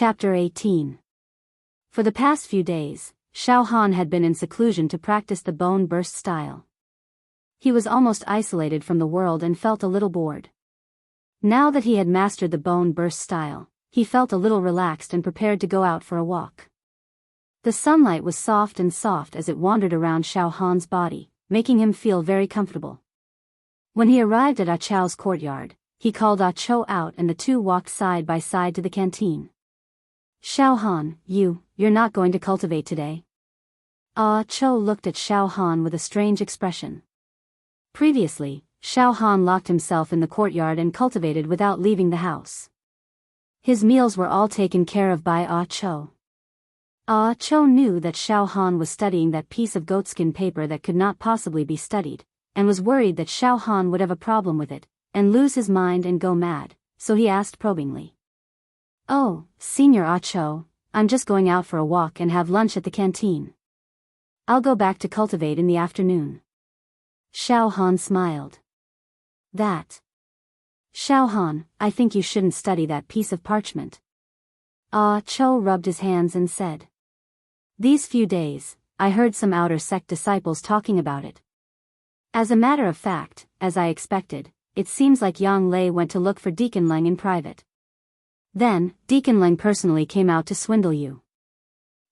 Chapter 18. For the past few days, Xiao Han had been in seclusion to practice the bone burst style. He was almost isolated from the world and felt a little bored. Now that he had mastered the bone burst style, he felt a little relaxed and prepared to go out for a walk. The sunlight was soft as it wandered around Xiao Han's body, making him feel very comfortable. When he arrived at Ah Chou's courtyard, he called Ah Chou out and the two walked side by side to the canteen. Xiao Han, you're not going to cultivate today? Ah Chou looked at Xiao Han with a strange expression. Previously, Xiao Han locked himself in the courtyard and cultivated without leaving the house. His meals were all taken care of by Ah Chou. Ah Chou knew that Xiao Han was studying that piece of goatskin paper that could not possibly be studied, and was worried that Xiao Han would have a problem with it, and lose his mind and go mad, so he asked probingly. Oh, Senior Ah Chou, I'm just going out for a walk and have lunch at the canteen. I'll go back to cultivate in the afternoon. Xiao Han smiled. That. Xiao Han, I think you shouldn't study that piece of parchment. Ah Chou rubbed his hands and said. These few days, I heard some outer sect disciples talking about it. As a matter of fact, as I expected, it seems like Yang Lei went to look for Deacon Leng in private. Then, Deacon Leng personally came out to swindle you.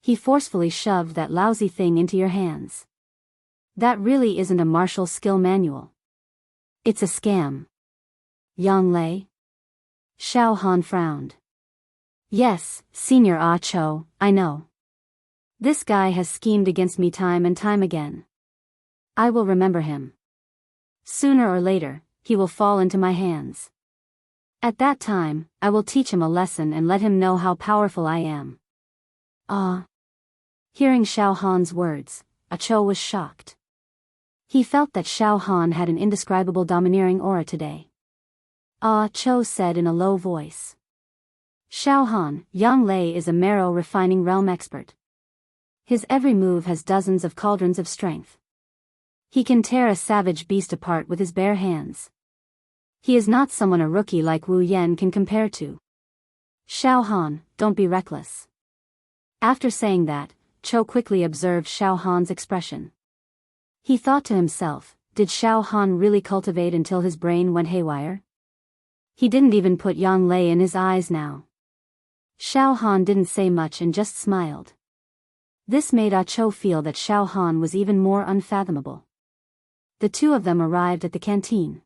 He forcefully shoved that lousy thing into your hands. That really isn't a martial skill manual. It's a scam. Yang Lei? Xiao Han frowned. Yes, Senior Ah Chou, I know. This guy has schemed against me time and time again. I will remember him. Sooner or later, he will fall into my hands. At that time, I will teach him a lesson and let him know how powerful I am. Ah. Hearing Xiao Han's words, Ah Chou was shocked. He felt that Xiao Han had an indescribable domineering aura today. Ah Chou said in a low voice. Xiao Han, Yang Lei is a marrow refining realm expert. His every move has dozens of cauldrons of strength. He can tear a savage beast apart with his bare hands. He is not someone a rookie like Wu Yan can compare to. Xiao Han, don't be reckless. After saying that, Chou quickly observed Xiao Han's expression. He thought to himself, did Xiao Han really cultivate until his brain went haywire? He didn't even put Yang Lei in his eyes now. Xiao Han didn't say much and just smiled. This made Ah Chou feel that Xiao Han was even more unfathomable. The two of them arrived at the canteen.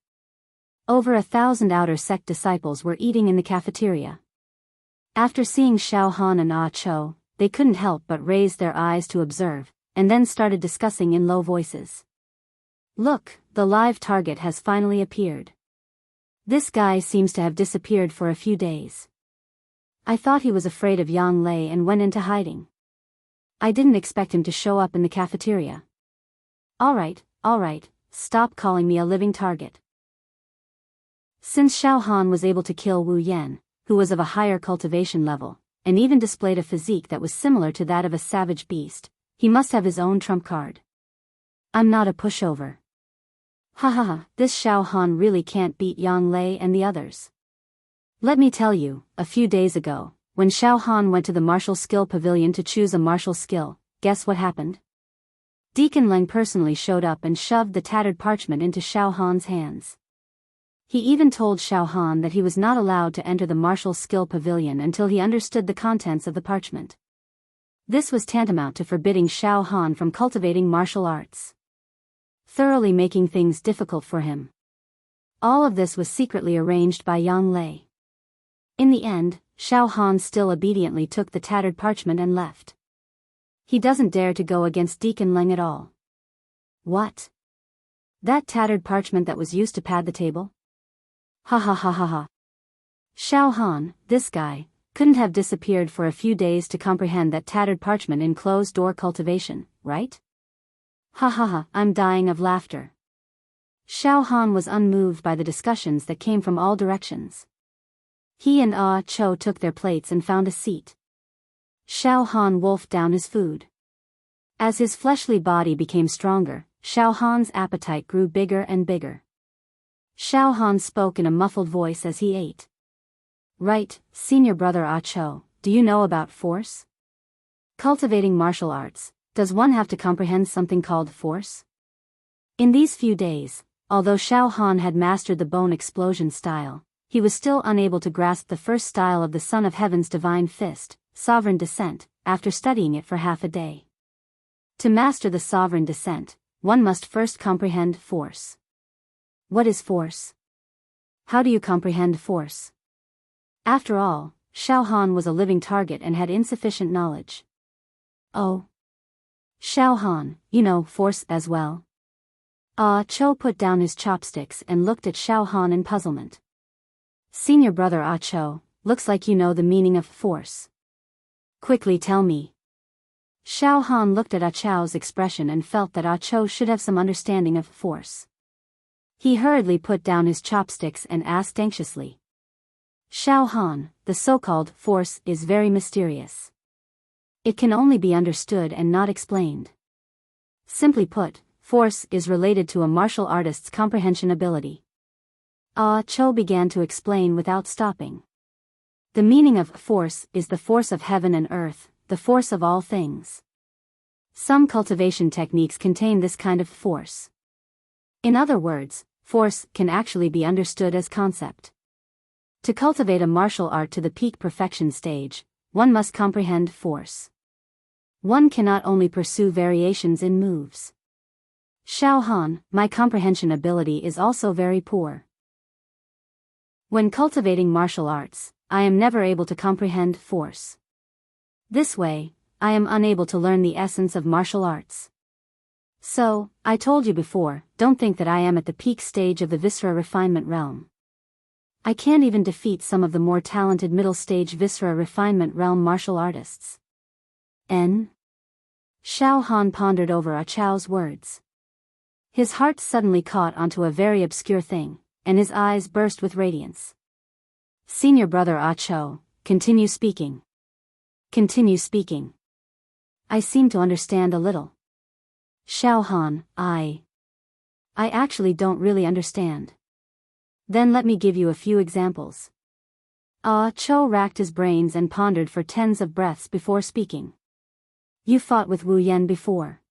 Over 1,000 outer sect disciples were eating in the cafeteria. After seeing Xiao Han and Ah Chou, they couldn't help but raise their eyes to observe, and then started discussing in low voices. Look, the live target has finally appeared. This guy seems to have disappeared for a few days. I thought he was afraid of Yang Lei and went into hiding. I didn't expect him to show up in the cafeteria. All right, stop calling me a living target. Since Xiao Han was able to kill Wu Yan, who was of a higher cultivation level, and even displayed a physique that was similar to that of a savage beast, he must have his own trump card. I'm not a pushover. Ha, this Xiao Han really can't beat Yang Lei and the others. Let me tell you, a few days ago, when Xiao Han went to the martial skill pavilion to choose a martial skill, guess what happened? Deacon Leng personally showed up and shoved the tattered parchment into Xiao Han's hands. He even told Xiao Han that he was not allowed to enter the martial skill pavilion until he understood the contents of the parchment. This was tantamount to forbidding Xiao Han from cultivating martial arts, thoroughly making things difficult for him. All of this was secretly arranged by Yang Lei. In the end, Xiao Han still obediently took the tattered parchment and left. He doesn't dare to go against Deacon Leng at all. What? That tattered parchment that was used to pad the table? Ha. Xiao Han, this guy, couldn't have disappeared for a few days to comprehend that tattered parchment in closed-door cultivation, right? Ha, I'm dying of laughter. Xiao Han was unmoved by the discussions that came from all directions. He and Ah Chou took their plates and found a seat. Xiao Han wolfed down his food. As his fleshly body became stronger, Xiao Han's appetite grew bigger and bigger. Xiao Han spoke in a muffled voice as he ate. Right, Senior Brother Ah Chou, do you know about force? Cultivating martial arts, does one have to comprehend something called force? In these few days, although Xiao Han had mastered the bone explosion style, he was still unable to grasp the first style of the Son of Heaven's divine fist, sovereign descent, after studying it for half a day. To master the sovereign descent, one must first comprehend force. What is force? How do you comprehend force? After all, Xiao Han was a living target and had insufficient knowledge. Oh. Xiao Han, you know force as well? Ah Cho put down his chopsticks and looked at Xiao Han in puzzlement. Senior brother Ah Cho, looks like you know the meaning of force. Quickly tell me. Xiao Han looked at Ah Cho's expression and felt that Ah Cho should have some understanding of force. He hurriedly put down his chopsticks and asked anxiously. Xiao Han, the so-called force is very mysterious. It can only be understood and not explained. Simply put, force is related to a martial artist's comprehension ability. Ah Cho began to explain without stopping. The meaning of force is the force of heaven and earth, the force of all things. Some cultivation techniques contain this kind of force. In other words, force can actually be understood as concept. To cultivate a martial art to the peak perfection stage, one must comprehend force. One cannot only pursue variations in moves. Xiao Han, my comprehension ability is also very poor. When cultivating martial arts, I am never able to comprehend force. This way, I am unable to learn the essence of martial arts. So, I told you before, don't think that I am at the peak stage of the viscera refinement realm. I can't even defeat some of the more talented middle stage viscera refinement realm martial artists. N. Xiao Han pondered over Ah Cho's words. His heart suddenly caught onto a very obscure thing, and his eyes burst with radiance. Senior brother Ah Cho, continue speaking. Continue speaking. I seem to understand a little. Xiao Han, I actually don't really understand. Then let me give you a few examples. Ah Cho racked his brains and pondered for tens of breaths before speaking. You fought with Wu Yan before.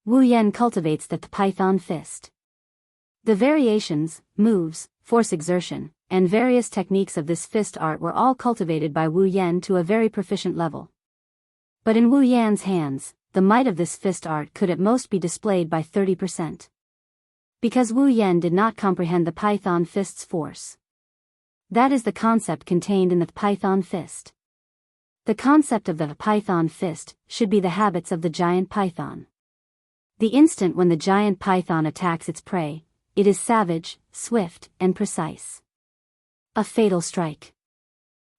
Wu Yan cultivates the Python fist. The variations, moves, force exertion, and various techniques of this fist art were all cultivated by Wu Yan to a very proficient level. But in Wu Yan's hands, the might of this fist art could at most be displayed by 30%. Because Wu Yan did not comprehend the Python fist's force. That is the concept contained in the Python fist. The concept of the Python fist should be the habits of the giant python. The instant when the giant python attacks its prey, it is savage, swift, and precise. A fatal strike.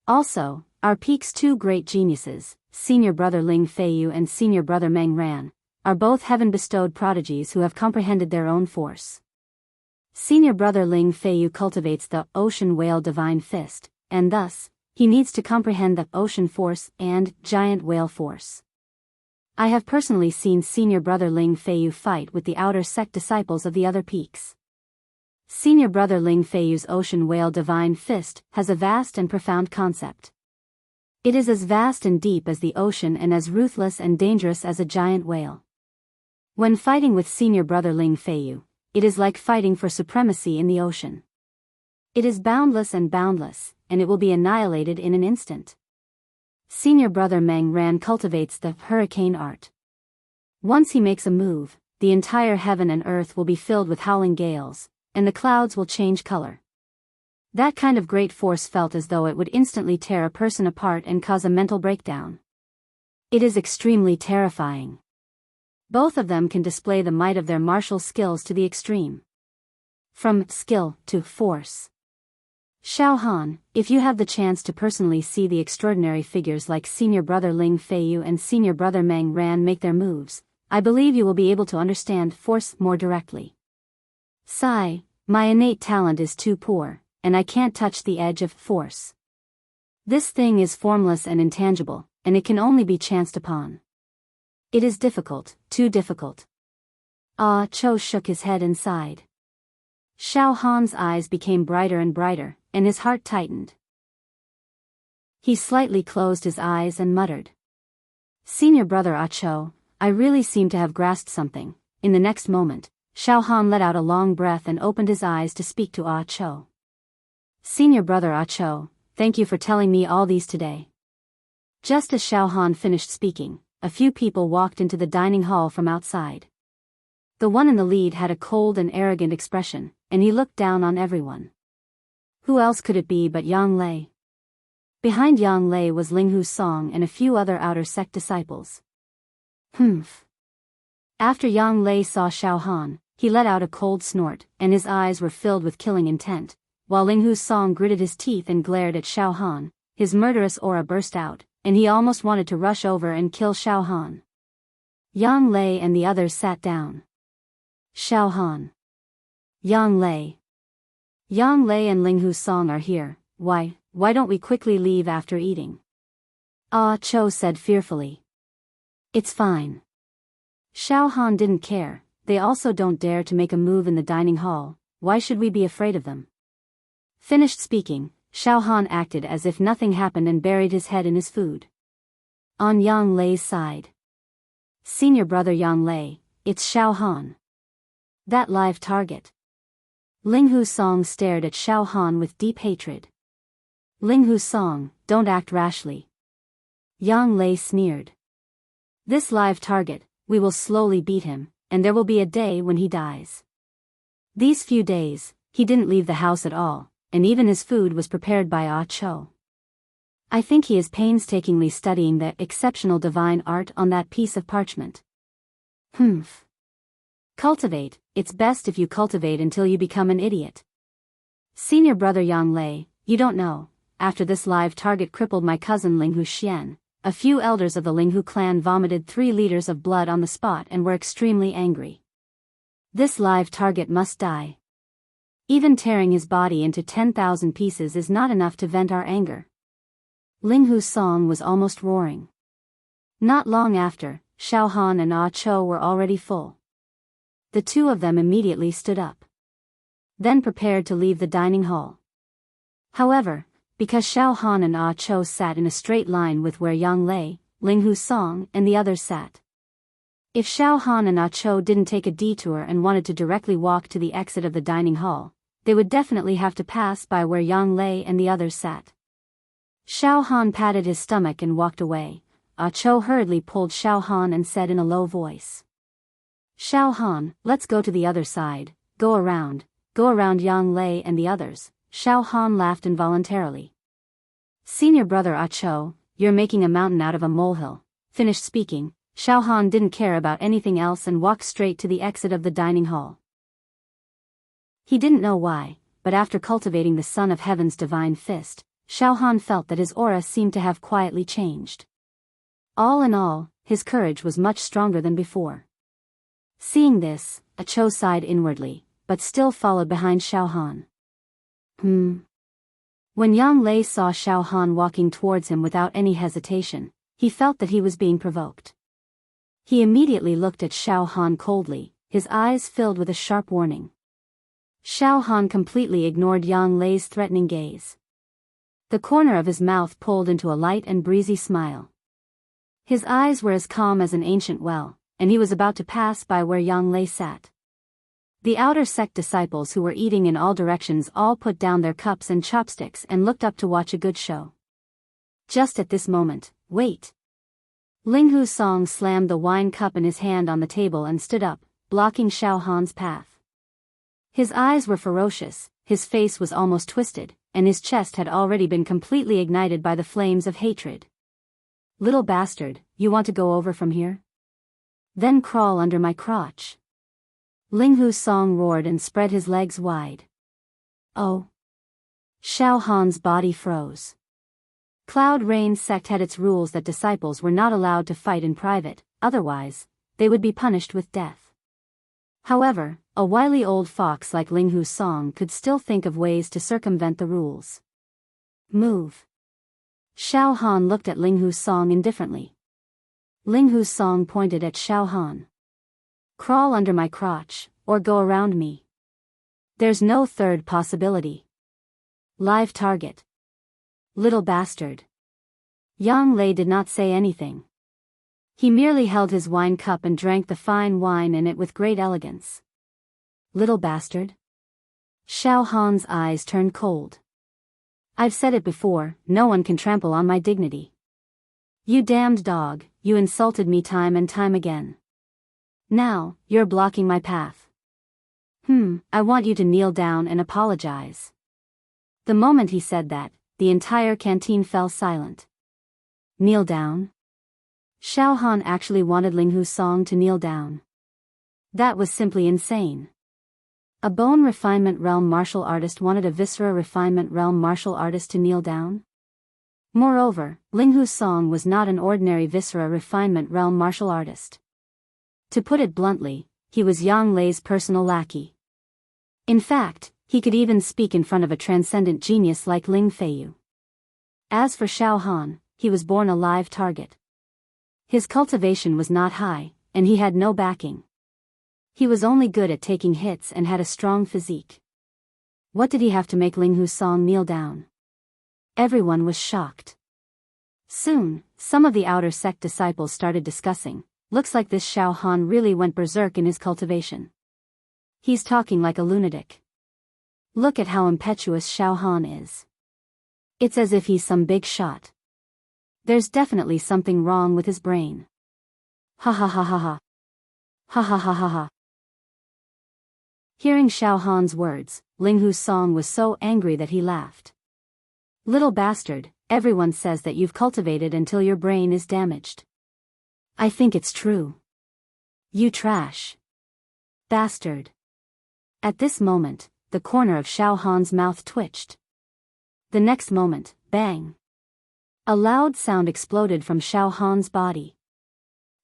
Also, our peak's two great geniuses, senior brother Ling Feiyu and senior brother Meng Ran, are both heaven-bestowed prodigies who have comprehended their own force. Senior brother Ling Feiyu cultivates the ocean whale divine fist, and thus, he needs to comprehend the ocean force and giant whale force. I have personally seen senior brother Ling Feiyu fight with the outer sect disciples of the other peaks. Senior brother Ling Feiyu's ocean whale divine fist has a vast and profound concept. It is as vast and deep as the ocean and as ruthless and dangerous as a giant whale. When fighting with senior brother Ling Feiyu, it is like fighting for supremacy in the ocean. It is boundless, and it will be annihilated in an instant. Senior brother Meng Ran cultivates the hurricane art. Once he makes a move, the entire heaven and earth will be filled with howling gales, and the clouds will change color. That kind of great force felt as though it would instantly tear a person apart and cause a mental breakdown. It is extremely terrifying. Both of them can display the might of their martial skills to the extreme. From skill to force. Xiao Han, if you have the chance to personally see the extraordinary figures like senior brother Ling Feiyu and senior brother Meng Ran make their moves, I believe you will be able to understand force more directly. Sigh, my innate talent is too poor, and I can't touch the edge of force. This thing is formless and intangible, and it can only be chanced upon. It is difficult, too difficult. Ah Cho shook his head and sighed. Xiao Han's eyes became brighter and brighter, and his heart tightened. He slightly closed his eyes and muttered. Senior brother Ah Cho, I really seem to have grasped something. In the next moment, Xiao Han let out a long breath and opened his eyes to speak to Ah Cho. Senior brother Ah Cho, thank you for telling me all these today. Just as Xiao Han finished speaking, a few people walked into the dining hall from outside. The one in the lead had a cold and arrogant expression, and he looked down on everyone. Who else could it be but Yang Lei? Behind Yang Lei was Linghu Song and a few other outer sect disciples. Humph. After Yang Lei saw Xiao Han, he let out a cold snort, and his eyes were filled with killing intent. While Linghu Song gritted his teeth and glared at Xiao Han, his murderous aura burst out, and he almost wanted to rush over and kill Xiao Han. Yang Lei and the others sat down. Xiao Han. Yang Lei. Yang Lei and Linghu Song are here. Why don't we quickly leave after eating? Ah Cho said fearfully. It's fine. Xiao Han didn't care. They also don't dare to make a move in the dining hall. Why should we be afraid of them? Finished speaking, Xiao Han acted as if nothing happened and buried his head in his food. On Yang Lei's side. Senior brother Yang Lei, it's Xiao Han. That live target. Linghu Song stared at Xiao Han with deep hatred. Linghu Song, don't act rashly. Yang Lei sneered. This live target, we will slowly beat him, and there will be a day when he dies. These few days, he didn't leave the house at all, and even his food was prepared by Ah Cho. I think he is painstakingly studying the exceptional divine art on that piece of parchment. Humph. Cultivate, it's best if you cultivate until you become an idiot. Senior brother Yang Lei, you don't know, after this live target crippled my cousin Linghu Xian, a few elders of the Linghu clan vomited 3 liters of blood on the spot and were extremely angry. This live target must die. Even tearing his body into 10,000 pieces is not enough to vent our anger. Linghu Song was almost roaring. Not long after, Xiao Han and Ah Cho were already full. The two of them immediately stood up. Then prepared to leave the dining hall. However, because Xiao Han and Ah Cho sat in a straight line with where Yang Lei, Linghu Song and the others sat. If Xiao Han and Ah Cho didn't take a detour and wanted to directly walk to the exit of the dining hall, they would definitely have to pass by where Yang Lei and the others sat. Xiao Han patted his stomach and walked away. Ah Cho hurriedly pulled Xiao Han and said in a low voice. Xiao Han, let's go to the other side, go around Yang Lei and the others. Xiao Han laughed involuntarily. Senior brother Ah Cho, you're making a mountain out of a molehill. Finished speaking, Xiao Han didn't care about anything else and walked straight to the exit of the dining hall. He didn't know why, but after cultivating the Son of Heaven's divine fist, Xiao Han felt that his aura seemed to have quietly changed. All in all, his courage was much stronger than before. Seeing this, Ah Cho sighed inwardly, but still followed behind Xiao Han. When Yang Lei saw Xiao Han walking towards him without any hesitation, he felt that he was being provoked. He immediately looked at Xiao Han coldly, his eyes filled with a sharp warning. Xiao Han completely ignored Yang Lei's threatening gaze. The corner of his mouth pulled into a light and breezy smile. His eyes were as calm as an ancient well, and he was about to pass by where Yang Lei sat. The outer sect disciples who were eating in all directions all put down their cups and chopsticks and looked up to watch a good show. Just at this moment, wait! Linghu Song slammed the wine cup in his hand on the table and stood up, blocking Xiao Han's path. His eyes were ferocious, his face was almost twisted, and his chest had already been completely ignited by the flames of hatred. Little bastard, you want to go over from here? Then crawl under my crotch. Linghu Song roared and spread his legs wide. Oh! Xiao Han's body froze. Cloud Rain sect had its rules that disciples were not allowed to fight in private, otherwise, they would be punished with death. However, a wily old fox like Linghu Song could still think of ways to circumvent the rules. Move! Xiao Han looked at Linghu Song indifferently. Linghu Song pointed at Xiao Han. Crawl under my crotch, or go around me. There's no third possibility. Live target. Little bastard. Yang Lei did not say anything. He merely held his wine cup and drank the fine wine in it with great elegance. Little bastard. Xiao Han's eyes turned cold. I've said it before, no one can trample on my dignity. You damned dog, you insulted me time and time again. Now, you're blocking my path. I want you to kneel down and apologize. The moment he said that, the entire canteen fell silent. Kneel down? Xiao Han actually wanted Ling Hu Song to kneel down. That was simply insane. A bone refinement realm martial artist wanted a viscera refinement realm martial artist to kneel down? Moreover, Ling Hu Song was not an ordinary viscera refinement realm martial artist. To put it bluntly, he was Yang Lei's personal lackey. In fact, he could even speak in front of a transcendent genius like Ling Feiyu. As for Xiao Han, he was born a live target. His cultivation was not high, and he had no backing. He was only good at taking hits and had a strong physique. What did he have to make Ling Hu Song kneel down? Everyone was shocked. Soon, some of the outer sect disciples started discussing, looks like this Xiao Han really went berserk in his cultivation. He's talking like a lunatic. Look at how impetuous Xiao Han is. It's as if he's some big shot. There's definitely something wrong with his brain. Ha ha ha ha ha. Ha ha ha ha ha. Hearing Xiao Han's words, Ling Hu Song was so angry that he laughed. Little bastard, everyone says that you've cultivated until your brain is damaged. I think it's true. You trash. Bastard. At this moment, the corner of Xiao Han's mouth twitched. The next moment, bang. A loud sound exploded from Xiao Han's body.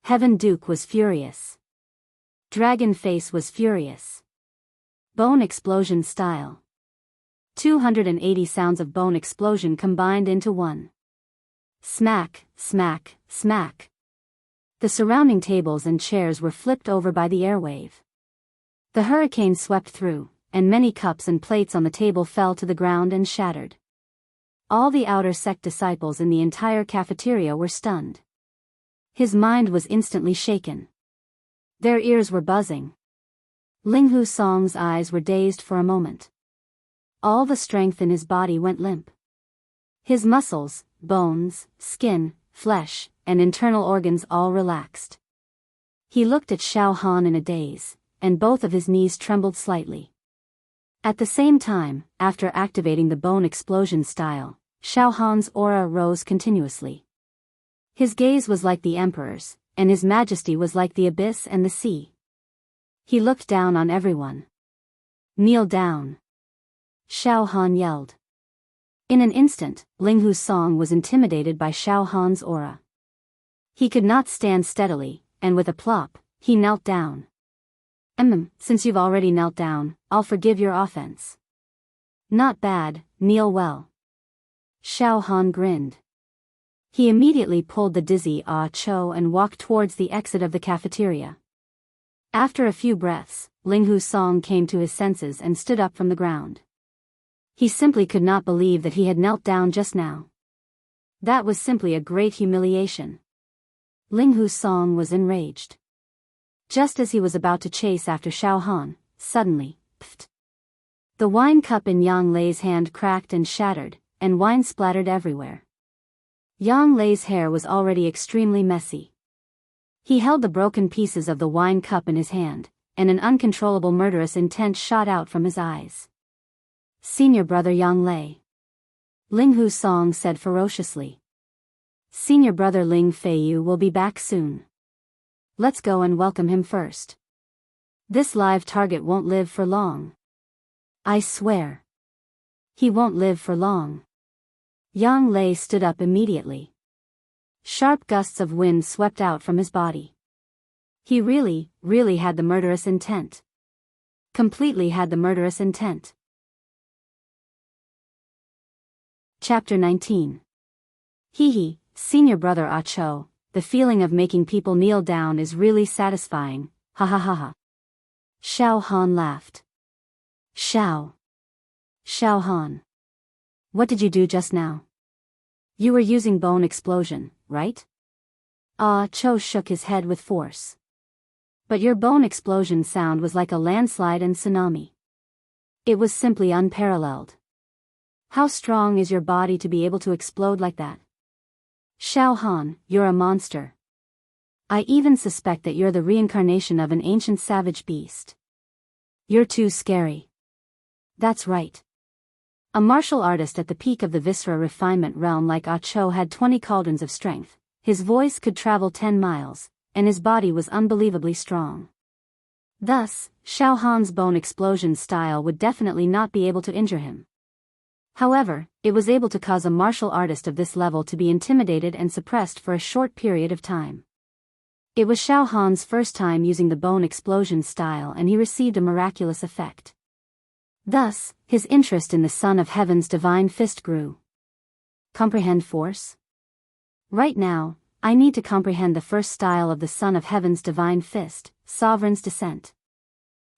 Heaven Duke was furious. Dragon Face was furious. Bone explosion style. 280 sounds of bone explosion combined into one. Smack, smack, smack. The surrounding tables and chairs were flipped over by the airwave. The hurricane swept through, and many cups and plates on the table fell to the ground and shattered. All the outer sect disciples in the entire cafeteria were stunned. His mind was instantly shaken. Their ears were buzzing. Ling Hu Song's eyes were dazed for a moment. All the strength in his body went limp. His muscles, bones, skin, flesh, and internal organs all relaxed. He looked at Xiao Han in a daze, and both of his knees trembled slightly. At the same time, after activating the bone explosion style, Xiao Han's aura rose continuously. His gaze was like the emperor's, and his majesty was like the abyss and the sea. He looked down on everyone. Kneel down. Xiao Han yelled. In an instant, Ling Hu Song was intimidated by Xiao Han's aura. He could not stand steadily, and with a plop, he knelt down. Since you've already knelt down, I'll forgive your offense. Not bad, kneel well. Xiao Han grinned. He immediately pulled the dizzy Cho and walked towards the exit of the cafeteria. After a few breaths, Ling Hu Song came to his senses and stood up from the ground. He simply could not believe that he had knelt down just now. That was simply a great humiliation. Ling Hu Song was enraged. Just as he was about to chase after Xiao Han, suddenly, pfft. The wine cup in Yang Lei's hand cracked and shattered, and wine splattered everywhere. Yang Lei's hair was already extremely messy. He held the broken pieces of the wine cup in his hand, and an uncontrollable murderous intent shot out from his eyes. Senior brother Yang Lei. Ling Hu Song said ferociously. Senior brother Ling Feiyu will be back soon. Let's go and welcome him first. This live target won't live for long. I swear. He won't live for long. Yang Lei stood up immediately. Sharp gusts of wind swept out from his body. He really had the murderous intent. Completely had the murderous intent. Chapter 19. Hee, senior brother Ah Cho, the feeling of making people kneel down is really satisfying, ha ha ha ha. Xiao Han laughed. Xiao Han. What did you do just now? You were using bone explosion, right? Ah Cho shook his head with force. But your bone explosion sound was like a landslide and tsunami. It was simply unparalleled. How strong is your body to be able to explode like that? Xiao Han, you're a monster. I even suspect that you're the reincarnation of an ancient savage beast. You're too scary. That's right. A martial artist at the peak of the viscera refinement realm like Ah Cho had 20 cauldrons of strength, his voice could travel 10 miles, and his body was unbelievably strong. Thus, Xiao Han's bone explosion style would definitely not be able to injure him. However, it was able to cause a martial artist of this level to be intimidated and suppressed for a short period of time. It was Xiao Han's first time using the bone explosion style and he received a miraculous effect. Thus, his interest in the Son of Heaven's divine fist grew. Comprehend force? Right now, I need to comprehend the first style of the Son of Heaven's divine fist, Sovereign's Descent.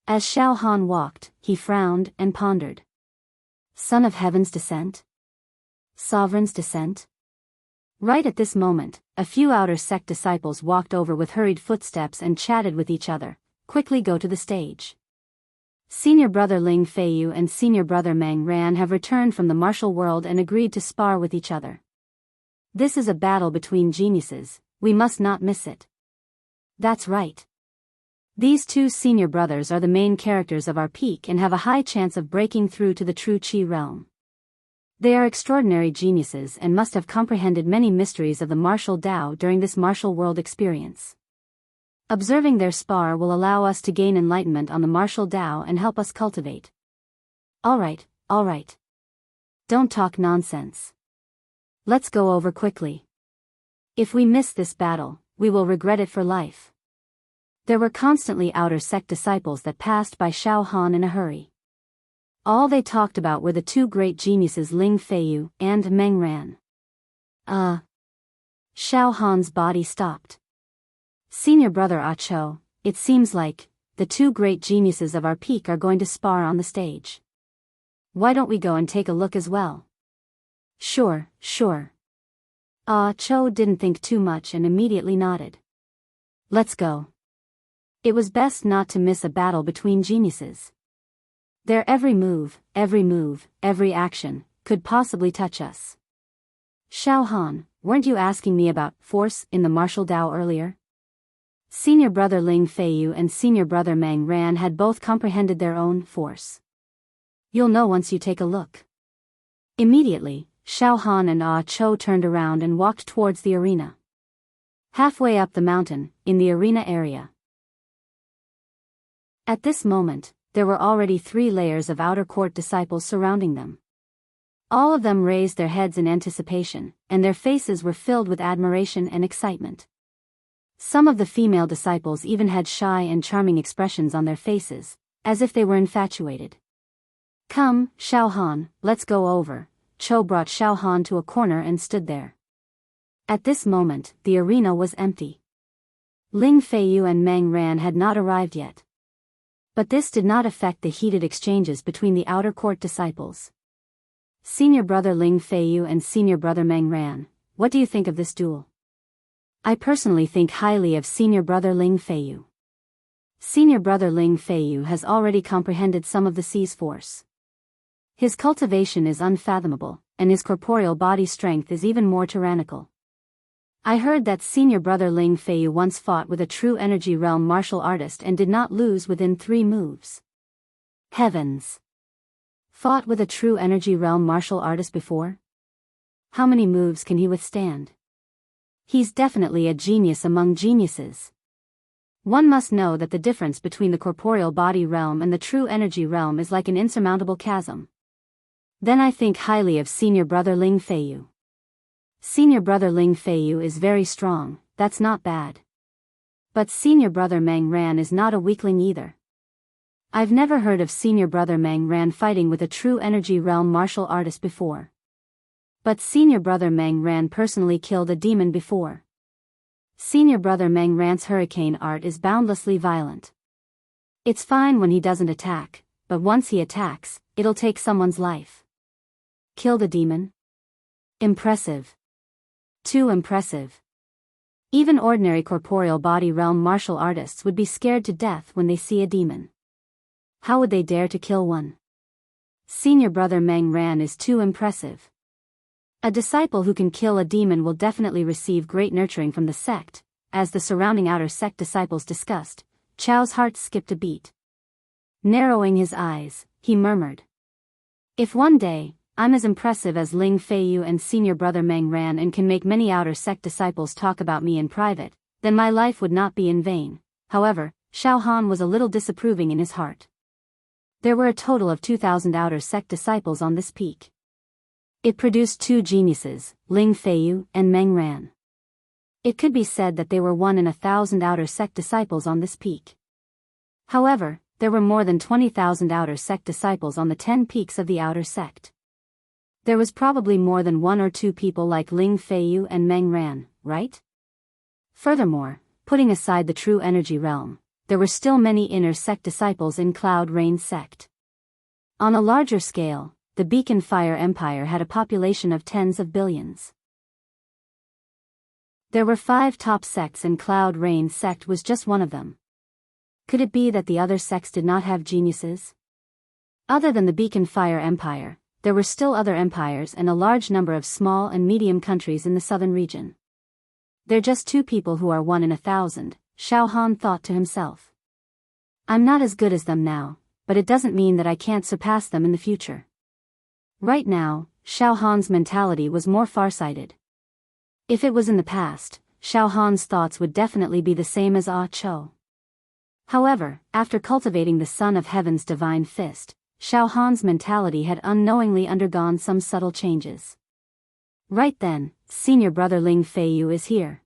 As Xiao Han walked, he frowned and pondered. Son of Heaven's Descent? Sovereign's Descent? Right at this moment, a few outer sect disciples walked over with hurried footsteps and chatted with each other. Quickly go to the stage. Senior brother Ling Feiyu and senior brother Meng Ran have returned from the martial world and agreed to spar with each other. This is a battle between geniuses, we must not miss it. That's right. These two senior brothers are the main characters of our peak and have a high chance of breaking through to the true Qi realm. They are extraordinary geniuses and must have comprehended many mysteries of the martial Tao during this martial world experience. Observing their spar will allow us to gain enlightenment on the martial Tao and help us cultivate. Alright. Don't talk nonsense. Let's go over quickly. If we miss this battle, we will regret it for life. There were constantly outer sect disciples that passed by Xiao Han in a hurry. All they talked about were the two great geniuses Ling Feiyu and Meng Ran. Xiao Han's body stopped. Senior brother Ah Cho, it seems like the two great geniuses of our peak are going to spar on the stage. Why don't we go and take a look as well? Sure. Ah Cho didn't think too much and immediately nodded. Let's go. It was best not to miss a battle between geniuses. Their every move, every action, could possibly touch us. Xiao Han, weren't you asking me about force in the martial Tao earlier? Senior brother Ling Feiyu and senior brother Meng Ran had both comprehended their own force. You'll know once you take a look. Immediately, Xiao Han and Ah Cho turned around and walked towards the arena. Halfway up the mountain, in the arena area. At this moment, there were already 3 layers of outer court disciples surrounding them. All of them raised their heads in anticipation, and their faces were filled with admiration and excitement. Some of the female disciples even had shy and charming expressions on their faces, as if they were infatuated. Come, Xiao Han, let's go over. Cho brought Xiao Han to a corner and stood there. At this moment, the arena was empty. Ling Feiyu and Meng Ran had not arrived yet. But this did not affect the heated exchanges between the outer court disciples. Senior brother Ling Feiyu and senior brother Meng Ran, what do you think of this duel? I personally think highly of senior brother Ling Feiyu. Senior brother Ling Feiyu has already comprehended some of the C's force. His cultivation is unfathomable, and his corporeal body strength is even more tyrannical. I heard that senior brother Ling Feiyu once fought with a true energy realm martial artist and did not lose within 3 moves. Heavens! Fought with a true energy realm martial artist before? How many moves can he withstand? He's definitely a genius among geniuses. One must know that the difference between the corporeal body realm and the true energy realm is like an insurmountable chasm. Then I think highly of senior brother Ling Feiyu. Senior brother Ling Feiyu is very strong, that's not bad. But senior brother Meng Ran is not a weakling either. I've never heard of senior brother Meng Ran fighting with a true energy realm martial artist before. But senior brother Meng Ran personally killed a demon before. Senior brother Meng Ran's hurricane art is boundlessly violent. It's fine when he doesn't attack, but once he attacks, it'll take someone's life. Kill the demon? Impressive. Too impressive. Even ordinary corporeal body realm martial artists would be scared to death when they see a demon. How would they dare to kill one? Senior brother Meng Ran is too impressive. A disciple who can kill a demon will definitely receive great nurturing from the sect. As the surrounding outer sect disciples discussed, Chao's heart skipped a beat. Narrowing his eyes, he murmured. If one day, I'm as impressive as Ling Feiyu and senior brother Meng Ran and can make many outer sect disciples talk about me in private, then my life would not be in vain. However, Xiao Han was a little disapproving in his heart. There were a total of 2,000 outer sect disciples on this peak. It produced two geniuses, Ling Feiyu and Meng Ran. It could be said that they were 1 in 1,000 outer sect disciples on this peak. However, there were more than 20,000 outer sect disciples on the 10 peaks of the outer sect. There was probably more than 1 or 2 people like Ling Feiyu and Meng Ran, right? Furthermore, putting aside the true energy realm, there were still many inner sect disciples in Cloud Rain sect. On a larger scale, the Beacon Fire Empire had a population of tens of billions. There were 5 top sects and Cloud Rain sect was just one of them. Could it be that the other sects did not have geniuses? Other than the Beacon Fire Empire, there were still other empires and a large number of small and medium countries in the southern region. They're just 2 people who are 1 in 1,000, Xiao Han thought to himself. I'm not as good as them now, but it doesn't mean that I can't surpass them in the future. Right now, Xiao Han's mentality was more farsighted. If it was in the past, Xiao Han's thoughts would definitely be the same as Ah Cho. However, after cultivating the Son of Heaven's divine fist, Xiao Han's mentality had unknowingly undergone some subtle changes. Right then, senior brother Ling Feiyu is here.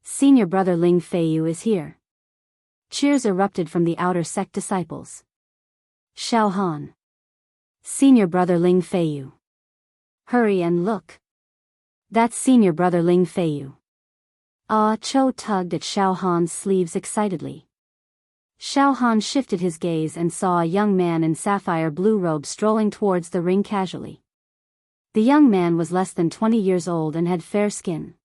Senior brother Ling Feiyu is here. Cheers erupted from the outer sect disciples. Xiao Han. Senior brother Ling Feiyu. Hurry and look. That's senior brother Ling Feiyu. Ah Cho tugged at Xiao Han's sleeves excitedly. Xiao Han shifted his gaze and saw a young man in sapphire blue robe strolling towards the ring casually. The young man was less than 20 years old and had fair skin.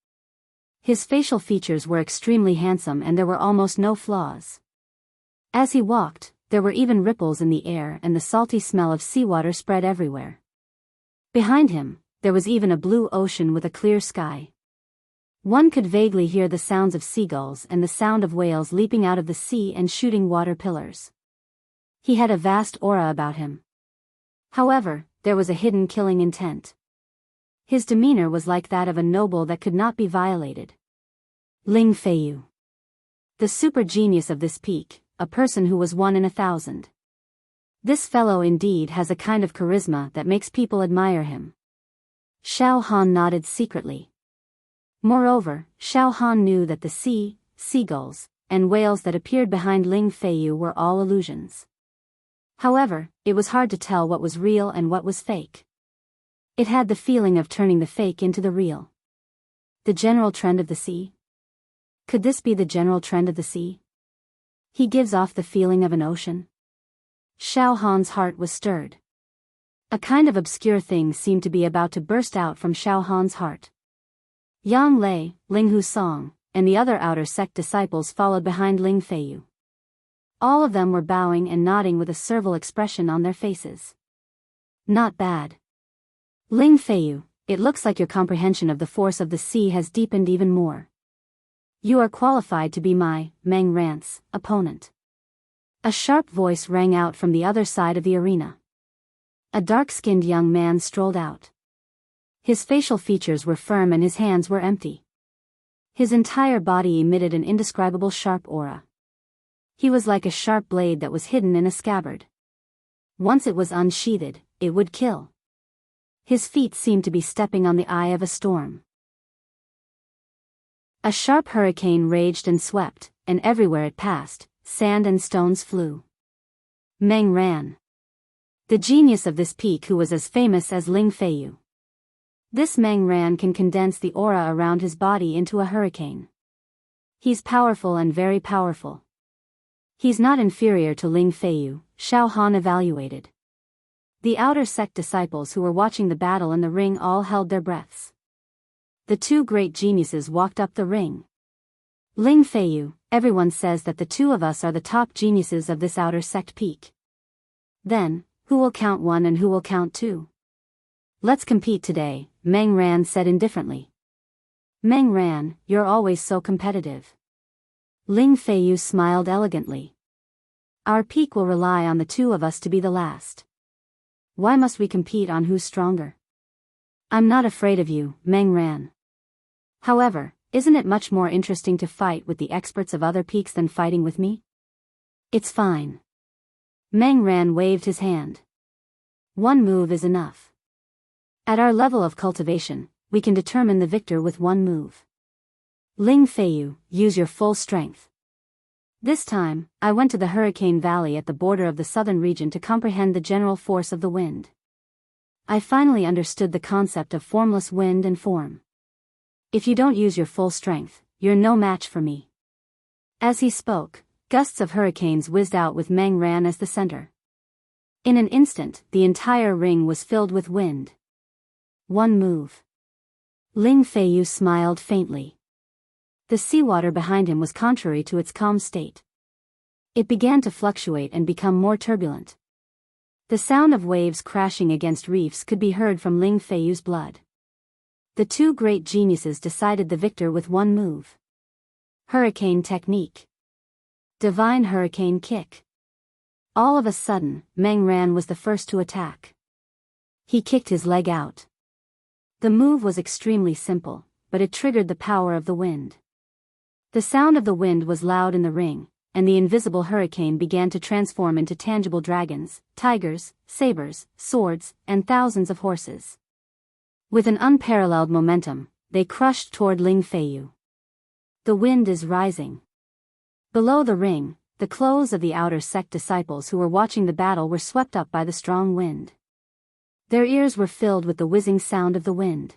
His facial features were extremely handsome and there were almost no flaws. As he walked, there were even ripples in the air and the salty smell of seawater spread everywhere. Behind him, there was even a blue ocean with a clear sky. One could vaguely hear the sounds of seagulls and the sound of whales leaping out of the sea and shooting water pillars. He had a vast aura about him. However, there was a hidden killing intent. His demeanor was like that of a noble that could not be violated. Ling Feiyu. The super genius of this peak, a person who was 1 in 1,000. This fellow indeed has a kind of charisma that makes people admire him. Xiao Han nodded secretly. Moreover, Xiao Han knew that the sea, seagulls, and whales that appeared behind Ling Feiyu were all illusions. However, it was hard to tell what was real and what was fake. It had the feeling of turning the fake into the real. The general trend of the sea? Could this be the general trend of the sea? He gives off the feeling of an ocean. Xiao Han's heart was stirred. A kind of obscure thing seemed to be about to burst out from Xiao Han's heart. Yang Lei, Ling Hu Song, and the other outer sect disciples followed behind Ling Feiyu. All of them were bowing and nodding with a servile expression on their faces. Not bad. Ling Feiyu, it looks like your comprehension of the force of the sea has deepened even more. You are qualified to be my, Meng Ran's, opponent. A sharp voice rang out from the other side of the arena. A dark-skinned young man strolled out. His facial features were firm and his hands were empty. His entire body emitted an indescribable sharp aura. He was like a sharp blade that was hidden in a scabbard. Once it was unsheathed, it would kill. His feet seemed to be stepping on the eye of a storm. A sharp hurricane raged and swept, and everywhere it passed, sand and stones flew. Meng ran. The genius of this peak who was as famous as Ling Feiyu. This Meng Ran can condense the aura around his body into a hurricane. He's powerful and very powerful. He's not inferior to Ling Feiyu, Xiao Han evaluated. The outer sect disciples who were watching the battle in the ring all held their breaths. The two great geniuses walked up the ring. Ling Feiyu, everyone says that the two of us are the top geniuses of this outer sect peak. Then, who will count one and who will count two? Let's compete today, Meng Ran said indifferently. Meng Ran, you're always so competitive. Ling Feiyu smiled elegantly. Our peak will rely on the two of us to be the last. Why must we compete on who's stronger? I'm not afraid of you, Meng Ran. However, isn't it much more interesting to fight with the experts of other peaks than fighting with me? It's fine. Meng Ran waved his hand. One move is enough. At our level of cultivation, we can determine the victor with one move. Ling Feiyu, use your full strength. This time, I went to the Hurricane Valley at the border of the southern region to comprehend the general force of the wind. I finally understood the concept of formless wind and form. If you don't use your full strength, you're no match for me. As he spoke, gusts of hurricanes whizzed out with Meng Ran as the center. In an instant, the entire ring was filled with wind. One move. Ling Feiyu smiled faintly. The seawater behind him was contrary to its calm state. It began to fluctuate and become more turbulent. The sound of waves crashing against reefs could be heard from Ling Feiyu's blood. The two great geniuses decided the victor with one move. Hurricane technique. Divine hurricane kick. All of a sudden, Meng Ran was the first to attack. He kicked his leg out. The move was extremely simple, but it triggered the power of the wind. The sound of the wind was loud in the ring, and the invisible hurricane began to transform into tangible dragons, tigers, sabers, swords, and thousands of horses. With an unparalleled momentum, they crushed toward Ling Feiyu. The wind is rising. Below the ring, the clothes of the outer sect disciples who were watching the battle were swept up by the strong wind. Their ears were filled with the whizzing sound of the wind.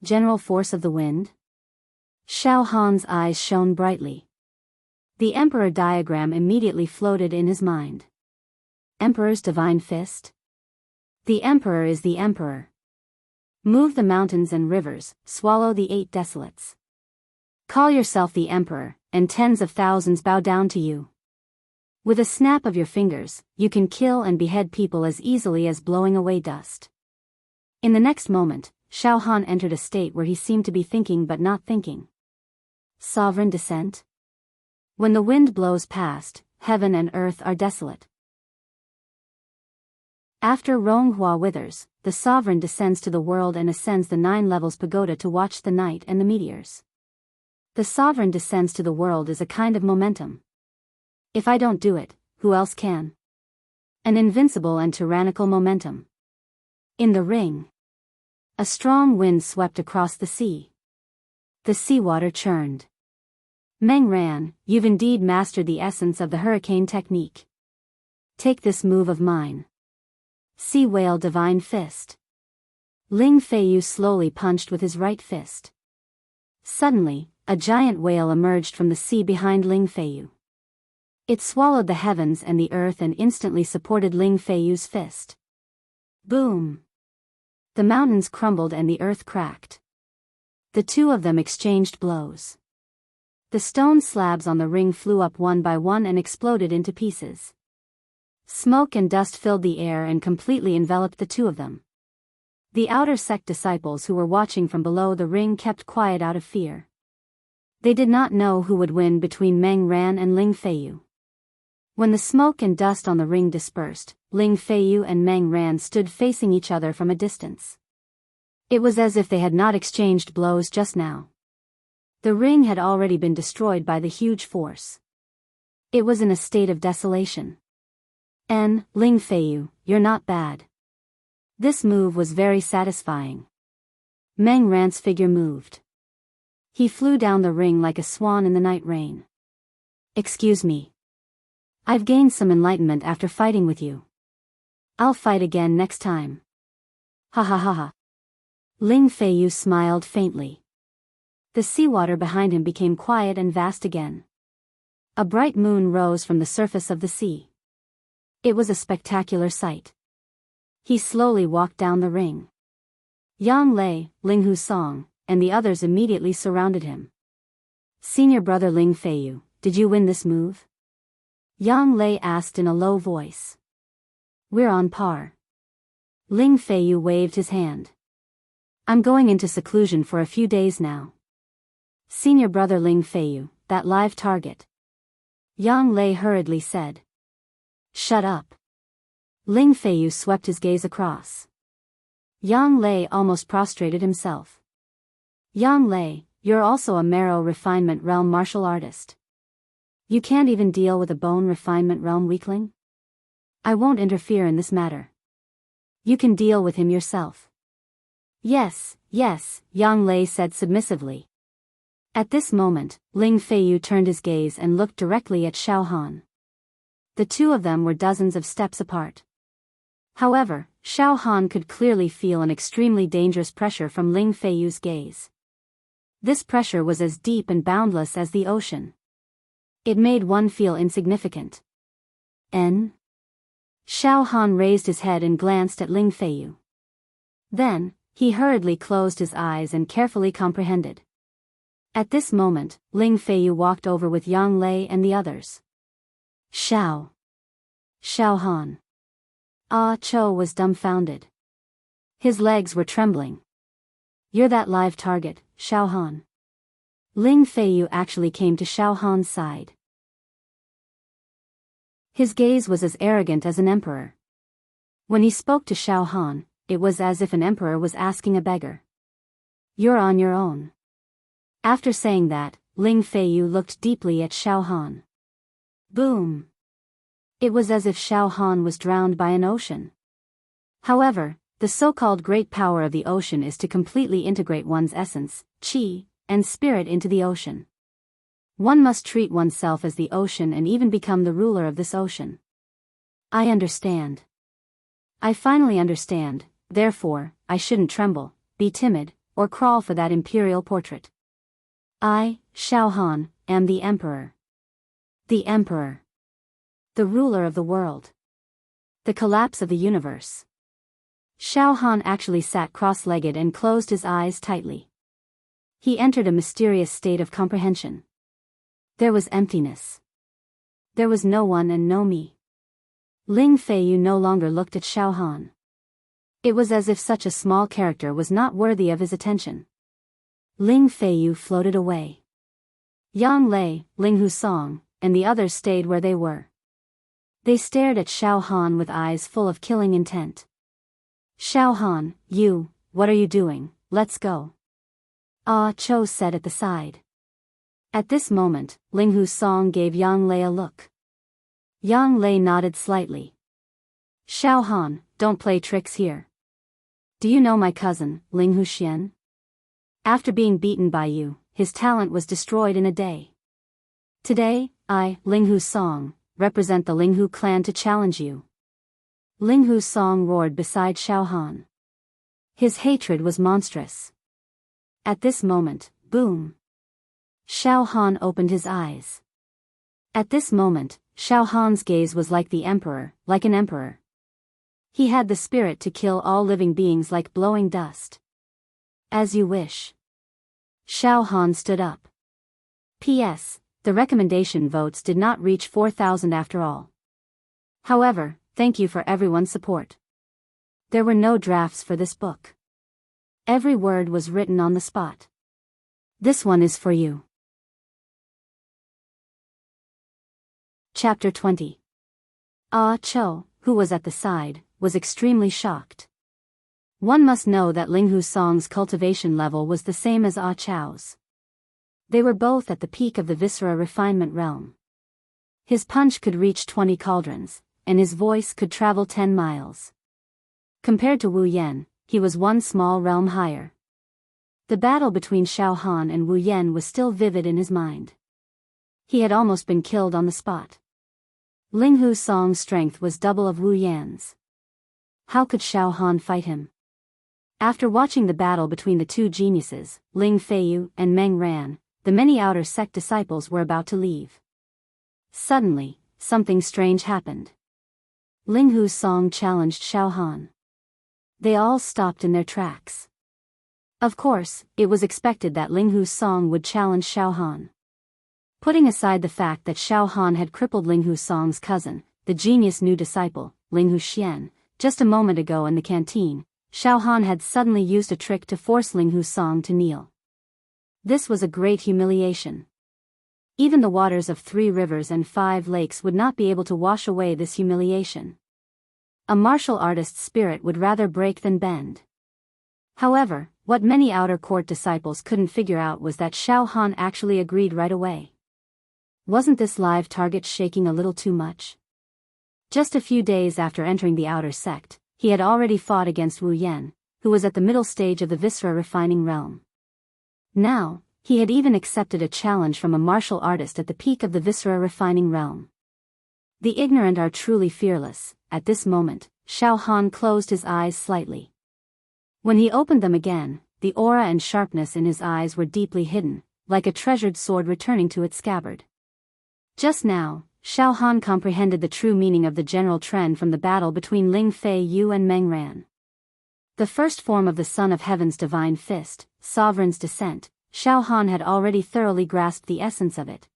General force of the wind? Xiao Han's eyes shone brightly. The Emperor diagram immediately floated in his mind. Emperor's divine fist? The Emperor is the Emperor. Move the mountains and rivers, swallow the 8 desolates. Call yourself the Emperor, and tens of thousands bow down to you. With a snap of your fingers, you can kill and behead people as easily as blowing away dust. In the next moment, Xiao Han entered a state where he seemed to be thinking but not thinking. Sovereign descent? When the wind blows past, heaven and earth are desolate. After Ronghua withers, the sovereign descends to the world and ascends the 9 levels pagoda to watch the night and the meteors. The sovereign descends to the world is a kind of momentum. If I don't do it, who else can? An invincible and tyrannical momentum. In the ring. A strong wind swept across the sea. The seawater churned. Meng Ran, you've indeed mastered the essence of the hurricane technique. Take this move of mine. Sea whale divine fist. Ling Feiyu slowly punched with his right fist. Suddenly, a giant whale emerged from the sea behind Ling Feiyu. It swallowed the heavens and the earth and instantly supported Ling Feiyu's fist. Boom! The mountains crumbled and the earth cracked. The two of them exchanged blows. The stone slabs on the ring flew up one by one and exploded into pieces. Smoke and dust filled the air and completely enveloped the two of them. The outer sect disciples who were watching from below the ring kept quiet out of fear. They did not know who would win between Meng Ran and Ling Feiyu. When the smoke and dust on the ring dispersed, Ling Feiyu and Meng Ran stood facing each other from a distance. It was as if they had not exchanged blows just now. The ring had already been destroyed by the huge force. It was in a state of desolation. Ling Feiyu, you're not bad. This move was very satisfying. Meng Ran's figure moved. He flew down the ring like a swan in the night rain. Excuse me. I've gained some enlightenment after fighting with you. I'll fight again next time. Ha ha ha ha. Ling Feiyu smiled faintly. The seawater behind him became quiet and vast again. A bright moon rose from the surface of the sea. It was a spectacular sight. He slowly walked down the ring. Yang Lei, Ling Hu Song, and the others immediately surrounded him. "Senior brother Ling Feiyu, did you win this move?" Yang Lei asked in a low voice. "We're on par." Ling Feiyu waved his hand. "I'm going into seclusion for a few days now." "Senior brother Ling Feiyu, that live target," Yang Lei hurriedly said. "Shut up." Ling Feiyu swept his gaze across. Yang Lei almost prostrated himself. "Yang Lei, you're also a marrow refinement realm martial artist. You can't even deal with a bone refinement realm weakling? I won't interfere in this matter. You can deal with him yourself." "Yes, yes," Yang Lei said submissively. At this moment, Ling Feiyu turned his gaze and looked directly at Xiao Han. The two of them were dozens of steps apart. However, Xiao Han could clearly feel an extremely dangerous pressure from Ling Feiyu's gaze. This pressure was as deep and boundless as the ocean. It made one feel insignificant. Xiao Han raised his head and glanced at Ling Feiyu. Then, he hurriedly closed his eyes and carefully comprehended. At this moment, Ling Feiyu walked over with Yang Lei and the others. Xiao Han. Ah Cho was dumbfounded. His legs were trembling. "You're that live target, Xiao Han." Ling Feiyu actually came to Xiao Han's side. His gaze was as arrogant as an emperor. When he spoke to Xiao Han, it was as if an emperor was asking a beggar. "You're on your own." After saying that, Ling Feiyu looked deeply at Xiao Han. Boom! It was as if Xiao Han was drowned by an ocean. However, the so-called great power of the ocean is to completely integrate one's essence, qi, and spirit into the ocean. One must treat oneself as the ocean and even become the ruler of this ocean. I understand. I finally understand, therefore, I shouldn't tremble, be timid, or crawl for that imperial portrait. I, Xiao Han, am the emperor. The emperor. The ruler of the world. The collapse of the universe. Xiao Han actually sat cross-legged and closed his eyes tightly. He entered a mysterious state of comprehension. There was emptiness. There was no one and no me. Ling Feiyu no longer looked at Xiao Han. It was as if such a small character was not worthy of his attention. Ling Feiyu floated away. Yang Lei, Ling Husong, and the others stayed where they were. They stared at Xiao Han with eyes full of killing intent. "Xiao Han, what are you doing? Let's go." Ah Cho said at the side. At this moment, Ling Husong gave Yang Lei a look. Yang Lei nodded slightly. "Xiao Han, don't play tricks here. Do you know my cousin, Ling Huxian? After being beaten by you, his talent was destroyed in a day. Today, I, Ling Husong, represent the Linghu clan to challenge you." Ling Husong roared beside Xiao Han. His hatred was monstrous. At this moment, boom! Xiao Han opened his eyes. At this moment, Xiao Han's gaze was like the emperor, like an emperor. He had the spirit to kill all living beings like blowing dust. "As you wish." Xiao Han stood up. P.S. The recommendation votes did not reach 4,000 after all. However, thank you for everyone's support. There were no drafts for this book. Every word was written on the spot. This one is for you. Chapter 20. Ah Cho, who was at the side, was extremely shocked. One must know that Ling Husong's cultivation level was the same as Ah Chow's. They were both at the peak of the viscera refinement realm. His punch could reach 20 cauldrons, and his voice could travel 10 miles. Compared to Wu Yan, he was one small realm higher. The battle between Xiao Han and Wu Yan was still vivid in his mind. He had almost been killed on the spot. Ling Husong's strength was double of Wu Yan's. How could Xiao Han fight him? After watching the battle between the two geniuses, Ling Feiyu and Meng Ran, the many outer sect disciples were about to leave. Suddenly, something strange happened. Ling Husong challenged Xiao Han. They all stopped in their tracks. Of course, it was expected that Linghu Song would challenge Xiao Han. Putting aside the fact that Xiao Han had crippled Linghu Song's cousin, the genius new disciple, Linghu Xian, just a moment ago in the canteen, Xiao Han had suddenly used a trick to force Linghu Song to kneel. This was a great humiliation. Even the waters of 3 rivers and 5 lakes would not be able to wash away this humiliation. A martial artist's spirit would rather break than bend. However, what many outer court disciples couldn't figure out was that Xiao Han actually agreed right away. Wasn't this live target shaking a little too much? Just a few days after entering the outer sect, he had already fought against Wu Yan, who was at the middle stage of the viscera refining realm. Now, he had even accepted a challenge from a martial artist at the peak of the viscera refining realm. The ignorant are truly fearless. At this moment, Xiao Han closed his eyes slightly. When he opened them again, the aura and sharpness in his eyes were deeply hidden, like a treasured sword returning to its scabbard. Just now, Xiao Han comprehended the true meaning of the general trend from the battle between Ling Fei Yu and Meng Ran. The first form of the Son of Heaven's divine fist, Sovereign's Descent, Xiao Han had already thoroughly grasped the essence of it.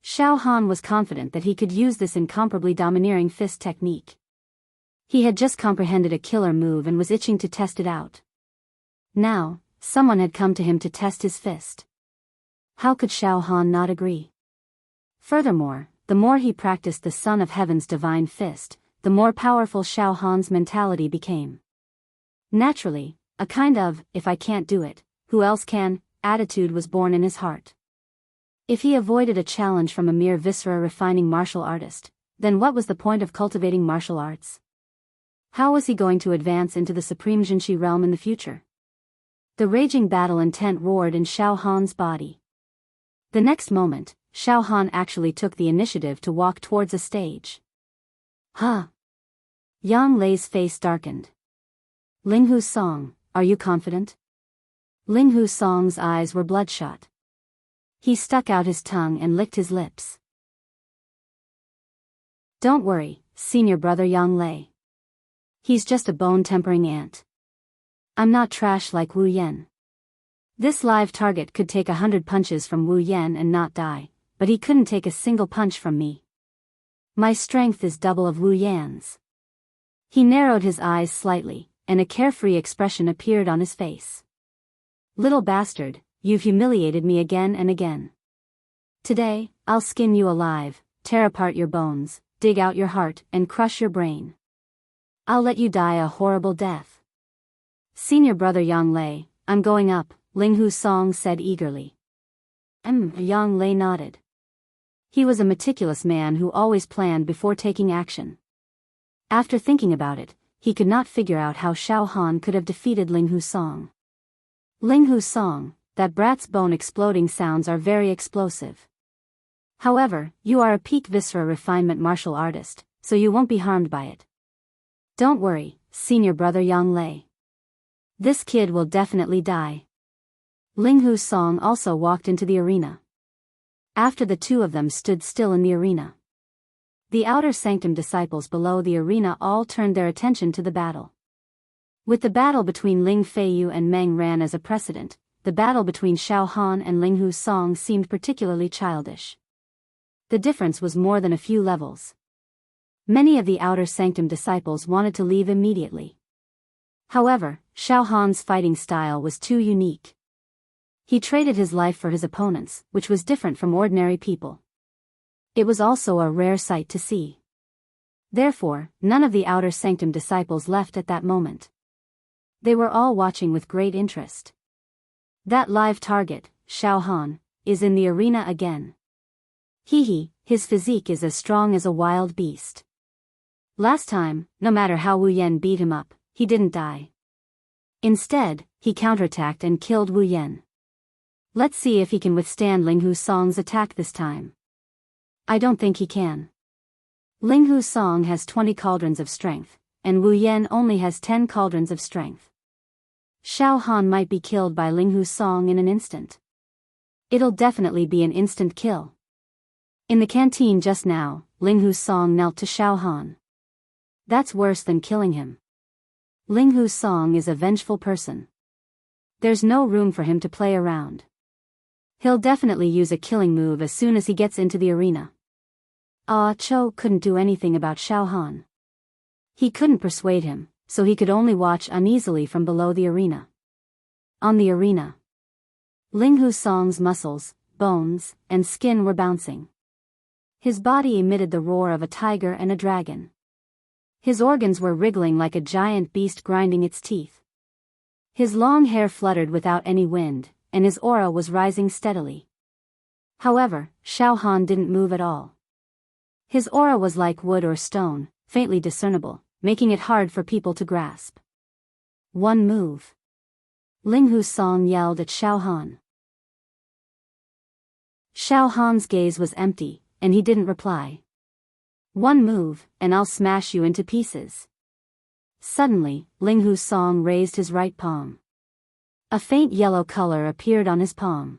Xiao Han was confident that he could use this incomparably domineering fist technique. He had just comprehended a killer move and was itching to test it out. Now, someone had come to him to test his fist. How could Xiao Han not agree? Furthermore, the more he practiced the Son of Heaven's divine fist, the more powerful Xiao Han's mentality became. Naturally, a kind of, if I can't do it, who else can, attitude was born in his heart. If he avoided a challenge from a mere viscera refining martial artist, then what was the point of cultivating martial arts? How was he going to advance into the supreme Jinshi realm in the future? The raging battle intent roared in Xiao Han's body. The next moment, Xiao Han actually took the initiative to walk towards a stage. Huh? Yang Lei's face darkened. Linghu Song, are you confident? Linghu Song's eyes were bloodshot. He stuck out his tongue and licked his lips. Don't worry, senior brother Yang Lei. He's just a bone-tempering ant. I'm not trash like Wu Yan. This live target could take 100 punches from Wu Yan and not die, but he couldn't take a single punch from me. My strength is double of Wu Yan's. He narrowed his eyes slightly, and a carefree expression appeared on his face. Little bastard, you've humiliated me again and again. Today, I'll skin you alive, tear apart your bones, dig out your heart, and crush your brain. I'll let you die a horrible death. Senior brother Yang Lei, I'm going up, Linghu Song said eagerly. Yang Lei nodded. He was a meticulous man who always planned before taking action. After thinking about it, he could not figure out how Xiao Han could have defeated Linghu Song. Linghu Song, that brat's bone-exploding sounds are very explosive. However, you are a peak viscera refinement martial artist, so you won't be harmed by it. Don't worry, senior brother Yang Lei. This kid will definitely die. Linghu Song also walked into the arena. After the two of them stood still in the arena, the outer sanctum disciples below the arena all turned their attention to the battle. With the battle between Ling Feiyu and Meng Ran as a precedent, the battle between Xiao Han and Linghu Song seemed particularly childish. The difference was more than a few levels. Many of the outer sanctum disciples wanted to leave immediately. However, Xiao Han's fighting style was too unique. He traded his life for his opponents, which was different from ordinary people. It was also a rare sight to see. Therefore, none of the outer sanctum disciples left at that moment. They were all watching with great interest. That live target, Xiao Han, is in the arena again. His physique is as strong as a wild beast. Last time, no matter how Wu Yan beat him up, he didn't die. Instead, he counterattacked and killed Wu Yan. Let's see if he can withstand Linghu Song's attack this time. I don't think he can. Linghu Song has 20 cauldrons of strength, and Wu Yan only has 10 cauldrons of strength. Xiao Han might be killed by Linghu Song in an instant. It'll definitely be an instant kill. In the canteen just now, Linghu Song knelt to Xiao Han. That's worse than killing him. Linghu Song is a vengeful person. There's no room for him to play around. He'll definitely use a killing move as soon as he gets into the arena. Cho couldn't do anything about Xiao Han. He couldn't persuade him, so he could only watch uneasily from below the arena. On the arena, Ling Husong's muscles, bones, and skin were bouncing. His body emitted the roar of a tiger and a dragon. His organs were wriggling like a giant beast grinding its teeth. His long hair fluttered without any wind, and his aura was rising steadily. However, Xiao Han didn't move at all. His aura was like wood or stone, faintly discernible, making it hard for people to grasp. One move. Ling Husong yelled at Xiao Han. Xiao Han's gaze was empty, and he didn't reply. One move, and I'll smash you into pieces. Suddenly, Ling Husong raised his right palm. A faint yellow color appeared on his palm.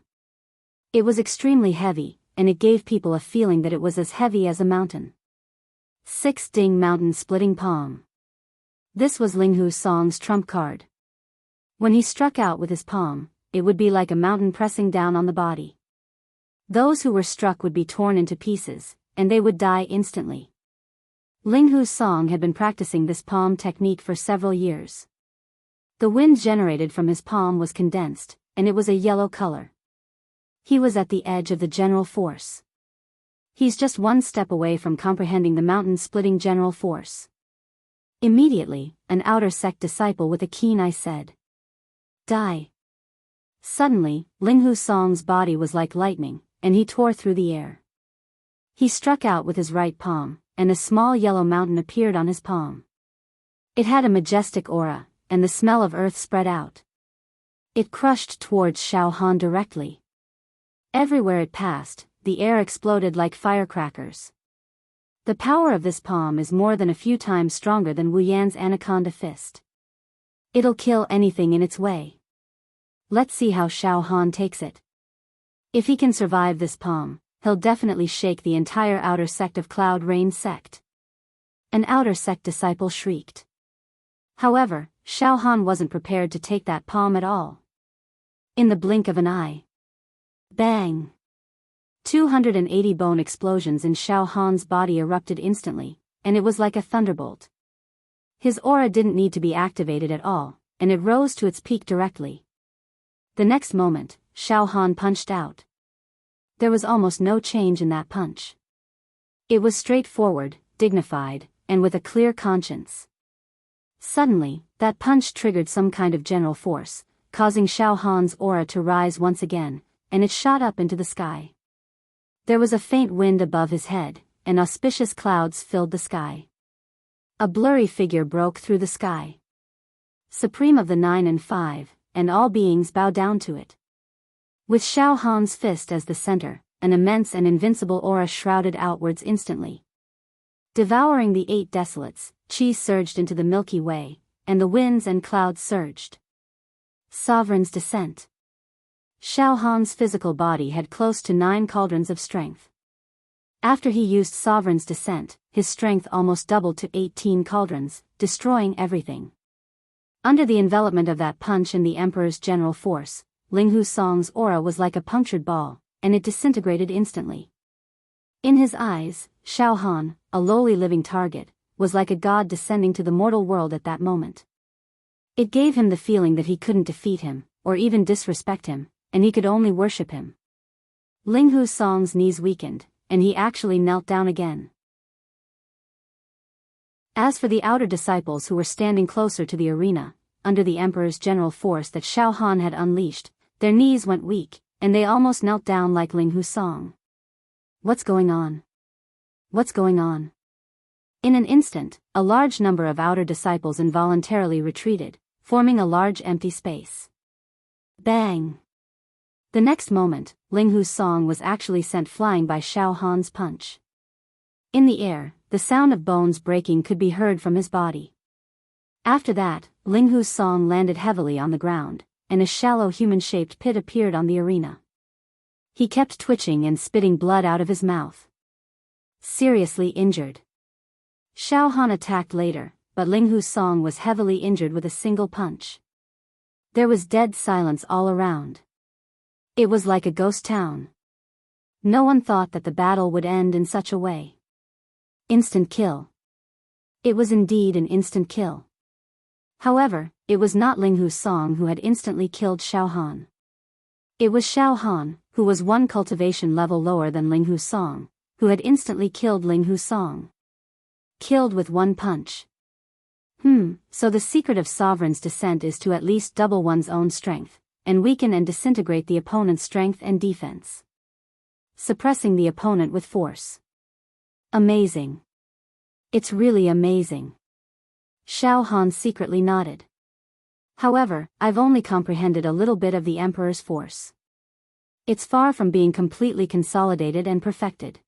It was extremely heavy, and it gave people a feeling that it was as heavy as a mountain. 6-ding mountain splitting palm. This was Ling Husong's trump card. When he struck out with his palm, it would be like a mountain pressing down on the body. Those who were struck would be torn into pieces, and they would die instantly. Ling Husong had been practicing this palm technique for several years. The wind generated from his palm was condensed, and it was a yellow color. He was at the edge of the general force. He's just one step away from comprehending the mountain-splitting general force. Immediately, an outer sect disciple with a keen eye said, "Die." Suddenly, Ling Husong's body was like lightning, and he tore through the air. He struck out with his right palm, and a small yellow mountain appeared on his palm. It had a majestic aura, and the smell of earth spread out. It crushed towards Xiao Han directly. Everywhere it passed, the air exploded like firecrackers. The power of this palm is more than a few times stronger than Wu Yan's anaconda fist. It'll kill anything in its way. Let's see how Xiao Han takes it. If he can survive this palm, he'll definitely shake the entire outer sect of Cloud Rain sect. An outer sect disciple shrieked. However, Xiao Han wasn't prepared to take that palm at all. In the blink of an eye. Bang! 280 bone explosions in Xiao Han's body erupted instantly, and it was like a thunderbolt. His aura didn't need to be activated at all, and it rose to its peak directly. The next moment, Xiao Han punched out. There was almost no change in that punch. It was straightforward, dignified, and with a clear conscience. Suddenly, that punch triggered some kind of general force, causing Xiao Han's aura to rise once again, and it shot up into the sky. There was a faint wind above his head, and auspicious clouds filled the sky. A blurry figure broke through the sky. Supreme of the 9 and 5, and all beings bow down to it. With Xiao Han's fist as the center, an immense and invincible aura shrouded outwards instantly. Devouring the 8 desolates, Qi surged into the Milky Way, and the winds and clouds surged. Sovereign's descent. Xiao Han's physical body had close to 9 cauldrons of strength. After he used Sovereign's descent, his strength almost doubled to 18 cauldrons, destroying everything. Under the envelopment of that punch and the Emperor's general force, Ling Husong's aura was like a punctured ball, and it disintegrated instantly. In his eyes, Xiao Han, a lowly living target, was like a god descending to the mortal world at that moment. It gave him the feeling that he couldn't defeat him, or even disrespect him, and he could only worship him. Ling Husong's knees weakened, and he actually knelt down again. As for the outer disciples who were standing closer to the arena, under the Emperor's general force that Xiao Han had unleashed, their knees went weak, and they almost knelt down like Ling Husong. What's going on? What's going on? In an instant, a large number of outer disciples involuntarily retreated, forming a large empty space. Bang! The next moment, Ling Husong was actually sent flying by Xiao Han's punch. In the air, the sound of bones breaking could be heard from his body. After that, Ling Husong landed heavily on the ground, and a shallow human-shaped pit appeared on the arena. He kept twitching and spitting blood out of his mouth. Seriously injured. Xiao Han attacked later, but Ling Husong was heavily injured with a single punch. There was dead silence all around. It was like a ghost town. No one thought that the battle would end in such a way. Instant kill. It was indeed an instant kill. However, it was not Ling Hu Song who had instantly killed Xiao Han. It was Xiao Han, who was one cultivation level lower than Ling Hu Song, who had instantly killed Ling Hu Song. Killed with one punch. So the secret of Sovereign's descent is to at least double one's own strength, and weaken and disintegrate the opponent's strength and defense. Suppressing the opponent with force. Amazing. It's really amazing. Xiao Han secretly nodded. However, I've only comprehended a little bit of the Emperor's force. It's far from being completely consolidated and perfected.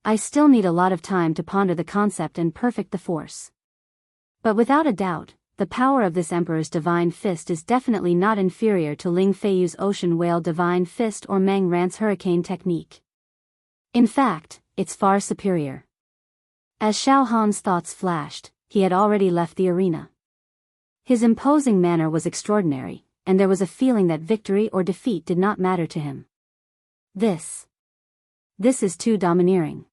I still need a lot of time to ponder the concept and perfect the force. But without a doubt, the power of this Emperor's Divine Fist is definitely not inferior to Ling Feiyu's Ocean Whale Divine Fist or Meng Ran's Hurricane Technique. In fact, it's far superior. As Xiao Han's thoughts flashed, he had already left the arena. His imposing manner was extraordinary, and there was a feeling that victory or defeat did not matter to him. This is too domineering.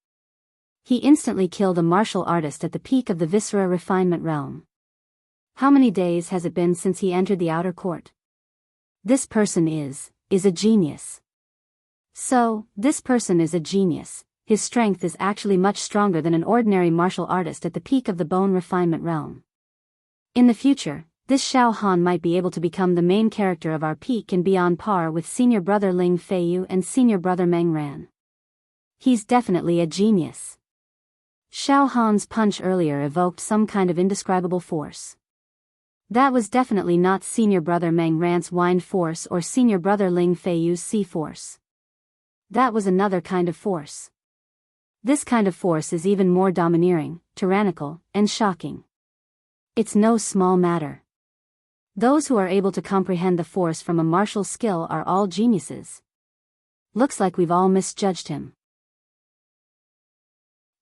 He instantly killed a martial artist at the peak of the Viscera refinement realm. How many days has it been since he entered the outer court? This person is a genius. So, this person is a genius. His strength is actually much stronger than an ordinary martial artist at the peak of the bone refinement realm. In the future, this Xiao Han might be able to become the main character of our peak and be on par with senior brother Ling Feiyu and senior brother Meng Ran. He's definitely a genius. Xiao Han's punch earlier evoked some kind of indescribable force. That was definitely not senior brother Meng Ran's wind force or senior brother Ling Feiyu's sea force. That was another kind of force. This kind of force is even more domineering, tyrannical, and shocking. It's no small matter. Those who are able to comprehend the force from a martial skill are all geniuses. Looks like we've all misjudged him.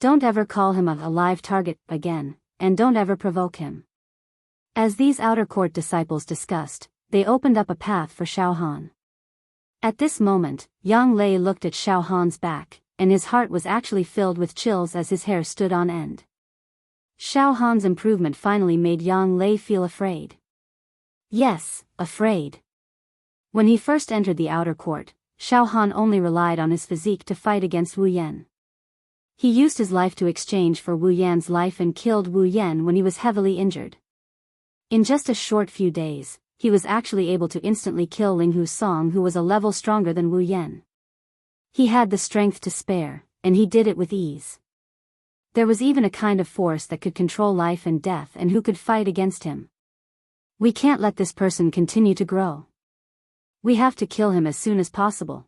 Don't ever call him a live target again, and don't ever provoke him. As these outer court disciples discussed, they opened up a path for Xiao Han. At this moment, Yang Lei looked at Xiao Han's back, and his heart was actually filled with chills as his hair stood on end. Xiao Han's improvement finally made Yang Lei feel afraid. Yes, afraid. When he first entered the outer court, Xiao Han only relied on his physique to fight against Wu Yan. He used his life to exchange for Wu Yan's life and killed Wu Yan when he was heavily injured. In just a short few days, he was actually able to instantly kill Ling Hu Song, who was a level stronger than Wu Yan. He had the strength to spare, and he did it with ease. There was even a kind of force that could control life and death and who could fight against him. We can't let this person continue to grow. We have to kill him as soon as possible.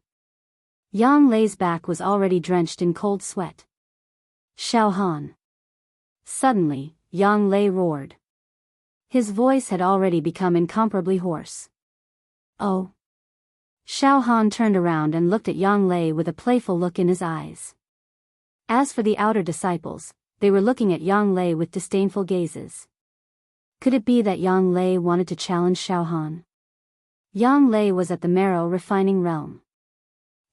Yang Lei's back was already drenched in cold sweat. Xiao Han. Suddenly, Yang Lei roared. His voice had already become incomparably hoarse. Oh. Xiao Han turned around and looked at Yang Lei with a playful look in his eyes. As for the outer disciples, they were looking at Yang Lei with disdainful gazes. Could it be that Yang Lei wanted to challenge Xiao Han? Yang Lei was at the marrow refining realm.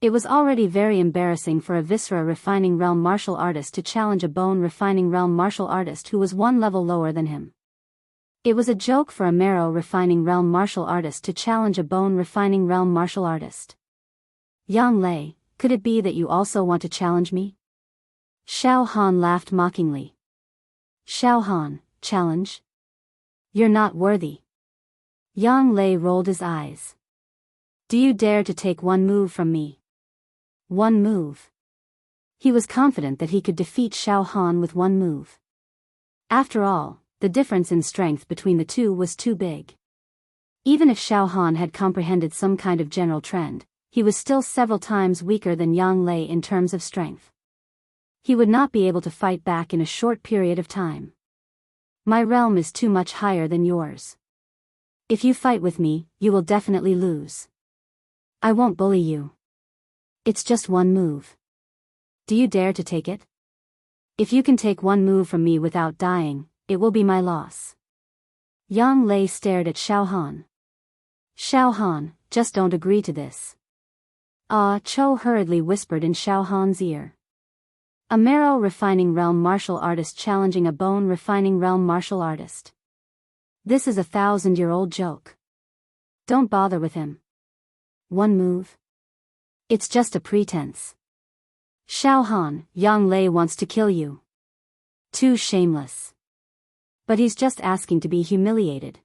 It was already very embarrassing for a viscera refining realm martial artist to challenge a bone refining realm martial artist who was one level lower than him. It was a joke for a marrow refining realm martial artist to challenge a bone refining realm martial artist. Yang Lei, could it be that you also want to challenge me? Xiao Han laughed mockingly. Xiao Han, challenge? You're not worthy. Yang Lei rolled his eyes. Do you dare to take one move from me? One move. He was confident that he could defeat Xiao Han with one move. After all, the difference in strength between the two was too big. Even if Xiao Han had comprehended some kind of general trend, he was still several times weaker than Yang Lei in terms of strength. He would not be able to fight back in a short period of time. My realm is too much higher than yours. If you fight with me, you will definitely lose. I won't bully you. It's just one move. Do you dare to take it? If you can take one move from me without dying, it will be my loss. Yang Lei stared at Xiao Han. Xiao Han, just don't agree to this. Ah, Cho hurriedly whispered in Xiao Han's ear. A marrow refining realm martial artist challenging a bone refining realm martial artist. This is a 1,000-year-old joke. Don't bother with him. One move? It's just a pretense. Xiao Han, Yang Lei wants to kill you. Too shameless. But he's just asking to be humiliated.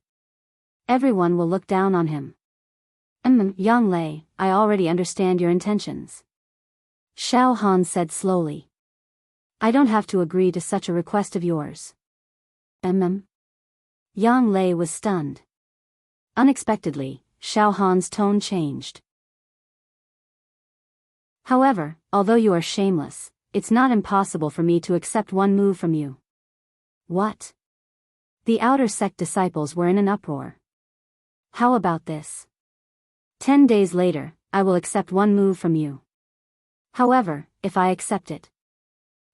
Everyone will look down on him. Yang Lei, I already understand your intentions. Xiao Han said slowly. I don't have to agree to such a request of yours. Yang Lei was stunned. Unexpectedly, Xiao Han's tone changed. However, although you are shameless, it's not impossible for me to accept one move from you. What? The outer sect disciples were in an uproar. How about this? 10 days later, I will accept one move from you. However, if I accept it,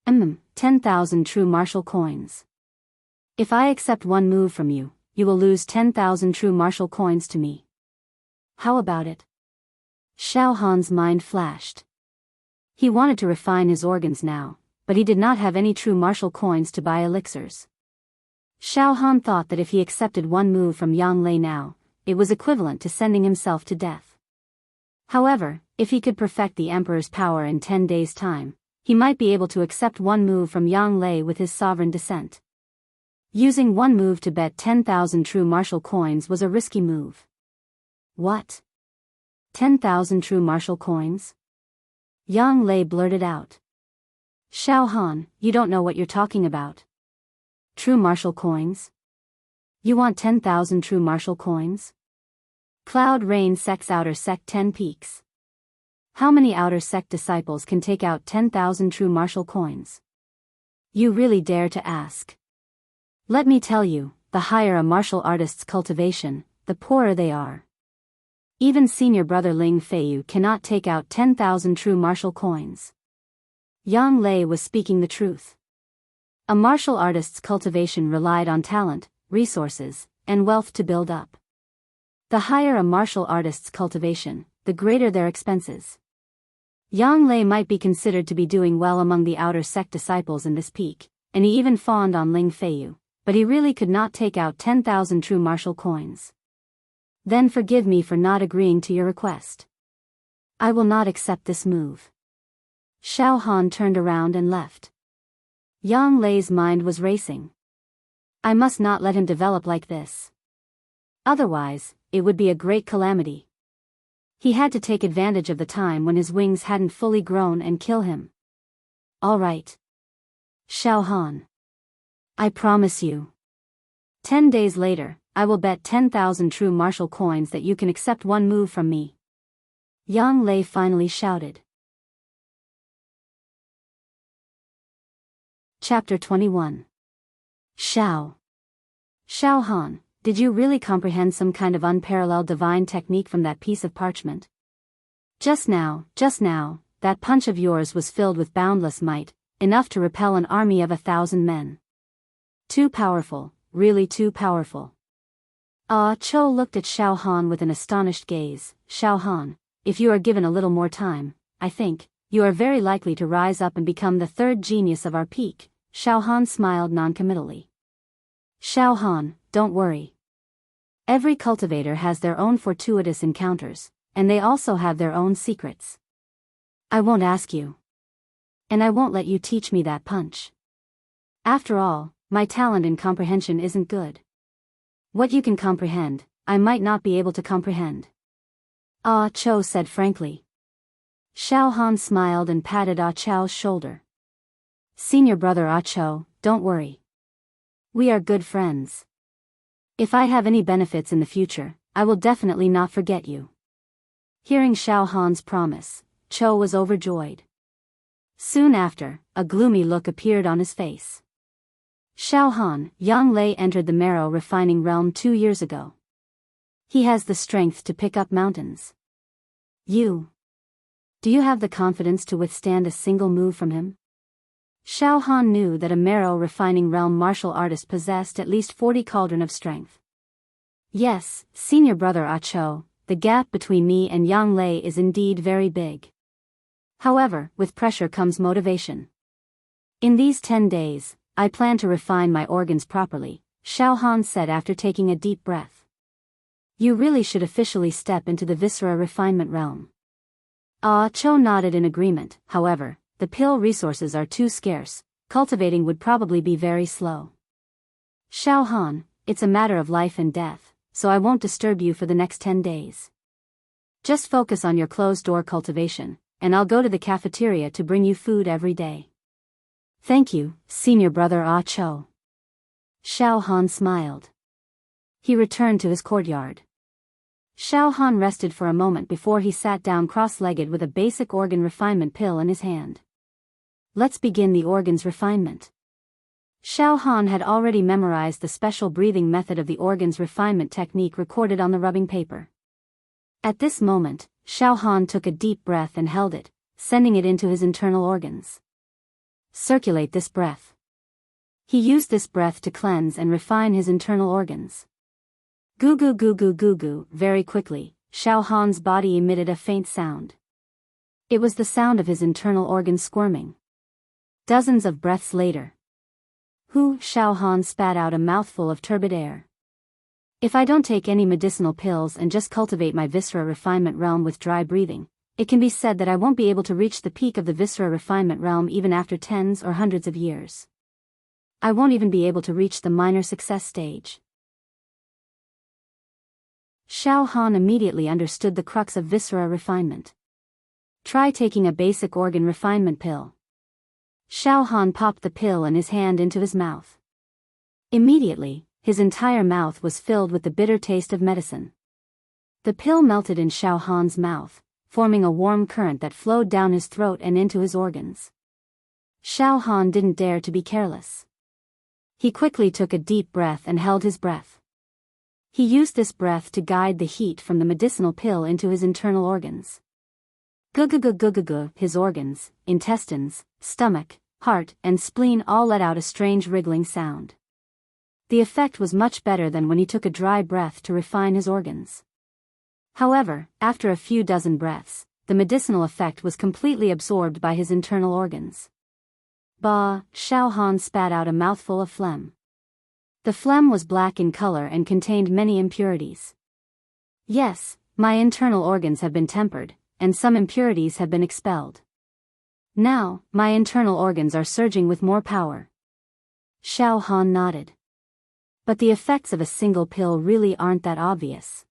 10,000 true martial coins. If I accept one move from you, you will lose 10,000 true martial coins to me. How about it? Xiao Han's mind flashed. He wanted to refine his organs now, but he did not have any true martial coins to buy elixirs. Xiao Han thought that if he accepted one move from Yang Lei now, it was equivalent to sending himself to death. However, if he could perfect the Emperor's power in 10 days' time, he might be able to accept one move from Yang Lei with his sovereign descent. Using one move to bet 10,000 true martial coins was a risky move. What? 10,000 true martial coins? Yang Lei blurted out. Xiao Han, you don't know what you're talking about. True martial coins? You want 10,000 true martial coins? Cloud Rain Sect's outer sect 10 peaks. How many outer sect disciples can take out 10,000 true martial coins? You really dare to ask? Let me tell you, the higher a martial artist's cultivation, the poorer they are. Even senior brother Ling Feiyu cannot take out 10,000 true martial coins. Yang Lei was speaking the truth. A martial artist's cultivation relied on talent, resources, and wealth to build up. The higher a martial artist's cultivation, the greater their expenses. Yang Lei might be considered to be doing well among the outer sect disciples in this peak, and he even fawned on Ling Feiyu, but he really could not take out 10,000 true martial coins. Then forgive me for not agreeing to your request. I will not accept this move. Xiao Han turned around and left. Yang Lei's mind was racing. I must not let him develop like this. Otherwise, it would be a great calamity. He had to take advantage of the time when his wings hadn't fully grown and kill him. All right. Xiao Han. I promise you. 10 days later, I will bet 10,000 true martial coins that you can accept one move from me. Yang Lei finally shouted. Chapter 21. Xiao. Xiao Han, did you really comprehend some kind of unparalleled divine technique from that piece of parchment? Just now, that punch of yours was filled with boundless might, enough to repel an army of 1,000 men. Too powerful, really too powerful. Cho looked at Xiao Han with an astonished gaze. Xiao Han, if you are given a little more time, I think, you are very likely to rise up and become the third genius of our peak. Xiao Han smiled noncommittally. Xiao Han, don't worry. Every cultivator has their own fortuitous encounters, and they also have their own secrets. I won't ask you. And I won't let you teach me that punch. After all, my talent in comprehension isn't good. What you can comprehend, I might not be able to comprehend. Cho said frankly. Xiao Han smiled and patted Cho's shoulder. Senior brother Cho, don't worry. We are good friends. If I have any benefits in the future, I will definitely not forget you. Hearing Xiao Han's promise, Cho was overjoyed. Soon after, a gloomy look appeared on his face. Xiao Han, Yang Lei entered the marrow refining realm 2 years ago. He has the strength to pick up mountains. Do you have the confidence to withstand a single move from him? Xiao Han knew that a marrow refining realm martial artist possessed at least 40 cauldron of strength. Yes, senior brother Ah Cho, the gap between me and Yang Lei is indeed very big. However, with pressure comes motivation. In these 10 days, I plan to refine my organs properly, Xiao Han said after taking a deep breath. You really should officially step into the viscera refinement realm. Ah Cho nodded in agreement. However, the pill resources are too scarce, cultivating would probably be very slow. Xiao Han, it's a matter of life and death, so I won't disturb you for the next 10 days. Just focus on your closed-door cultivation, and I'll go to the cafeteria to bring you food every day. Thank you, senior brother Ah Cho. Xiao Han smiled. He returned to his courtyard. Xiao Han rested for a moment before he sat down cross-legged with a basic organ refinement pill in his hand. Let's begin the organ's refinement. Xiao Han had already memorized the special breathing method of the organ's refinement technique recorded on the rubbing paper. At this moment, Xiao Han took a deep breath and held it, sending it into his internal organs. Circulate this breath. He used this breath to cleanse and refine his internal organs. Goo goo goo goo goo goo. Very quickly, Xiao Han's body emitted a faint sound. It was the sound of his internal organs squirming. Dozens of breaths later. Xiao Han spat out a mouthful of turbid air. If I don't take any medicinal pills and just cultivate my viscera refinement realm with dry breathing, it can be said that I won't be able to reach the peak of the viscera refinement realm even after tens or hundreds of years. I won't even be able to reach the minor success stage. Xiao Han immediately understood the crux of viscera refinement. Try taking a basic organ refinement pill. Xiao Han popped the pill in his hand into his mouth. Immediately, his entire mouth was filled with the bitter taste of medicine. The pill melted in Xiao Han's mouth, forming a warm current that flowed down his throat and into his organs. Xiao Han didn't dare to be careless. He quickly took a deep breath and held his breath. He used this breath to guide the heat from the medicinal pill into his internal organs. Gug-gug-gug-gug-gug. His organs, intestines, stomach, heart, and spleen all let out a strange wriggling sound. The effect was much better than when he took a dry breath to refine his organs. However, after a few dozen breaths, the medicinal effect was completely absorbed by his internal organs. Bah! Xiao Han spat out a mouthful of phlegm. The phlegm was black in color and contained many impurities. Yes, my internal organs have been tempered, and some impurities have been expelled. Now, my internal organs are surging with more power. Xiao Han nodded. But the effects of a single pill really aren't that obvious.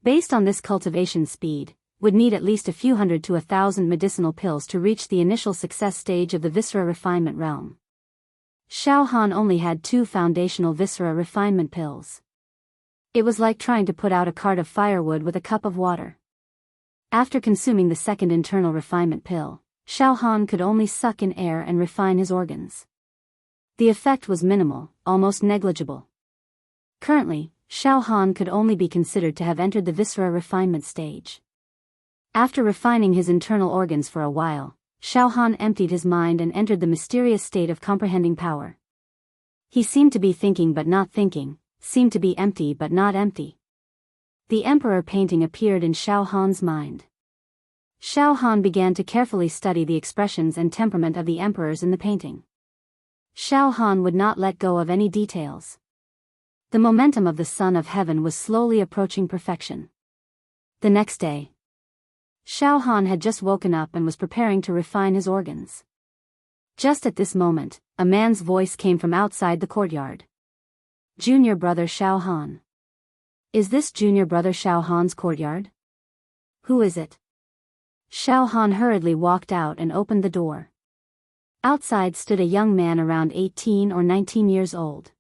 Based on this cultivation speed, would need at least a few hundred to 1,000 medicinal pills to reach the initial success stage of the viscera refinement realm. Xiao Han only had 2 foundational viscera refinement pills. It was like trying to put out a cart of firewood with a cup of water. After consuming the second internal refinement pill, Xiao Han could only suck in air and refine his organs. The effect was minimal, almost negligible. Currently, Xiao Han could only be considered to have entered the viscera refinement stage. After refining his internal organs for a while, Xiao Han emptied his mind and entered the mysterious state of comprehending power. He seemed to be thinking but not thinking, seemed to be empty but not empty. The emperor painting appeared in Xiao Han's mind. Xiao Han began to carefully study the expressions and temperament of the emperors in the painting. Xiao Han would not let go of any details. The momentum of the Son of Heaven was slowly approaching perfection. The next day, Xiao Han had just woken up and was preparing to refine his organs. Just at this moment, a man's voice came from outside the courtyard. Junior brother Xiao Han. Is this junior brother Xiao Han's courtyard? Who is it? Xiao Han hurriedly walked out and opened the door. Outside stood a young man around 18 or 19 years old.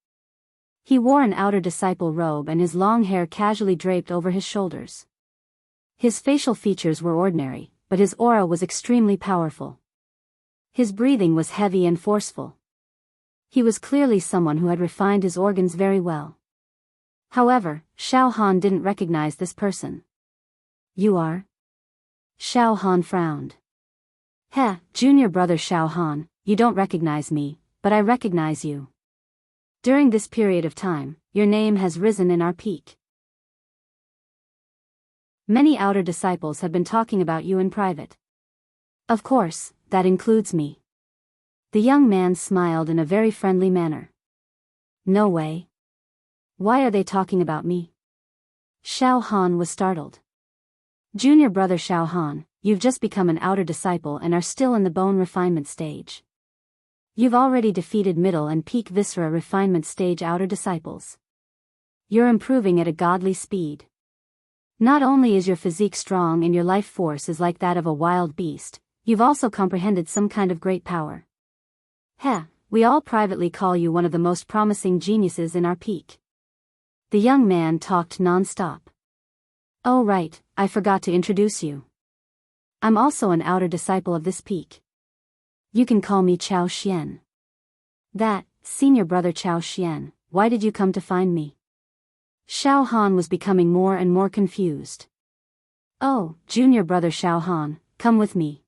He wore an outer disciple robe and his long hair casually draped over his shoulders. His facial features were ordinary, but his aura was extremely powerful. His breathing was heavy and forceful. He was clearly someone who had refined his organs very well. However, Xiao Han didn't recognize this person. You are? Xiao Han frowned. Heh, junior brother Xiao Han, you don't recognize me, but I recognize you. During this period of time, your name has risen in our peak. Many outer disciples have been talking about you in private. Of course, that includes me. The young man smiled in a very friendly manner. No way. Why are they talking about me? Xiao Han was startled. Junior brother Xiao Han, you've just become an outer disciple and are still in the bone refinement stage. You've already defeated middle and peak viscera refinement stage outer disciples. You're improving at a godly speed. Not only is your physique strong and your life force is like that of a wild beast, you've also comprehended some kind of great power. Heh, we all privately call you one of the most promising geniuses in our peak. The young man talked non-stop. Oh right, I forgot to introduce you. I'm also an outer disciple of this peak. You can call me Chao Xian. That, senior brother Chao Xian, why did you come to find me? Xiao Han was becoming more and more confused. Oh, junior brother Xiao Han, come with me.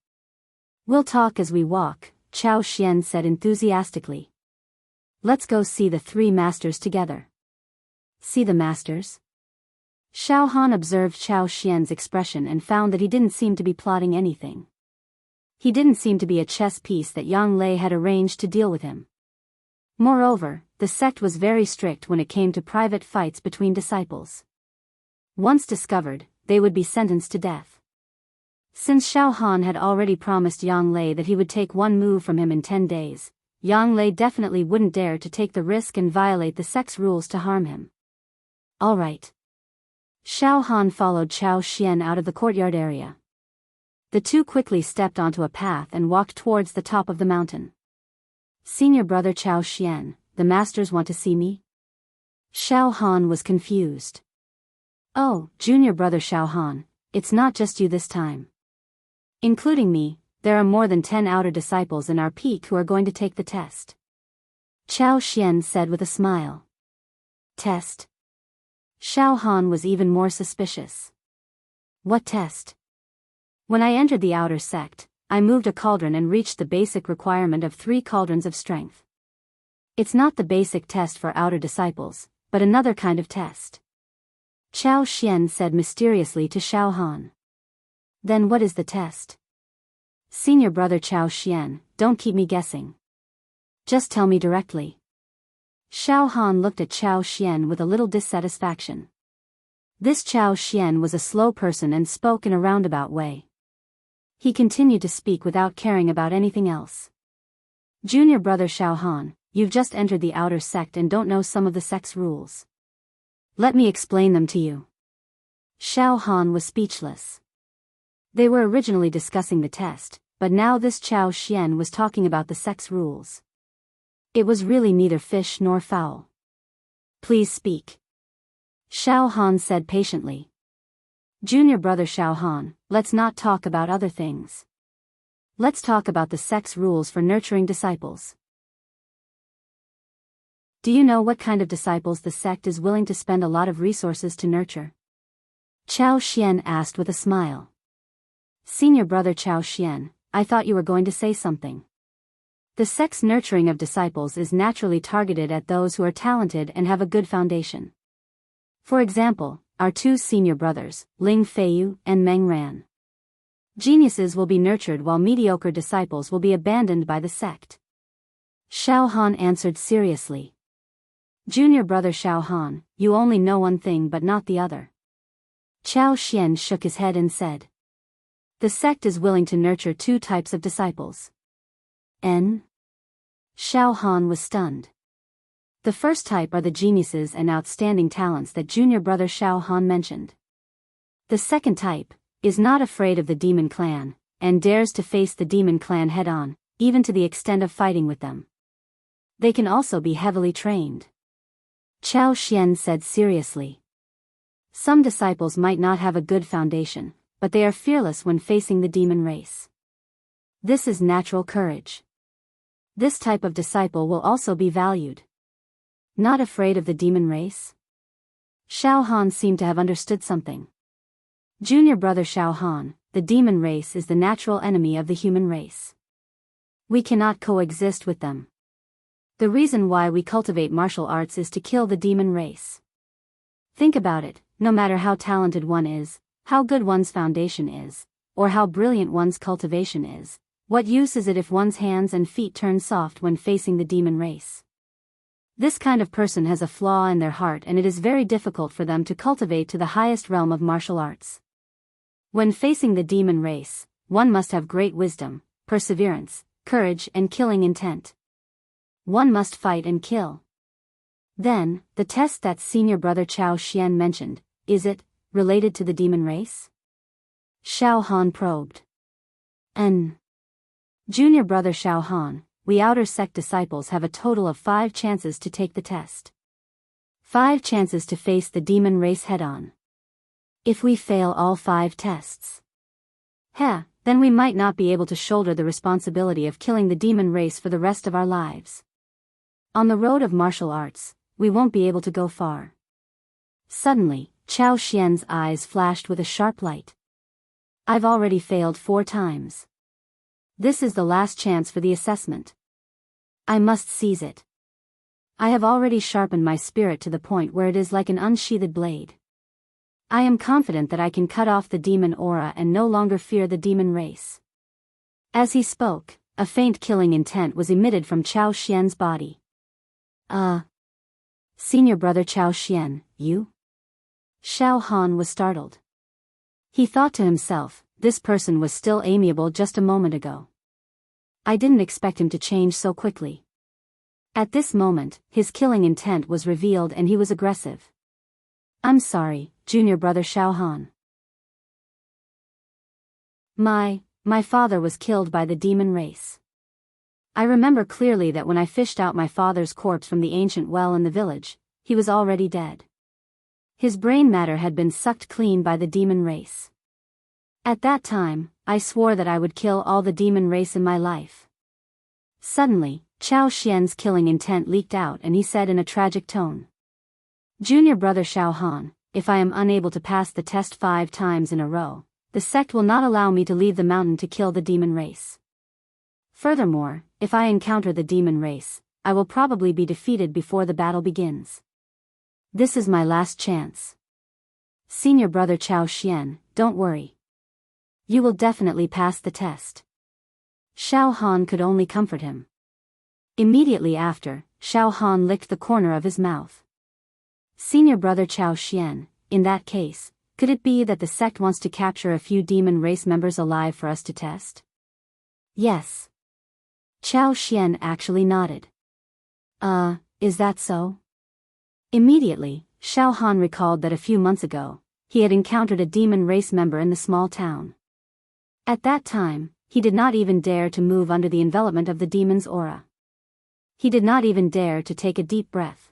We'll talk as we walk, Chao Xian said enthusiastically. Let's go see the three masters together. See the masters? Xiao Han observed Chao Xian's expression and found that he didn't seem to be plotting anything. He didn't seem to be a chess piece that Yang Lei had arranged to deal with him. Moreover, the sect was very strict when it came to private fights between disciples. Once discovered, they would be sentenced to death. Since Xiao Han had already promised Yang Lei that he would take one move from him in 10 days, Yang Lei definitely wouldn't dare to take the risk and violate the sect's rules to harm him. All right. Xiao Han followed Chao Xian out of the courtyard area. The two quickly stepped onto a path and walked towards the top of the mountain. Senior brother Chao Xian, the masters want to see me? Xiao Han was confused. Oh, junior brother Xiao Han, it's not just you this time. Including me, there are more than 10 outer disciples in our peak who are going to take the test. Chao Xian said with a smile. Test? Xiao Han was even more suspicious. What test? When I entered the outer sect, I moved a cauldron and reached the basic requirement of 3 cauldrons of strength. It's not the basic test for outer disciples, but another kind of test. Chao Xian said mysteriously to Xiao Han. Then what is the test? Senior brother Chao Xian, don't keep me guessing. Just tell me directly. Xiao Han looked at Chao Xian with a little dissatisfaction. This Chao Xian was a slow person and spoke in a roundabout way. He continued to speak without caring about anything else. Junior brother Xiao Han, you've just entered the outer sect and don't know some of the sect's rules. Let me explain them to you. Xiao Han was speechless. They were originally discussing the test, but now this Chao Xian was talking about the sect's rules. It was really neither fish nor fowl. Please speak. Xiao Han said patiently. Junior brother Xiao Han, let's not talk about other things. Let's talk about the sect's rules for nurturing disciples. Do you know what kind of disciples the sect is willing to spend a lot of resources to nurture? Chao Xian asked with a smile. Senior brother Chao Xian, I thought you were going to say something. The sect's nurturing of disciples is naturally targeted at those who are talented and have a good foundation. For example, our 2 senior brothers, Ling Feiyu and Meng Ran. Geniuses will be nurtured while mediocre disciples will be abandoned by the sect. Xiao Han answered seriously. Junior brother Xiao Han, you only know one thing but not the other. Chao Xian shook his head and said. The sect is willing to nurture 2 types of disciples. N. Xiao Han was stunned. The first type are the geniuses and outstanding talents that junior brother Xiao Han mentioned. The second type is not afraid of the demon clan, and dares to face the demon clan head-on, even to the extent of fighting with them. They can also be heavily trained. Chao Xian said seriously. Some disciples might not have a good foundation, but they are fearless when facing the demon race. This is natural courage. This type of disciple will also be valued. Not afraid of the demon race? Xiao Han seemed to have understood something. Junior brother Xiao Han, the demon race is the natural enemy of the human race. We cannot coexist with them. The reason why we cultivate martial arts is to kill the demon race. Think about it, no matter how talented one is, how good one's foundation is, or how brilliant one's cultivation is, what use is it if one's hands and feet turn soft when facing the demon race? This kind of person has a flaw in their heart, and it is very difficult for them to cultivate to the highest realm of martial arts. When facing the demon race, one must have great wisdom, perseverance, courage, and killing intent. One must fight and kill. Then, the test that senior brother Xiao Xian mentioned, is it related to the demon race? Xiao Han probed. Junior brother Xiao Han, we outer sect disciples have a total of 5 chances to take the test. 5 chances to face the demon race head-on. If we fail all 5 tests, then we might not be able to shoulder the responsibility of killing the demon race for the rest of our lives. On the road of martial arts, we won't be able to go far. Suddenly, Xiao Xian's eyes flashed with a sharp light. I've already failed 4 times. This is the last chance for the assessment. I must seize it. I have already sharpened my spirit to the point where it is like an unsheathed blade. I am confident that I can cut off the demon aura and no longer fear the demon race. As he spoke, a faint killing intent was emitted from Xiao Xian's body. Senior brother Xiao Xian, you? Xiao Han was startled. He thought to himself, this person was still amiable just a moment ago. I didn't expect him to change so quickly. At this moment, his killing intent was revealed and he was aggressive. I'm sorry, junior brother Xiao Han. My father was killed by the demon race. I remember clearly that when I fished out my father's corpse from the ancient well in the village, he was already dead. His brain matter had been sucked clean by the demon race. At that time, I swore that I would kill all the demon race in my life. Suddenly, Xiao Xian's killing intent leaked out and he said in a tragic tone. Junior brother Xiao Han, if I am unable to pass the test 5 times in a row, the sect will not allow me to leave the mountain to kill the demon race. Furthermore, if I encounter the demon race, I will probably be defeated before the battle begins. This is my last chance. Senior brother Xiao Xian, don't worry. You will definitely pass the test. Xiao Han could only comfort him. Immediately after, Xiao Han licked the corner of his mouth. Senior brother Xiao Xian, in that case, could it be that the sect wants to capture a few demon race members alive for us to test? Yes. Xiao Xian actually nodded. Is that so? Immediately, Xiao Han recalled that a few months ago, he had encountered a demon race member in the small town. At that time, he did not even dare to move under the envelopment of the demon's aura. He did not even dare to take a deep breath.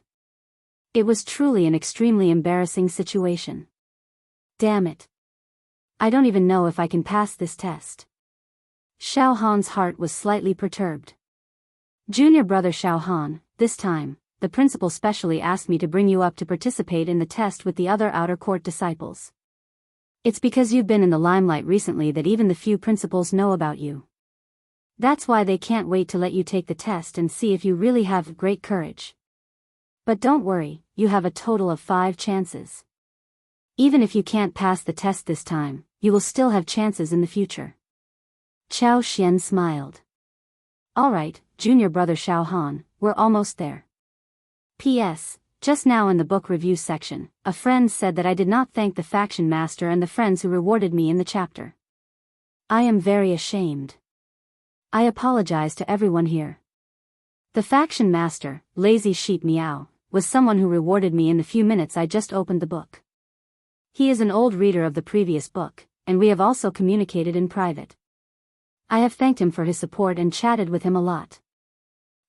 It was truly an extremely embarrassing situation. Damn it. I don't even know if I can pass this test. Xiao Han's heart was slightly perturbed. Junior brother Xiao Han, this time, the principal specially asked me to bring you up to participate in the test with the other outer court disciples. It's because you've been in the limelight recently that even the few principals know about you. That's why they can't wait to let you take the test and see if you really have great courage. But don't worry, you have a total of 5 chances. Even if you can't pass the test this time, you will still have chances in the future. Xiao Xian smiled. Alright, junior brother Xiao Han, we're almost there. P.S. Just now in the book review section, a friend said that I did not thank the faction master and the friends who rewarded me in the chapter. I am very ashamed. I apologize to everyone here. The faction master, Lazy Sheep Meow, was someone who rewarded me in the few minutes I just opened the book. He is an old reader of the previous book, and we have also communicated in private. I have thanked him for his support and chatted with him a lot.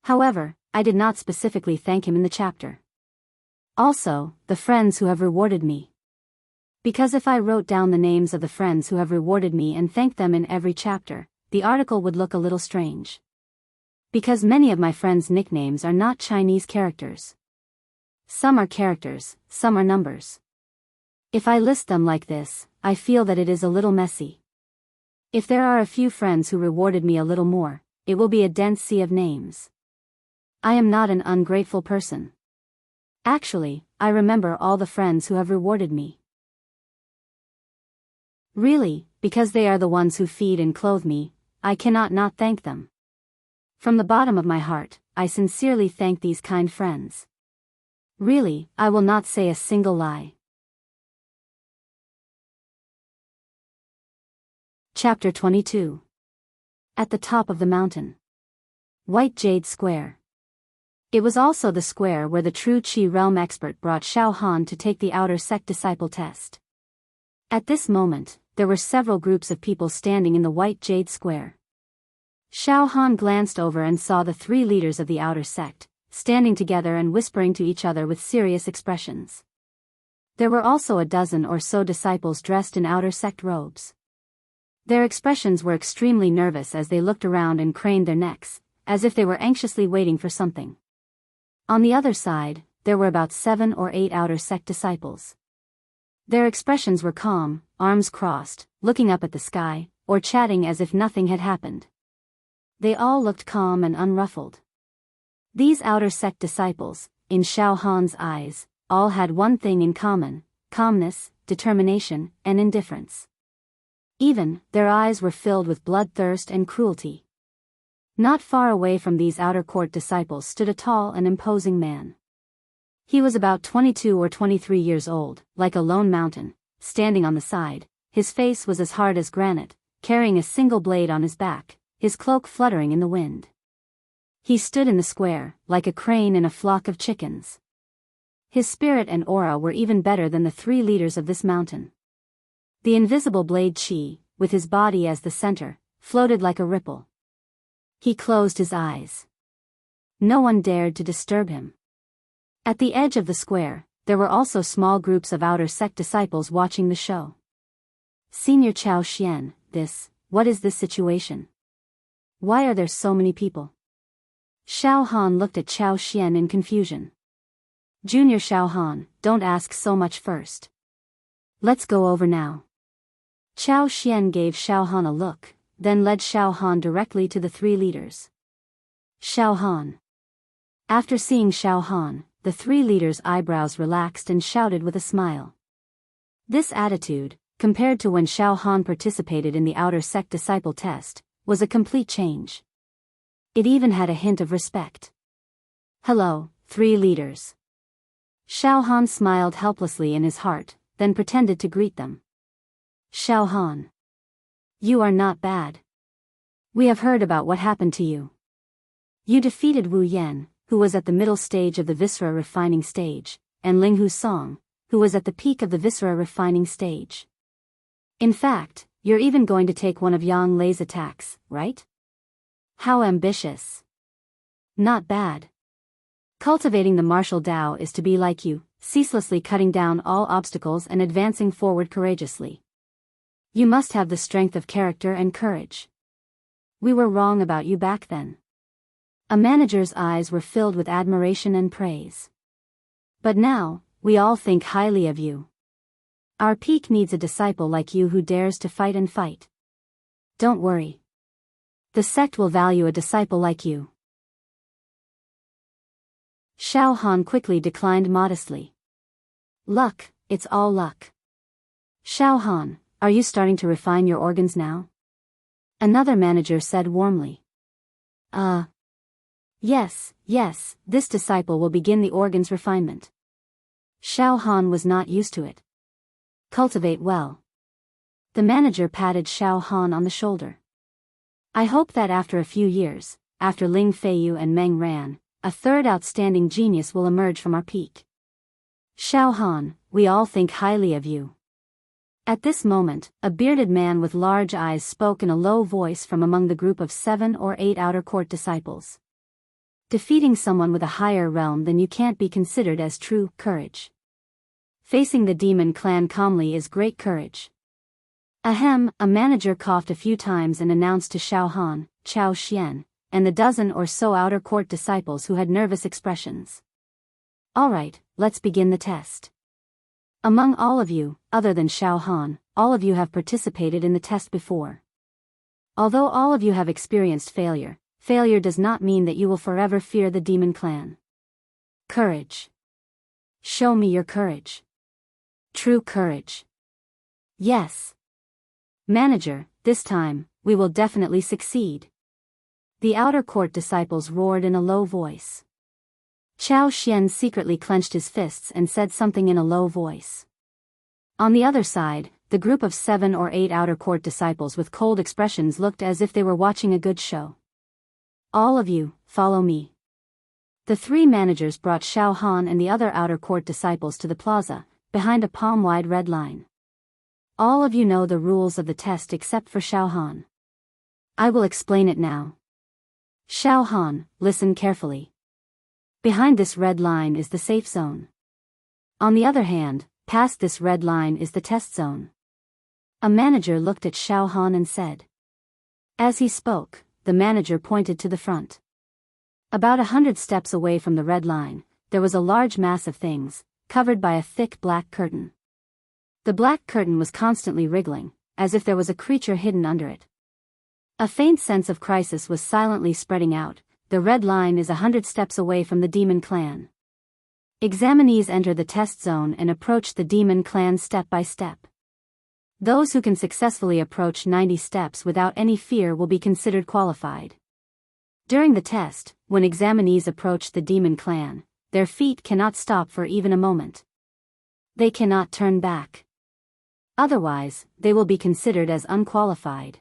However, I did not specifically thank him in the chapter. Also, the friends who have rewarded me. Because if I wrote down the names of the friends who have rewarded me and thanked them in every chapter, the article would look a little strange. Because many of my friends' nicknames are not Chinese characters. Some are characters, some are numbers. If I list them like this, I feel that it is a little messy. If there are a few friends who rewarded me a little more, it will be a dense sea of names. I am not an ungrateful person. Actually, I remember all the friends who have rewarded me. Really, because they are the ones who feed and clothe me, I cannot not thank them. From the bottom of my heart, I sincerely thank these kind friends. Really, I will not say a single lie. Chapter 22. At the top of the mountain. White Jade Square. It was also the square where the true Qi realm expert brought Xiao Han to take the outer sect disciple test. At this moment, there were several groups of people standing in the White Jade Square. Xiao Han glanced over and saw the 3 leaders of the outer sect, standing together and whispering to each other with serious expressions. There were also a dozen or so disciples dressed in outer sect robes. Their expressions were extremely nervous as they looked around and craned their necks, as if they were anxiously waiting for something. On the other side, there were about 7 or 8 outer sect disciples. Their expressions were calm, arms crossed, looking up at the sky, or chatting as if nothing had happened. They all looked calm and unruffled. These outer sect disciples, in Xiao Han's eyes, all had one thing in common: calmness, determination, and indifference. Even, their eyes were filled with bloodthirst and cruelty. Not far away from these outer court disciples stood a tall and imposing man. He was about 22 or 23 years old, like a lone mountain, standing on the side. His face was as hard as granite, carrying a single blade on his back, his cloak fluttering in the wind. He stood in the square, like a crane in a flock of chickens. His spirit and aura were even better than the 3 leaders of this mountain. The invisible blade Qi, with his body as the center, floated like a ripple. He closed his eyes. No one dared to disturb him. At the edge of the square, there were also small groups of outer sect disciples watching the show. Senior Chao Xian, what is this situation? Why are there so many people? Xiao Han looked at Chao Xian in confusion. Junior Xiao Han, don't ask so much first. Let's go over now. Chao Xian gave Xiao Han a look, then led Xiao Han directly to the 3 leaders. Xiao Han. After seeing Xiao Han, the 3 leaders' eyebrows relaxed and shouted with a smile. This attitude, compared to when Xiao Han participated in the outer sect disciple test, was a complete change. It even had a hint of respect. Hello, 3 leaders. Xiao Han smiled helplessly in his heart, then pretended to greet them. Xiao Han. You are not bad. We have heard about what happened to you. You defeated Wu Yan, who was at the middle stage of the Viscera refining stage, and Ling Hu Song, who was at the peak of the Viscera refining stage. In fact, you're even going to take one of Yang Lei's attacks, right? How ambitious. Not bad. Cultivating the martial Dao is to be like you, ceaselessly cutting down all obstacles and advancing forward courageously. You must have the strength of character and courage. We were wrong about you back then. A manager's eyes were filled with admiration and praise. But now, we all think highly of you. Our peak needs a disciple like you who dares to fight and fight. Don't worry. The sect will value a disciple like you. Xiao Han quickly declined modestly. Luck, it's all luck. Xiao Han, are you starting to refine your organs now? Another manager said warmly. Yes, this disciple will begin the organs refinement. Xiao Han was not used to it. Cultivate well. The manager patted Xiao Han on the shoulder. I hope that after a few years, after Ling Feiyu and Meng Ran, a 3rd outstanding genius will emerge from our peak. Xiao Han, we all think highly of you. At this moment, a bearded man with large eyes spoke in a low voice from among the group of 7 or 8 outer court disciples. Defeating someone with a higher realm than you can't be considered as true courage. Facing the demon clan calmly is great courage. Ahem, a manager coughed a few times and announced to Xiao Han, Chao Xian, and the dozen or so outer court disciples who had nervous expressions. Alright, let's begin the test. Among all of you, other than Xiao Han, all of you have participated in the test before. Although all of you have experienced failure, failure does not mean that you will forever fear the demon clan. Courage. Show me your courage. True courage. Yes. Manager, this time, we will definitely succeed. The outer court disciples roared in a low voice. Xiao Xian secretly clenched his fists and said something in a low voice. On the other side, the group of 7 or 8 outer court disciples with cold expressions looked as if they were watching a good show. All of you, follow me. The 3 managers brought Xiao Han and the other outer court disciples to the plaza, behind a palm-wide red line. All of you know the rules of the test except for Xiao Han. I will explain it now. Xiao Han, listen carefully. Behind this red line is the safe zone. On the other hand, past this red line is the test zone. A manager looked at Xiao Han and said. As he spoke, the manager pointed to the front. About 100 steps away from the red line, there was a large mass of things, covered by a thick black curtain. The black curtain was constantly wriggling, as if there was a creature hidden under it. A faint sense of crisis was silently spreading out. The red line is 100 steps away from the demon clan. Examinees enter the test zone and approach the demon clan step by step. Those who can successfully approach 90 steps without any fear will be considered qualified. During the test, when examinees approach the demon clan, their feet cannot stop for even a moment. They cannot turn back. Otherwise, they will be considered as unqualified.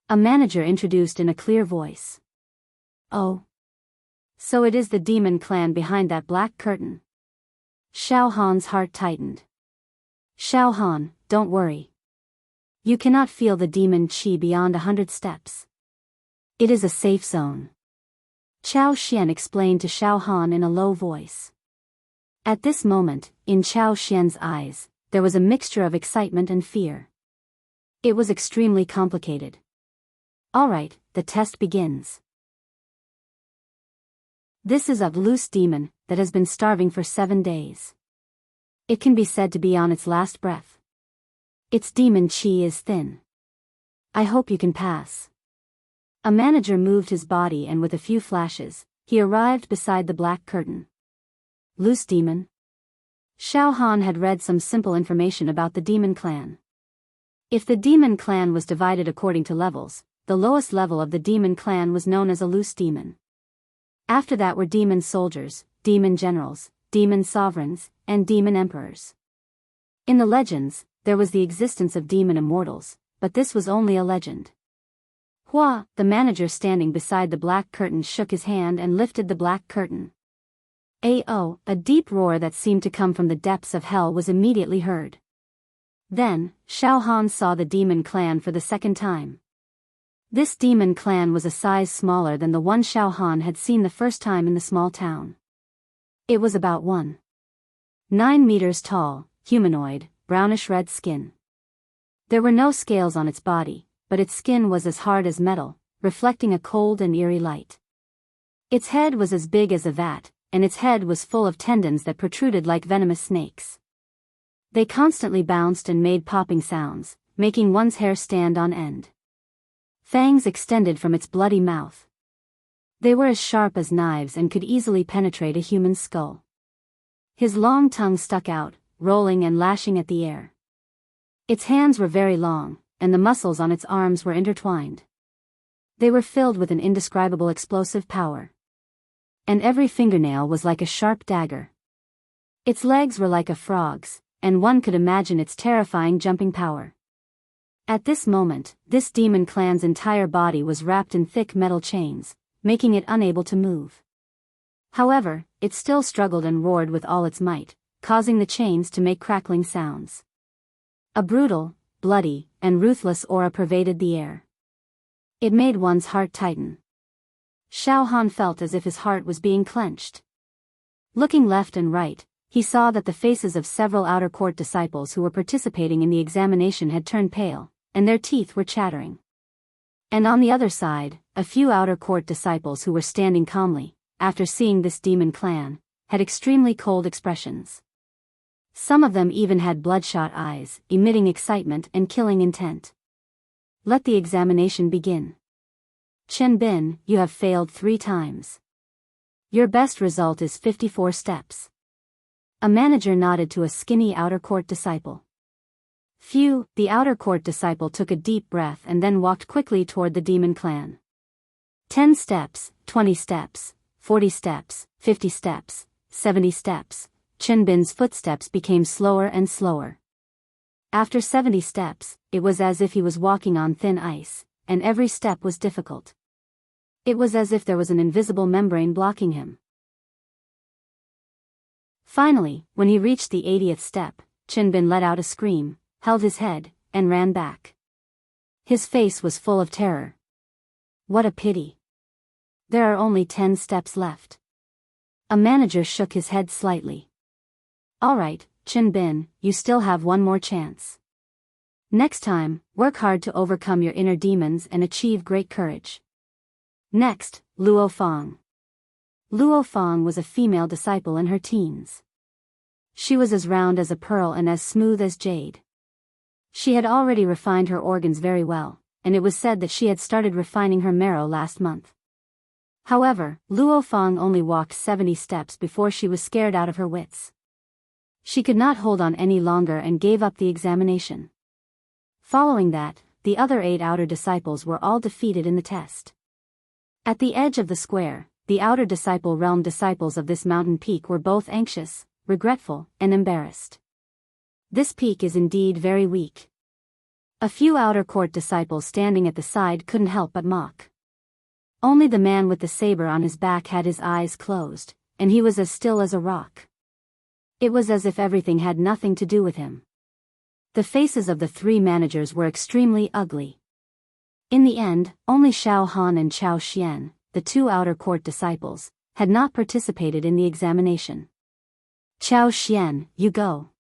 A manager introduced in a clear voice. Oh. So it is the demon clan behind that black curtain. Xiao Han's heart tightened. Xiao Han, don't worry. You cannot feel the demon qi beyond 100 steps. It is a safe zone. Xiao Xian explained to Xiao Han in a low voice. At this moment, in Xiao Xian's eyes, there was a mixture of excitement and fear. It was extremely complicated. All right, the test begins. This is a loose demon that has been starving for 7 days. It can be said to be on its last breath. Its demon qi is thin. I hope you can pass. A manager moved his body and with a few flashes, he arrived beside the black curtain. Loose demon. Xiao Han had read some simple information about the demon clan. If the demon clan was divided according to levels, the lowest level of the demon clan was known as a loose demon. After that were demon soldiers, demon generals, demon sovereigns, and demon emperors. In the legends, there was the existence of demon immortals, but this was only a legend. Hua, the manager standing beside the black curtain, shook his hand and lifted the black curtain. A deep roar that seemed to come from the depths of hell was immediately heard. Then, Xiao Han saw the demon clan for the second time. This demon clan was a size smaller than the one Xiao Han had seen the first time in the small town. It was about 1.9 meters tall, humanoid, brownish-red skin. There were no scales on its body, but its skin was as hard as metal, reflecting a cold and eerie light. Its head was as big as a vat, and its head was full of tendons that protruded like venomous snakes. They constantly bounced and made popping sounds, making one's hair stand on end. Fangs extended from its bloody mouth. They were as sharp as knives and could easily penetrate a human skull. His long tongue stuck out, rolling and lashing at the air. Its hands were very long, and the muscles on its arms were intertwined. They were filled with an indescribable explosive power. And every fingernail was like a sharp dagger. Its legs were like a frog's, and one could imagine its terrifying jumping power. At this moment, this demon clan's entire body was wrapped in thick metal chains, making it unable to move. However, it still struggled and roared with all its might, causing the chains to make crackling sounds. A brutal, bloody, and ruthless aura pervaded the air. It made one's heart tighten. Xiao Han felt as if his heart was being clenched. Looking left and right, he saw that the faces of several outer court disciples who were participating in the examination had turned pale, and their teeth were chattering. And on the other side, a few outer court disciples who were standing calmly, after seeing this demon clan, had extremely cold expressions. Some of them even had bloodshot eyes, emitting excitement and killing intent. Let the examination begin. Chen Bin, you have failed 3 times. Your best result is 54 steps. A manager nodded to a skinny outer court disciple. Phew, the outer court disciple took a deep breath and then walked quickly toward the demon clan. 10 steps, 20 steps, 40 steps, 50 steps, 70 steps. Chinbin's footsteps became slower and slower. After 70 steps, it was as if he was walking on thin ice, and every step was difficult. It was as if there was an invisible membrane blocking him. Finally, when he reached the 80th step, Chinbin let out a scream, held his head, and ran back. His face was full of terror. What a pity. There are only 10 steps left. A manager shook his head slightly. All right, Chinbin, you still have one more chance. Next time, work hard to overcome your inner demons and achieve great courage. Next, Luo Fang. Luo Fang was a female disciple in her teens. She was as round as a pearl and as smooth as jade. She had already refined her organs very well, and it was said that she had started refining her marrow last month. However, Luo Fang only walked 70 steps before she was scared out of her wits. She could not hold on any longer and gave up the examination. Following that, the other 8 outer disciples were all defeated in the test. At the edge of the square, the outer disciple realm disciples of this mountain peak were both anxious, regretful, and embarrassed. This peak is indeed very weak. A few outer court disciples standing at the side couldn't help but mock. Only the man with the saber on his back had his eyes closed, and he was as still as a rock. It was as if everything had nothing to do with him. The faces of the 3 managers were extremely ugly. In the end, only Xiao Han and Qiao Xian, the 2 outer court disciples, had not participated in the examination. Qiao Xian, you go.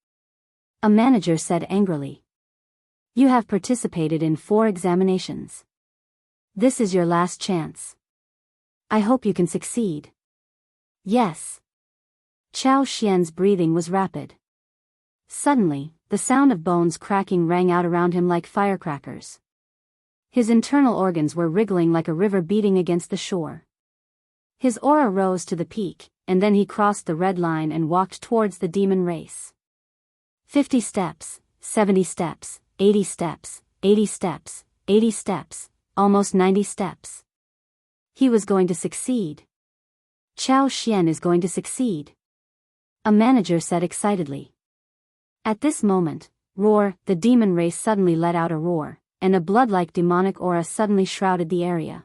A manager said angrily. You have participated in 4 examinations. This is your last chance. I hope you can succeed. Yes. Qiao Xian's breathing was rapid. Suddenly, the sound of bones cracking rang out around him like firecrackers. His internal organs were wriggling like a river beating against the shore. His aura rose to the peak, and then he crossed the red line and walked towards the demon race. 50 steps, 70 steps, 80 steps, 80 steps, 80 steps, almost 90 steps. He was going to succeed. Qiao Xian is going to succeed. A manager said excitedly. At this moment, roar, the demon race suddenly let out a roar, and a blood-like demonic aura suddenly shrouded the area.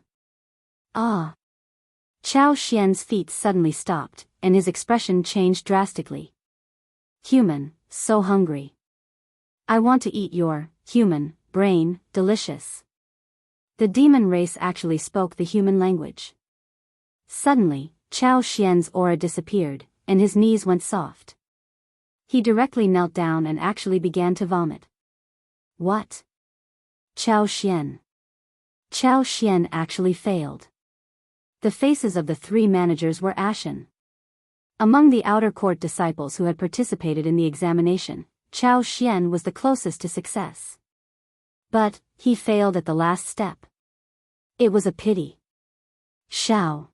Ah! Qiao Xian's feet suddenly stopped, and his expression changed drastically. Human, so hungry. I want to eat your, human, brain, delicious. The demon race actually spoke the human language. Suddenly, Qiao Xian's aura disappeared, and his knees went soft. He directly knelt down and actually began to vomit. What? Qiao Xian. Qiao Xian actually failed. The faces of the 3 managers were ashen. Among the outer court disciples who had participated in the examination, Qiao Xian was the closest to success. But, he failed at the last step. It was a pity. Xiao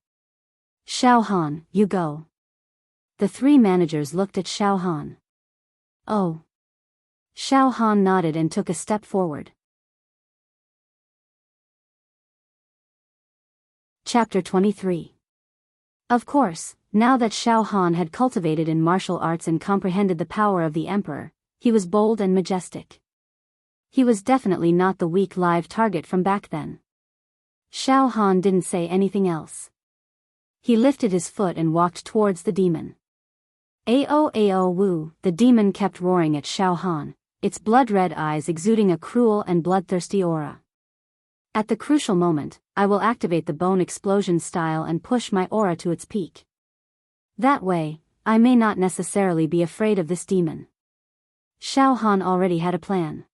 Han, you go. The 3 managers looked at Xiao Han. Oh. Xiao Han nodded and took a step forward. Chapter 23. Of course, now that Xiao Han had cultivated in martial arts and comprehended the power of the emperor, he was bold and majestic. He was definitely not the weak live target from back then. Xiao Han didn't say anything else. He lifted his foot and walked towards the demon. Ao Wu, the demon kept roaring at Xiao Han, its blood-red eyes exuding a cruel and bloodthirsty aura. At the crucial moment, I will activate the bone explosion style and push my aura to its peak. That way, I may not necessarily be afraid of this demon. Xiao Han already had a plan.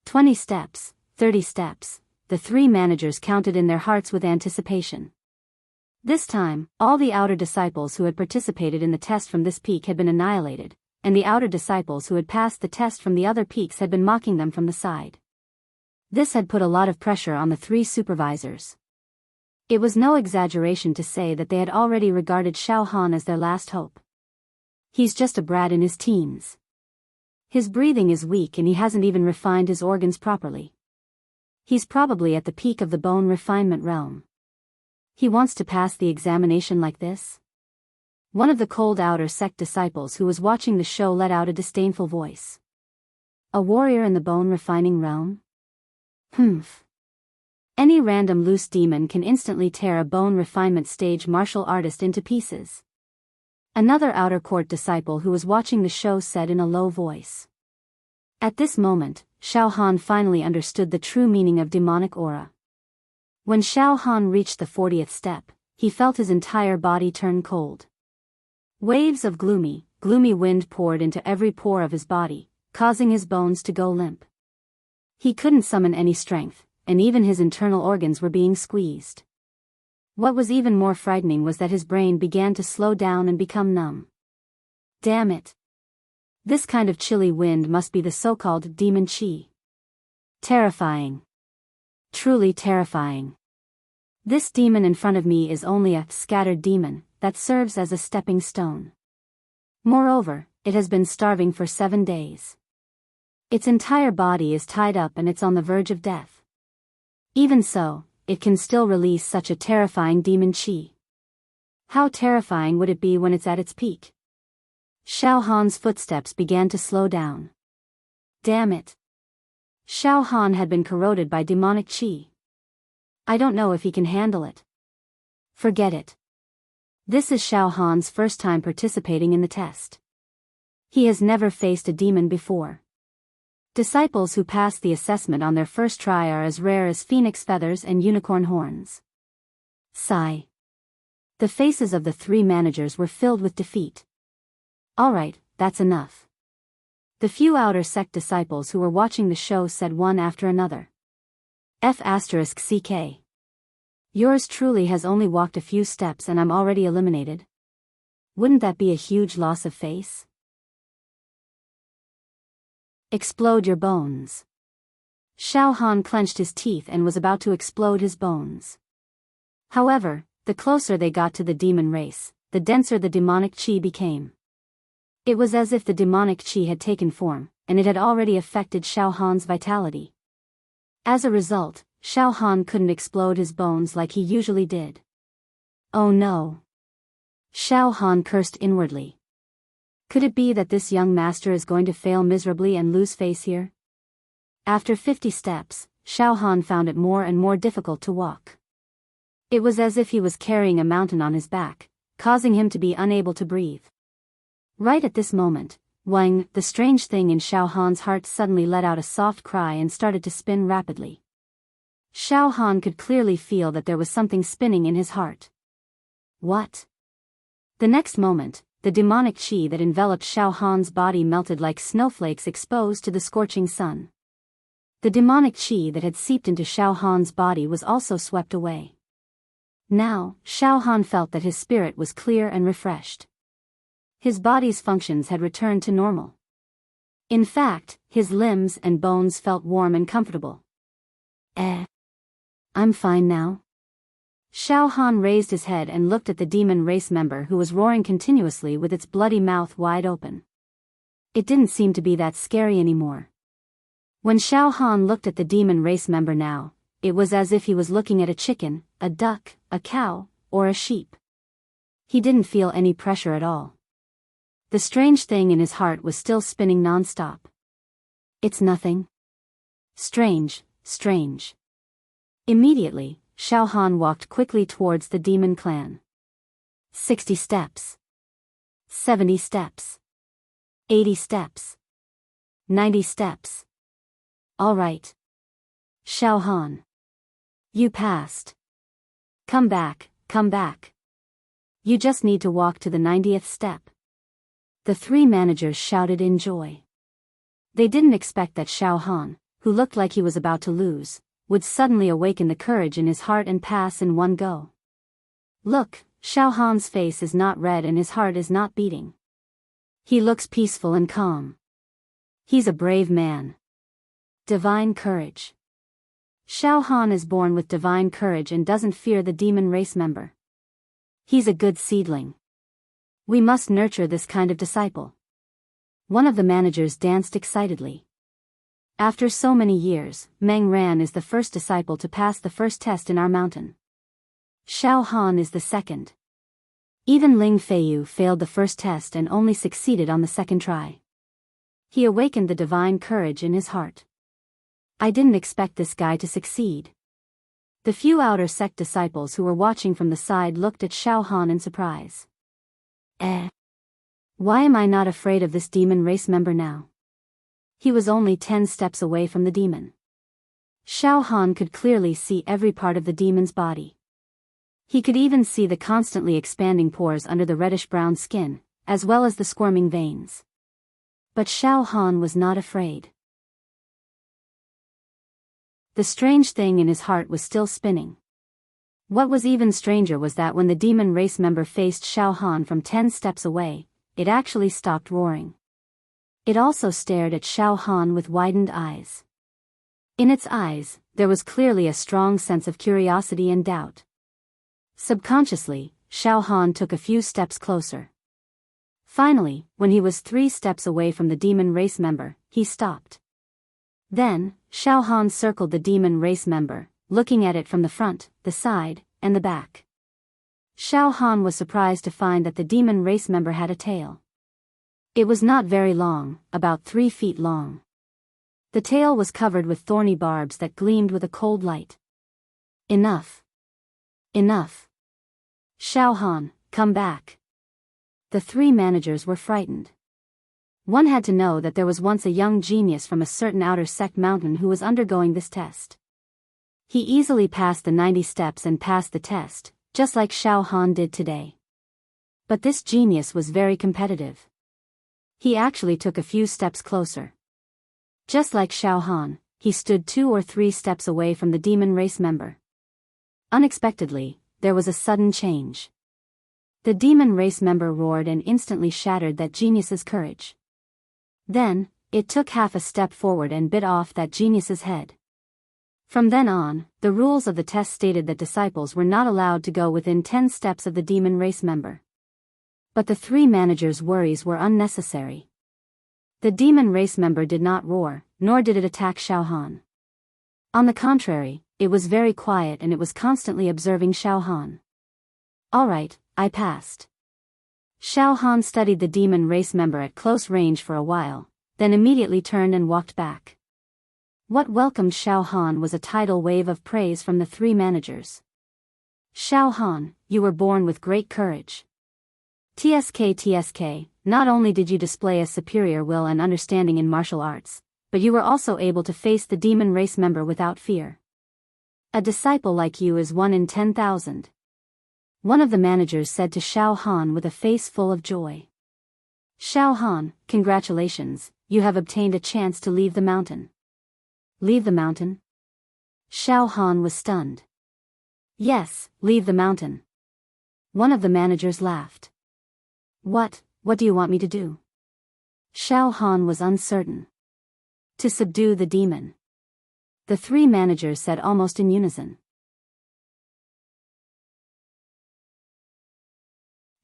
20 steps, 30 steps, the 3 managers counted in their hearts with anticipation. This time, all the outer disciples who had participated in the test from this peak had been annihilated, and the outer disciples who had passed the test from the other peaks had been mocking them from the side. This had put a lot of pressure on the 3 supervisors. It was no exaggeration to say that they had already regarded Xiao Han as their last hope. He's just a brat in his teens. His breathing is weak and he hasn't even refined his organs properly. He's probably at the peak of the bone refinement realm. He wants to pass the examination like this? One of the cold outer sect disciples who was watching the show let out a disdainful voice. A warrior in the bone refining realm? Humph. Any random loose demon can instantly tear a bone refinement stage martial artist into pieces. Another outer court disciple who was watching the show said in a low voice. At this moment, Xiao Han finally understood the true meaning of demonic aura. When Xiao Han reached the 40th step, he felt his entire body turn cold. Waves of gloomy wind poured into every pore of his body, causing his bones to go limp. He couldn't summon any strength, and even his internal organs were being squeezed. What was even more frightening was that his brain began to slow down and become numb. Damn it. This kind of chilly wind must be the so-called demon qi. Terrifying. Truly terrifying. This demon in front of me is only a scattered demon that serves as a stepping stone. Moreover, it has been starving for 7 days. Its entire body is tied up and it's on the verge of death. Even so, it can still release such a terrifying demon qi. How terrifying would it be when it's at its peak? Xiao Han's footsteps began to slow down. Damn it. Xiao Han had been corroded by demonic qi. I don't know if he can handle it. Forget it. This is Xiao Han's first time participating in the test. He has never faced a demon before. Disciples who pass the assessment on their first try are as rare as phoenix feathers and unicorn horns. Sigh. The faces of the 3 managers were filled with defeat. Alright, that's enough. The few outer sect disciples who were watching the show said one after another. F***CK. Yours truly has only walked a few steps and I'm already eliminated. Wouldn't that be a huge loss of face? Explode your bones. Xiao Han clenched his teeth and was about to explode his bones. However, the closer they got to the demon race, the denser the demonic qi became. It was as if the demonic qi had taken form, and it had already affected Xiao Han's vitality. As a result, Xiao Han couldn't explode his bones like he usually did. Oh no. Xiao Han cursed inwardly. Could it be that this young master is going to fail miserably and lose face here? After 50 steps, Xiao Han found it more and more difficult to walk. It was as if he was carrying a mountain on his back, causing him to be unable to breathe. Right at this moment, Wang, the strange thing in Xiao Han's heart, suddenly let out a soft cry and started to spin rapidly. Xiao Han could clearly feel that there was something spinning in his heart. What? The next moment, the demonic qi that enveloped Xiao Han's body melted like snowflakes exposed to the scorching sun. The demonic qi that had seeped into Xiao Han's body was also swept away. Now, Xiao Han felt that his spirit was clear and refreshed. His body's functions had returned to normal. In fact, his limbs and bones felt warm and comfortable. I'm fine now. Xiao Han raised his head and looked at the demon race member who was roaring continuously with its bloody mouth wide open. It didn't seem to be that scary anymore. When Xiao Han looked at the demon race member now, it was as if he was looking at a chicken, a duck, a cow, or a sheep. He didn't feel any pressure at all. The strange thing in his heart was still spinning non-stop. It's nothing. Strange, strange. Immediately, Xiao Han walked quickly towards the demon clan. 60 steps. 70 steps. 80 steps. 90 steps. All right. Xiao Han. You passed. Come back, come back. You just need to walk to the 90th step. The 3 managers shouted in joy. They didn't expect that Xiao Han, who looked like he was about to lose, would suddenly awaken the courage in his heart and pass in one go. Look, Xiao Han's face is not red and his heart is not beating. He looks peaceful and calm. He's a brave man. Divine courage. Xiao Han is born with divine courage and doesn't fear the demon race member. He's a good seedling. We must nurture this kind of disciple. One of the managers danced excitedly. After so many years, Meng Ran is the first disciple to pass the first test in our mountain. Xiao Han is the second. Even Ling Feiyu failed the first test and only succeeded on the second try. He awakened the divine courage in his heart. I didn't expect this guy to succeed. The few outer sect disciples who were watching from the side looked at Xiao Han in surprise. Why am I not afraid of this demon race member now? He was only 10 steps away from the demon. Xiao Han could clearly see every part of the demon's body. He could even see the constantly expanding pores under the reddish-brown skin, as well as the squirming veins. But Xiao Han was not afraid. The strange thing in his heart was still spinning. What was even stranger was that when the demon race member faced Xiao Han from 10 steps away, it actually stopped roaring. It also stared at Xiao Han with widened eyes. In its eyes, there was clearly a strong sense of curiosity and doubt. Subconsciously, Xiao Han took a few steps closer. Finally, when he was 3 steps away from the demon race member, he stopped. Then, Xiao Han circled the demon race member, looking at it from the front, the side, and the back. Xiao Han was surprised to find that the demon race member had a tail. It was not very long, about 3 feet long. The tail was covered with thorny barbs that gleamed with a cold light. Enough. Enough. Xiao Han, come back. The 3 managers were frightened. One had to know that there was once a young genius from a certain outer sect mountain who was undergoing this test. He easily passed the 90 steps and passed the test, just like Xiao Han did today. But this genius was very competitive. He actually took a few steps closer. Just like Xiao Han, he stood 2 or 3 steps away from the demon race member. Unexpectedly, there was a sudden change. The demon race member roared and instantly shattered that genius's courage. Then, it took half a step forward and bit off that genius's head. From then on, the rules of the test stated that disciples were not allowed to go within 10 steps of the demon race member. But the 3 managers' worries were unnecessary. The demon race member did not roar, nor did it attack Xiao Han. On the contrary, it was very quiet and it was constantly observing Xiao Han. All right, I passed. Xiao Han studied the demon race member at close range for a while, then immediately turned and walked back. What welcomed Xiao Han was a tidal wave of praise from the 3 managers. Xiao Han, you were born with great courage. TSK, not only did you display a superior will and understanding in martial arts, but you were also able to face the demon race member without fear. A disciple like you is 1 in 10,000. One of the managers said to Xiao Han with a face full of joy. Xiao Han, congratulations, you have obtained a chance to leave the mountain. Leave the mountain? Xiao Han was stunned. Yes, leave the mountain. One of the managers laughed. What do you want me to do? Xiao Han was uncertain. To subdue the demon. The 3 managers said almost in unison.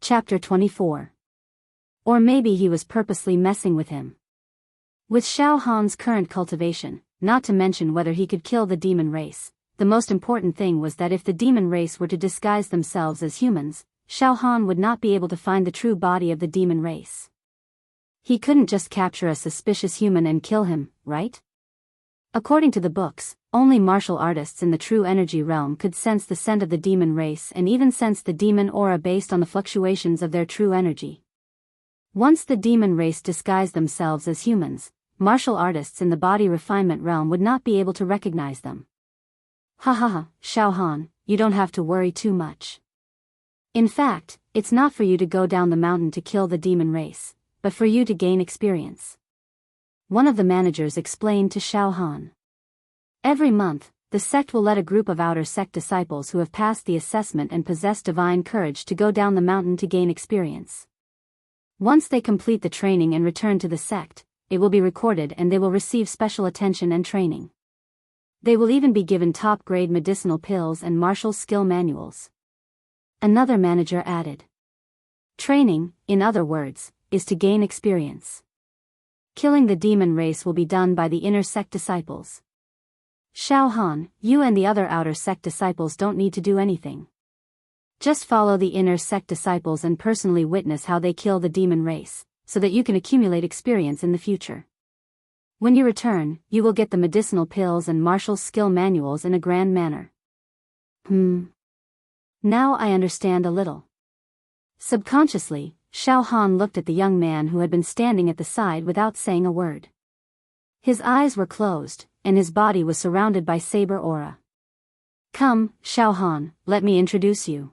Chapter 24. Or maybe he was purposely messing with him. With Xiao Han's current cultivation, not to mention whether he could kill the demon race, the most important thing was that if the demon race were to disguise themselves as humans, Xiao Han would not be able to find the true body of the demon race. He couldn't just capture a suspicious human and kill him, right? According to the books, only martial artists in the true energy realm could sense the scent of the demon race and even sense the demon aura based on the fluctuations of their true energy. Once the demon race disguised themselves as humans, martial artists in the body refinement realm would not be able to recognize them. Xiao Han, you don't have to worry too much. In fact, it's not for you to go down the mountain to kill the demon race, but for you to gain experience. One of the managers explained to Xiao Han. Every month, the sect will let a group of outer sect disciples who have passed the assessment and possess divine courage to go down the mountain to gain experience. Once they complete the training and return to the sect, it will be recorded and they will receive special attention and training. They will even be given top-grade medicinal pills and martial skill manuals. Another manager added. Training, in other words, is to gain experience. Killing the demon race will be done by the inner sect disciples. Xiao Han, you and the other outer sect disciples don't need to do anything. Just follow the inner sect disciples and personally witness how they kill the demon race, so that you can accumulate experience in the future. When you return, you will get the medicinal pills and martial skill manuals in a grand manner. Now I understand a little. Subconsciously, Xiao Han looked at the young man who had been standing at the side without saying a word. His eyes were closed, and his body was surrounded by saber aura. Come, Xiao Han, let me introduce you.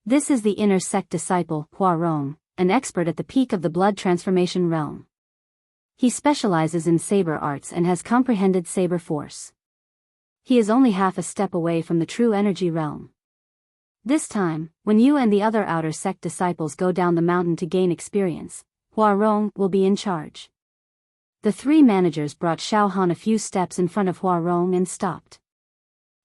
This is the inner sect disciple, Hua Rong, an expert at the peak of the blood transformation realm. He specializes in saber arts and has comprehended saber force. He is only half a step away from the true energy realm. This time, when you and the other outer sect disciples go down the mountain to gain experience, Hua Rong will be in charge. The three managers brought Xiao Han a few steps in front of Hua Rong and stopped.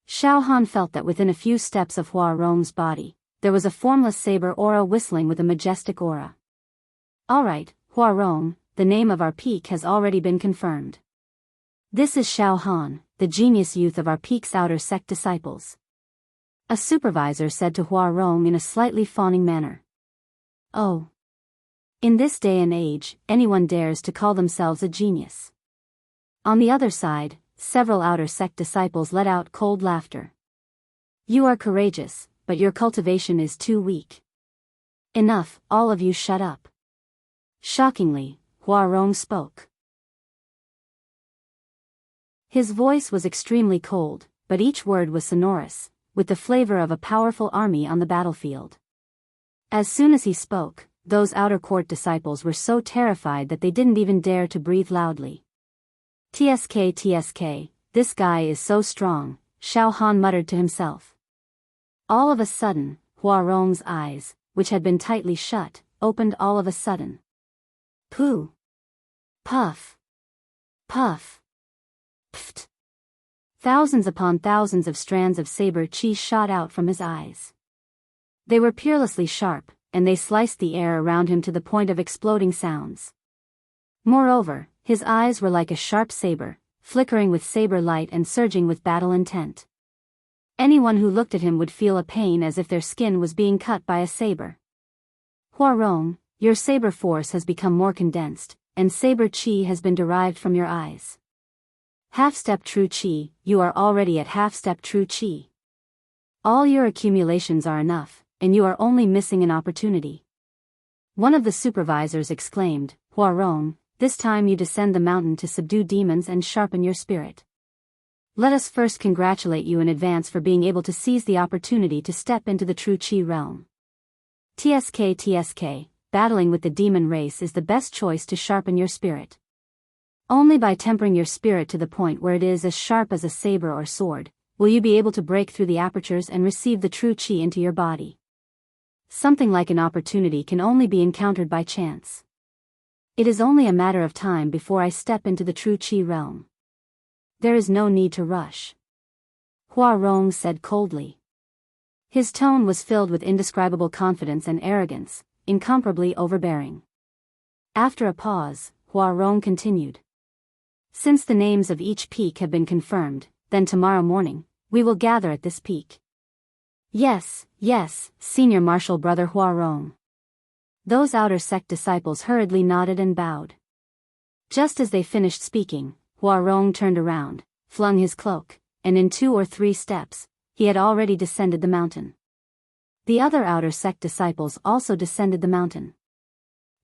Xiao Han felt that within a few steps of Hua Rong's body, there was a formless saber aura whistling with a majestic aura. Alright, Hua Rong, the name of our peak has already been confirmed. This is Xiao Han, the genius youth of our peak's outer sect disciples. A supervisor said to Hua Rong in a slightly fawning manner. Oh. In this day and age, anyone dares to call themselves a genius. On the other side, several outer sect disciples let out cold laughter. You are courageous, but your cultivation is too weak. Enough, all of you shut up. Shockingly, Hua Rong spoke. His voice was extremely cold, but each word was sonorous, with the flavor of a powerful army on the battlefield. As soon as he spoke, those outer court disciples were so terrified that they didn't even dare to breathe loudly. TSK, this guy is so strong, Xiao Han muttered to himself. All of a sudden, Hua Rong's eyes, which had been tightly shut, opened all of a sudden. Pooh! Puff! Puff! Pft! Thousands upon thousands of strands of saber chi shot out from his eyes. They were peerlessly sharp, and they sliced the air around him to the point of exploding sounds. Moreover, his eyes were like a sharp saber, flickering with saber light and surging with battle intent. Anyone who looked at him would feel a pain as if their skin was being cut by a saber. Hua Rong, your saber force has become more condensed, and saber chi has been derived from your eyes. Half-step true chi, you are already at half-step true chi. All your accumulations are enough, and you are only missing an opportunity. One of the supervisors exclaimed, Hua Rong, this time you descend the mountain to subdue demons and sharpen your spirit. Let us first congratulate you in advance for being able to seize the opportunity to step into the true chi realm. TSK, battling with the demon race is the best choice to sharpen your spirit. Only by tempering your spirit to the point where it is as sharp as a saber or sword, will you be able to break through the apertures and receive the true chi into your body. Something like an opportunity can only be encountered by chance. It is only a matter of time before I step into the true chi realm. There is no need to rush. Hua Rong said coldly. His tone was filled with indescribable confidence and arrogance, incomparably overbearing. After a pause, Hua Rong continued. Since the names of each peak have been confirmed, then tomorrow morning, we will gather at this peak. Yes, Senior Marshal Brother Hua Rong. Those outer sect disciples hurriedly nodded and bowed. Just as they finished speaking, Hua Rong turned around, flung his cloak, and in 2 or 3 steps, he had already descended the mountain. The other outer sect disciples also descended the mountain.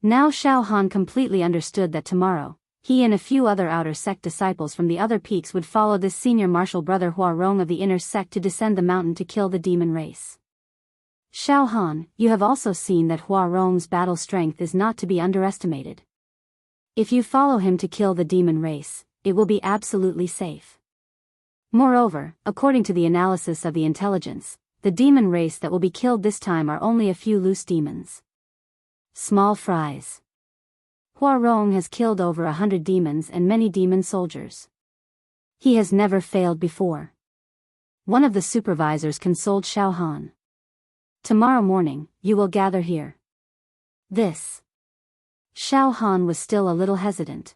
Now Xiao Han completely understood that tomorrow, he and a few other outer sect disciples from the other peaks would follow this senior martial brother Hua Rong of the inner sect to descend the mountain to kill the demon race. Xiao Han, you have also seen that Hua Rong's battle strength is not to be underestimated. If you follow him to kill the demon race, it will be absolutely safe. Moreover, according to the analysis of the intelligence, the demon race that will be killed this time are only a few loose demons. Small fries. Hua Rong has killed over 100 demons and many demon soldiers. He has never failed before. One of the supervisors consoled Xiao Han. Tomorrow morning, you will gather here. This Xiao Han was still a little hesitant.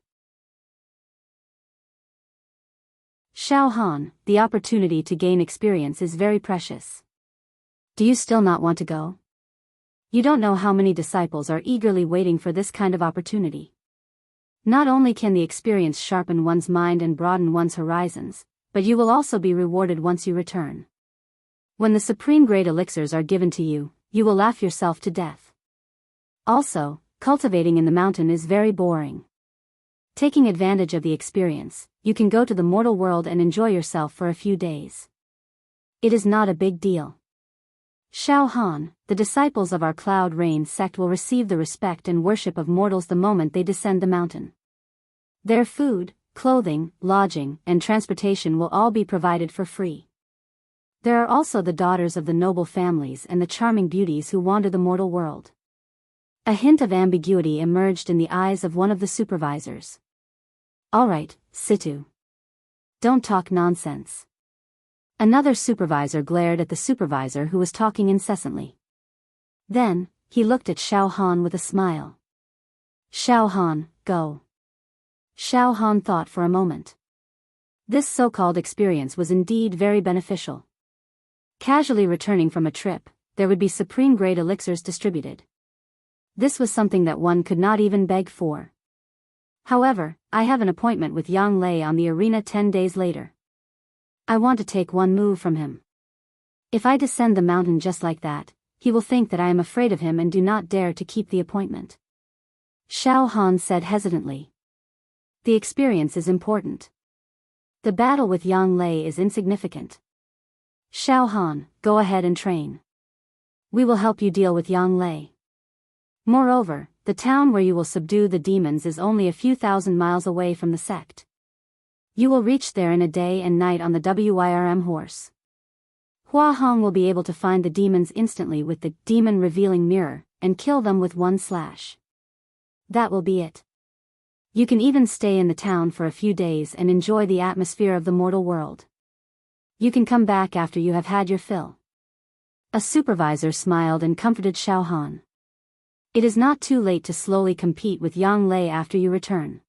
Xiao Han, the opportunity to gain experience is very precious. Do you still not want to go? You don't know how many disciples are eagerly waiting for this kind of opportunity. Not only can the experience sharpen one's mind and broaden one's horizons, but you will also be rewarded once you return. When the supreme grade elixirs are given to you, you will laugh yourself to death. Also, cultivating in the mountain is very boring. Taking advantage of the experience, you can go to the mortal world and enjoy yourself for a few days. It is not a big deal. Xiao Han, the disciples of our Cloud Rain sect will receive the respect and worship of mortals the moment they descend the mountain. Their food, clothing, lodging, and transportation will all be provided for free. There are also the daughters of the noble families and the charming beauties who wander the mortal world. A hint of ambiguity emerged in the eyes of one of the supervisors. All right, Situ. Don't talk nonsense. Another supervisor glared at the supervisor who was talking incessantly. Then, he looked at Xiao Han with a smile. Xiao Han, go. Xiao Han thought for a moment. This so-called experience was indeed very beneficial. Casually returning from a trip, there would be supreme-grade elixirs distributed. This was something that one could not even beg for. However, I have an appointment with Yang Lei on the arena 10 days later. I want to take one move from him. If I descend the mountain just like that, he will think that I am afraid of him and do not dare to keep the appointment. Xiao Han said hesitantly. The experience is important. The battle with Yang Lei is insignificant. Xiao Han, go ahead and train. We will help you deal with Yang Lei. Moreover, the town where you will subdue the demons is only a few thousand miles away from the sect. You will reach there in a day and night on the Wyrm horse. Hua Hong will be able to find the demons instantly with the demon revealing mirror, and kill them with one slash. That will be it. You can even stay in the town for a few days and enjoy the atmosphere of the mortal world. You can come back after you have had your fill. A supervisor smiled and comforted Xiao Han. It is not too late to slowly compete with Yang Lei after you return.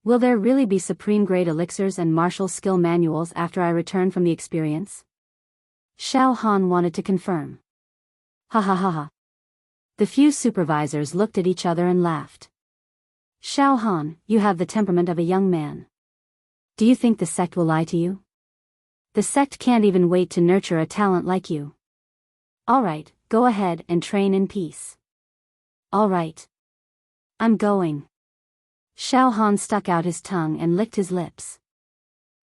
Will there really be supreme-grade elixirs and martial skill manuals after I return from the experience? Xiao Han wanted to confirm. Ha ha ha ha. The few supervisors looked at each other and laughed. Xiao Han, you have the temperament of a young man. Do you think the sect will lie to you? The sect can't even wait to nurture a talent like you. All right, go ahead and train in peace. All right. I'm going. Xiao Han stuck out his tongue and licked his lips.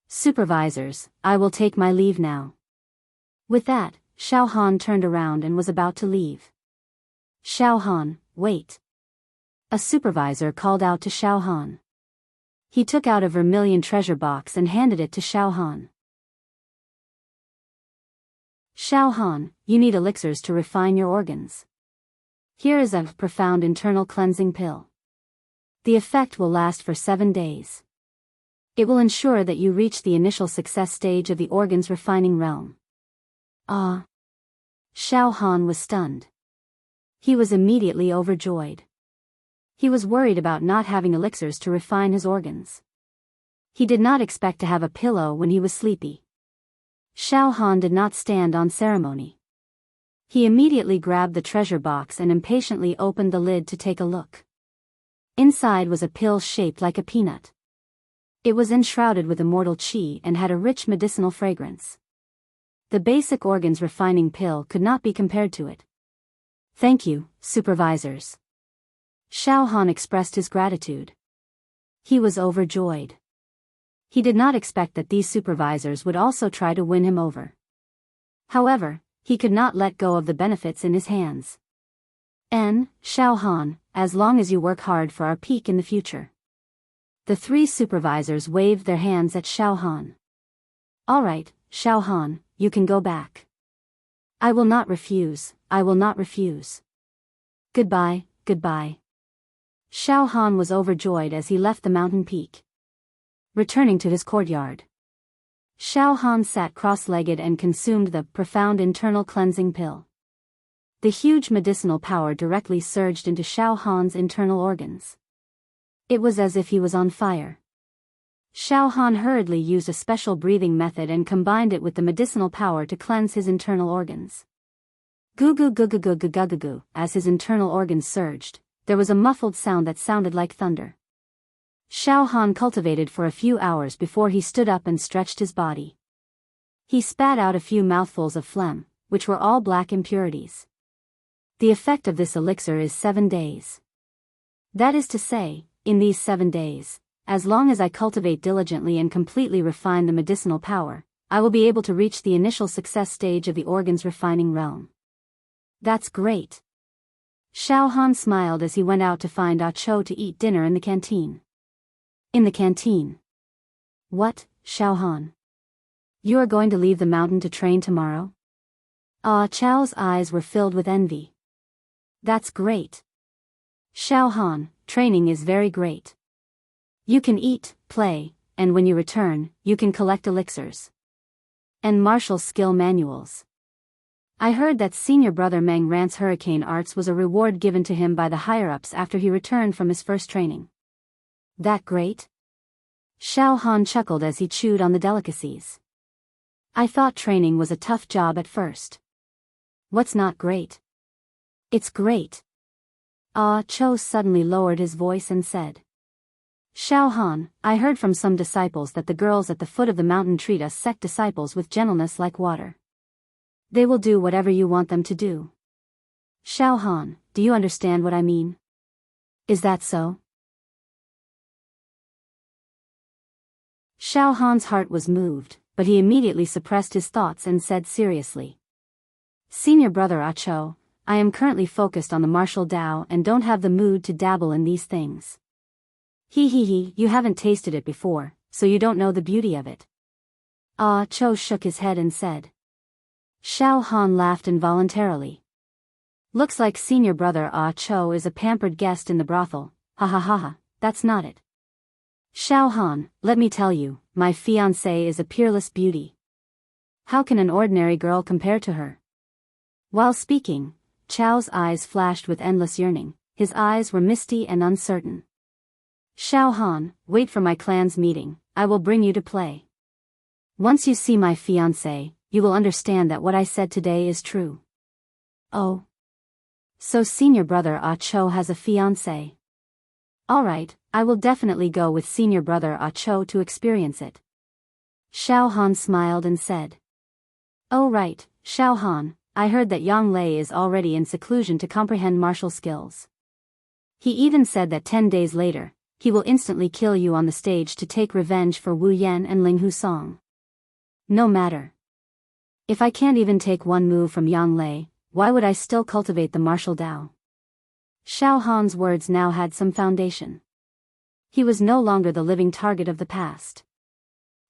Supervisors, I will take my leave now. With that, Xiao Han turned around and was about to leave. Xiao Han, wait. A supervisor called out to Xiao Han. He took out a vermilion treasure box and handed it to Xiao Han. Xiao Han, you need elixirs to refine your organs. Here is a profound internal cleansing pill. The effect will last for 7 days. It will ensure that you reach the initial success stage of the organs refining realm. Ah! Xiao Han was stunned. He was immediately overjoyed. He was worried about not having elixirs to refine his organs. He did not expect to have a pillow when he was sleepy. Xiao Han did not stand on ceremony. He immediately grabbed the treasure box and impatiently opened the lid to take a look. Inside was a pill shaped like a peanut. It was enshrouded with immortal qi and had a rich medicinal fragrance. The basic organs refining pill could not be compared to it. Thank you, supervisors. Xiao Han expressed his gratitude. He was overjoyed. He did not expect that these supervisors would also try to win him over. However, he could not let go of the benefits in his hands. Xiao Han, as long as you work hard for our peak in the future. The 3 supervisors waved their hands at Xiao Han. All right, Xiao Han, you can go back. I will not refuse, I will not refuse. Goodbye, goodbye. Xiao Han was overjoyed as he left the mountain peak. Returning to his courtyard, Xiao Han sat cross-legged and consumed the profound internal cleansing pill. The huge medicinal power directly surged into Xiao Han's internal organs. It was as if he was on fire. Xiao Han hurriedly used a special breathing method and combined it with the medicinal power to cleanse his internal organs. Goo goo goo goo goo goo goo goo goo. As his internal organs surged, there was a muffled sound that sounded like thunder. Xiao Han cultivated for a few hours before he stood up and stretched his body. He spat out a few mouthfuls of phlegm, which were all black impurities. The effect of this elixir is 7 days. That is to say, in these 7 days, as long as I cultivate diligently and completely refine the medicinal power, I will be able to reach the initial success stage of the organs refining realm. That's great. Xiao Han smiled as he went out to find Ah Cho to eat dinner in the canteen. In the canteen. What, Xiao Han? You are going to leave the mountain to train tomorrow? Ah Cho's eyes were filled with envy. That's great. Xiao Han, training is very great. You can eat, play, and when you return, you can collect elixirs. And martial skill manuals. I heard that senior brother Meng Rant's hurricane arts was a reward given to him by the higher-ups after he returned from his first training. That great? Xiao Han chuckled as he chewed on the delicacies. I thought training was a tough job at first. What's not great? It's great. Ah Cho suddenly lowered his voice and said. Xiao Han, I heard from some disciples that the girls at the foot of the mountain treat us sect disciples with gentleness like water. They will do whatever you want them to do. Xiao Han, do you understand what I mean? Is that so? Xiao Han's heart was moved, but he immediately suppressed his thoughts and said seriously. Senior brother Ah Cho, I am currently focused on the martial Tao and don't have the mood to dabble in these things. You haven't tasted it before, so you don't know the beauty of it. Ah Cho shook his head and said. Xiao Han laughed involuntarily. Looks like senior brother Ah Cho is a pampered guest in the brothel, ha ha ha ha, that's not it. Xiao Han, let me tell you, my fiancée is a peerless beauty. How can an ordinary girl compare to her? While speaking, Chao's eyes flashed with endless yearning, his eyes were misty and uncertain. Xiao Han, wait for my clan's meeting, I will bring you to play. Once you see my fiancé, you will understand that what I said today is true. Oh. So senior brother Ah Cho has a fiancé. Alright, I will definitely go with senior brother Ah Cho to experience it. Xiao Han smiled and said. Oh right, Xiao Han, I heard that Yang Lei is already in seclusion to comprehend martial skills. He even said that 10 days later, he will instantly kill you on the stage to take revenge for Wu Yan and Ling Hu Song. No matter. If I can't even take one move from Yang Lei, why would I still cultivate the martial Tao? Xiao Han's words now had some foundation. He was no longer the living target of the past.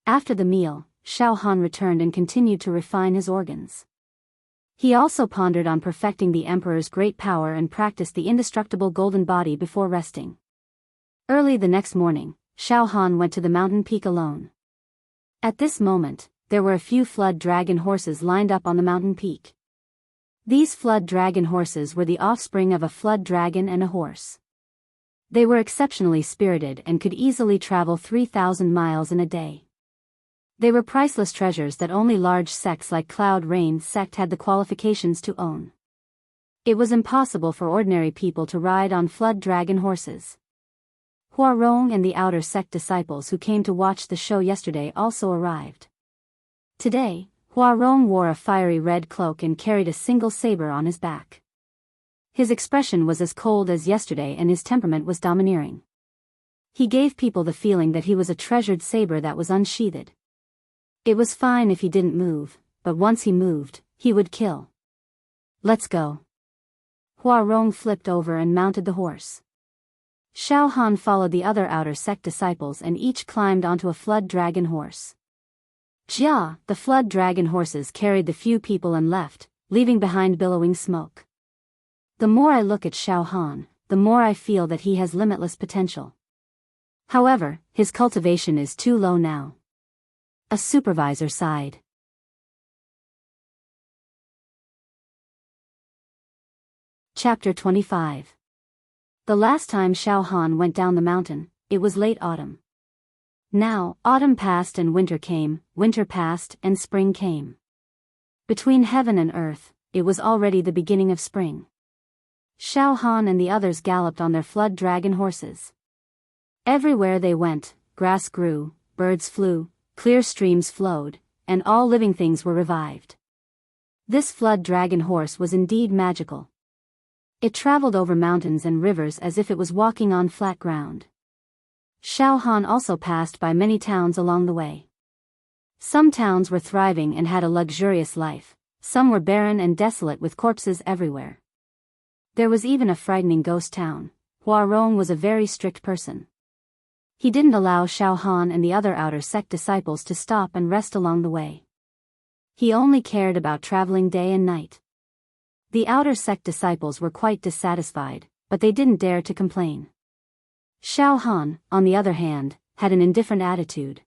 After the meal, Xiao Han returned and continued to refine his organs. He also pondered on perfecting the Emperor's great power and practiced the indestructible golden body before resting. Early the next morning, Xiao Han went to the mountain peak alone. At this moment, there were a few flood dragon horses lined up on the mountain peak. These flood dragon horses were the offspring of a flood dragon and a horse. They were exceptionally spirited and could easily travel 3,000 miles in a day. They were priceless treasures that only large sects like Cloud Rain sect had the qualifications to own. It was impossible for ordinary people to ride on flood dragon horses. Huarong and the outer sect disciples who came to watch the show yesterday also arrived. Today, Huarong wore a fiery red cloak and carried a single saber on his back. His expression was as cold as yesterday and his temperament was domineering. He gave people the feeling that he was a treasured saber that was unsheathed. It was fine if he didn't move, but once he moved, he would kill. Let's go. Huarong flipped over and mounted the horse. Xiao Han followed the other outer sect disciples and each climbed onto a flood dragon horse. Jia, the flood dragon horses carried the few people and left, leaving behind billowing smoke. The more I look at Xiao Han, the more I feel that he has limitless potential. However, his cultivation is too low now. A supervisor sighed. Chapter 25. The last time Xiao Han went down the mountain, it was late autumn. Now, autumn passed and winter came, winter passed and spring came. Between heaven and earth, it was already the beginning of spring. Xiao Han and the others galloped on their flood dragon horses. Everywhere they went, grass grew, birds flew, clear streams flowed, and all living things were revived. This flood dragon horse was indeed magical. It traveled over mountains and rivers as if it was walking on flat ground. Xiao Han also passed by many towns along the way. Some towns were thriving and had a luxurious life, some were barren and desolate with corpses everywhere. There was even a frightening ghost town. Huarong was a very strict person. He didn't allow Xiao Han and the other outer sect disciples to stop and rest along the way. He only cared about traveling day and night. The outer sect disciples were quite dissatisfied, but they didn't dare to complain. Xiao Han, on the other hand, had an indifferent attitude.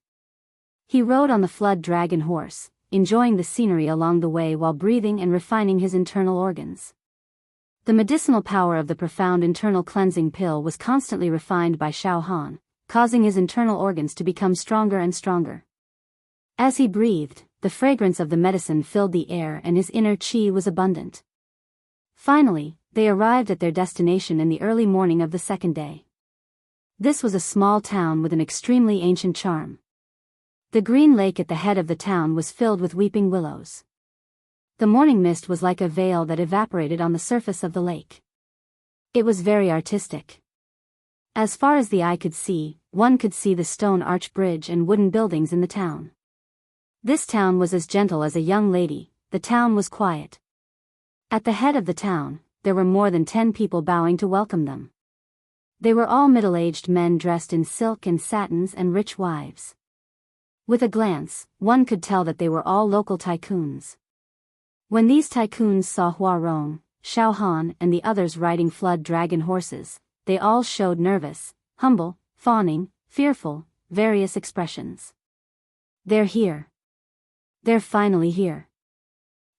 He rode on the flood dragon horse, enjoying the scenery along the way while breathing and refining his internal organs. The medicinal power of the profound internal cleansing pill was constantly refined by Xiao Han, causing his internal organs to become stronger and stronger. As he breathed, the fragrance of the medicine filled the air and his inner qi was abundant. Finally, they arrived at their destination in the early morning of the second day. This was a small town with an extremely ancient charm. The green lake at the head of the town was filled with weeping willows. The morning mist was like a veil that evaporated on the surface of the lake. It was very artistic. As far as the eye could see, one could see the stone arch bridge and wooden buildings in the town. This town was as gentle as a young lady, the town was quiet. At the head of the town, there were more than 10 people bowing to welcome them. They were all middle-aged men dressed in silk and satins and rich wives. With a glance, one could tell that they were all local tycoons. When these tycoons saw Huarong, Xiao Han and the others riding flood dragon horses, they all showed nervous, humble, fawning, fearful, various expressions. They're here. They're finally here.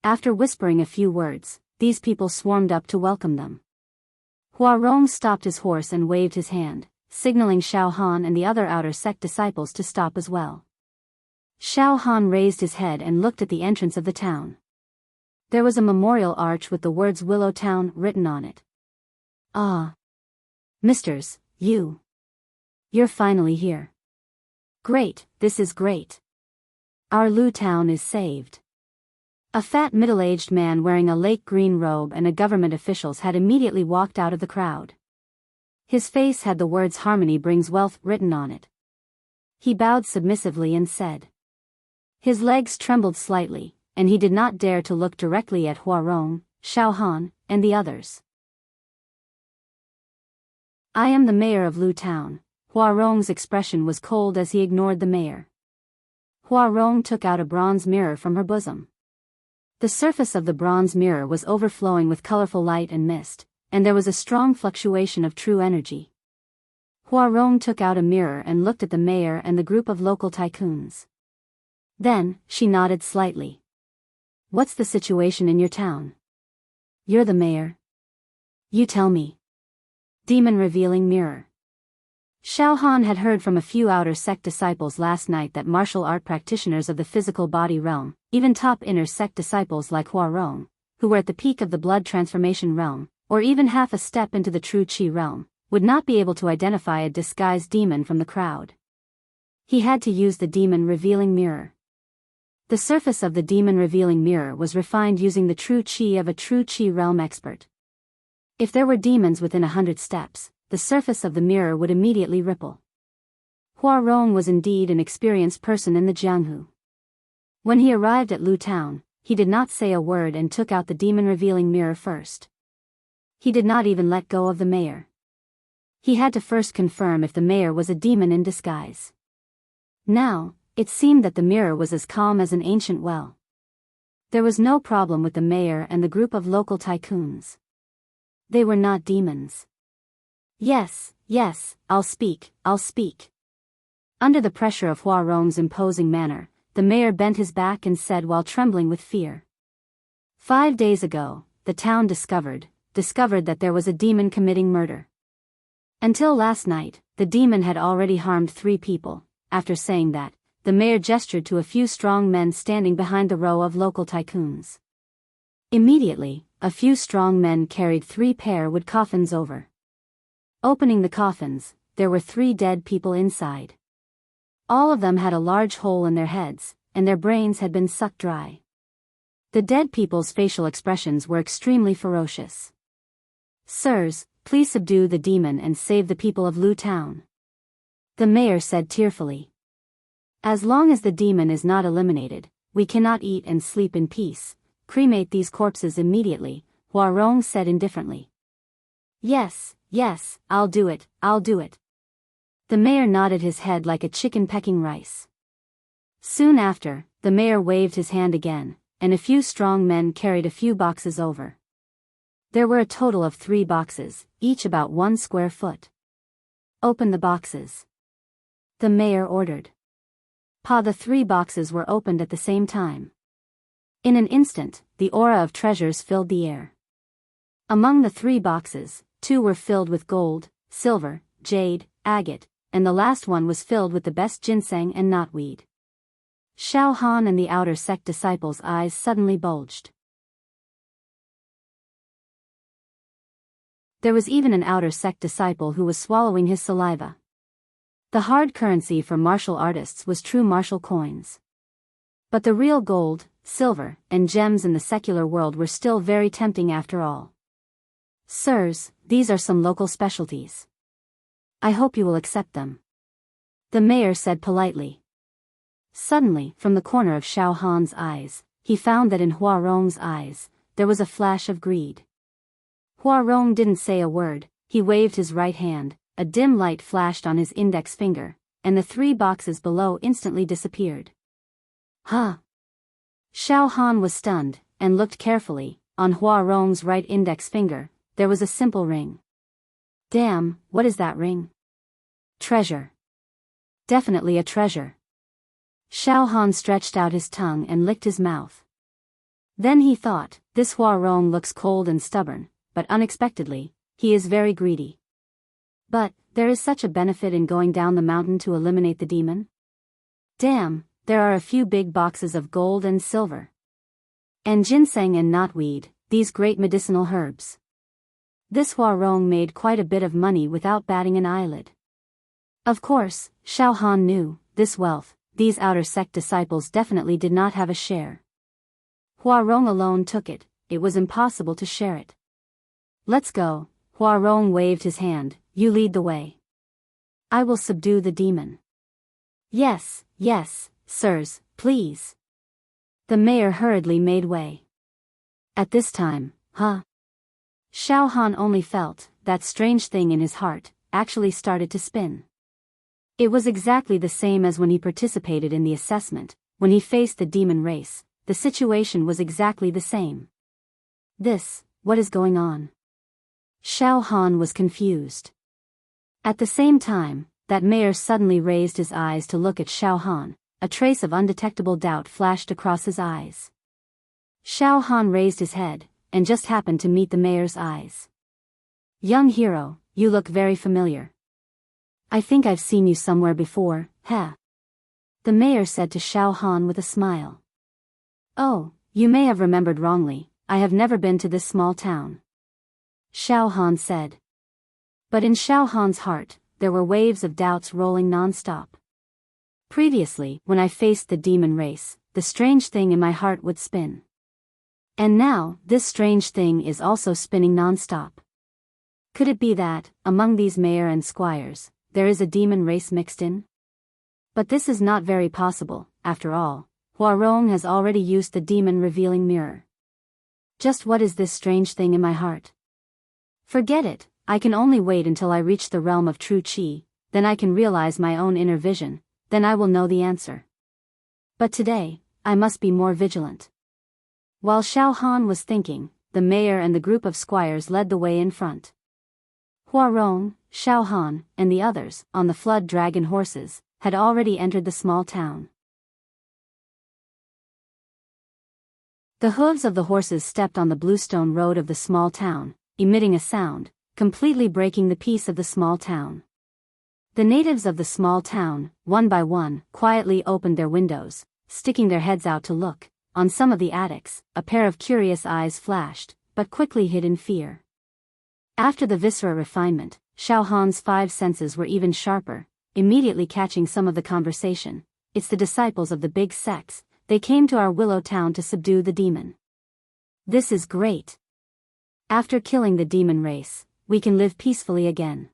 After whispering a few words, these people swarmed up to welcome them. Huarong stopped his horse and waved his hand, signaling Xiao Han and the other outer sect disciples to stop as well. Xiao Han raised his head and looked at the entrance of the town. There was a memorial arch with the words Willow Town written on it. Ah. Misters, you're finally here. Great, this is great. Our Lu town is saved. A fat middle-aged man wearing a lake green robe and a government officials had immediately walked out of the crowd. His face had the words Harmony brings wealth written on it. He bowed submissively and said. His legs trembled slightly, and he did not dare to look directly at Huarong, Xiao Han, and the others. I am the mayor of Lu town. Huarong's expression was cold as he ignored the mayor. Huarong took out a bronze mirror from her bosom. The surface of the bronze mirror was overflowing with colorful light and mist, and there was a strong fluctuation of true energy. Huarong took out a mirror and looked at the mayor and the group of local tycoons. Then, she nodded slightly. What's the situation in your town? You're the mayor. You tell me. Demon revealing mirror. Xiao Han had heard from a few outer sect disciples last night that martial art practitioners of the physical body realm, even top inner sect disciples like Huarong, who were at the peak of the blood transformation realm, or even half a step into the true qi realm, would not be able to identify a disguised demon from the crowd. He had to use the demon revealing mirror. The surface of the demon revealing mirror was refined using the true qi of a true qi realm expert. If there were demons within 100 steps, the surface of the mirror would immediately ripple. Huarong was indeed an experienced person in the Jianghu. When he arrived at Lu town, he did not say a word and took out the demon-revealing mirror first. He did not even let go of the mayor. He had to first confirm if the mayor was a demon in disguise. Now, it seemed that the mirror was as calm as an ancient well. There was no problem with the mayor and the group of local tycoons. They were not demons. Yes, I'll speak. Under the pressure of Huarong's imposing manner, the mayor bent his back and said while trembling with fear. 5 days ago, the town discovered, discovered that there was a demon committing murder. Until last night, the demon had already harmed 3 people. After saying that, the mayor gestured to a few strong men standing behind the row of local tycoons. Immediately, a few strong men carried 3 pair wood coffins over. Opening the coffins, there were 3 dead people inside. All of them had a large hole in their heads, and their brains had been sucked dry. The dead people's facial expressions were extremely ferocious. "Sirs, please subdue the demon and save the people of Lu Town," the mayor said tearfully. "As long as the demon is not eliminated, we cannot eat and sleep in peace. Cremate these corpses immediately," Huarong said indifferently. Yes, I'll do it. The mayor nodded his head like a chicken pecking rice. Soon after, the mayor waved his hand again, and a few strong men carried a few boxes over. There were a total of 3 boxes, each about 1 square foot. "Open the boxes," the mayor ordered. The 3 boxes were opened at the same time. In an instant, the aura of treasures filled the air. Among the 3 boxes, 2 were filled with gold, silver, jade, agate, and the last one was filled with the best ginseng and knotweed. Xiao Han and the outer sect disciples' eyes suddenly bulged. There was even an outer sect disciple who was swallowing his saliva. The hard currency for martial artists was true martial coins. But the real gold, silver, and gems in the secular world were still very tempting after all. "Sirs, these are some local specialties. I hope you will accept them," the mayor said politely. Suddenly, from the corner of Xiao Han's eyes, he found that in Huarong's eyes, there was a flash of greed. Huarong didn't say a word. He waved his right hand, a dim light flashed on his index finger, and the 3 boxes below instantly disappeared. Huh! Xiao Han was stunned, and looked carefully. On Huarong's right index finger, there was a simple ring. Damn, what is that ring? Treasure. Definitely a treasure. Xiao Han stretched out his tongue and licked his mouth. Then he thought, this Huarong looks cold and stubborn, but unexpectedly, he is very greedy. But, there is such a benefit in going down the mountain to eliminate the demon? Damn, there are a few big boxes of gold and silver. And ginseng and knotweed, these great medicinal herbs. This Huarong made quite a bit of money without batting an eyelid. Of course, Xiao Han knew, this wealth, these outer sect disciples definitely did not have a share. Huarong alone took it, it was impossible to share it. Let's go, Huarong waved his hand, you lead the way. I will subdue the demon. Yes, sirs, please. The mayor hurriedly made way. At this time, Xiao Han only felt, that strange thing in his heart, actually started to spin. It was exactly the same as when he participated in the assessment, when he faced the demon race, the situation was exactly the same. What is going on? Xiao Han was confused. At the same time, that mayor suddenly raised his eyes to look at Xiao Han, a trace of undetectable doubt flashed across his eyes. Xiao Han raised his head, and just happened to meet the mayor's eyes. Young hero, you look very familiar. I think I've seen you somewhere before, The mayor said to Xiao Han with a smile. Oh, you may have remembered wrongly, I have never been to this small town. Xiao Han said. But in Xiao Han's heart, there were waves of doubts rolling non-stop. Previously, when I faced the demon race, the strange thing in my heart would spin. And now, this strange thing is also spinning non-stop. Could it be that, among these mayor and squires, there is a demon race mixed in? But this is not very possible, after all, Huarong has already used the demon-revealing mirror. Just what is this strange thing in my heart? Forget it, I can only wait until I reach the realm of true Qi, then I can realize my own inner vision, then I will know the answer. But today, I must be more vigilant. While Xiao Han was thinking, the mayor and the group of squires led the way in front. Huarong, Xiao Han, and the others, on the flood dragon horses, had already entered the small town. The hooves of the horses stepped on the bluestone road of the small town, emitting a sound, completely breaking the peace of the small town. The natives of the small town, one by one, quietly opened their windows, sticking their heads out to look. On some of the attics, a pair of curious eyes flashed, but quickly hid in fear. After the viscera refinement, Xiao Han's 5 senses were even sharper, immediately catching some of the conversation. It's the disciples of the big sects, they came to our Willow Town to subdue the demon. This is great. After killing the demon race, we can live peacefully again.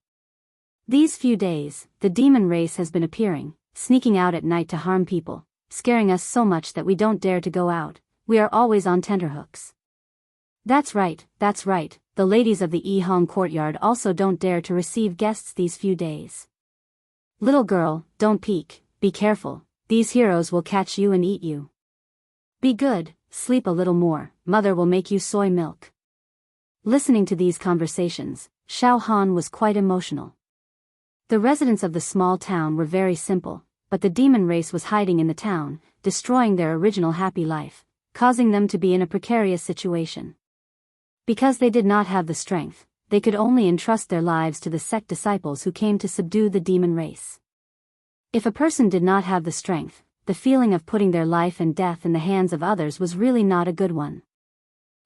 These few days, the demon race has been appearing, sneaking out at night to harm people, scaring us so much that we don't dare to go out. We are always on tenterhooks. That's right, the ladies of the Yihong courtyard also don't dare to receive guests these few days. Little girl, don't peek, be careful, these heroes will catch you and eat you. Be good, sleep a little more, mother will make you soy milk. Listening to these conversations, Xiao Han was quite emotional. The residents of the small town were very simple, but the demon race was hiding in the town, destroying their original happy life, causing them to be in a precarious situation. Because they did not have the strength, they could only entrust their lives to the sect disciples who came to subdue the demon race. If a person did not have the strength, the feeling of putting their life and death in the hands of others was really not a good one.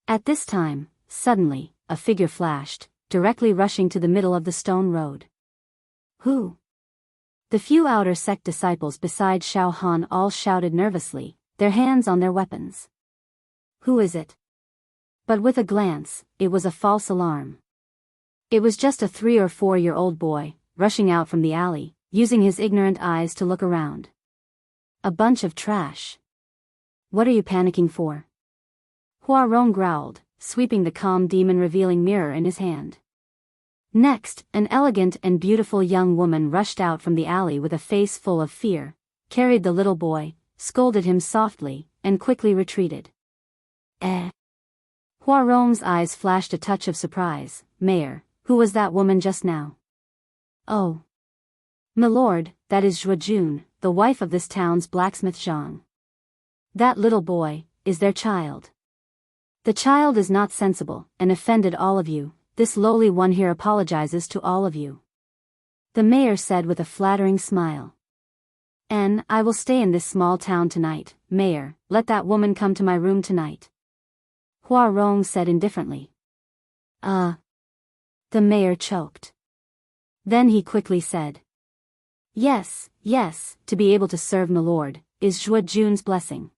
At this time, suddenly, a figure flashed, directly rushing to the middle of the stone road. Who? The few outer sect disciples beside Xiao Han all shouted nervously, their hands on their weapons. Who is it? But with a glance, it was a false alarm. It was just a 3 or 4-year-old boy, rushing out from the alley, using his ignorant eyes to look around. A bunch of trash. What are you panicking for? Hua Rong growled, sweeping the calm demon-revealing mirror in his hand. Next, an elegant and beautiful young woman rushed out from the alley with a face full of fear, carried the little boy, scolded him softly, and quickly retreated. Hua Rong's eyes flashed a touch of surprise. Mayor, who was that woman just now? Oh. Milord, that is Zhuo Jun, the wife of this town's blacksmith Zhang. That little boy is their child. The child is not sensible, and offended all of you. This lowly one here apologizes to all of you. The mayor said with a flattering smile. I will stay in this small town tonight. Mayor, let that woman come to my room tonight. Hua Rong said indifferently. The mayor choked. Then he quickly said. Yes, to be able to serve Milord, is Zhuo Jun's blessing.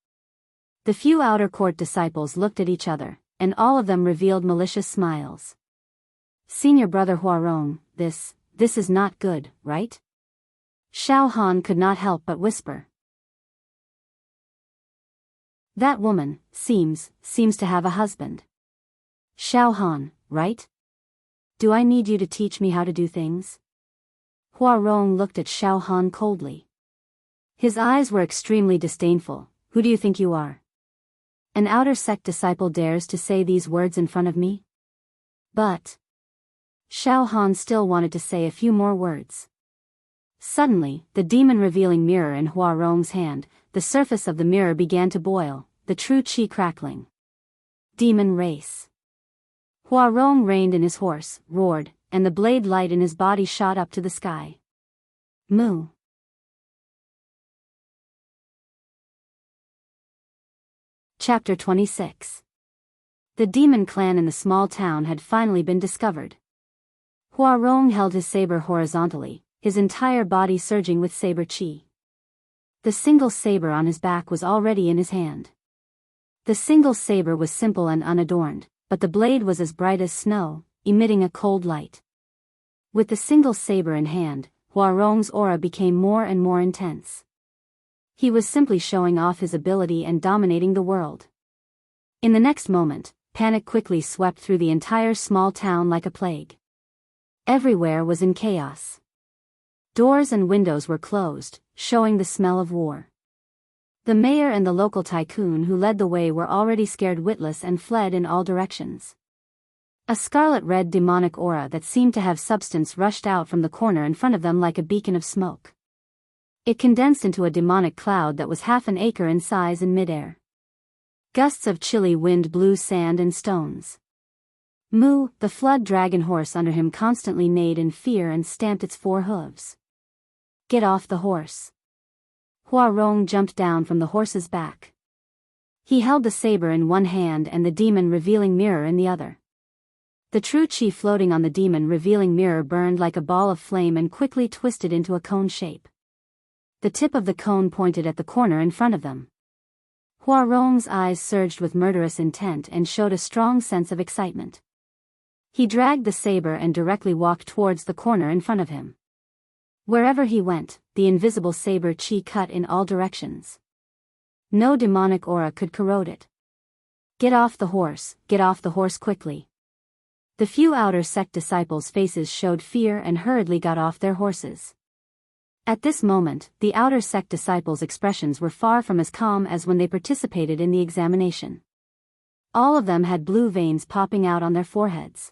The few outer court disciples looked at each other, and all of them revealed malicious smiles. Senior brother Hua Rong, this is not good, right? Xiao Han could not help but whisper. That woman, seems to have a husband. Xiao Han, right? Do I need you to teach me how to do things? Hua Rong looked at Xiao Han coldly. His eyes were extremely disdainful. Who do you think you are? An outer sect disciple dares to say these words in front of me? But Xiao Han still wanted to say a few more words. Suddenly, the demon-revealing mirror in Hua Rong's hand, the surface of the mirror began to boil, the true qi crackling. Demon race. Hua Rong reined in his horse, roared, and the blade light in his body shot up to the sky. Moo. Chapter 26. The demon clan in the small town had finally been discovered. Hua Rong held his saber horizontally, his entire body surging with saber qi. The single saber on his back was already in his hand. The single saber was simple and unadorned, but the blade was as bright as snow, emitting a cold light. With the single saber in hand, Hua Rong's aura became more and more intense. He was simply showing off his ability and dominating the world. In the next moment, panic quickly swept through the entire small town like a plague. Everywhere was in chaos. Doors and windows were closed, showing the smell of war. The mayor and the local tycoon who led the way were already scared witless and fled in all directions. A scarlet-red demonic aura that seemed to have substance rushed out from the corner in front of them like a beacon of smoke. It condensed into a demonic cloud that was half an acre in size in midair. Gusts of chilly wind blew sand and stones. Moo, the flood dragon horse under him constantly neighed in fear and stamped its 4 hooves. Get off the horse. Huarong jumped down from the horse's back. He held the saber in one hand and the demon revealing mirror in the other. The true chi floating on the demon revealing mirror burned like a ball of flame and quickly twisted into a cone shape. The tip of the cone pointed at the corner in front of them. Huarong's eyes surged with murderous intent and showed a strong sense of excitement. He dragged the saber and directly walked towards the corner in front of him. Wherever he went, the invisible saber chi cut in all directions. No demonic aura could corrode it. Get off the horse quickly. The few outer sect disciples' faces showed fear and hurriedly got off their horses. At this moment, the outer sect disciples' expressions were far from as calm as when they participated in the examination. All of them had blue veins popping out on their foreheads.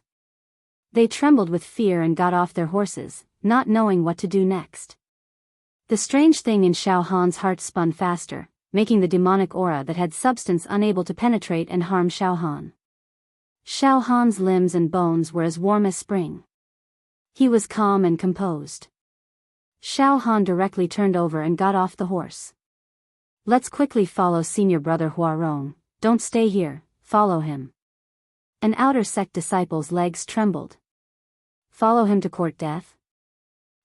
They trembled with fear and got off their horses, not knowing what to do next. The strange thing in Xiao Han's heart spun faster, making the demonic aura that had substance unable to penetrate and harm Xiao Han. Xiao Han's limbs and bones were as warm as spring. He was calm and composed. Xiao Han directly turned over and got off the horse. Let's quickly follow senior brother Huarong, don't stay here, follow him. An outer sect disciple's legs trembled. Follow him to court death?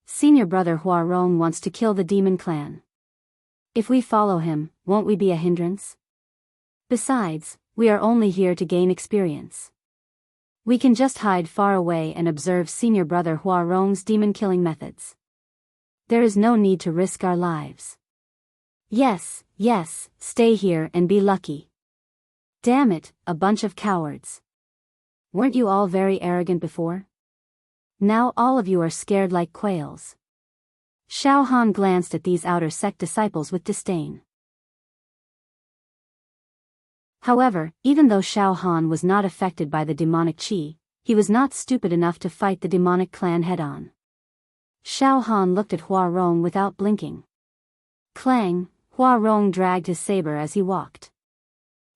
Senior brother Huarong wants to kill the demon clan. If we follow him, won't we be a hindrance? Besides, we are only here to gain experience. We can just hide far away and observe senior brother Huarong's demon-killing methods. There is no need to risk our lives. Yes, stay here and be lucky. Damn it, a bunch of cowards. Weren't you all very arrogant before? Now all of you are scared like quails. Xiao Han glanced at these outer sect disciples with disdain. However, even though Xiao Han was not affected by the demonic chi, he was not stupid enough to fight the demonic clan head-on. Xiao Han looked at Huarong without blinking. Clang, Huarong dragged his saber as he walked.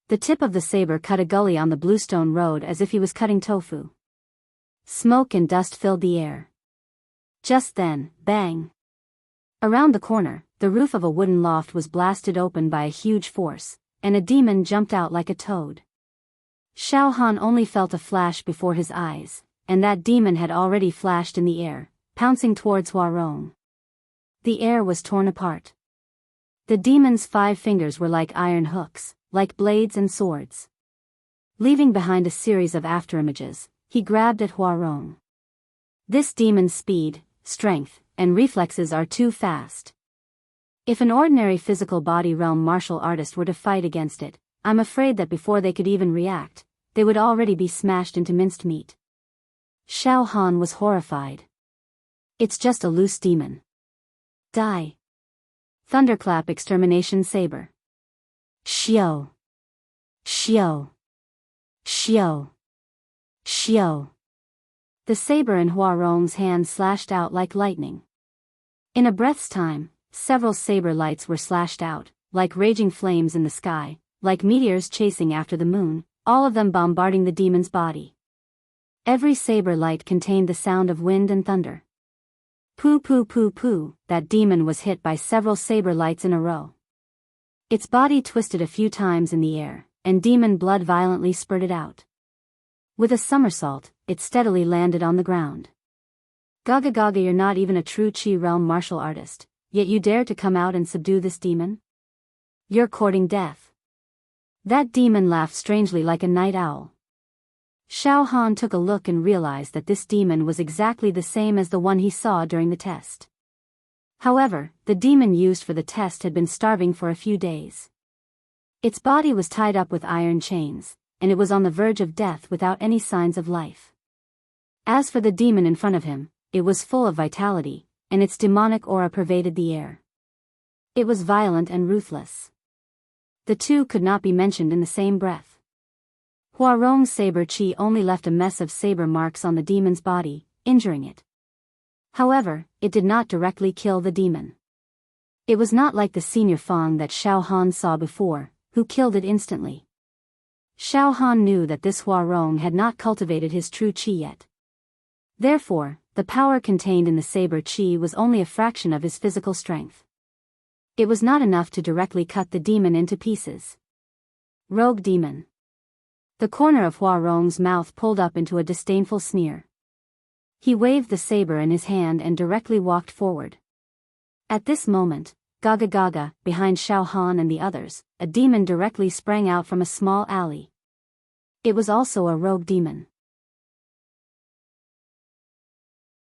The tip of the saber cut a gully on the bluestone road as if he was cutting tofu. Smoke and dust filled the air. Just then, bang! Around the corner, the roof of a wooden loft was blasted open by a huge force, and a demon jumped out like a toad. Xiao Han only felt a flash before his eyes, and that demon had already flashed in the air, pouncing towards Huarong. The air was torn apart. The demon's 5 fingers were like iron hooks, like blades and swords. Leaving behind a series of afterimages, he grabbed at Huarong. This demon's speed, strength, and reflexes are too fast. If an ordinary physical body realm martial artist were to fight against it, I'm afraid that before they could even react, they would already be smashed into minced meat. Xiao Han was horrified. It's just a loose demon. Die. Thunderclap extermination saber. Xiao. Xiao. Xiao. Xiao. The saber in Huarong's hand slashed out like lightning. In a breath's time, several saber lights were slashed out, like raging flames in the sky, like meteors chasing after the moon, all of them bombarding the demon's body. Every saber light contained the sound of wind and thunder. Poo poo poo poo, that demon was hit by several saber lights in a row. Its body twisted a few times in the air, and demon blood violently spurted out. With a somersault, it steadily landed on the ground. Gaga gaga, you're not even a true Chi realm martial artist, yet you dare to come out and subdue this demon? You're courting death. That demon laughed strangely like a night owl. Xiao Han took a look and realized that this demon was exactly the same as the one he saw during the test. However, the demon used for the test had been starving for a few days. Its body was tied up with iron chains, and it was on the verge of death without any signs of life. As for the demon in front of him, it was full of vitality, and its demonic aura pervaded the air. It was violent and ruthless. The two could not be mentioned in the same breath. Huarong's saber chi only left a mess of saber marks on the demon's body, injuring it. However, it did not directly kill the demon. It was not like the senior Fang that Xiao Han saw before, who killed it instantly. Xiao Han knew that this Huarong had not cultivated his true qi yet. Therefore, the power contained in the saber qi was only a fraction of his physical strength. It was not enough to directly cut the demon into pieces. Rogue demon. The corner of Huarong's mouth pulled up into a disdainful sneer. He waved the saber in his hand and directly walked forward. At this moment, Gaga Gaga, behind Xiao Han and the others, a demon directly sprang out from a small alley. It was also a rogue demon.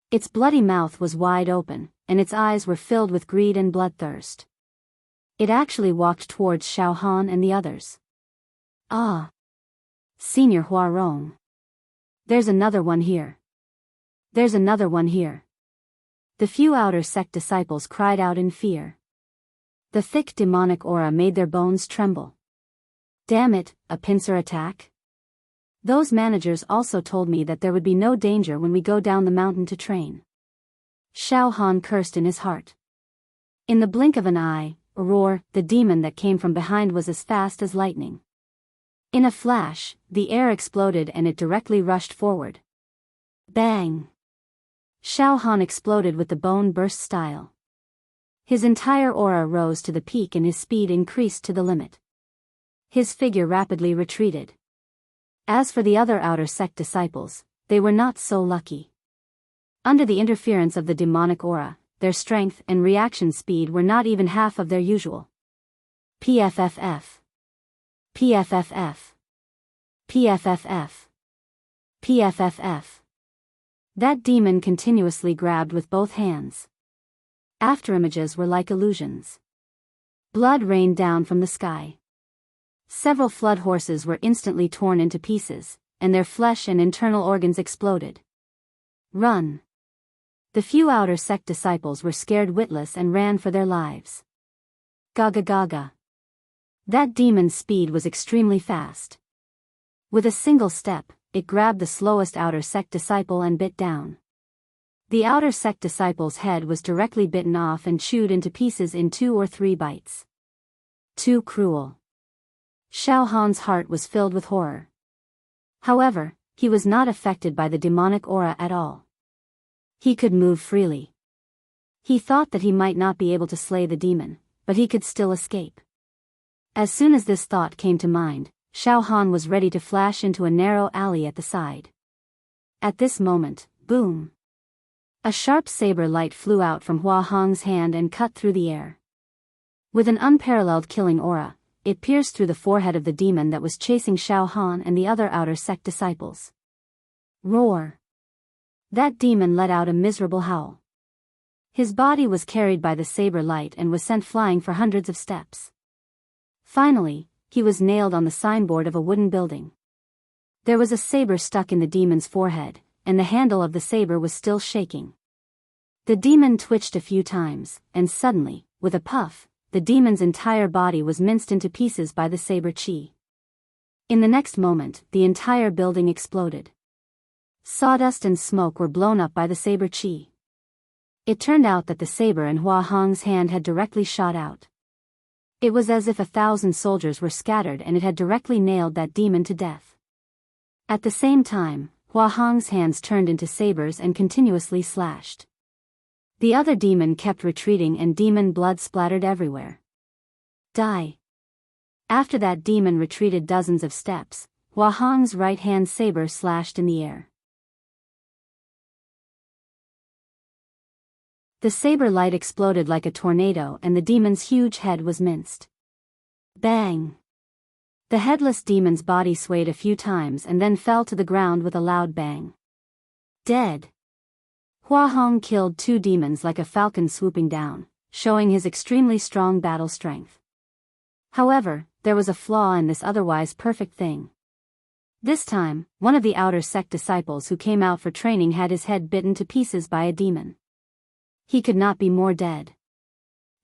Its bloody mouth was wide open, and its eyes were filled with greed and bloodthirst. It actually walked towards Xiao Han and the others. Ah! Senior Huarong. There's another one here. There's another one here. The few outer sect disciples cried out in fear. The thick demonic aura made their bones tremble. Damn it, a pincer attack? Those managers also told me that there would be no danger when we go down the mountain to train. Xiao Han cursed in his heart. In the blink of an eye, a roar, the demon that came from behind was as fast as lightning. In a flash, the air exploded and it directly rushed forward. Bang! Xiao Han exploded with the bone burst style. His entire aura rose to the peak and his speed increased to the limit. His figure rapidly retreated. As for the other outer sect disciples, they were not so lucky. Under the interference of the demonic aura, their strength and reaction speed were not even half of their usual. PFFF. PFFF. PFFF. PFFF. That demon continuously grabbed with both hands. Afterimages were like illusions. Blood rained down from the sky. Several flood horses were instantly torn into pieces, and their flesh and internal organs exploded. Run! The few outer sect disciples were scared witless and ran for their lives. Gaga Gaga. That demon's speed was extremely fast. With a single step, it grabbed the slowest outer sect disciple and bit down. The outer sect disciple's head was directly bitten off and chewed into pieces in 2 or 3 bites. Too cruel. Xiao Han's heart was filled with horror. However, he was not affected by the demonic aura at all. He could move freely. He thought that he might not be able to slay the demon, but he could still escape. As soon as this thought came to mind, Xiao Han was ready to flash into a narrow alley at the side. At this moment, boom! A sharp saber light flew out from Hua Hong's hand and cut through the air. With an unparalleled killing aura, it pierced through the forehead of the demon that was chasing Xiao Han and the other outer sect disciples. Roar! That demon let out a miserable howl. His body was carried by the saber light and was sent flying for hundreds of steps. Finally, he was nailed on the signboard of a wooden building. There was a saber stuck in the demon's forehead, and the handle of the saber was still shaking. The demon twitched a few times, and suddenly, with a puff, the demon's entire body was minced into pieces by the saber qi. In the next moment, the entire building exploded. Sawdust and smoke were blown up by the saber qi. It turned out that the saber in Hua Hong's hand had directly shot out. It was as if 1,000 soldiers were scattered and it had directly nailed that demon to death. At the same time, Hua Hong's hands turned into sabers and continuously slashed. The other demon kept retreating and demon blood splattered everywhere. Die! After that demon retreated dozens of steps, Hua Hong's right-hand saber slashed in the air. The saber light exploded like a tornado and the demon's huge head was minced. Bang! The headless demon's body swayed a few times and then fell to the ground with a loud bang. Dead! Hua Hong killed 2 demons like a falcon swooping down, showing his extremely strong battle strength. However, there was a flaw in this otherwise perfect thing. This time, one of the outer sect disciples who came out for training had his head bitten to pieces by a demon. He could not be more dead.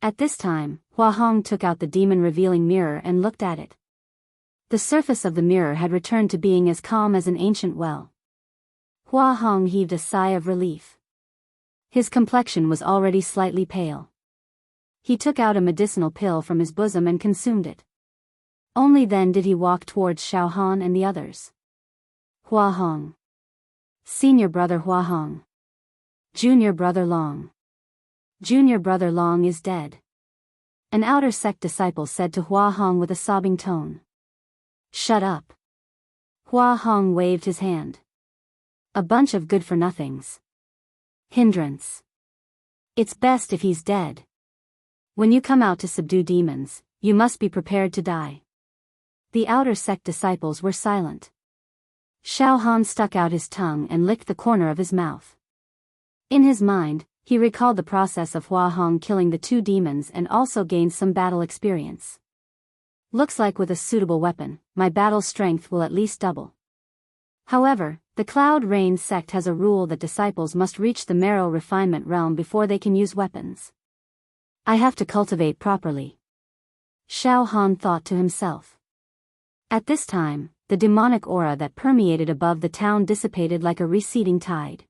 At this time, Hua Hong took out the demon-revealing mirror and looked at it. The surface of the mirror had returned to being as calm as an ancient well. Hua Hong heaved a sigh of relief. His complexion was already slightly pale. He took out a medicinal pill from his bosom and consumed it. Only then did he walk towards Xiaohan and the others. Hua Hong. Senior brother Hua Hong. Junior brother Long. Junior brother Long is dead. An outer sect disciple said to Hua Hong with a sobbing tone. Shut up. Hua Hong waved his hand. A bunch of good-for-nothings. Hindrance. It's best if he's dead. When you come out to subdue demons, you must be prepared to die. The outer sect disciples were silent. Xiaohan stuck out his tongue and licked the corner of his mouth. In his mind, he recalled the process of Hua Hong killing the two demons and also gained some battle experience. Looks like with a suitable weapon, my battle strength will at least double. However, the Cloud Rain sect has a rule that disciples must reach the marrow refinement realm before they can use weapons. I have to cultivate properly. Xiaohan thought to himself. At this time, the demonic aura that permeated above the town dissipated like a receding tide.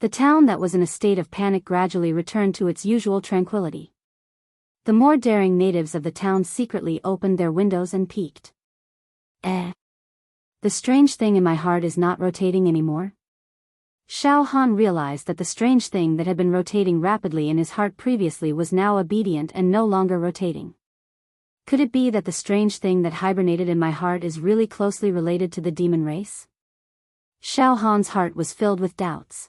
The town that was in a state of panic gradually returned to its usual tranquility. The more daring natives of the town secretly opened their windows and peeked. The strange thing in my heart is not rotating anymore. Xiaohan realized that the strange thing that had been rotating rapidly in his heart previously was now obedient and no longer rotating. Could it be that the strange thing that hibernated in my heart is really closely related to the demon race? Xiaohan's heart was filled with doubts.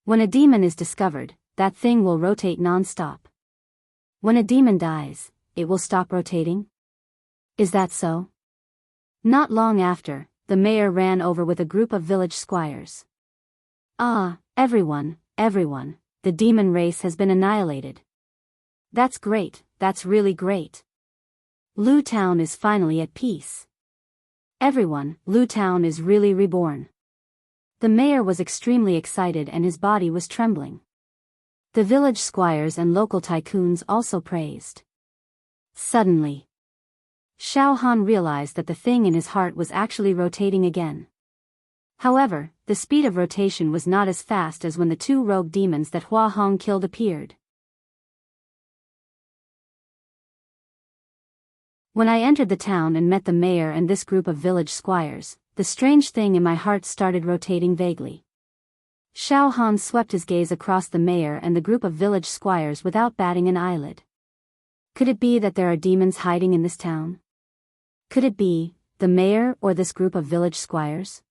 When a demon is discovered, that thing will rotate non-stop. When a demon dies, it will stop rotating? Is that so? Not long after, the mayor ran over with a group of village squires. Ah, everyone, the demon race has been annihilated. That's great, that's really great. Lu Town is finally at peace. Everyone, Lu Town is really reborn. The mayor was extremely excited and his body was trembling. The village squires and local tycoons also praised. Suddenly, Xiaohan realized that the thing in his heart was actually rotating again. However, the speed of rotation was not as fast as when the two rogue demons that Hua Hong killed appeared. When I entered the town and met the mayor and this group of village squires, the strange thing in my heart started rotating vaguely. Xiaohan swept his gaze across the mayor and the group of village squires without batting an eyelid. Could it be that there are demons hiding in this town? Could it be the mayor or this group of village squires?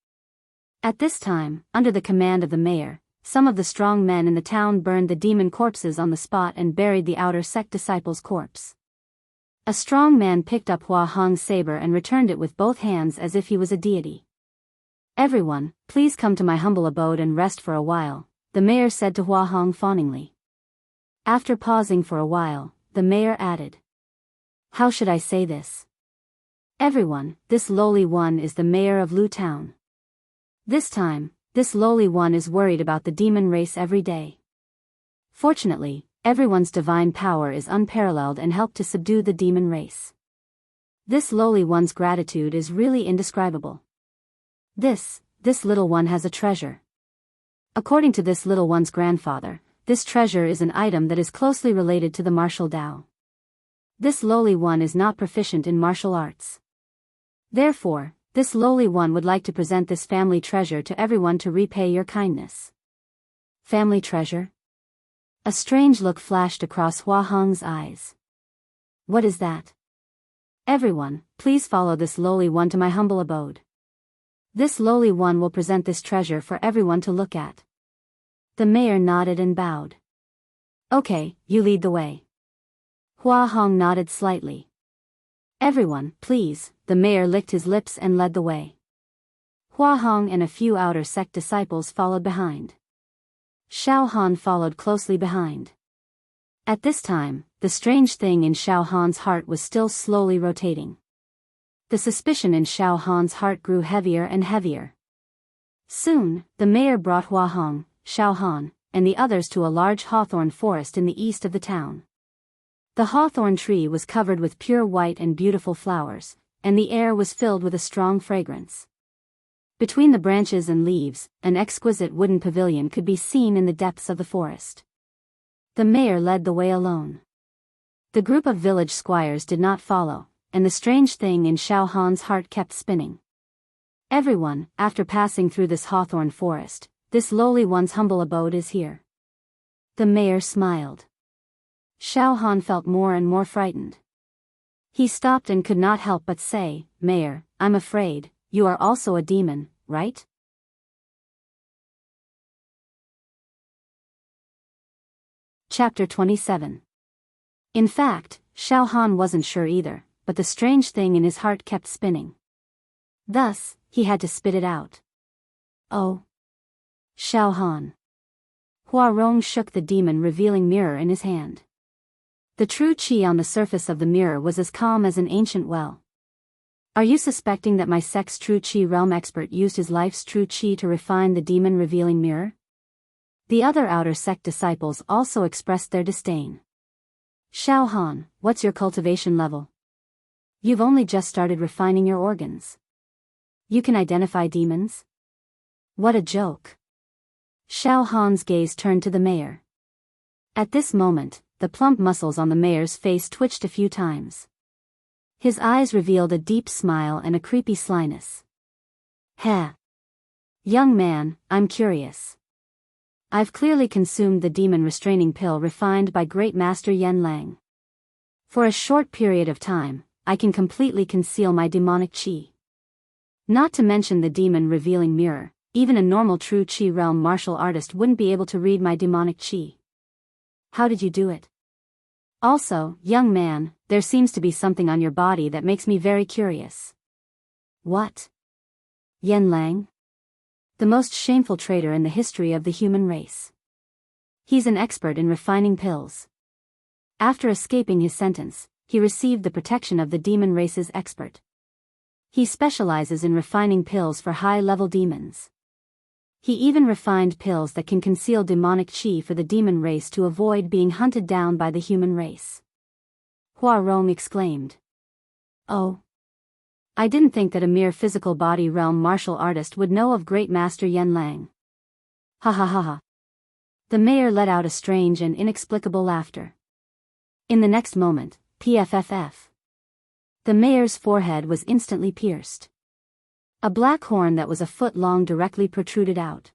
At this time, under the command of the mayor, some of the strong men in the town burned the demon corpses on the spot and buried the outer sect disciple's corpse. A strong man picked up Hua Hong's saber and returned it with both hands as if he was a deity. Everyone, please come to my humble abode and rest for a while, the mayor said to Hua Hong fawningly. After pausing for a while, the mayor added. How should I say this? Everyone, this lowly one is the mayor of Lu Town. This time, this lowly one is worried about the demon race every day. Fortunately, everyone's divine power is unparalleled and helped to subdue the demon race. This lowly one's gratitude is really indescribable. This little one has a treasure. According to this little one's grandfather, this treasure is an item that is closely related to the martial Dao. This lowly one is not proficient in martial arts. Therefore, this lowly one would like to present this family treasure to everyone to repay your kindness. Family treasure? A strange look flashed across Hua Hong's eyes. What is that? Everyone, please follow this lowly one to my humble abode. This lowly one will present this treasure for everyone to look at. The mayor nodded and bowed. Okay, you lead the way. Hua Hong nodded slightly. Everyone, please, the mayor licked his lips and led the way. Hua Hong and a few outer sect disciples followed behind. Xiaohan followed closely behind. At this time, the strange thing in Xiaohan's heart was still slowly rotating. The suspicion in Xiaohan's heart grew heavier and heavier. Soon, the mayor brought Hua Hong, Xiaohan, and the others to a large hawthorn forest in the east of the town. The hawthorn tree was covered with pure white and beautiful flowers, and the air was filled with a strong fragrance. Between the branches and leaves, an exquisite wooden pavilion could be seen in the depths of the forest. The mayor led the way alone. The group of village squires did not follow, and the strange thing in Xiao Han's heart kept spinning. Everyone, after passing through this hawthorn forest, this lowly one's humble abode is here. The mayor smiled. Xiao Han felt more and more frightened. He stopped and could not help but say, "Mayor, I'm afraid, you are also a demon, right?" Chapter 27. In fact, Xiao Han wasn't sure either, but the strange thing in his heart kept spinning. Thus, he had to spit it out. "Oh. Xiao Han." Hua Rong shook the demon-revealing mirror in his hand. The true qi on the surface of the mirror was as calm as an ancient well. "Are you suspecting that my sect's true qi realm expert used his life's true qi to refine the demon-revealing mirror?" The other outer sect disciples also expressed their disdain. "Xiao Han, what's your cultivation level? You've only just started refining your organs. You can identify demons? What a joke." Xiao Han's gaze turned to the mayor. At this moment, the plump muscles on the mayor's face twitched a few times. His eyes revealed a deep smile and a creepy slyness. "Heh. Young man, I'm curious. I've clearly consumed the demon restraining pill refined by Great Master Yen Lang. For a short period of time, I can completely conceal my demonic qi. Not to mention the demon revealing mirror, even a normal true qi realm martial artist wouldn't be able to read my demonic qi. How did you do it? Also, young man, there seems to be something on your body that makes me very curious." "What? Yen Lang? The most shameful traitor in the history of the human race. He's an expert in refining pills. After escaping his sentence, he received the protection of the demon race's expert. He specializes in refining pills for high-level demons. He even refined pills that can conceal demonic qi for the demon race to avoid being hunted down by the human race." Hua Rong exclaimed. "Oh. I didn't think that a mere physical body realm martial artist would know of Great Master Yen Lang. Ha ha ha ha." The mayor let out a strange and inexplicable laughter. In the next moment, pfff. The mayor's forehead was instantly pierced. A black horn that was a foot long directly protruded out.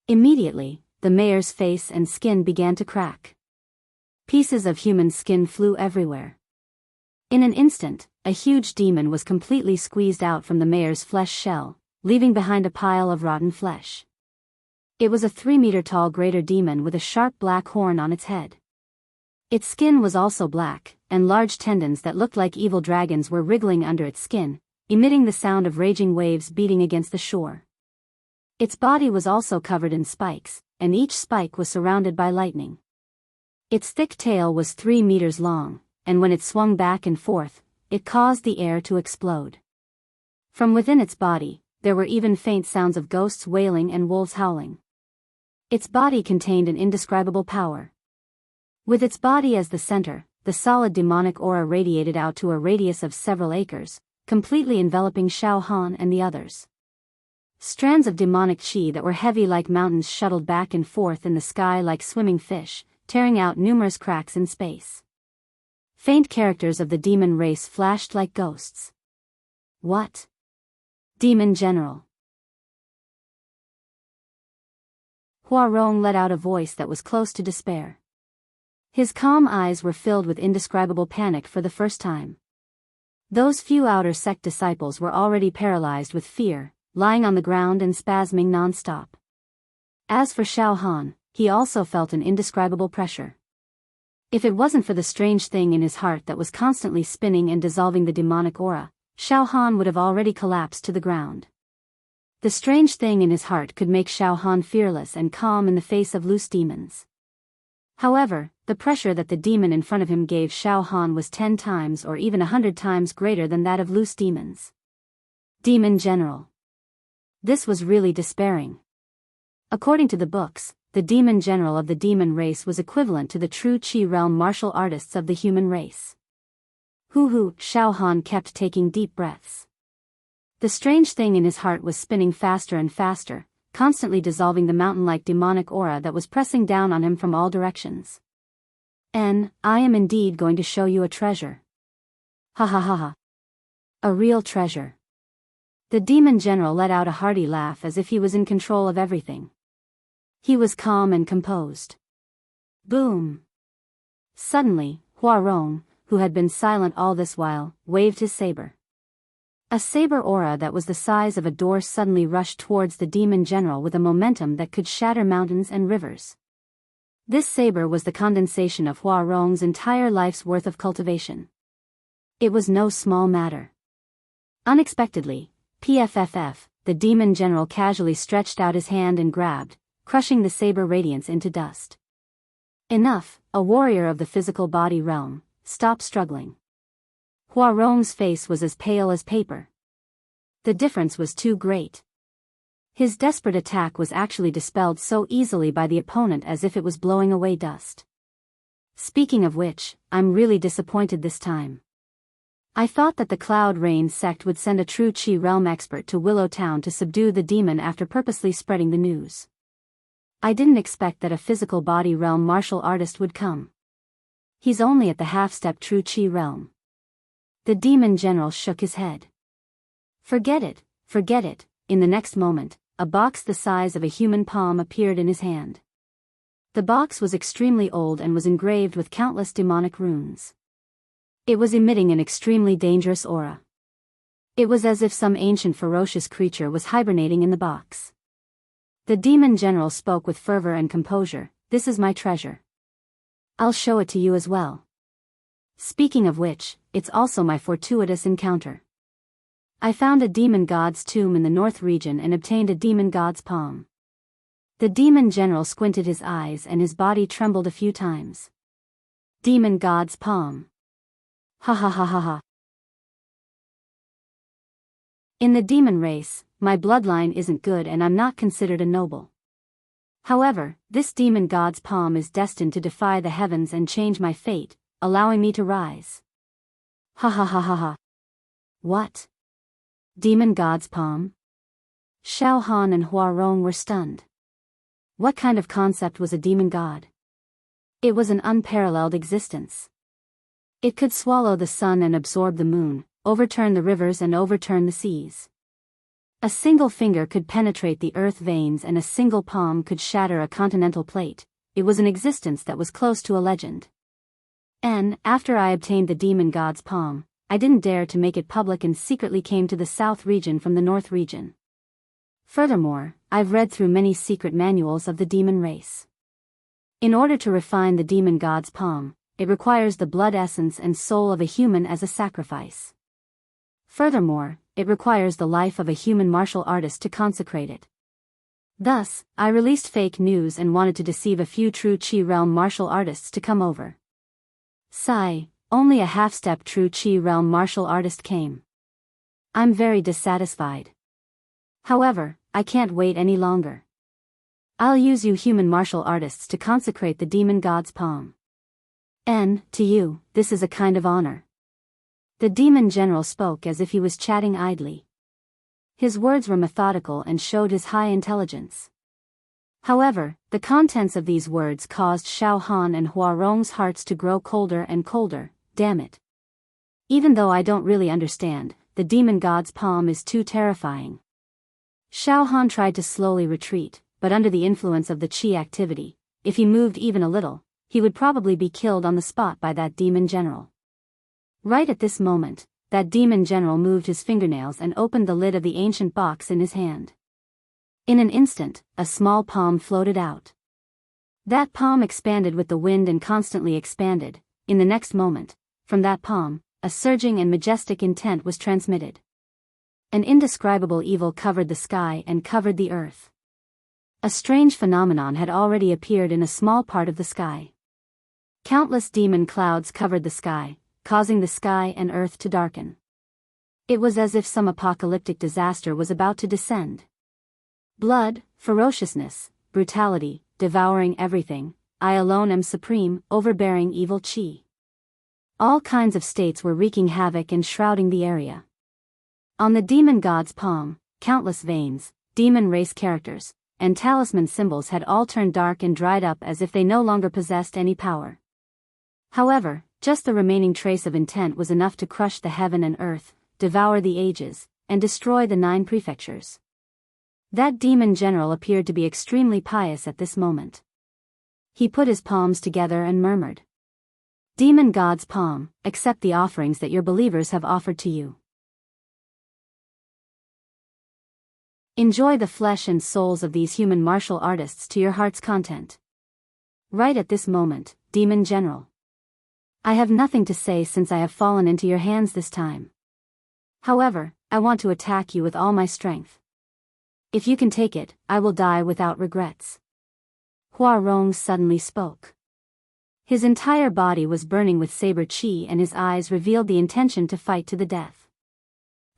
Immediately, the mayor's face and skin began to crack. Pieces of human skin flew everywhere. In an instant, a huge demon was completely squeezed out from the mayor's flesh shell, leaving behind a pile of rotten flesh. It was a 3-meter-tall greater demon with a sharp black horn on its head. Its skin was also black, and large tendons that looked like evil dragons were wriggling under its skin, emitting the sound of raging waves beating against the shore. Its body was also covered in spikes, and each spike was surrounded by lightning. Its thick tail was 3 meters long, and when it swung back and forth, it caused the air to explode. From within its body, there were even faint sounds of ghosts wailing and wolves howling. Its body contained an indescribable power. With its body as the center, the solid demonic aura radiated out to a radius of several acres, completely enveloping Xiao Han and the others. Strands of demonic qi that were heavy like mountains shuttled back and forth in the sky like swimming fish, tearing out numerous cracks in space. Faint characters of the demon race flashed like ghosts. "What? Demon General?" Hua Rong let out a voice that was close to despair. His calm eyes were filled with indescribable panic for the first time. Those few outer sect disciples were already paralyzed with fear, lying on the ground and spasming non-stop. As for Xiao Han, he also felt an indescribable pressure. If it wasn't for the strange thing in his heart that was constantly spinning and dissolving the demonic aura, Xiao Han would have already collapsed to the ground. The strange thing in his heart could make Xiao Han fearless and calm in the face of loose demons. However, the pressure that the demon in front of him gave Xiao Han was 10 times or even 100 times greater than that of loose demons. Demon General. This was really despairing. According to the books, the demon general of the demon race was equivalent to the true Qi realm martial artists of the human race. Xiao Han kept taking deep breaths. The strange thing in his heart was spinning faster and faster, constantly dissolving the mountain-like demonic aura that was pressing down on him from all directions. I am indeed going to show you a treasure. Ha ha ha ha. A real treasure. The demon general let out a hearty laugh as if he was in control of everything. He was calm and composed. Boom. Suddenly, Huarong, who had been silent all this while, waved his saber. A saber aura that was the size of a door suddenly rushed towards the demon general with a momentum that could shatter mountains and rivers. This saber was the condensation of Huarong's entire life's worth of cultivation. It was no small matter. Unexpectedly, PFFF, the demon general casually stretched out his hand and grabbed, crushing the saber radiance into dust. Enough, a warrior of the physical body realm, stop struggling. Huarong's face was as pale as paper. The difference was too great. His desperate attack was actually dispelled so easily by the opponent as if it was blowing away dust. Speaking of which, I'm really disappointed this time. I thought that the Cloud Rain sect would send a true Qi realm expert to Willow Town to subdue the demon after purposely spreading the news. I didn't expect that a physical body realm martial artist would come. He's only at the half-step true Qi realm. The demon general shook his head. Forget it, forget it. In the next moment, a box the size of a human palm appeared in his hand. The box was extremely old and was engraved with countless demonic runes. It was emitting an extremely dangerous aura. It was as if some ancient ferocious creature was hibernating in the box. The demon general spoke with fervor and composure. This is my treasure. I'll show it to you as well. Speaking of which, it's also my fortuitous encounter. I found a demon god's tomb in the north region and obtained a demon god's palm. The demon general squinted his eyes and his body trembled a few times. Demon god's palm. Ha ha ha ha ha. In the demon race, my bloodline isn't good and I'm not considered a noble. However, this demon god's palm is destined to defy the heavens and change my fate, allowing me to rise. Ha ha ha ha ha. What? Demon god's palm? Xiao Han and Huarong were stunned. What kind of concept was a demon god? It was an unparalleled existence. It could swallow the sun and absorb the moon, overturn the rivers and overturn the seas. A single finger could penetrate the earth veins and a single palm could shatter a continental plate. It was an existence that was close to a legend. And, after I obtained the demon god's palm, I didn't dare to make it public and secretly came to the south region from the north region. Furthermore, I've read through many secret manuals of the demon race. In order to refine the demon god's palm, it requires the blood essence and soul of a human as a sacrifice. Furthermore, it requires the life of a human martial artist to consecrate it. Thus, I released fake news and wanted to deceive a few true Qi realm martial artists to come over. Sigh, only a half-step true Qi realm martial artist came. I'm very dissatisfied. However, I can't wait any longer. I'll use you human martial artists to consecrate the demon god's palm. And, to you, this is a kind of honor. The demon general spoke as if he was chatting idly. His words were methodical and showed his high intelligence. However, the contents of these words caused Xiao Han and Huarong's hearts to grow colder and colder. Damn it. Even though I don't really understand, the demon god's palm is too terrifying. Xiao Han tried to slowly retreat, but under the influence of the Qi activity, if he moved even a little, he would probably be killed on the spot by that demon general. Right at this moment, that demon general moved his fingernails and opened the lid of the ancient box in his hand. In an instant, a small palm floated out. That palm expanded with the wind and constantly expanded. In the next moment, from that palm, a surging and majestic intent was transmitted. An indescribable evil covered the sky and covered the earth. A strange phenomenon had already appeared in a small part of the sky. Countless demon clouds covered the sky, causing the sky and earth to darken. It was as if some apocalyptic disaster was about to descend. Blood, ferociousness, brutality, devouring everything. I alone am supreme, overbearing evil Qi. All kinds of states were wreaking havoc and shrouding the area. On the demon god's palm, countless veins, demon race characters, and talisman symbols had all turned dark and dried up as if they no longer possessed any power. However, Just the remaining trace of intent was enough to crush the heaven and earth, devour the ages, and destroy the 9 prefectures. That demon general appeared to be extremely pious at this moment. He put his palms together and murmured, "Demon God's palm, accept the offerings that your believers have offered to you. Enjoy the flesh and souls of these human martial artists to your heart's content. Right at this moment, Demon General. I have nothing to say since I have fallen into your hands this time. However, I want to attack you with all my strength. If you can take it, I will die without regrets." Hua Rong suddenly spoke. His entire body was burning with saber chi and his eyes revealed the intention to fight to the death.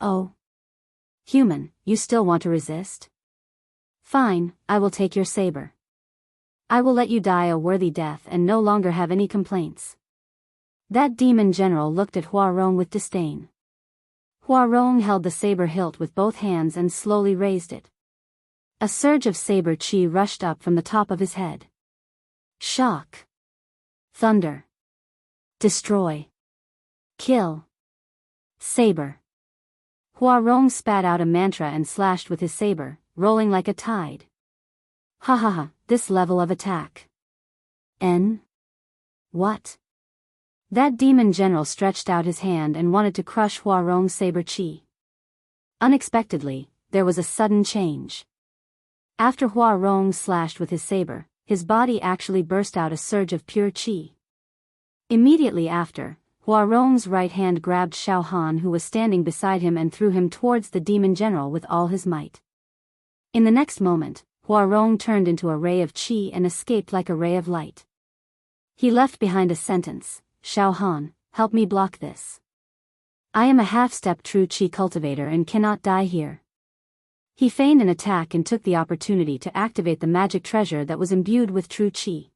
"Oh. Human, you still want to resist? Fine, I will take your saber. I will let you die a worthy death and no longer have any complaints." That demon general looked at Hua Rong with disdain. Hua Rong held the saber hilt with both hands and slowly raised it. A surge of saber chi rushed up from the top of his head. Shock. Thunder. Destroy. Kill. Saber. Hua Rong spat out a mantra and slashed with his saber, rolling like a tide. Ha ha ha, this level of attack. What? That demon general stretched out his hand and wanted to crush Hua Rong's saber chi. Unexpectedly, there was a sudden change. After Hua Rong slashed with his saber, his body actually burst out a surge of pure chi. Immediately after, Hua Rong's right hand grabbed Xiao Han who was standing beside him and threw him towards the demon general with all his might. In the next moment, Hua Rong turned into a ray of chi and escaped like a ray of light. He left behind a sentence, "Xiao Han, help me block this. I am a half-step true chi cultivator and cannot die here." He feigned an attack and took the opportunity to activate the magic treasure that was imbued with true chi.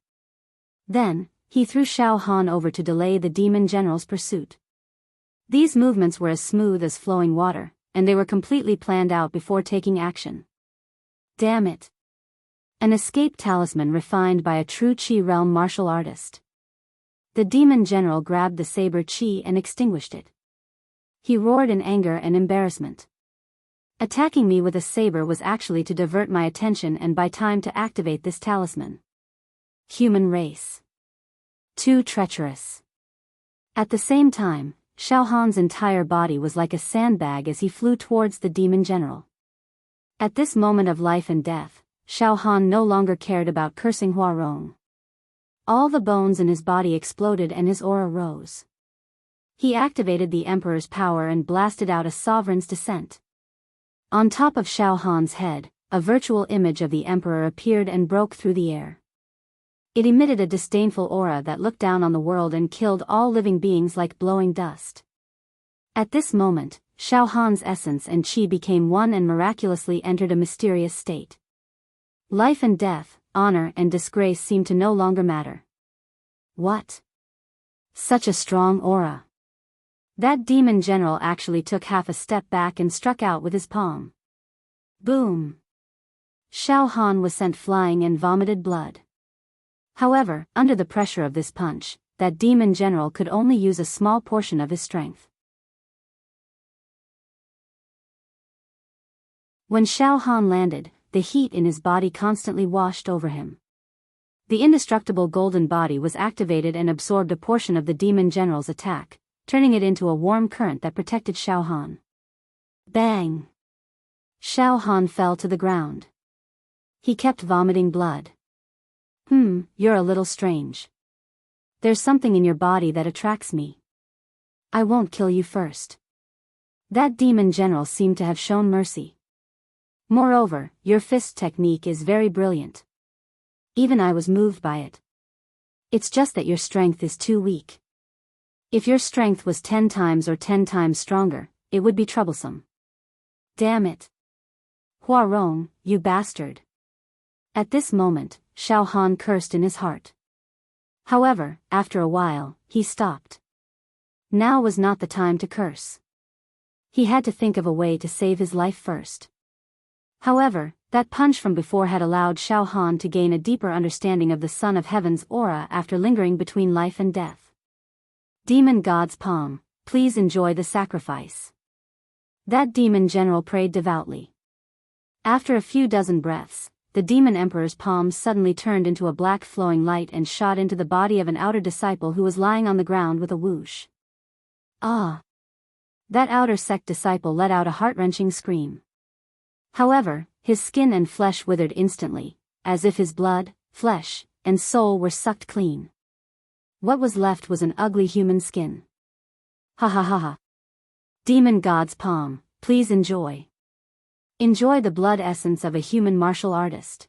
Then, he threw Xiao Han over to delay the demon general's pursuit. These movements were as smooth as flowing water, and they were completely planned out before taking action. Damn it. An escape talisman refined by a true chi realm martial artist. The demon general grabbed the saber chi and extinguished it. He roared in anger and embarrassment. Attacking me with a saber was actually to divert my attention and buy time to activate this talisman. Human race. Too treacherous. At the same time, Xiao Han's entire body was like a sandbag as he flew towards the demon general. At this moment of life and death, Xiao Han no longer cared about cursing Hua Rong. All the bones in his body exploded and his aura rose. He activated the Emperor's power and blasted out a sovereign's descent. On top of Xiao Han's head, a virtual image of the Emperor appeared and broke through the air. It emitted a disdainful aura that looked down on the world and killed all living beings like blowing dust. At this moment, Xiao Han's essence and chi became one and miraculously entered a mysterious state. Life and death, honor and disgrace seemed to no longer matter. What? Such a strong aura. That demon general actually took half a step back and struck out with his palm. Boom! Xiao Han was sent flying and vomited blood. However, under the pressure of this punch, that demon general could only use a small portion of his strength. When Xiao Han landed, the heat in his body constantly washed over him. The indestructible golden body was activated and absorbed a portion of the demon general's attack, turning it into a warm current that protected Xiao Han. Bang! Xiao Han fell to the ground. He kept vomiting blood. You're a little strange. There's something in your body that attracts me. I won't kill you first. That demon general seemed to have shown mercy. Moreover, your fist technique is very brilliant. Even I was moved by it. It's just that your strength is too weak. If your strength was 10 times or 10 times stronger, it would be troublesome. Damn it. Hua Rong, you bastard. At this moment, Xiao Han cursed in his heart. However, after a while, he stopped. Now was not the time to curse. He had to think of a way to save his life first. However, that punch from before had allowed Xiao Han to gain a deeper understanding of the Son of Heaven's aura after lingering between life and death. Demon God's palm, please enjoy the sacrifice. That demon general prayed devoutly. After a few dozen breaths, the demon emperor's palm suddenly turned into a black flowing light and shot into the body of an outer disciple who was lying on the ground with a whoosh. Ah! That outer sect disciple let out a heart-wrenching scream. However, his skin and flesh withered instantly, as if his blood, flesh, and soul were sucked clean. What was left was an ugly human skin. Ha ha ha ha. Demon God's palm, please enjoy. Enjoy the blood essence of a human martial artist.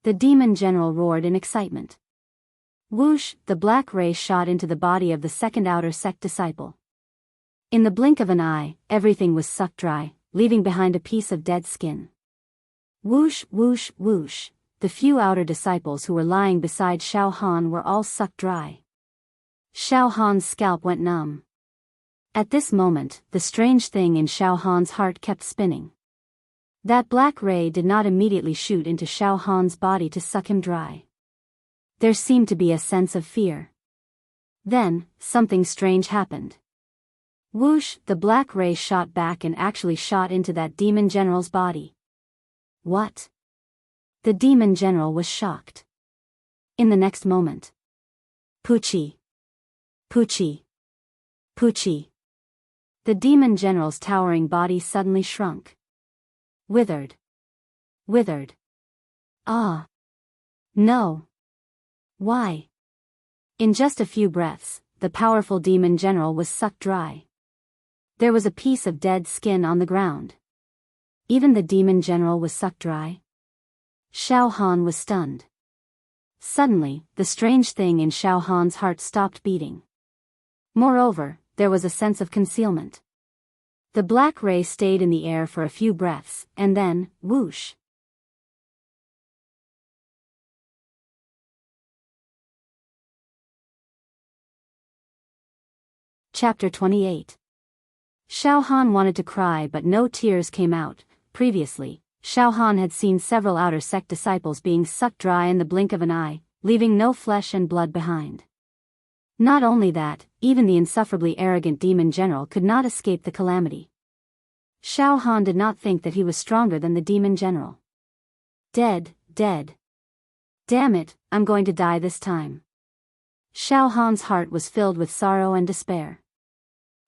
The demon general roared in excitement. Whoosh, the black ray shot into the body of the second outer sect disciple. In the blink of an eye, everything was sucked dry, leaving behind a piece of dead skin. Whoosh, whoosh, whoosh, the few outer disciples who were lying beside Xiao Han were all sucked dry. Xiao Han's scalp went numb. At this moment, the strange thing in Xiao Han's heart kept spinning. That black ray did not immediately shoot into Xiao Han's body to suck him dry. There seemed to be a sense of fear. Then, something strange happened. Whoosh, the black ray shot back and actually shot into that demon general's body. What? The demon general was shocked. In the next moment. Pucci. Pucci. Pucci. The demon general's towering body suddenly shrunk. Withered. Withered. Ah. No. Why? In just a few breaths, the powerful demon general was sucked dry. There was a piece of dead skin on the ground. Even the demon general was sucked dry. Xiao Han was stunned. Suddenly, the strange thing in Xiao Han's heart stopped beating. Moreover, there was a sense of concealment. The black ray stayed in the air for a few breaths, and then, whoosh. Chapter 28. Xiao Han wanted to cry but no tears came out. Previously, Xiao Han had seen several outer sect disciples being sucked dry in the blink of an eye, leaving no flesh and blood behind. Not only that, even the insufferably arrogant demon general could not escape the calamity. Xiao Han did not think that he was stronger than the demon general. Dead, dead. Damn it, I'm going to die this time. Xiao Han's heart was filled with sorrow and despair.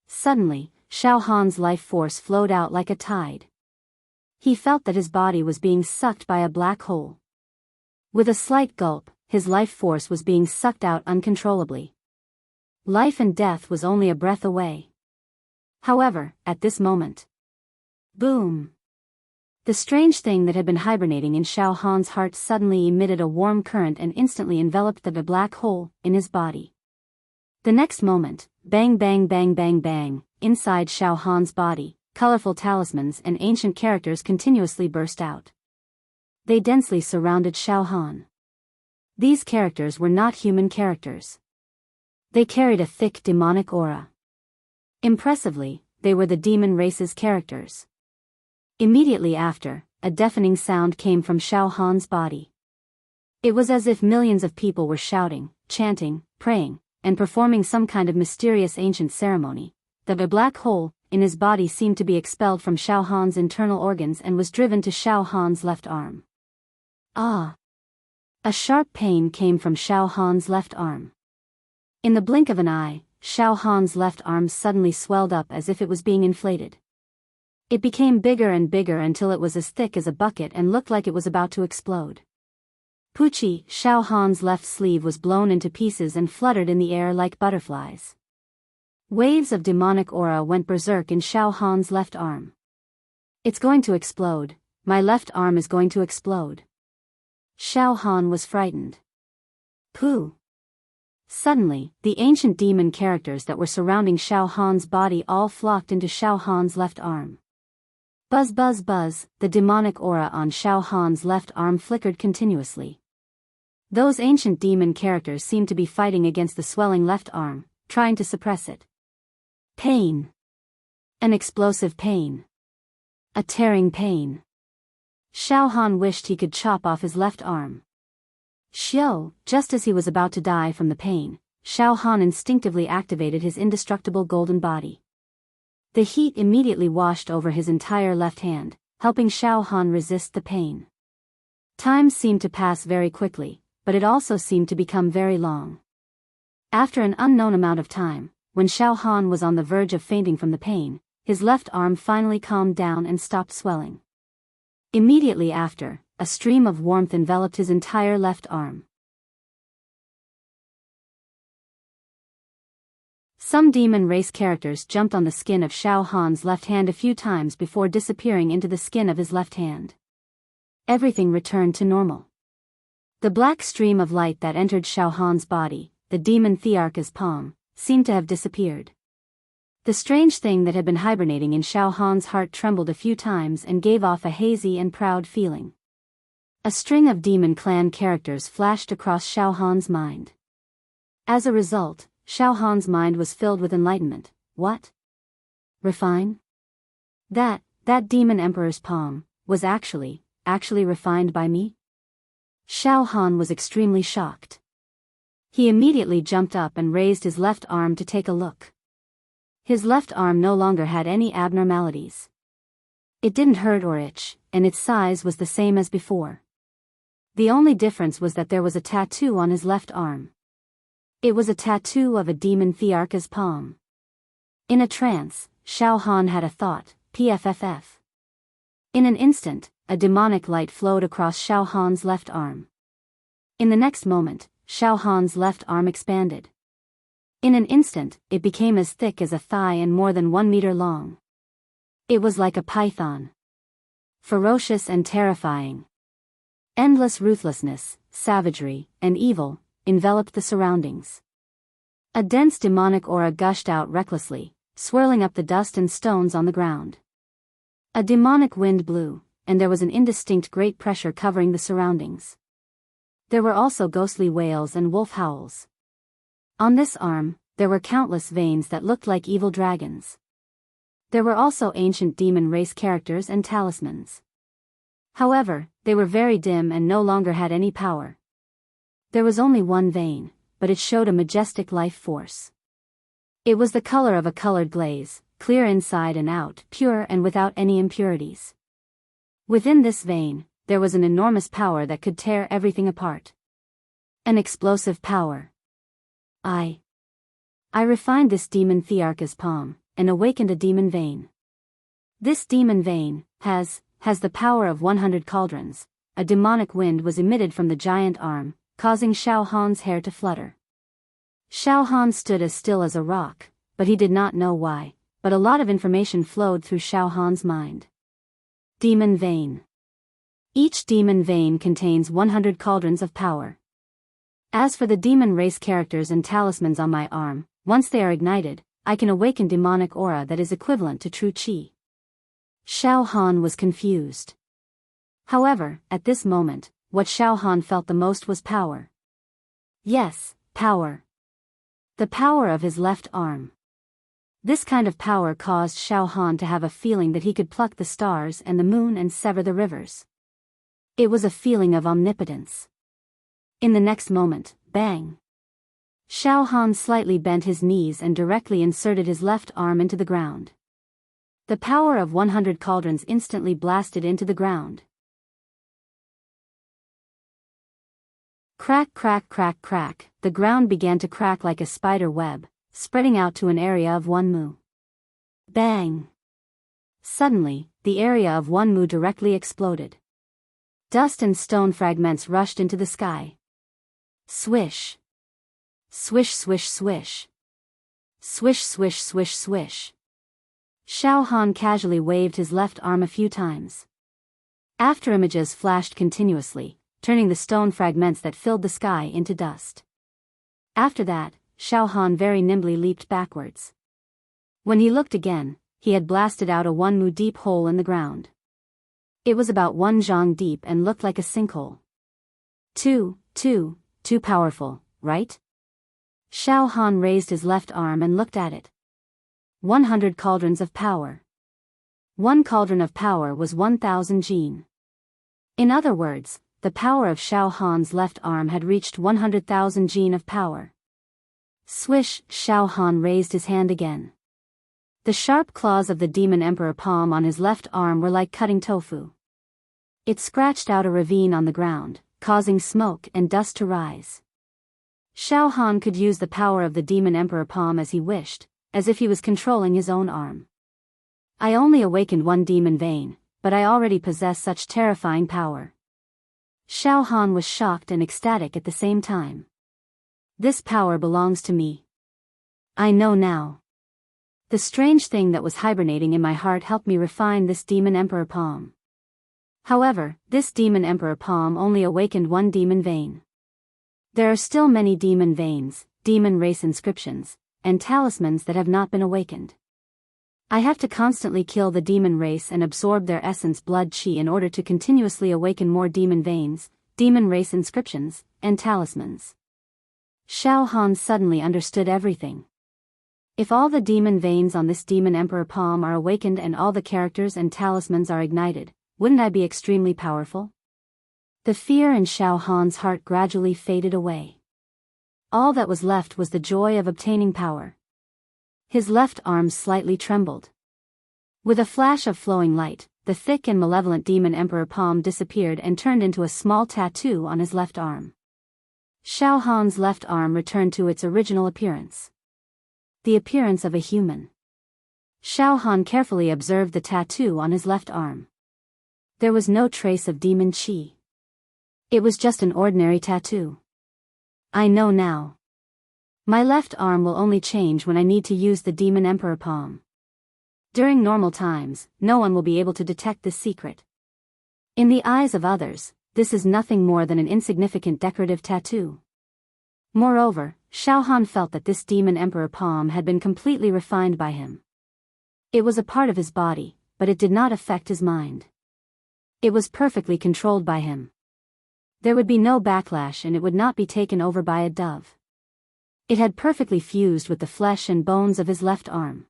Suddenly, Xiao Han's life force flowed out like a tide. He felt that his body was being sucked by a black hole. With a slight gulp, his life force was being sucked out uncontrollably. Life and death was only a breath away. However, at this moment. Boom! The strange thing that had been hibernating in Xiao Han's heart suddenly emitted a warm current and instantly enveloped the black hole in his body. The next moment, bang bang bang bang bang, inside Xiao Han's body, colorful talismans and ancient characters continuously burst out. They densely surrounded Xiao Han. These characters were not human characters. They carried a thick demonic aura. Impressively, they were the demon race's characters. Immediately after, a deafening sound came from Xiao Han's body. It was as if millions of people were shouting, chanting, praying, and performing some kind of mysterious ancient ceremony. The black hole in his body seemed to be expelled from Xiao Han's internal organs and was driven to Xiao Han's left arm. Ah! A sharp pain came from Xiao Han's left arm. In the blink of an eye, Xiao Han's left arm suddenly swelled up as if it was being inflated. It became bigger and bigger until it was as thick as a bucket and looked like it was about to explode. Pucci, Xiao Han's left sleeve was blown into pieces and fluttered in the air like butterflies. Waves of demonic aura went berserk in Xiao Han's left arm. It's going to explode. My left arm is going to explode. Xiao Han was frightened. Pooh! Suddenly, the ancient demon characters that were surrounding Xiao Han's body all flocked into Xiao Han's left arm. Buzz buzz buzz, the demonic aura on Xiao Han's left arm flickered continuously. Those ancient demon characters seemed to be fighting against the swelling left arm, trying to suppress it. Pain. An explosive pain. A tearing pain. Xiao Han wished he could chop off his left arm. Xiao, just as he was about to die from the pain, Xiao Han instinctively activated his indestructible golden body. The heat immediately washed over his entire left hand, helping Xiao Han resist the pain. Time seemed to pass very quickly, but it also seemed to become very long. After an unknown amount of time, when Xiao Han was on the verge of fainting from the pain, his left arm finally calmed down and stopped swelling. Immediately after, a stream of warmth enveloped his entire left arm. Some demon race characters jumped on the skin of Xiao Han's left hand a few times before disappearing into the skin of his left hand. Everything returned to normal. The black stream of light that entered Xiao Han's body, the demon Thearka's palm, seemed to have disappeared. The strange thing that had been hibernating in Xiao Han's heart trembled a few times and gave off a hazy and proud feeling. A string of demon clan characters flashed across Xiao Han's mind. As a result, Xiao Han's mind was filled with enlightenment. What? Refine? That demon emperor's palm, was actually refined by me? Xiao Han was extremely shocked. He immediately jumped up and raised his left arm to take a look. His left arm no longer had any abnormalities. It didn't hurt or itch, and its size was the same as before. The only difference was that there was a tattoo on his left arm. It was a tattoo of a demon Thearka's palm. In a trance, Xiao Han had a thought, PFFF. In an instant, a demonic light flowed across Xiao Han's left arm. In the next moment, Xiao Han's left arm expanded. In an instant, it became as thick as a thigh and more than 1 meter long. It was like a python. Ferocious and terrifying. Endless ruthlessness, savagery, and evil enveloped the surroundings. A dense demonic aura gushed out recklessly, swirling up the dust and stones on the ground. A demonic wind blew, and there was an indistinct great pressure covering the surroundings. There were also ghostly wails and wolf howls. On this arm, there were countless veins that looked like evil dragons. There were also ancient demon race characters and talismans. However, they were very dim and no longer had any power. There was only one vein, but it showed a majestic life force. It was the color of a colored glaze, clear inside and out, pure and without any impurities. Within this vein, there was an enormous power that could tear everything apart. An explosive power. I refined this demon Thearka's palm, and awakened a demon vein. This demon vein has the power of 100 cauldrons. A demonic wind was emitted from the giant arm, causing Xiao Han's hair to flutter. Xiao Han stood as still as a rock, but he did not know why, but a lot of information flowed through Xiao Han's mind. Demon vein. Each demon vein contains 100 cauldrons of power. As for the demon race characters and talismans on my arm, once they are ignited, I can awaken demonic aura that is equivalent to true qi. Xiao Han was confused. However, at this moment, what Xiao Han felt the most was power. Yes, power. The power of his left arm. This kind of power caused Xiao Han to have a feeling that he could pluck the stars and the moon and sever the rivers. It was a feeling of omnipotence. In the next moment, bang! Xiao Han slightly bent his knees and directly inserted his left arm into the ground. The power of 100 cauldrons instantly blasted into the ground. Crack, crack, crack, crack, the ground began to crack like a spider web, spreading out to an area of 1 mu. Bang! Suddenly, the area of 1 mu directly exploded. Dust and stone fragments rushed into the sky. Swish. Swish, swish, swish. Swish, swish, swish, swish. Xiao Han casually waved his left arm a few times. After images flashed continuously, turning the stone fragments that filled the sky into dust. After that, Xiao Han very nimbly leaped backwards. When he looked again, he had blasted out a 1 mu deep hole in the ground. It was about 1 zhang deep and looked like a sinkhole. Too powerful, right? Xiao Han raised his left arm and looked at it. 100 cauldrons of power. 1 cauldron of power was 1,000 jin. In other words, the power of Xiao Han's left arm had reached 100,000 jin of power. Swish, Xiao Han raised his hand again. The sharp claws of the demon emperor palm on his left arm were like cutting tofu. It scratched out a ravine on the ground, causing smoke and dust to rise. Xiao Han could use the power of the demon emperor palm as he wished, as if he was controlling his own arm. I only awakened one demon vein, but I already possess such terrifying power. Xiao Han was shocked and ecstatic at the same time. This power belongs to me. I know now. The strange thing that was hibernating in my heart helped me refine this demon emperor palm. However, this demon emperor palm only awakened one demon vein. There are still many demon veins, demon race inscriptions, and talismans that have not been awakened. I have to constantly kill the demon race and absorb their essence blood chi in order to continuously awaken more demon veins, demon race inscriptions, and talismans. Xiao Han suddenly understood everything. If all the demon veins on this demon emperor palm are awakened and all the characters and talismans are ignited, wouldn't I be extremely powerful? The fear in Xiao Han's heart gradually faded away. All that was left was the joy of obtaining power. His left arm slightly trembled. With a flash of flowing light, the thick and malevolent demon emperor palm disappeared and turned into a small tattoo on his left arm. Xiao Han's left arm returned to its original appearance. The appearance of a human. Xiao Han carefully observed the tattoo on his left arm. There was no trace of demon chi. It was just an ordinary tattoo. I know now. My left arm will only change when I need to use the demon emperor palm. During normal times, no one will be able to detect this secret. In the eyes of others, this is nothing more than an insignificant decorative tattoo. Moreover, Xiao Han felt that this demon emperor palm had been completely refined by him. It was a part of his body, but it did not affect his mind. It was perfectly controlled by him. There would be no backlash and it would not be taken over by a dove. It had perfectly fused with the flesh and bones of his left arm.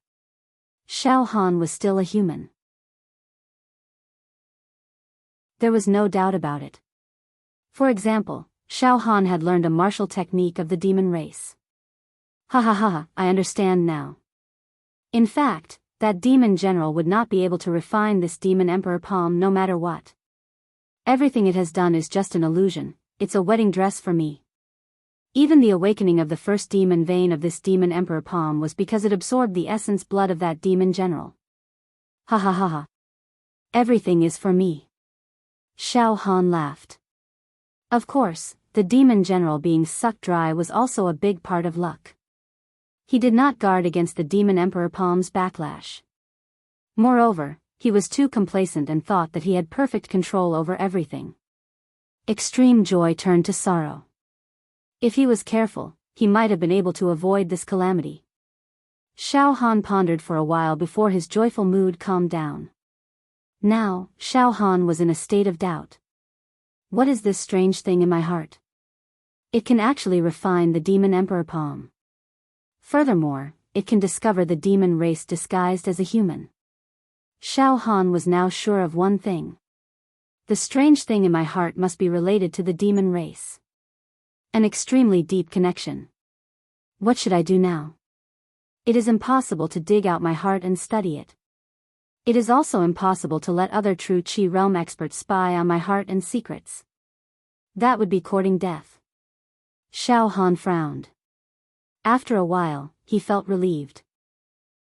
Xiao Han was still a human. There was no doubt about it. For example, Xiao Han had learned a martial technique of the demon race. Ha ha ha, I understand now. In fact, that demon general would not be able to refine this demon emperor palm no matter what. Everything it has done is just an illusion, it's a wedding dress for me. Even the awakening of the first demon vein of this demon emperor palm was because it absorbed the essence blood of that demon general. Ha ha ha ha. Everything is for me. Xiao Han laughed. Of course, the demon general being sucked dry was also a big part of luck. He did not guard against the demon emperor palm's backlash. Moreover, he was too complacent and thought that he had perfect control over everything. Extreme joy turned to sorrow. If he was careful, he might have been able to avoid this calamity. Xiao Han pondered for a while before his joyful mood calmed down. Now, Xiao Han was in a state of doubt. What is this strange thing in my heart? It can actually refine the demon emperor palm. Furthermore, it can discover the demon race disguised as a human. Xiao Han was now sure of one thing. The strange thing in my heart must be related to the demon race. An extremely deep connection. What should I do now? It is impossible to dig out my heart and study it. It is also impossible to let other true Qi realm experts spy on my heart and secrets. That would be courting death. Xiao Han frowned. After a while, he felt relieved.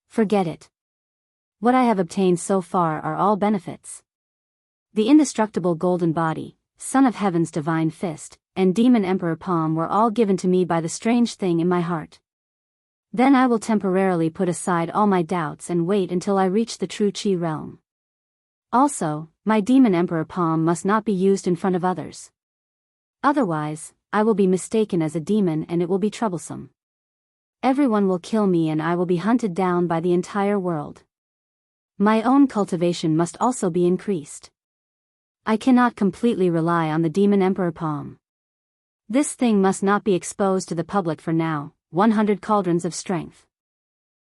Forget it. What I have obtained so far are all benefits. The indestructible golden body, son of heaven's divine fist, and demon emperor palm were all given to me by the strange thing in my heart. Then I will temporarily put aside all my doubts and wait until I reach the true Qi realm. Also, my demon emperor palm must not be used in front of others. Otherwise, I will be mistaken as a demon and it will be troublesome. Everyone will kill me and I will be hunted down by the entire world. My own cultivation must also be increased. I cannot completely rely on the demon emperor palm. This thing must not be exposed to the public for now. 100 cauldrons of strength.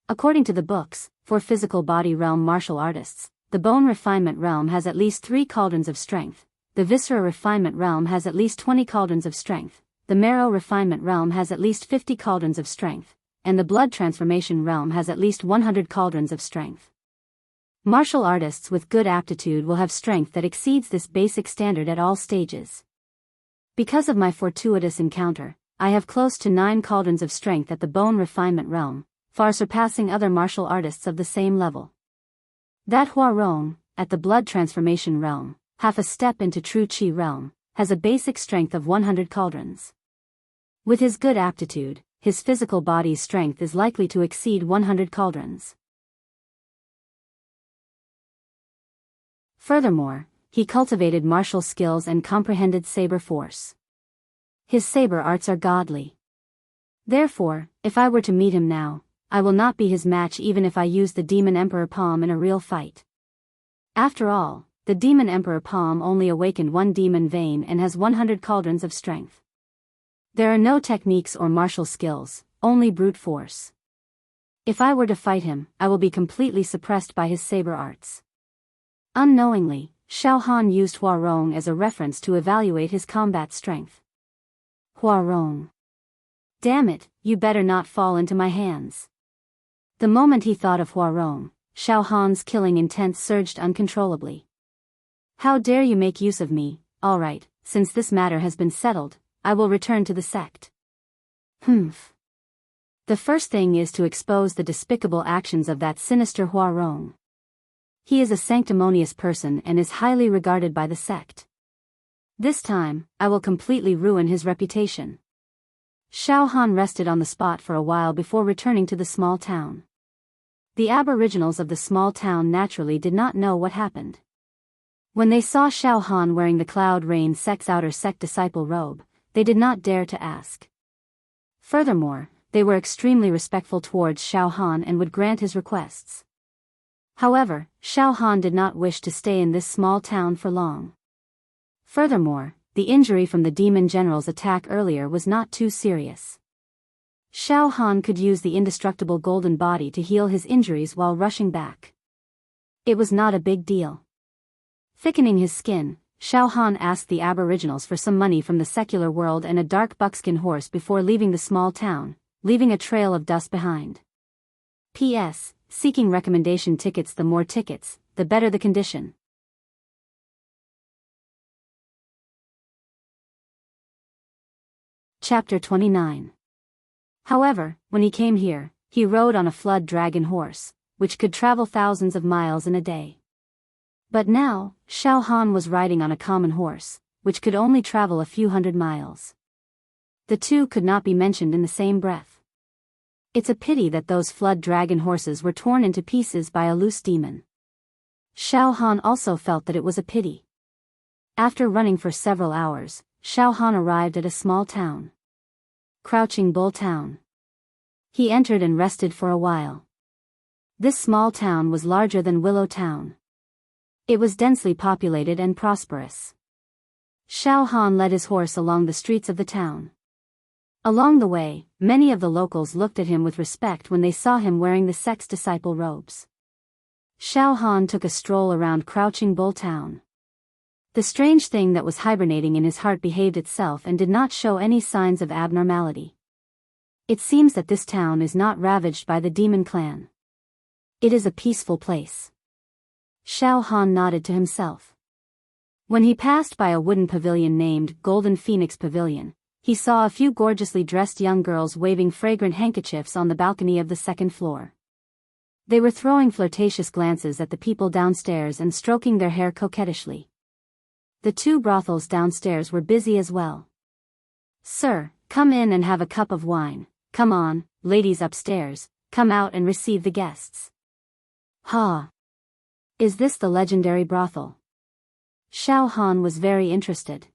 According to the books, for physical body realm martial artists, the bone refinement realm has at least 3 cauldrons of strength, the viscera refinement realm has at least 20 cauldrons of strength, the marrow refinement realm has at least 50 cauldrons of strength, and the blood transformation realm has at least 100 cauldrons of strength. Martial artists with good aptitude will have strength that exceeds this basic standard at all stages. Because of my fortuitous encounter, I have close to 9 cauldrons of strength at the bone refinement realm, far surpassing other martial artists of the same level. That Hua Rong, at the blood transformation realm, half a step into true Qi realm, has a basic strength of 100 cauldrons. With his good aptitude, his physical body's strength is likely to exceed 100 cauldrons. Furthermore, he cultivated martial skills and comprehended saber force. His saber arts are godly. Therefore, if I were to meet him now, I will not be his match even if I use the Demon Emperor Palm in a real fight. After all, the Demon Emperor Palm only awakened one demon vein and has 100 cauldrons of strength. There are no techniques or martial skills, only brute force. If I were to fight him, I will be completely suppressed by his saber arts. Unknowingly, Xiao Han used Hua Rong as a reference to evaluate his combat strength. Hua Rong. Damn it, you better not fall into my hands. The moment he thought of Hua Rong, Xiao Han's killing intent surged uncontrollably. How dare you make use of me? All right, since this matter has been settled, I will return to the sect. Humph. The first thing is to expose the despicable actions of that sinister Hua Rong. He is a sanctimonious person and is highly regarded by the sect. This time, I will completely ruin his reputation. Xiao Han rested on the spot for a while before returning to the small town. The aboriginals of the small town naturally did not know what happened. When they saw Xiao Han wearing the Cloud Rain sect's outer sect disciple robe, they did not dare to ask. Furthermore, they were extremely respectful towards Xiao Han and would grant his requests. However, Xiao Han did not wish to stay in this small town for long. Furthermore, the injury from the demon general's attack earlier was not too serious. Xiao Han could use the indestructible golden body to heal his injuries while rushing back. It was not a big deal. Thickening his skin, Xiao Han asked the aboriginals for some money from the secular world and a dark buckskin horse before leaving the small town, leaving a trail of dust behind. P.S. Seeking recommendation tickets. The more tickets, the better the condition. Chapter 29. However, when he came here, he rode on a flood dragon horse, which could travel thousands of miles in a day. But now, Xiao Han was riding on a common horse, which could only travel a few hundred miles. The two could not be mentioned in the same breath. It's a pity that those flood dragon horses were torn into pieces by a loose demon. Xiao Han also felt that it was a pity. After running for several hours, Xiao Han arrived at a small town. Crouching Bull Town. He entered and rested for a while. This small town was larger than Willow Town. It was densely populated and prosperous. Xiao Han led his horse along the streets of the town. Along the way, many of the locals looked at him with respect when they saw him wearing the sect's disciple robes. Xiao Han took a stroll around Crouching Bull Town. The strange thing that was hibernating in his heart behaved itself and did not show any signs of abnormality. It seems that this town is not ravaged by the demon clan. It is a peaceful place. Xiao Han nodded to himself. When he passed by a wooden pavilion named Golden Phoenix Pavilion, he saw a few gorgeously dressed young girls waving fragrant handkerchiefs on the balcony of the second floor. They were throwing flirtatious glances at the people downstairs and stroking their hair coquettishly. The two brothels downstairs were busy as well. "Sir, come in and have a cup of wine. Come on, ladies upstairs, come out and receive the guests." "Ha! Is this the legendary brothel?" Xiao Han was very interested.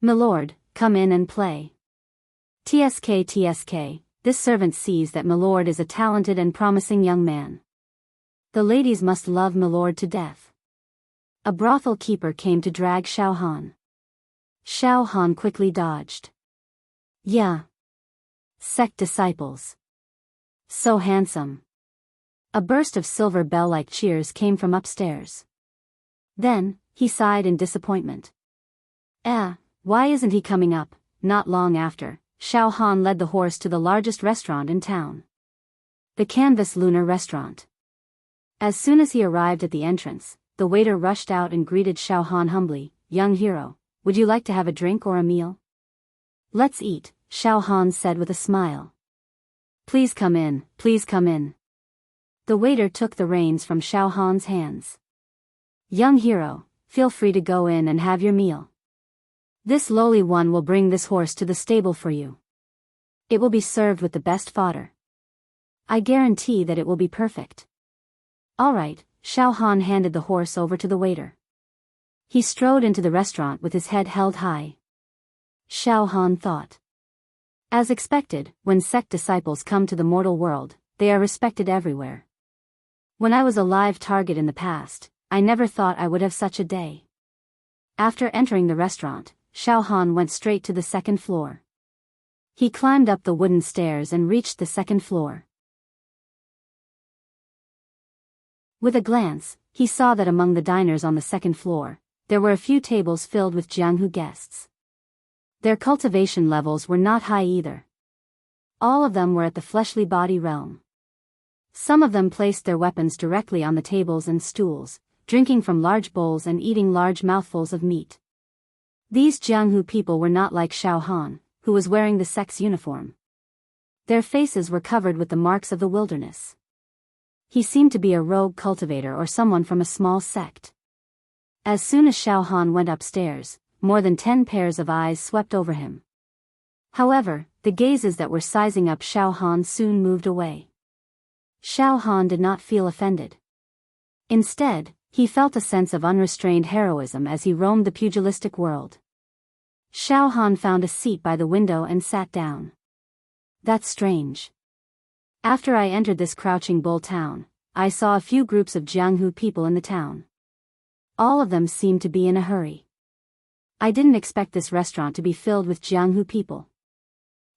"Milord, come in and play." TSK, this servant sees that Milord is a talented and promising young man. The ladies must love Milord to death. A brothel keeper came to drag Xiao Han. Xiao Han quickly dodged. "Yeah. Sect disciples. So handsome." A burst of silver bell-like cheers came from upstairs. Then, he sighed in disappointment. Why isn't he coming up? not long after, Xiao Han led the horse to the largest restaurant in town. The Canvas Lunar Restaurant. As soon as he arrived at the entrance, the waiter rushed out and greeted Xiao Han humbly. "Young hero, would you like to have a drink or a meal?" "Let's eat," Xiao Han said with a smile. "Please come in, please come in." The waiter took the reins from Xiao Han's hands. "Young hero, feel free to go in and have your meal. This lowly one will bring this horse to the stable for you. It will be served with the best fodder. I guarantee that it will be perfect." "All right," Xiao Han handed the horse over to the waiter. He strode into the restaurant with his head held high. Xiao Han thought. As expected, when sect disciples come to the mortal world, they are respected everywhere. When I was a live target in the past, I never thought I would have such a day. After entering the restaurant, Xiao Han went straight to the second floor. He climbed up the wooden stairs and reached the second floor. With a glance, he saw that among the diners on the second floor, there were a few tables filled with Jianghu guests. Their cultivation levels were not high either. All of them were at the fleshly body realm. Some of them placed their weapons directly on the tables and stools, drinking from large bowls and eating large mouthfuls of meat. These Jianghu people were not like Xiao Han, who was wearing the sect's uniform. Their faces were covered with the marks of the wilderness. He seemed to be a rogue cultivator or someone from a small sect. As soon as Xiao Han went upstairs, more than 10 pairs of eyes swept over him. However, the gazes that were sizing up Xiao Han soon moved away. Xiao Han did not feel offended. Instead, he felt a sense of unrestrained heroism as he roamed the pugilistic world. Xiao Han found a seat by the window and sat down. "That's strange. After I entered this Crouching Bull town, I saw a few groups of Jianghu people in the town. All of them seemed to be in a hurry. I didn't expect this restaurant to be filled with Jianghu people.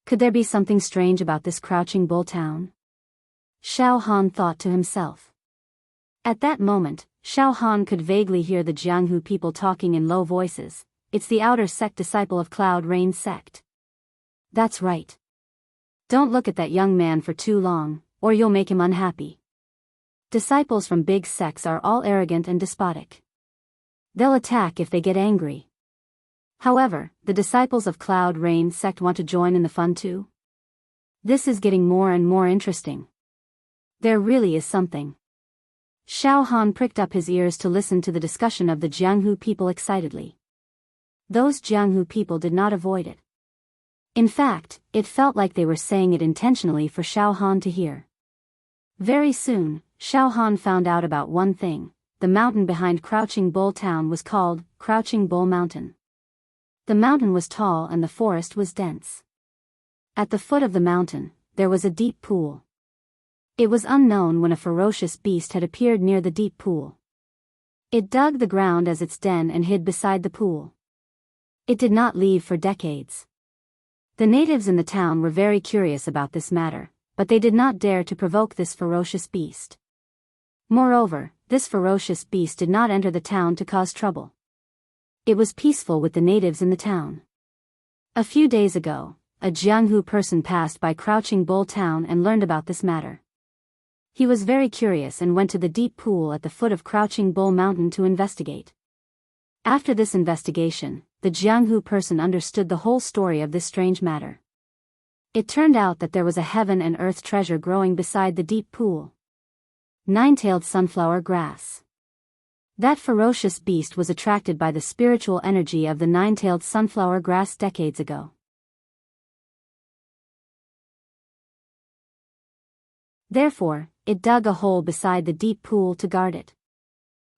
Could there be something strange about this Crouching Bull town?" Xiao Han thought to himself. At that moment, Xiao Han could vaguely hear the Jianghu people talking in low voices. "It's the outer sect disciple of Cloud Rain sect. That's right. Don't look at that young man for too long, or you'll make him unhappy. Disciples from big sects are all arrogant and despotic. They'll attack if they get angry. However, the disciples of Cloud Rain sect want to join in the fun too. This is getting more and more interesting. There really is something." Xiao Han pricked up his ears to listen to the discussion of the Jianghu people excitedly. Those Jianghu people did not avoid it. In fact, it felt like they were saying it intentionally for Xiao Han to hear. Very soon, Xiao Han found out about one thing: the mountain behind Crouching Bull Town was called Crouching Bull Mountain. The mountain was tall and the forest was dense. At the foot of the mountain, there was a deep pool. It was unknown when a ferocious beast had appeared near the deep pool. It dug the ground as its den and hid beside the pool. It did not leave for decades. The natives in the town were very curious about this matter, but they did not dare to provoke this ferocious beast. Moreover, this ferocious beast did not enter the town to cause trouble. It was peaceful with the natives in the town. A few days ago, a Jianghu person passed by Crouching Bull Town and learned about this matter. He was very curious and went to the deep pool at the foot of Crouching Bull Mountain to investigate. After this investigation, the Jianghu person understood the whole story of this strange matter. It turned out that there was a heaven and earth treasure growing beside the deep pool. Nine-tailed sunflower grass. That ferocious beast was attracted by the spiritual energy of the nine-tailed sunflower grass decades ago. Therefore, it dug a hole beside the deep pool to guard it.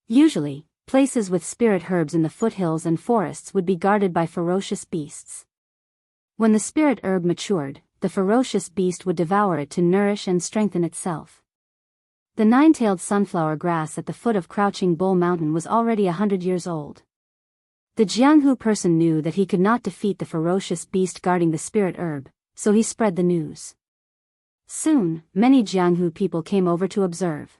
Usually, places with spirit herbs in the foothills and forests would be guarded by ferocious beasts. When the spirit herb matured, the ferocious beast would devour it to nourish and strengthen itself. The nine-tailed sunflower grass at the foot of Crouching Bull Mountain was already 100 years old. The Jianghu person knew that he could not defeat the ferocious beast guarding the spirit herb, so he spread the news. Soon, many Jianghu people came over to observe.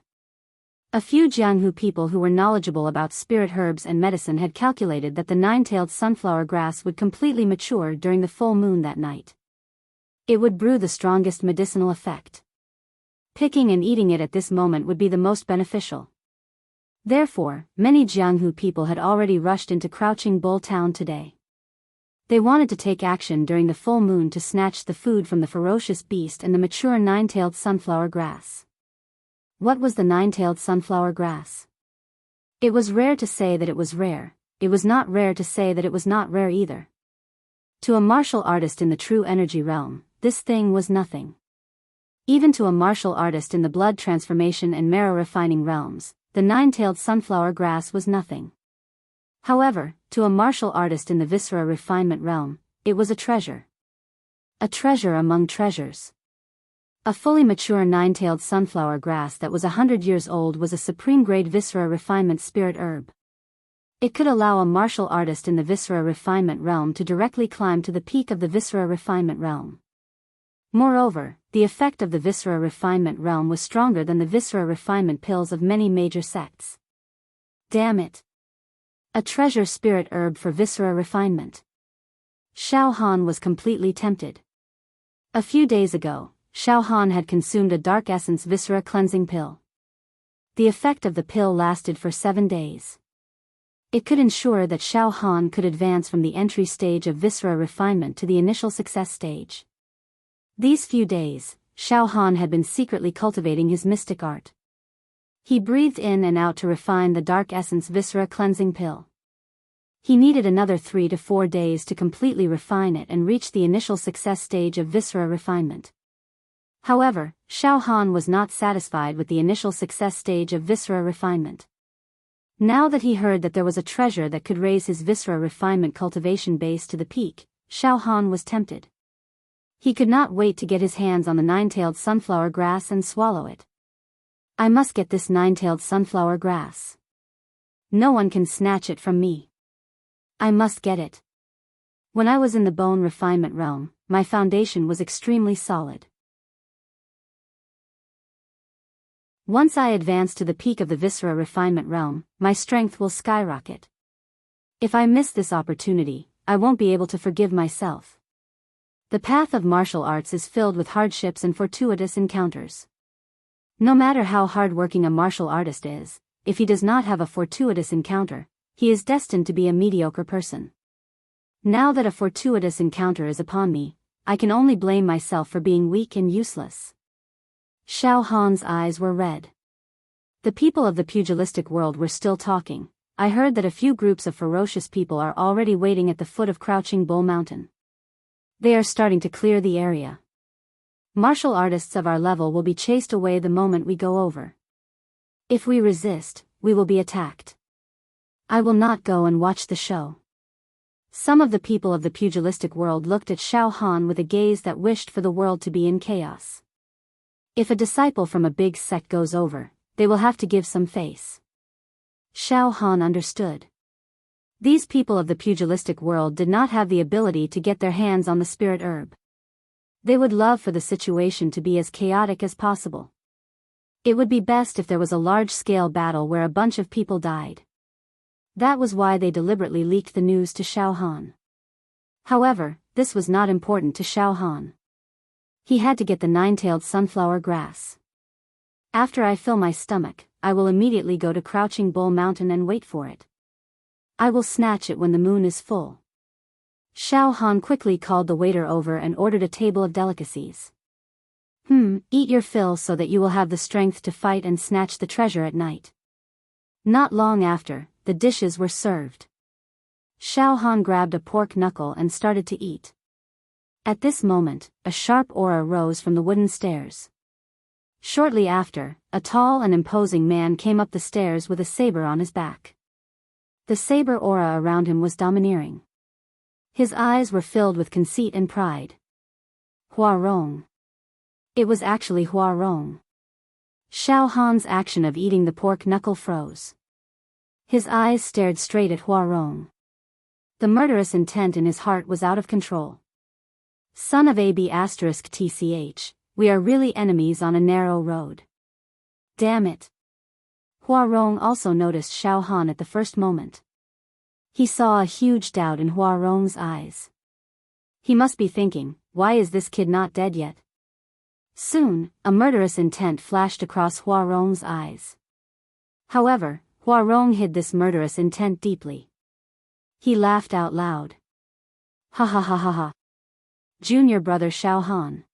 A few Jianghu people who were knowledgeable about spirit herbs and medicine had calculated that the nine-tailed sunflower grass would completely mature during the full moon that night. It would brew the strongest medicinal effect. Picking and eating it at this moment would be the most beneficial. Therefore, many Jianghu people had already rushed into Crouching Bull Town today. They wanted to take action during the full moon to snatch the food from the ferocious beast and the mature nine-tailed sunflower grass. What was the nine-tailed sunflower grass? It was rare to say that it was rare, it was not rare to say that it was not rare either. To a martial artist in the true energy realm, this thing was nothing. Even to a martial artist in the blood transformation and marrow refining realms, the nine-tailed sunflower grass was nothing. However, to a martial artist in the viscera refinement realm, it was a treasure. A treasure among treasures. A fully mature nine-tailed sunflower grass that was 100 years old was a supreme-grade viscera refinement spirit herb. It could allow a martial artist in the viscera refinement realm to directly climb to the peak of the viscera refinement realm. Moreover, the effect of the viscera refinement realm was stronger than the viscera refinement pills of many major sects. Damn it! A treasure spirit herb for viscera refinement. Xiao Han was completely tempted. A few days ago, Xiao Han had consumed a dark essence viscera cleansing pill. The effect of the pill lasted for 7 days. It could ensure that Xiao Han could advance from the entry stage of viscera refinement to the initial success stage. These few days, Xiao Han had been secretly cultivating his mystic art. He breathed in and out to refine the dark essence viscera cleansing pill. He needed another 3 to 4 days to completely refine it and reach the initial success stage of viscera refinement. However, Xiao Han was not satisfied with the initial success stage of viscera refinement. Now that he heard that there was a treasure that could raise his viscera refinement cultivation base to the peak, Xiao Han was tempted. He could not wait to get his hands on the nine-tailed sunflower grass and swallow it. I must get this nine-tailed sunflower grass. No one can snatch it from me. I must get it. When I was in the bone refinement realm, my foundation was extremely solid. Once I advance to the peak of the viscera refinement realm, my strength will skyrocket. If I miss this opportunity, I won't be able to forgive myself. The path of martial arts is filled with hardships and fortuitous encounters. No matter how hard-working a martial artist is, if he does not have a fortuitous encounter, he is destined to be a mediocre person. Now that a fortuitous encounter is upon me, I can only blame myself for being weak and useless. Xiao Han's eyes were red. The people of the pugilistic world were still talking. I heard that a few groups of ferocious people are already waiting at the foot of Crouching Bull Mountain. They are starting to clear the area. Martial artists of our level will be chased away the moment we go over. If we resist, we will be attacked. I will not go and watch the show. Some of the people of the pugilistic world looked at Xiao Han with a gaze that wished for the world to be in chaos. If a disciple from a big sect goes over, they will have to give some face. Xiao Han understood. These people of the pugilistic world did not have the ability to get their hands on the spirit herb. They would love for the situation to be as chaotic as possible. It would be best if there was a large-scale battle where a bunch of people died. That was why they deliberately leaked the news to Xiao Han. However, this was not important to Xiao Han. He had to get the nine-tailed sunflower grass. After I fill my stomach, I will immediately go to Crouching Bull Mountain and wait for it. I will snatch it when the moon is full. Xiao Han quickly called the waiter over and ordered a table of delicacies. Eat your fill so that you will have the strength to fight and snatch the treasure at night. Not long after, the dishes were served. Xiao Han grabbed a pork knuckle and started to eat. At this moment, a sharp aura rose from the wooden stairs. Shortly after, a tall and imposing man came up the stairs with a saber on his back. The saber aura around him was domineering. His eyes were filled with conceit and pride. Hua Rong. It was actually Hua Rong. Xiao Han's action of eating the pork knuckle froze. His eyes stared straight at Hua Rong. The murderous intent in his heart was out of control. Son of AB*TCH, we are really enemies on a narrow road. Damn it. Huarong also noticed Xiao Han at the first moment. He saw a huge doubt in Huarong's eyes. He must be thinking, why is this kid not dead yet? Soon, a murderous intent flashed across Huarong's eyes. However, Huarong hid this murderous intent deeply. He laughed out loud. Ha ha ha ha ha. Junior brother Xiao Han.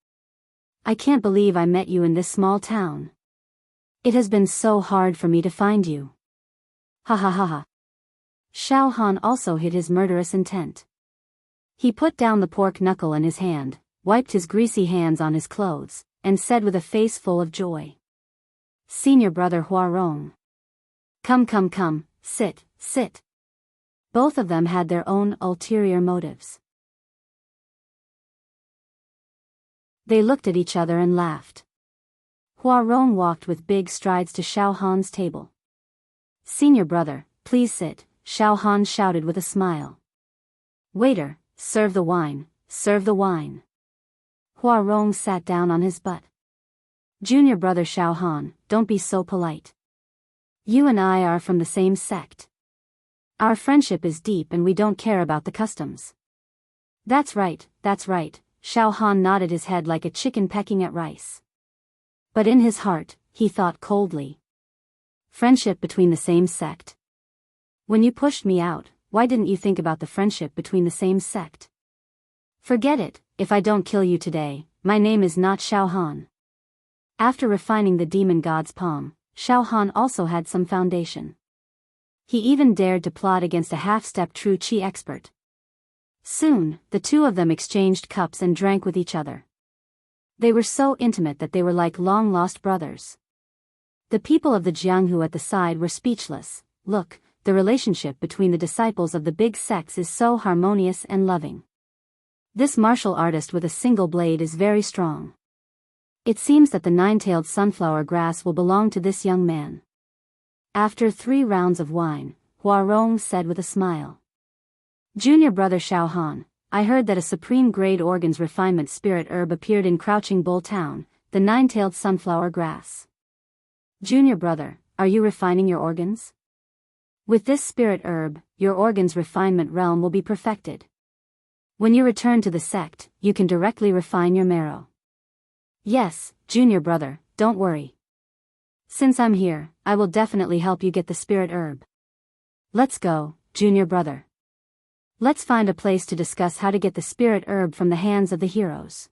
I can't believe I met you in this small town. It has been so hard for me to find you. Ha ha ha ha. Xiao Han also hid his murderous intent. He put down the pork knuckle in his hand, wiped his greasy hands on his clothes, and said with a face full of joy. Senior brother Huarong. Come, sit, sit. Both of them had their own ulterior motives. They looked at each other and laughed. Huarong walked with big strides to Xiao Han's table. Senior brother, please sit, Xiao Han shouted with a smile. Waiter, serve the wine, serve the wine. Huarong sat down on his butt. Junior brother Xiao Han, don't be so polite. You and I are from the same sect. Our friendship is deep and we don't care about the customs. That's right, Xiao Han nodded his head like a chicken pecking at rice. But in his heart, he thought coldly. Friendship between the same sect. When you pushed me out, why didn't you think about the friendship between the same sect? Forget it, if I don't kill you today, my name is not Xiao Han. After refining the demon god's palm, Xiao Han also had some foundation. He even dared to plot against a half-step true qi expert. Soon, the two of them exchanged cups and drank with each other. They were so intimate that they were like long-lost brothers. The people of the Jianghu at the side were speechless. Look, the relationship between the disciples of the big sects is so harmonious and loving. This martial artist with a single blade is very strong. It seems that the nine-tailed sunflower grass will belong to this young man. After 3 rounds of wine, Huarong said with a smile. Junior brother Xiao Han, I heard that a supreme-grade organs refinement spirit herb appeared in Crouching Bull Town, the nine-tailed sunflower grass. Junior brother, are you refining your organs? With this spirit herb, your organs refinement realm will be perfected. When you return to the sect, you can directly refine your marrow. Yes, junior brother, don't worry. Since I'm here, I will definitely help you get the spirit herb. Let's go, junior brother. Let's find a place to discuss how to get the spirit herb from the hands of the heroes.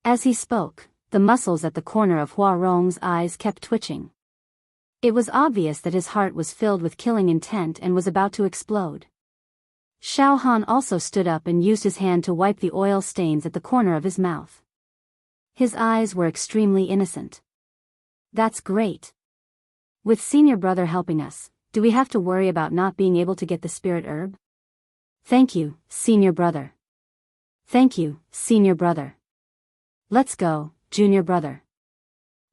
As he spoke, the muscles at the corner of Huarong's eyes kept twitching. It was obvious that his heart was filled with killing intent and was about to explode. Xiao Han also stood up and used his hand to wipe the oil stains at the corner of his mouth. His eyes were extremely innocent. That's great. With senior brother helping us, do we have to worry about not being able to get the spirit herb? Thank you, senior brother. Thank you, senior brother. Let's go, junior brother.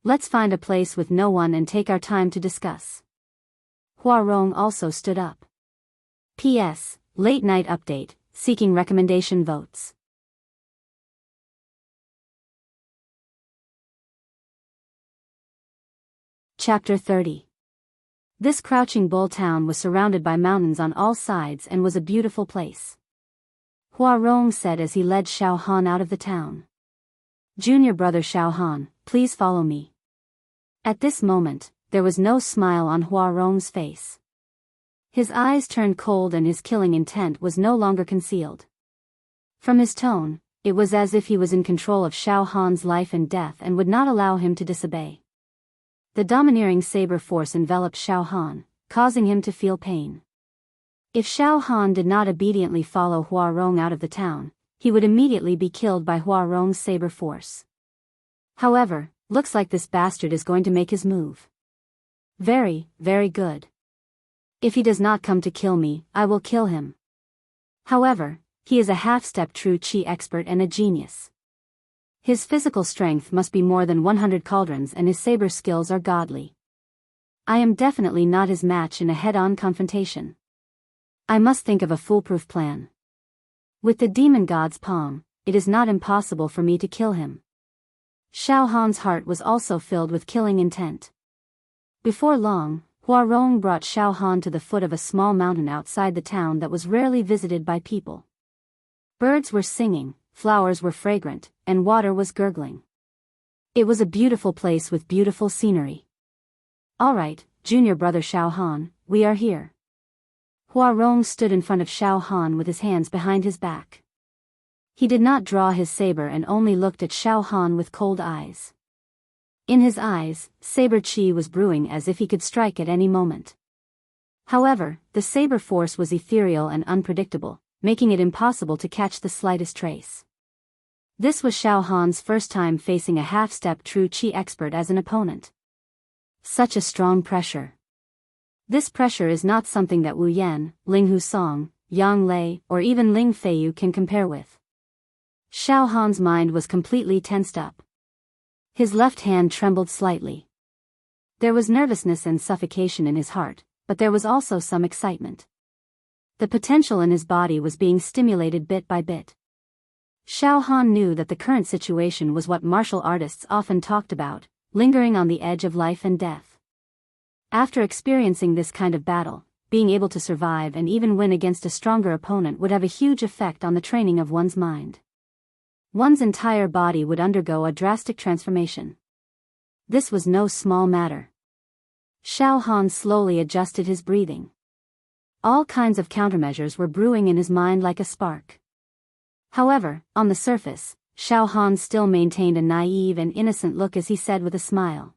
Let's find a place with no one and take our time to discuss. Huarong also stood up. P.S. Late night update, seeking recommendation votes. Chapter 30. This Crouching Bull Town was surrounded by mountains on all sides and was a beautiful place. Huarong said as he led Xiao Han out of the town. Junior brother Xiao Han, please follow me. At this moment, there was no smile on Huarong's face. His eyes turned cold and his killing intent was no longer concealed. From his tone, it was as if he was in control of Xiao Han's life and death and would not allow him to disobey. The domineering saber force enveloped Xiao Han, causing him to feel pain. If Xiao Han did not obediently follow Huarong out of the town, he would immediately be killed by Huarong's saber force. However, looks like this bastard is going to make his move. Very, very good. If he does not come to kill me, I will kill him. However, he is a half-step true qi expert and a genius. His physical strength must be more than 100 cauldrons and his saber skills are godly. I am definitely not his match in a head-on confrontation. I must think of a foolproof plan. With the demon god's palm, it is not impossible for me to kill him. Xiao Han's heart was also filled with killing intent. Before long, Huarong brought Xiao Han to the foot of a small mountain outside the town that was rarely visited by people. Birds were singing, flowers were fragrant, and water was gurgling. It was a beautiful place with beautiful scenery. "All right, junior brother Xiao Han, we are here." Huarong stood in front of Xiao Han with his hands behind his back. He did not draw his saber and only looked at Xiao Han with cold eyes. In his eyes, saber chi was brewing as if he could strike at any moment. However, the saber force was ethereal and unpredictable, making it impossible to catch the slightest trace. This was Xiao Han's first time facing a half-step true chi expert as an opponent. Such a strong pressure. This pressure is not something that Wu Yan, Ling Husong, Yang Lei, or even Ling Feiyu can compare with. Xiao Han's mind was completely tensed up. His left hand trembled slightly. There was nervousness and suffocation in his heart, but there was also some excitement. The potential in his body was being stimulated bit by bit. Xiao Han knew that the current situation was what martial artists often talked about, lingering on the edge of life and death. After experiencing this kind of battle, being able to survive and even win against a stronger opponent would have a huge effect on the training of one's mind. One's entire body would undergo a drastic transformation. This was no small matter. Xiao Han slowly adjusted his breathing. All kinds of countermeasures were brewing in his mind like a spark. However, on the surface, Xiao Han still maintained a naive and innocent look as he said with a smile.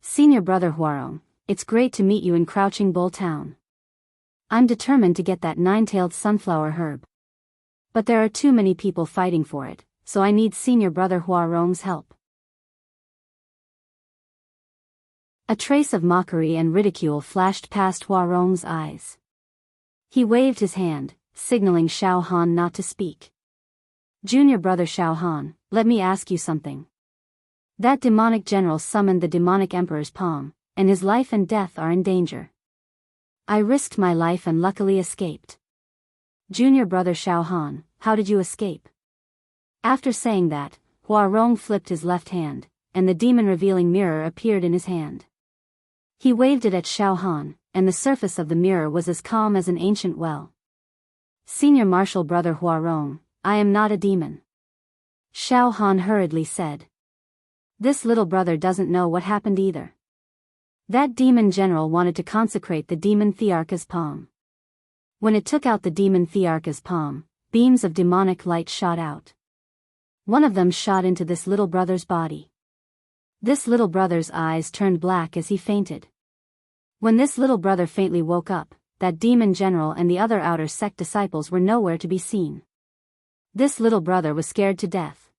"Senior brother Huarong, it's great to meet you in Crouching Bull Town. I'm determined to get that nine-tailed sunflower herb. But there are too many people fighting for it, so I need senior brother Huarong's help." A trace of mockery and ridicule flashed past Huarong's eyes. He waved his hand, signaling Xiao Han not to speak. "Junior brother Xiao Han, let me ask you something. That demonic general summoned the demonic emperor's palm, and his life and death are in danger. I risked my life and luckily escaped. Junior brother Xiao Han, how did you escape?" After saying that, Huarong flipped his left hand, and the demon-revealing mirror appeared in his hand. He waved it at Xiao Han, and the surface of the mirror was as calm as an ancient well. "Senior martial brother Huarong, I am not a demon," Xiao Han hurriedly said. "This little brother doesn't know what happened either. That demon general wanted to consecrate the demon Thearka's palm. When it took out the demon Thearka's palm, beams of demonic light shot out. One of them shot into this little brother's body. This little brother's eyes turned black as he fainted. When this little brother faintly woke up, that demon general and the other outer sect disciples were nowhere to be seen. This little brother was scared to death.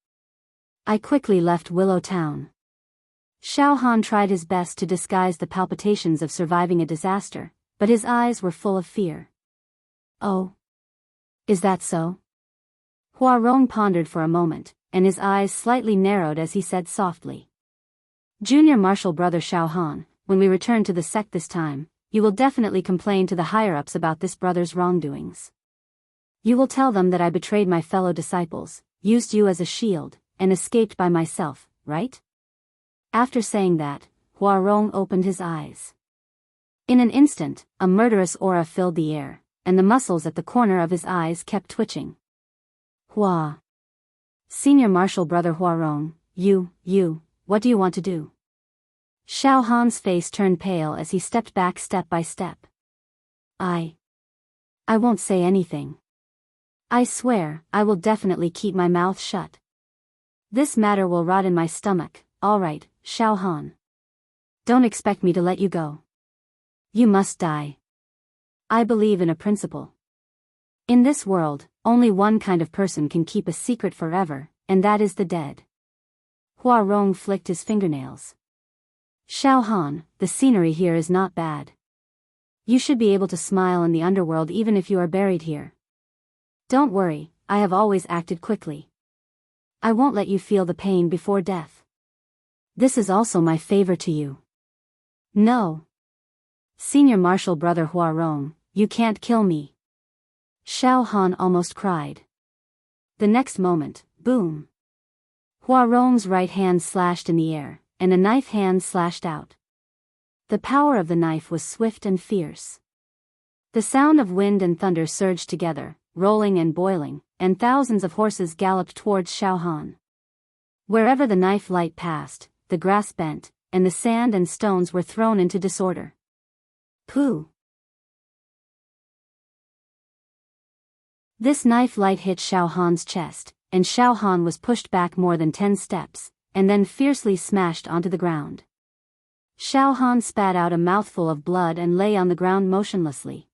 I quickly left Willow Town." Xiao Han tried his best to disguise the palpitations of surviving a disaster, but his eyes were full of fear. "Oh. Is that so?" Huarong pondered for a moment, and his eyes slightly narrowed as he said softly. "Junior martial brother Xiao Han, when we return to the sect this time, you will definitely complain to the higher-ups about this brother's wrongdoings. You will tell them that I betrayed my fellow disciples, used you as a shield, and escaped by myself, right?" After saying that, Huarong opened his eyes. In an instant, a murderous aura filled the air, and the muscles at the corner of his eyes kept twitching. "Hua. Senior martial brother Huarong, what do you want to do?" Xiao Han's face turned pale as he stepped back step by step. I won't say anything. I swear, I will definitely keep my mouth shut. This matter will rot in my stomach, alright, Xiao Han. Don't expect me to let you go. You must die. I believe in a principle. In this world, only one kind of person can keep a secret forever, and that is the dead. Huarong flicked his fingernails. Xiao Han, the scenery here is not bad. You should be able to smile in the underworld even if you are buried here. Don't worry, I have always acted quickly. I won't let you feel the pain before death. This is also my favor to you. No. Senior martial brother Huarong, you can't kill me. Xiao Han almost cried. The next moment, boom. Huarong's right hand slashed in the air, and a knife hand slashed out. The power of the knife was swift and fierce. The sound of wind and thunder surged together, rolling and boiling, and thousands of horses galloped towards Xiao Han. Wherever the knife light passed, the grass bent, and the sand and stones were thrown into disorder. Pooh! This knife light hit Xiao Han's chest, and Xiao Han was pushed back more than 10 steps, and then fiercely smashed onto the ground. Xiao Han spat out a mouthful of blood and lay on the ground motionlessly.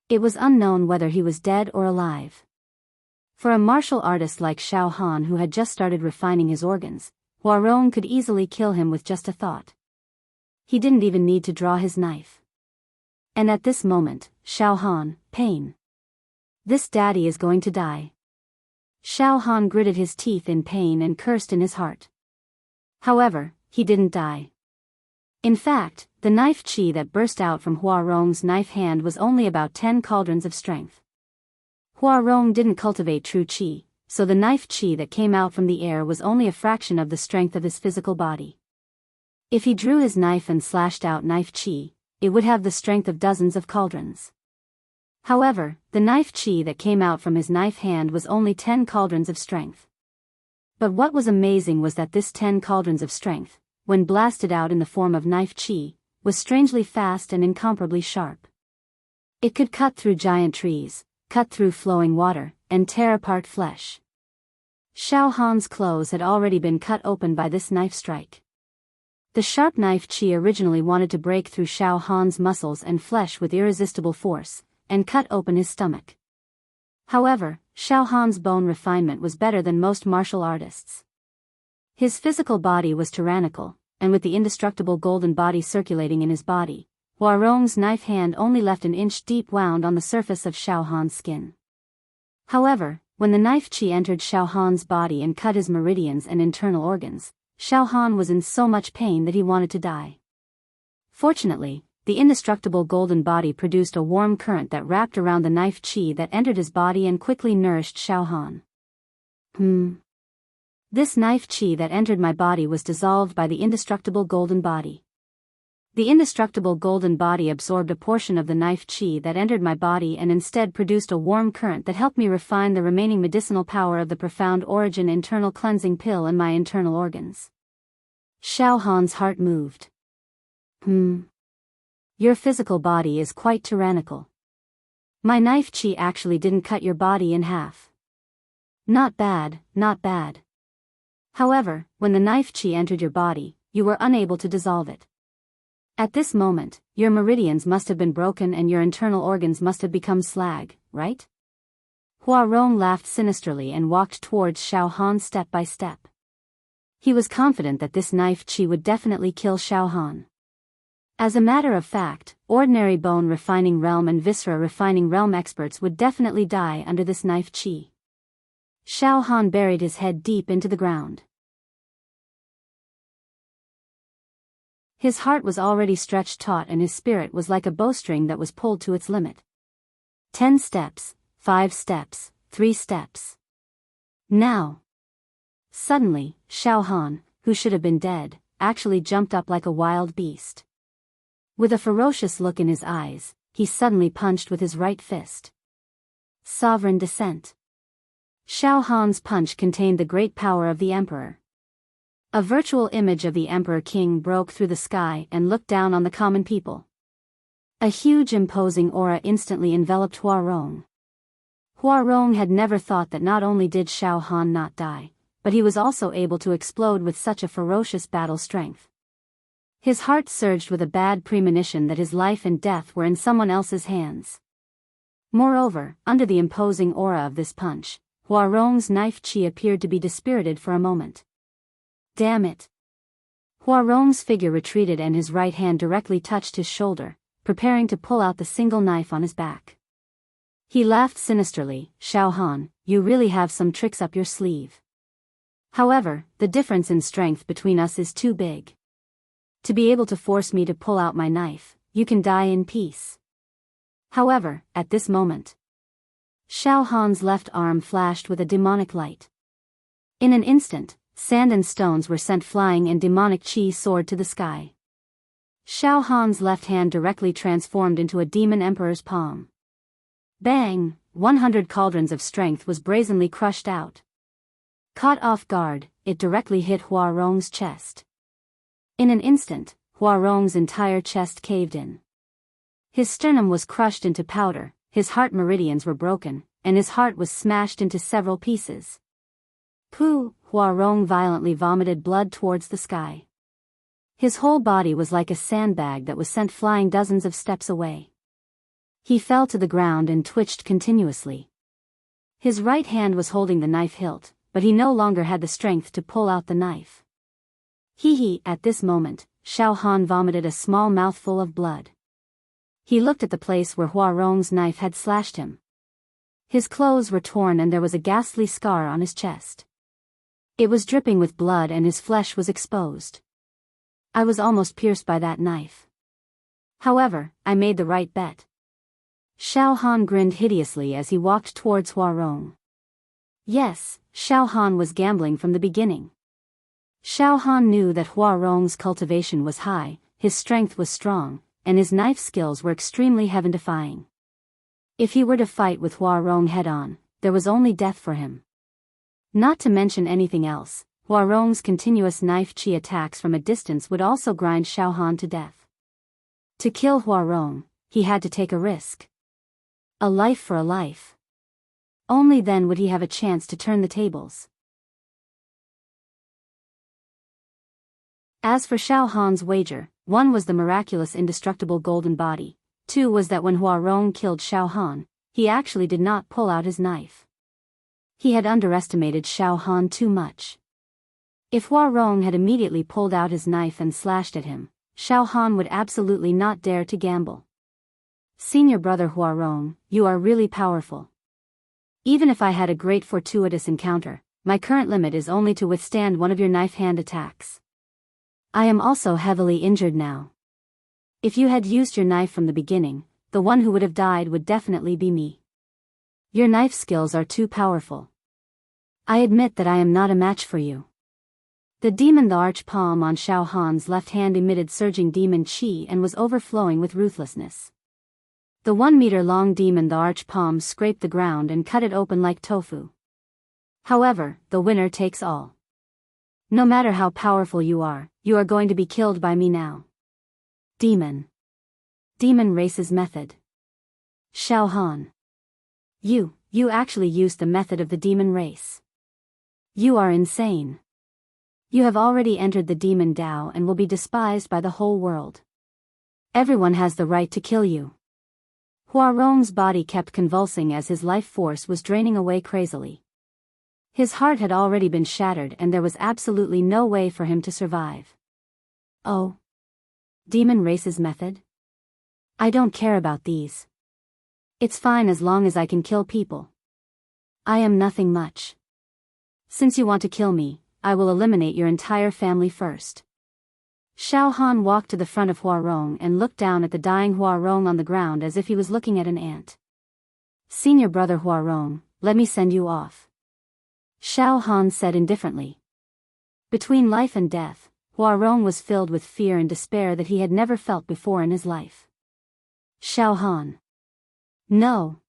It was unknown whether he was dead or alive. For a martial artist like Xiao Han who had just started refining his organs, Huarong could easily kill him with just a thought. He didn't even need to draw his knife. And at this moment, Xiao Han, pain. This daddy is going to die. Xiao Han gritted his teeth in pain and cursed in his heart. However, he didn't die. In fact, the knife qi that burst out from Huarong's knife hand was only about 10 cauldrons of strength. Huarong didn't cultivate true qi, so the knife qi that came out from the air was only a fraction of the strength of his physical body. If he drew his knife and slashed out knife qi, it would have the strength of dozens of cauldrons. However, the knife qi that came out from his knife hand was only 10 cauldrons of strength. But what was amazing was that this 10 cauldrons of strength, when blasted out in the form of knife qi, was strangely fast and incomparably sharp. It could cut through giant trees, cut through flowing water, and tear apart flesh. Xiao Han's clothes had already been cut open by this knife strike. The sharp knife qi originally wanted to break through Xiao Han's muscles and flesh with irresistible force, and cut open his stomach. However, Xiao Han's bone refinement was better than most martial artists. His physical body was tyrannical, and with the indestructible golden body circulating in his body, Huarong's knife hand only left an inch-deep wound on the surface of Xiao Han's skin. However, when the knife qi entered Xiao Han's body and cut his meridians and internal organs, Xiao Han was in so much pain that he wanted to die. Fortunately, the indestructible golden body produced a warm current that wrapped around the knife qi that entered his body and quickly nourished Xiao Han. This knife qi that entered my body was dissolved by the indestructible golden body. The indestructible golden body absorbed a portion of the knife qi that entered my body and instead produced a warm current that helped me refine the remaining medicinal power of the profound origin internal cleansing pill in my internal organs. Xiao Han's heart moved. Your physical body is quite tyrannical. My knife qi actually didn't cut your body in half. Not bad, not bad. However, when the knife qi entered your body, you were unable to dissolve it. At this moment, your meridians must have been broken and your internal organs must have become slag, right? Huarong laughed sinisterly and walked towards Xiao Han step by step. He was confident that this knife qi would definitely kill Xiao Han. As a matter of fact, ordinary bone refining realm and viscera refining realm experts would definitely die under this knife qi. Xiao Han buried his head deep into the ground. His heart was already stretched taut and his spirit was like a bowstring that was pulled to its limit. 10 steps, 5 steps, 3 steps. Now. Suddenly, Xiao Han, who should have been dead, actually jumped up like a wild beast. With a ferocious look in his eyes, he suddenly punched with his right fist. Sovereign descent. Xiao Han's punch contained the great power of the emperor. A virtual image of the emperor king broke through the sky and looked down on the common people. A huge imposing aura instantly enveloped Huarong. Huarong had never thought that not only did Xiao Han not die, but he was also able to explode with such a ferocious battle strength. His heart surged with a bad premonition that his life and death were in someone else's hands. Moreover, under the imposing aura of this punch, Huarong's knife qi appeared to be dispirited for a moment. Damn it! Huarong's figure retreated and his right hand directly touched his shoulder, preparing to pull out the single knife on his back. He laughed sinisterly. Xiao Han, you really have some tricks up your sleeve. However, the difference in strength between us is too big. To be able to force me to pull out my knife, you can die in peace. However, at this moment, Xiao Han's left arm flashed with a demonic light. In an instant, sand and stones were sent flying and demonic qi soared to the sky. Xiao Han's left hand directly transformed into a demon emperor's palm. Bang! 100 cauldrons of strength was brazenly crushed out. Caught off guard, it directly hit Huarong's chest. In an instant, Huarong's entire chest caved in. His sternum was crushed into powder, his heart meridians were broken, and his heart was smashed into several pieces. Pooh! Huarong violently vomited blood towards the sky. His whole body was like a sandbag that was sent flying dozens of steps away. He fell to the ground and twitched continuously. His right hand was holding the knife hilt, but he no longer had the strength to pull out the knife. At this moment, Xiao Han vomited a small mouthful of blood. He looked at the place where Huarong's knife had slashed him. His clothes were torn and there was a ghastly scar on his chest. It was dripping with blood and his flesh was exposed. I was almost pierced by that knife. However, I made the right bet. Xiao Han grinned hideously as he walked towards Huarong. Yes, Xiao Han was gambling from the beginning. Xiao Han knew that Huarong's cultivation was high, his strength was strong, and his knife skills were extremely heaven-defying. If he were to fight with Huarong head-on, there was only death for him. Not to mention anything else, Huarong's continuous knife chi attacks from a distance would also grind Xiao Han to death. To kill Huarong, he had to take a risk. A life for a life. Only then would he have a chance to turn the tables. As for Xiao Han's wager, 1 was the miraculous indestructible golden body, 2 was that when Huarong killed Xiao Han, he actually did not pull out his knife. He had underestimated Xiao Han too much. If Huarong had immediately pulled out his knife and slashed at him, Xiao Han would absolutely not dare to gamble. Senior brother Huarong, you are really powerful. Even if I had a great fortuitous encounter, my current limit is only to withstand one of your knife hand attacks. I am also heavily injured now. If you had used your knife from the beginning, the one who would have died would definitely be me. Your knife skills are too powerful. I admit that I am not a match for you. The arch palm on Xiao Han's left hand emitted surging demon chi and was overflowing with ruthlessness. The 1-meter-long arch palm scraped the ground and cut it open like tofu. However, the winner takes all. No matter how powerful you are going to be killed by me now. Demon race's method. Xiao Han. You actually used the method of the demon race. You are insane. You have already entered the demon Dao and will be despised by the whole world. Everyone has the right to kill you. Huarong's body kept convulsing as his life force was draining away crazily. His heart had already been shattered and there was absolutely no way for him to survive. Oh. Demon race's method? I don't care about these. It's fine as long as I can kill people. I am nothing much. Since you want to kill me, I will eliminate your entire family first. Xiao Han walked to the front of Huarong and looked down at the dying Huarong on the ground as if he was looking at an ant. Senior brother Huarong, let me send you off. Xiao Han said indifferently. Between life and death, Huarong was filled with fear and despair that he had never felt before in his life. Xiao Han. No.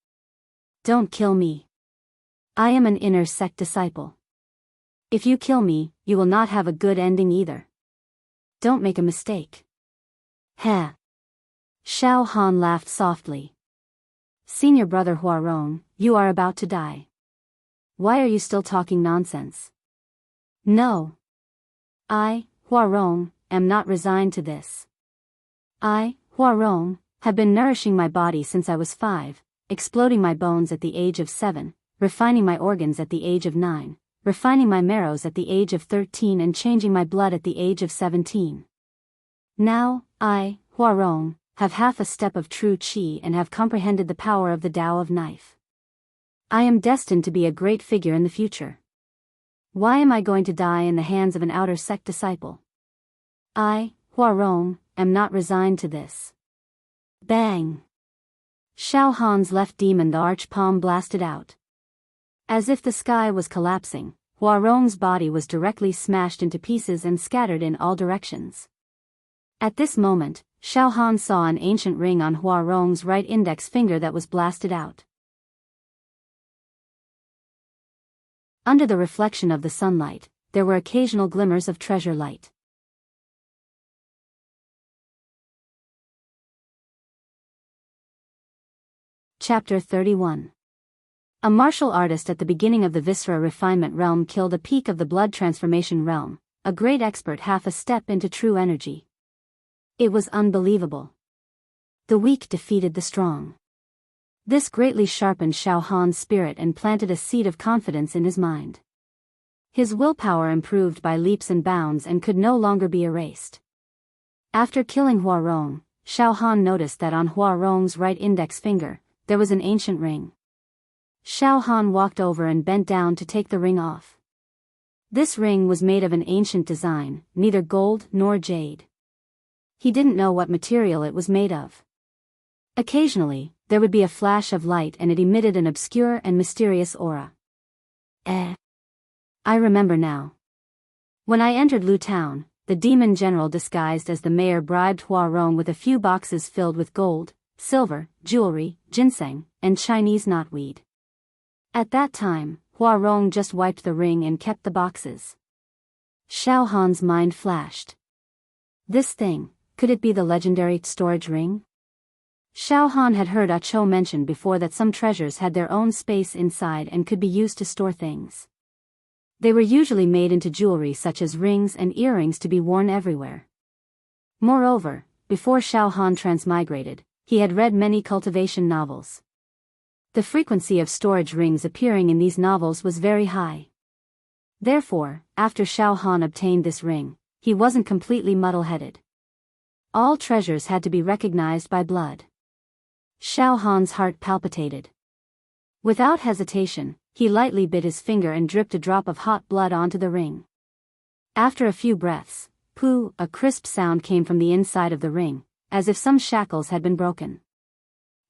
Don't kill me. I am an inner sect disciple. If you kill me, you will not have a good ending either. Don't make a mistake. Heh. Xiao Han laughed softly. Senior brother Huarong, you are about to die. Why are you still talking nonsense? No. I, Huarong, am not resigned to this. I, Huarong, have been nourishing my body since I was 5, exploding my bones at the age of 7, refining my organs at the age of 9, refining my marrows at the age of 13 and changing my blood at the age of 17. Now, I, Huarong, have half a step of true qi and have comprehended the power of the Tao of Knife. I am destined to be a great figure in the future. Why am I going to die in the hands of an outer sect disciple? I, Huarong, am not resigned to this. Bang! Xiao Han's left demon arch palm blasted out. As if the sky was collapsing, Huarong's body was directly smashed into pieces and scattered in all directions. At this moment, Xiao Han saw an ancient ring on Huarong's right index finger that was blasted out. Under the reflection of the sunlight, there were occasional glimmers of treasure light. Chapter 31. A martial artist at the beginning of the Viscera refinement realm killed a peak of the blood transformation realm, a great expert half a step into true energy. It was unbelievable. The weak defeated the strong. This greatly sharpened Xiao Han's spirit and planted a seed of confidence in his mind. His willpower improved by leaps and bounds and could no longer be erased. After killing Huarong, Xiao Han noticed that on Huarong's right index finger, there was an ancient ring. Xiao Han walked over and bent down to take the ring off. This ring was made of an ancient design, neither gold nor jade. He didn't know what material it was made of. Occasionally, there would be a flash of light and it emitted an obscure and mysterious aura. I remember now. When I entered Lu Town, the demon general disguised as the mayor bribed Huarong with a few boxes filled with gold, silver, jewelry, ginseng, and Chinese knotweed. At that time, Huarong just wiped the ring and kept the boxes. Xiao Han's mind flashed. This thing, could it be the legendary storage ring? Xiao Han had heard Ah Cho mention before that some treasures had their own space inside and could be used to store things. They were usually made into jewelry such as rings and earrings to be worn everywhere. Moreover, before Xiao Han transmigrated, he had read many cultivation novels. The frequency of storage rings appearing in these novels was very high. Therefore, after Xiao Han obtained this ring, he wasn't completely muddle-headed. All treasures had to be recognized by blood. Xiao Han's heart palpitated. Without hesitation, he lightly bit his finger and dripped a drop of hot blood onto the ring. After a few breaths, pooh, a crisp sound came from the inside of the ring, as if some shackles had been broken.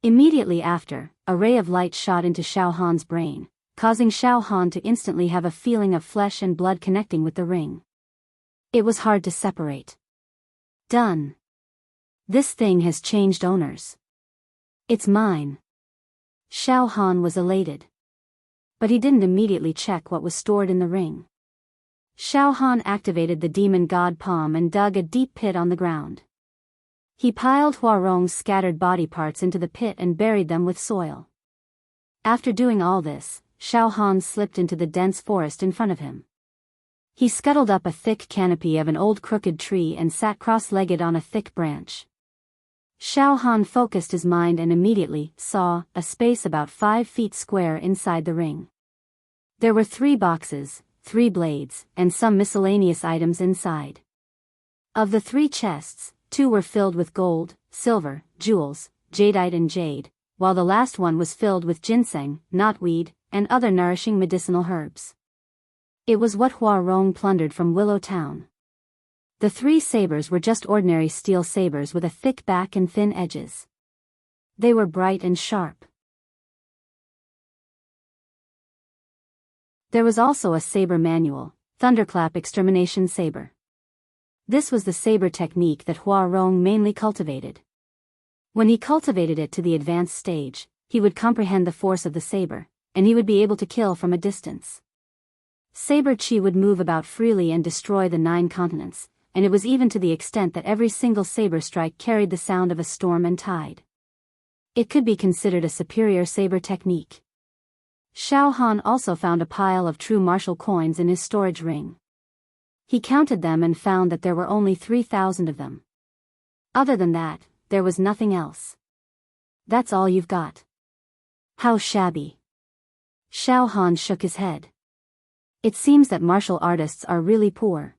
Immediately after, a ray of light shot into Xiao Han's brain, causing Xiao Han to instantly have a feeling of flesh and blood connecting with the ring. It was hard to separate. Done. This thing has changed owners. It's mine. Xiao Han was elated. But he didn't immediately check what was stored in the ring. Xiao Han activated the demon god palm and dug a deep pit on the ground. He piled Huarong's scattered body parts into the pit and buried them with soil. After doing all this, Xiao Han slipped into the dense forest in front of him. He scuttled up a thick canopy of an old crooked tree and sat cross-legged on a thick branch. Xiao Han focused his mind and immediately saw a space about 5 feet square inside the ring. There were 3 boxes, 3 blades, and some miscellaneous items inside. Of the 3 chests, 2 were filled with gold, silver, jewels, jadeite and jade, while the last one was filled with ginseng, knotweed, and other nourishing medicinal herbs. It was what Huarong plundered from Willow Town. The 3 sabers were just ordinary steel sabers with a thick back and thin edges. They were bright and sharp. There was also a saber manual, Thunderclap Extermination Saber. This was the saber technique that Huarong mainly cultivated. When he cultivated it to the advanced stage, he would comprehend the force of the saber, and he would be able to kill from a distance. Saber chi would move about freely and destroy the 9 continents, and it was even to the extent that every single saber strike carried the sound of a storm and tide. It could be considered a superior saber technique. Xiao Han also found a pile of true martial coins in his storage ring. He counted them and found that there were only 3,000 of them. Other than that, there was nothing else. That's all you've got? How shabby. Xiao Han shook his head. It seems that martial artists are really poor.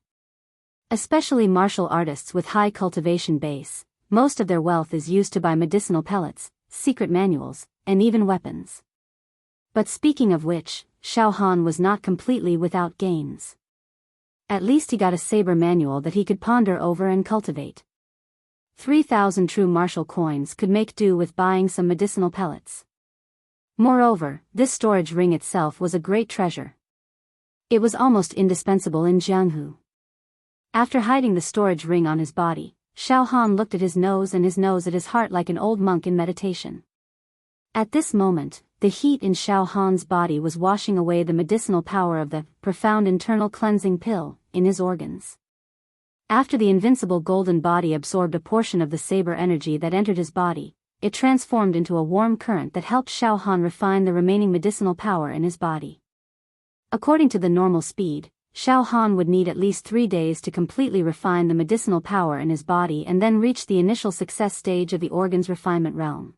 Especially martial artists with high cultivation base, most of their wealth is used to buy medicinal pellets, secret manuals, and even weapons. But speaking of which, Xiao Han was not completely without gains. At least he got a saber manual that he could ponder over and cultivate. 3,000 true martial coins could make do with buying some medicinal pellets. Moreover, this storage ring itself was a great treasure. It was almost indispensable in Jianghu. After hiding the storage ring on his body, Xiao Han looked at his nose and his nose at his heart like an old monk in meditation. At this moment, the heat in Xiao Han's body was washing away the medicinal power of the profound internal cleansing pill in his organs. After the invincible golden body absorbed a portion of the saber energy that entered his body, it transformed into a warm current that helped Xiao Han refine the remaining medicinal power in his body. According to the normal speed, Xiao Han would need at least 3 days to completely refine the medicinal power in his body and then reach the initial success stage of the organ's refinement realm.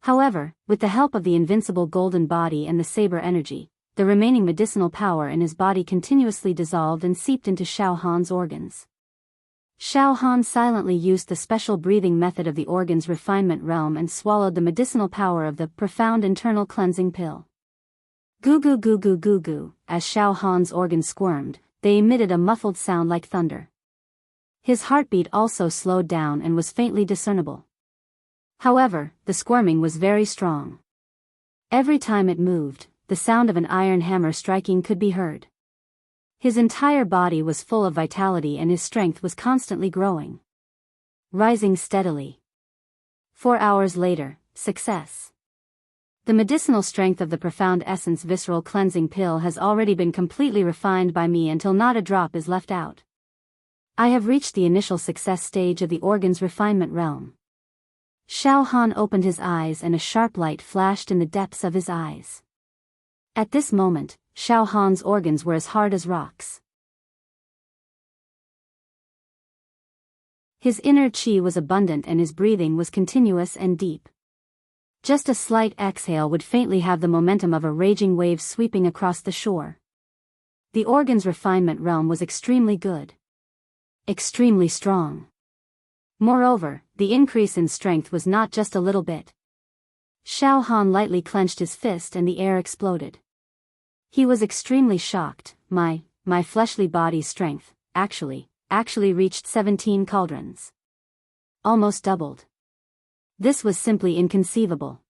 However, with the help of the invincible golden body and the saber energy, the remaining medicinal power in his body continuously dissolved and seeped into Xiao Han's organs. Xiao Han silently used the special breathing method of the organ's refinement realm and swallowed the medicinal power of the profound internal cleansing pill. Goo goo goo goo goo goo, as Xiao Han's organs squirmed, they emitted a muffled sound like thunder. His heartbeat also slowed down and was faintly discernible. However, the squirming was very strong. Every time it moved, the sound of an iron hammer striking could be heard. His entire body was full of vitality and his strength was constantly growing. Rising steadily. 4 hours later, success. The medicinal strength of the profound essence visceral cleansing pill has already been completely refined by me until not a drop is left out. I have reached the initial success stage of the organ's refinement realm. Xiao Han opened his eyes and a sharp light flashed in the depths of his eyes. At this moment, Xiao Han's organs were as hard as rocks. His inner qi was abundant and his breathing was continuous and deep. Just a slight exhale would faintly have the momentum of a raging wave sweeping across the shore. The organ's refinement realm was extremely good. Extremely strong. Moreover, the increase in strength was not just a little bit. Xiao Han lightly clenched his fist and the air exploded. He was extremely shocked. My fleshly body's strength, actually reached 17 cauldrons. Almost doubled. This was simply inconceivable.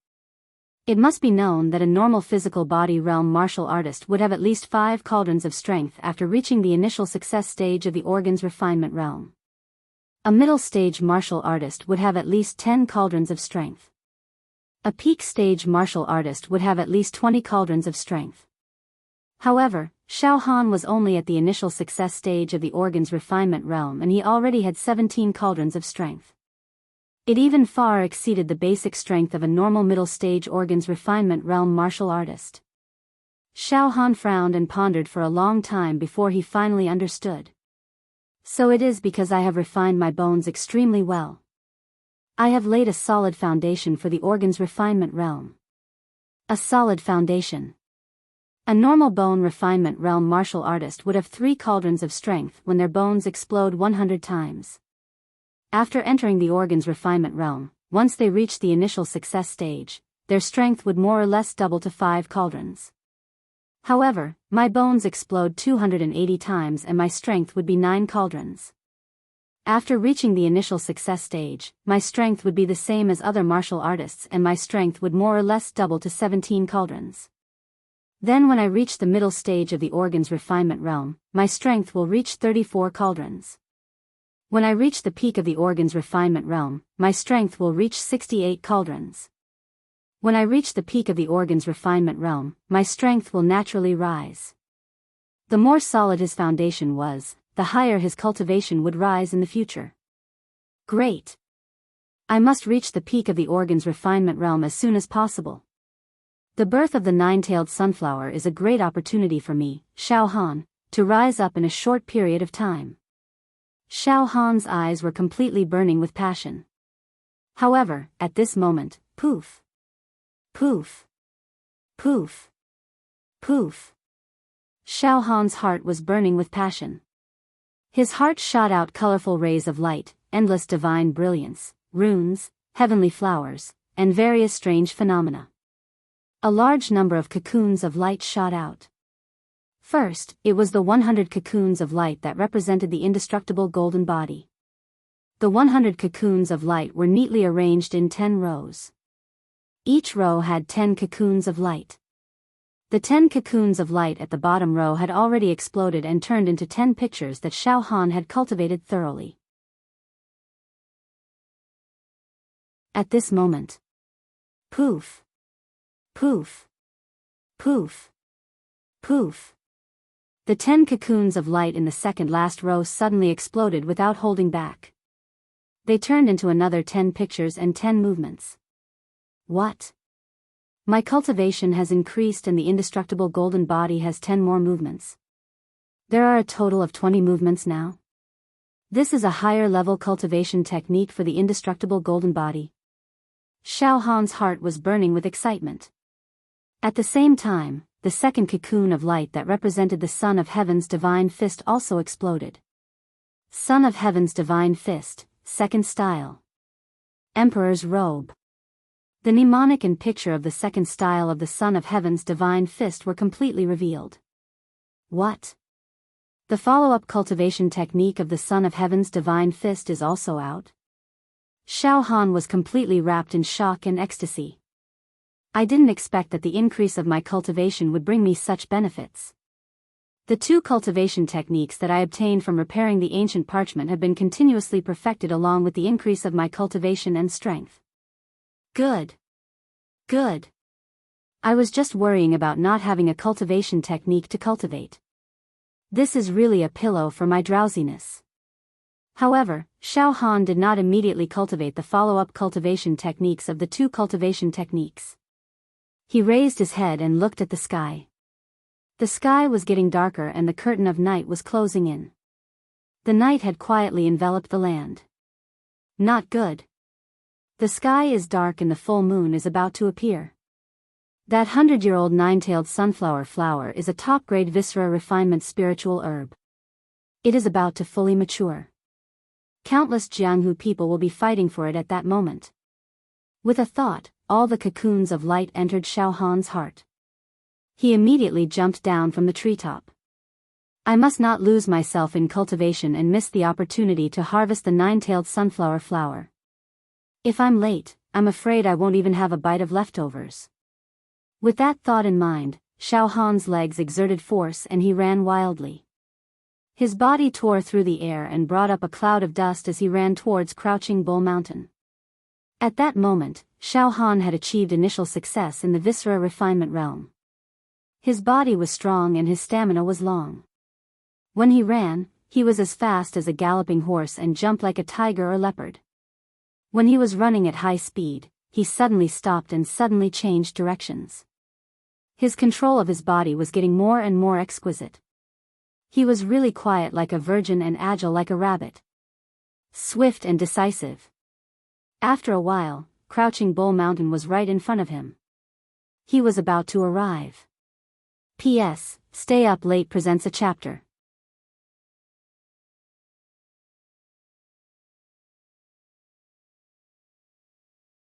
It must be known that a normal physical body realm martial artist would have at least 5 cauldrons of strength after reaching the initial success stage of the organ's refinement realm. A middle stage martial artist would have at least 10 cauldrons of strength. A peak stage martial artist would have at least 20 cauldrons of strength. However, Xiao Han was only at the initial success stage of the organ's refinement realm and he already had 17 cauldrons of strength. It even far exceeded the basic strength of a normal middle stage organ's refinement realm martial artist. Xiao Han frowned and pondered for a long time before he finally understood. So it is because I have refined my bones extremely well. I have laid a solid foundation for the organ's refinement realm. A solid foundation. A normal bone refinement realm martial artist would have 3 cauldrons of strength when their bones explode 100 times. After entering the organ's refinement realm, once they reach the initial success stage, their strength would more or less double to 5 cauldrons. However, my bones explode 280 times and my strength would be 9 cauldrons. After reaching the initial success stage, my strength would be the same as other martial artists and my strength would more or less double to 17 cauldrons. Then when I reach the middle stage of the organ's refinement realm, my strength will reach 34 cauldrons. When I reach the peak of the organ's refinement realm, my strength will reach 68 cauldrons. When I reach the peak of the organ's refinement realm, my strength will naturally rise. The more solid his foundation was, the higher his cultivation would rise in the future. Great! I must reach the peak of the organ's refinement realm as soon as possible. The birth of the 9-tailed sunflower is a great opportunity for me, Xiao Han, to rise up in a short period of time. Xiao Han's eyes were completely burning with passion. However, at this moment, poof! Poof! Poof! Poof! Xiao Han's heart was burning with passion. His heart shot out colorful rays of light, endless divine brilliance, runes, heavenly flowers, and various strange phenomena. A large number of cocoons of light shot out. First, it was the 100 cocoons of light that represented the indestructible golden body. The 100 cocoons of light were neatly arranged in 10 rows. Each row had 10 cocoons of light. The 10 cocoons of light at the bottom row had already exploded and turned into 10 pictures that Xiao Han had cultivated thoroughly. At this moment. Poof. Poof. Poof. Poof. The 10 cocoons of light in the second last row suddenly exploded without holding back. They turned into another 10 pictures and 10 movements. What? My cultivation has increased and the indestructible golden body has 10 more movements. There are a total of 20 movements now. This is a higher level cultivation technique for the indestructible golden body. Xiao Han's heart was burning with excitement. At the same time, the second cocoon of light that represented the Son of Heaven's divine fist also exploded. Son of Heaven's divine fist, second style. Emperor's robe. The mnemonic and picture of the second style of the Son of Heaven's divine fist were completely revealed. What? The follow-up cultivation technique of the Son of Heaven's divine fist is also out? Xiao Han was completely wrapped in shock and ecstasy. I didn't expect that the increase of my cultivation would bring me such benefits. The 2 cultivation techniques that I obtained from repairing the ancient parchment have been continuously perfected along with the increase of my cultivation and strength. Good. Good. I was just worrying about not having a cultivation technique to cultivate. This is really a pillow for my drowsiness. However, Xiao Han did not immediately cultivate the follow-up cultivation techniques of the 2 cultivation techniques. He raised his head and looked at the sky. The sky was getting darker and the curtain of night was closing in. The night had quietly enveloped the land. Not good. The sky is dark and the full moon is about to appear. That 100-year-old 9-tailed sunflower flower is a top-grade viscera refinement spiritual herb. It is about to fully mature. Countless Jianghu people will be fighting for it at that moment. With a thought, all the cocoons of light entered Xiao Han's heart. He immediately jumped down from the treetop. I must not lose myself in cultivation and miss the opportunity to harvest the 9-tailed sunflower flower. If I'm late, I'm afraid I won't even have a bite of leftovers. With that thought in mind, Xiao Han's legs exerted force and he ran wildly. His body tore through the air and brought up a cloud of dust as he ran towards Crouching Bull Mountain. At that moment, Xiao Han had achieved initial success in the viscera refinement realm. His body was strong and his stamina was long. When he ran, he was as fast as a galloping horse and jumped like a tiger or leopard. When he was running at high speed, he suddenly stopped and suddenly changed directions. His control of his body was getting more and more exquisite. He was really quiet like a virgin and agile like a rabbit. Swift and decisive. After a while, Crouching Bull Mountain was right in front of him. He was about to arrive. P.S. Stay Up Late presents a chapter.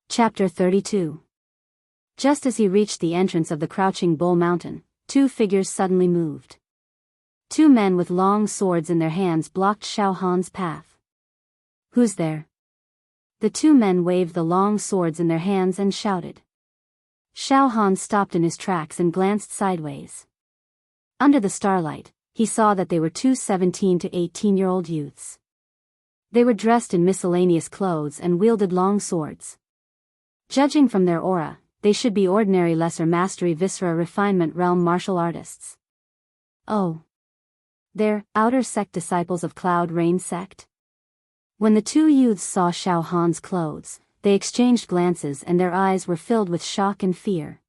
Chapter 32. Just as he reached the entrance of the Crouching Bull Mountain, 2 figures suddenly moved. 2 men with long swords in their hands blocked Xiao Han's path. Who's there? The 2 men waved the long swords in their hands and shouted. Xiao Han stopped in his tracks and glanced sideways. Under the starlight, he saw that they were 2 17 to 18-year-old youths. They were dressed in miscellaneous clothes and wielded long swords. Judging from their aura, they should be ordinary lesser mastery viscera refinement realm martial artists. Oh. They're outer sect disciples of Cloud Rain sect? When the 2 youths saw Xiao Han's clothes, they exchanged glances and their eyes were filled with shock and fear.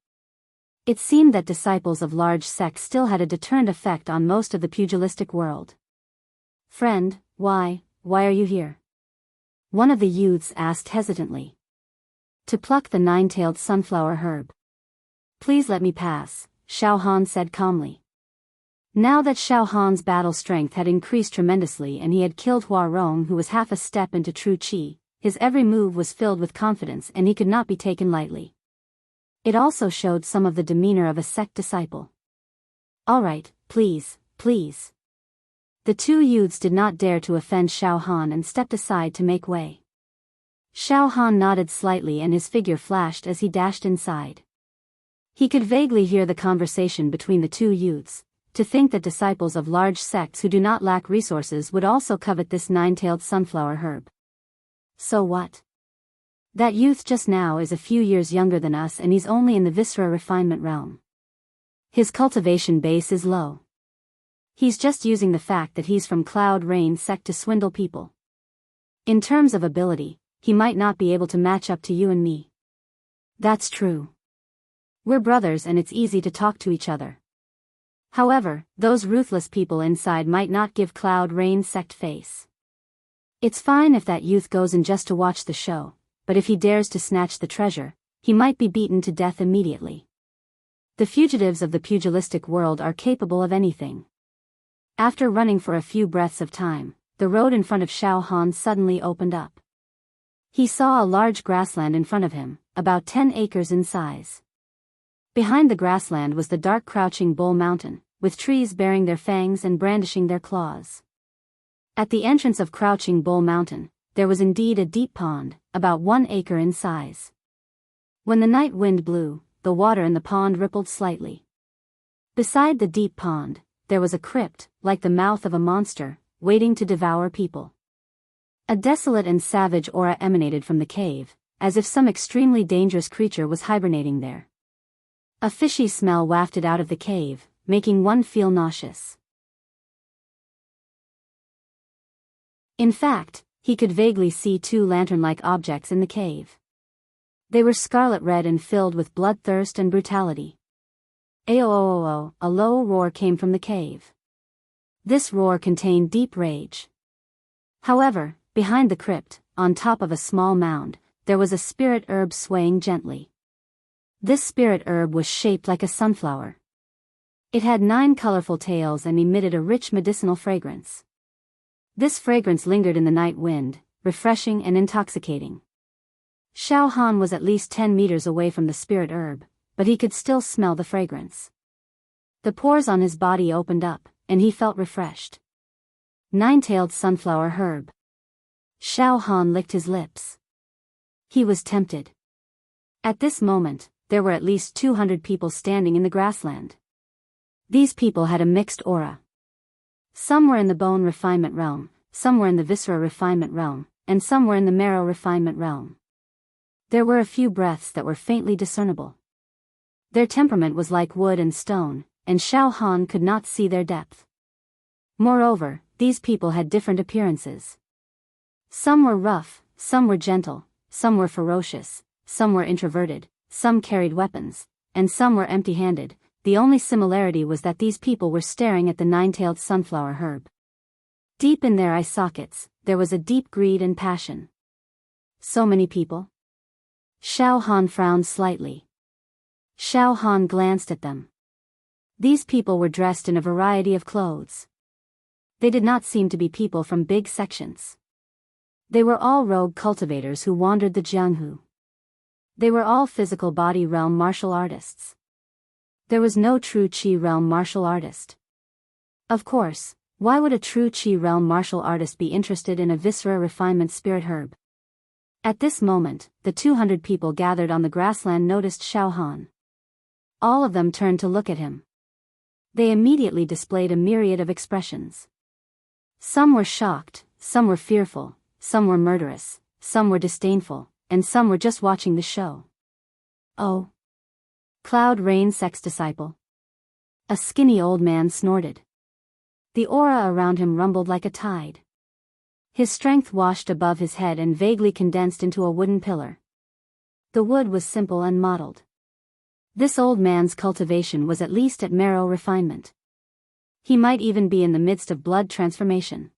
It seemed that disciples of large sects still had a deterrent effect on most of the pugilistic world. Friend, why are you here? One of the youths asked hesitantly. To pluck the 9-tailed sunflower herb. Please let me pass, Xiao Han said calmly. Now that Xiao Han's battle strength had increased tremendously and he had killed Hua Rong, who was half a step into true qi, his every move was filled with confidence and he could not be taken lightly. It also showed some of the demeanor of a sect disciple. All right, please. The 2 youths did not dare to offend Xiao Han and stepped aside to make way. Xiao Han nodded slightly and his figure flashed as he dashed inside. He could vaguely hear the conversation between the 2 youths. To think that disciples of large sects who do not lack resources would also covet this 9-tailed sunflower herb. So what? That youth just now is a few years younger than us and he's only in the viscera refinement realm. His cultivation base is low. He's just using the fact that he's from Cloud Rain sect to swindle people. In terms of ability, he might not be able to match up to you and me. That's true. We're brothers and it's easy to talk to each other. However, those ruthless people inside might not give Cloud Rain sect face. It's fine if that youth goes in just to watch the show, but if he dares to snatch the treasure, he might be beaten to death immediately. The fugitives of the pugilistic world are capable of anything. After running for a few breaths of time, the road in front of Xiao Han suddenly opened up. He saw a large grassland in front of him, about 10 acres in size. Behind the grassland was the dark crouching bull mountain, with trees bearing their fangs and brandishing their claws. At the entrance of Crouching Bull Mountain, there was indeed a deep pond, about 1 acre in size. When the night wind blew, the water in the pond rippled slightly. Beside the deep pond, there was a crypt, like the mouth of a monster, waiting to devour people. A desolate and savage aura emanated from the cave, as if some extremely dangerous creature was hibernating there. A fishy smell wafted out of the cave, making one feel nauseous. In fact, he could vaguely see 2 lantern-like objects in the cave. They were scarlet red and filled with bloodthirst and brutality. Aoo, a low roar came from the cave. This roar contained deep rage. However, behind the crypt, on top of a small mound, there was a spirit herb swaying gently. This spirit herb was shaped like a sunflower. It had 9 colorful tails and emitted a rich medicinal fragrance. This fragrance lingered in the night wind, refreshing and intoxicating. Xiao Han was at least 10 meters away from the spirit herb, but he could still smell the fragrance. The pores on his body opened up, and he felt refreshed. 9-tailed sunflower herb. Xiao Han licked his lips. He was tempted. At this moment, there were at least 200 people standing in the grassland. These people had a mixed aura. Some were in the bone refinement realm, some were in the viscera refinement realm, and some were in the marrow refinement realm. There were a few breaths that were faintly discernible. Their temperament was like wood and stone, and Xiao Han could not see their depth. Moreover, these people had different appearances. Some were rough, some were gentle, some were ferocious, some were introverted, some carried weapons, and some were empty-handed. The only similarity was that these people were staring at the 9-tailed sunflower herb. Deep in their eye sockets, there was a deep greed and passion. So many people? Xiao Han frowned slightly. Xiao Han glanced at them. These people were dressed in a variety of clothes. They did not seem to be people from big sections. They were all rogue cultivators who wandered the Jianghu. They were all physical body realm martial artists. There was no true Qi realm martial artist. Of course, why would a true Qi realm martial artist be interested in a viscera refinement spirit herb? At this moment, the 200 people gathered on the grassland noticed Xiao Han. All of them turned to look at him. They immediately displayed a myriad of expressions. Some were shocked, some were fearful, some were murderous, some were disdainful, and some were just watching the show. Oh. Cloud Rain sect's disciple. A skinny old man snorted. The aura around him rumbled like a tide. His strength washed above his head and vaguely condensed into a wooden pillar. The wood was simple and mottled. This old man's cultivation was at least at marrow refinement. He might even be in the midst of blood transformation.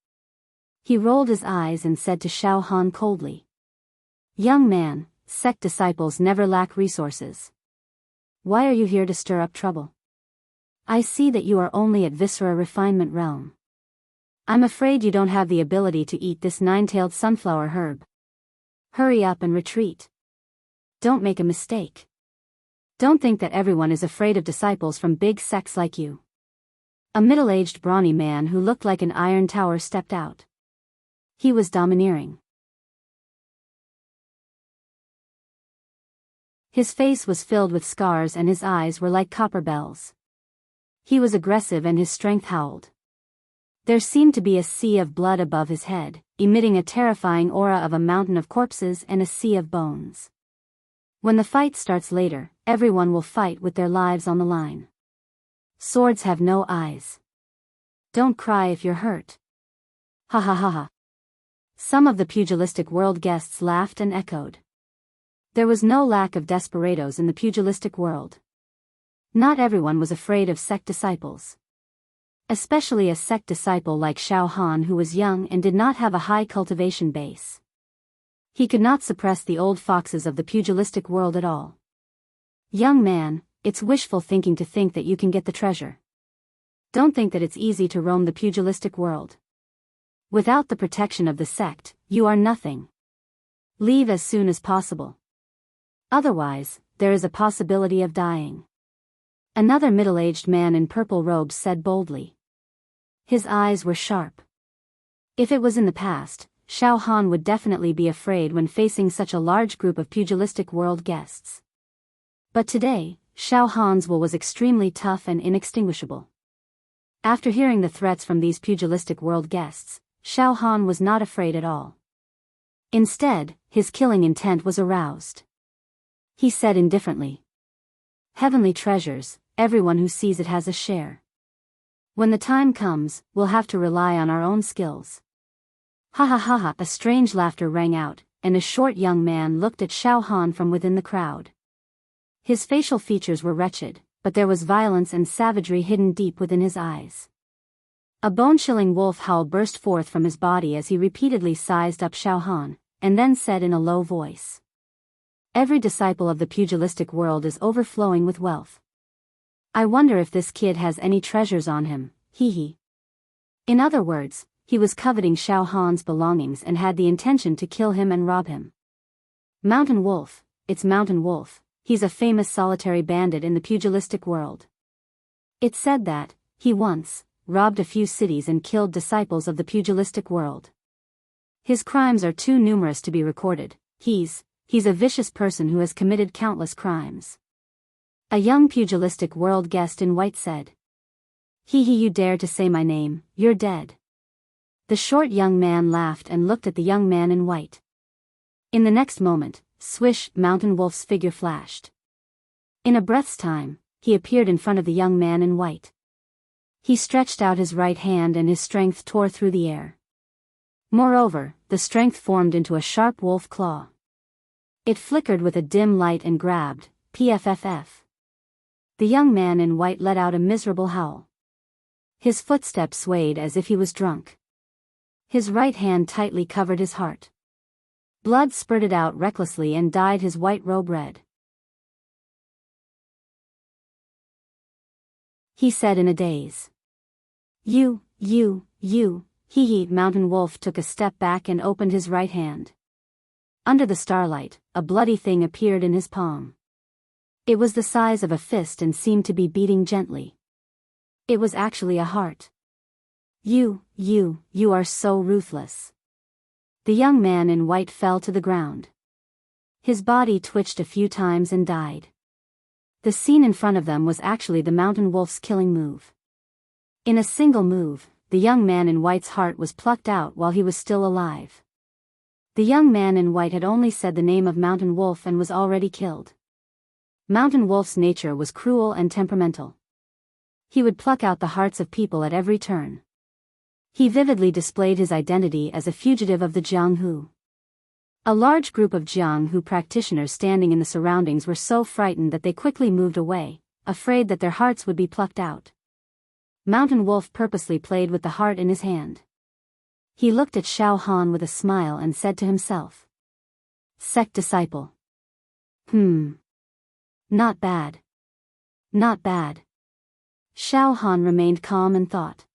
He rolled his eyes and said to Xiao Han coldly, "Young man, sect disciples never lack resources. Why are you here to stir up trouble? I see that you are only at viscera refinement realm. I'm afraid you don't have the ability to eat this 9-tailed sunflower herb. Hurry up and retreat. Don't make a mistake. Don't think that everyone is afraid of disciples from big sects like you." A middle-aged brawny man who looked like an iron tower stepped out. He was domineering. His face was filled with scars and his eyes were like copper bells. He was aggressive and his strength howled. There seemed to be a sea of blood above his head, emitting a terrifying aura of a mountain of corpses and a sea of bones. When the fight starts later, everyone will fight with their lives on the line. Swords have no eyes. Don't cry if you're hurt. Ha ha ha ha. Some of the pugilistic world guests laughed and echoed. There was no lack of desperados in the pugilistic world. Not everyone was afraid of sect disciples. Especially a sect disciple like Xiao Han, who was young and did not have a high cultivation base. He could not suppress the old foxes of the pugilistic world at all. Young man, it's wishful thinking to think that you can get the treasure. Don't think that it's easy to roam the pugilistic world. Without the protection of the sect, you are nothing. Leave as soon as possible. Otherwise, there is a possibility of dying. Another middle-aged man in purple robes said boldly. His eyes were sharp. If it was in the past, Xiao Han would definitely be afraid when facing such a large group of pugilistic world guests. But today, Xiao Han's will was extremely tough and inextinguishable. After hearing the threats from these pugilistic world guests, Xiao Han was not afraid at all. Instead, his killing intent was aroused. He said indifferently. Heavenly treasures, everyone who sees it has a share. When the time comes, we'll have to rely on our own skills. Ha ha ha ha, a strange laughter rang out, and a short young man looked at Xiao Han from within the crowd. His facial features were wretched, but there was violence and savagery hidden deep within his eyes. A bone-chilling wolf howl burst forth from his body as he repeatedly sized up Xiao Han, and then said in a low voice. Every disciple of the pugilistic world is overflowing with wealth. I wonder if this kid has any treasures on him, hee hee. In other words, he was coveting Xiao Han's belongings and had the intention to kill him and rob him. Mountain Wolf, it's Mountain Wolf, he's a famous solitary bandit in the pugilistic world. It's said that, he once, robbed a few cities and killed disciples of the pugilistic world. His crimes are too numerous to be recorded. He's a vicious person who has committed countless crimes. A young pugilistic world guest in white said. Hee hee, you dare to say my name, you're dead. The short young man laughed and looked at the young man in white. In the next moment, swish, Mountain Wolf's figure flashed. In a breath's time, he appeared in front of the young man in white. He stretched out his right hand and his strength tore through the air. Moreover, the strength formed into a sharp wolf claw. It flickered with a dim light and grabbed, PFFF. The young man in white let out a miserable howl. His footsteps swayed as if he was drunk. His right hand tightly covered his heart. Blood spurted out recklessly and dyed his white robe red. He said in a daze. You, hee hee. Mountain Wolf took a step back and opened his right hand. Under the starlight, a bloody thing appeared in his palm. It was the size of a fist and seemed to be beating gently. It was actually a heart. You are so ruthless. The young man in white fell to the ground. His body twitched a few times and died. The scene in front of them was actually the Mountain Wolf's killing move. In a single move, the young man in white's heart was plucked out while he was still alive. The young man in white had only said the name of Mountain Wolf and was already killed. Mountain Wolf's nature was cruel and temperamental. He would pluck out the hearts of people at every turn. He vividly displayed his identity as a fugitive of the Jianghu. A large group of Jianghu practitioners standing in the surroundings were so frightened that they quickly moved away, afraid that their hearts would be plucked out. Mountain Wolf purposely played with the heart in his hand. He looked at Xiao Han with a smile and said to himself. Sect disciple. Not bad. Not bad. Xiao Han remained calm and thought.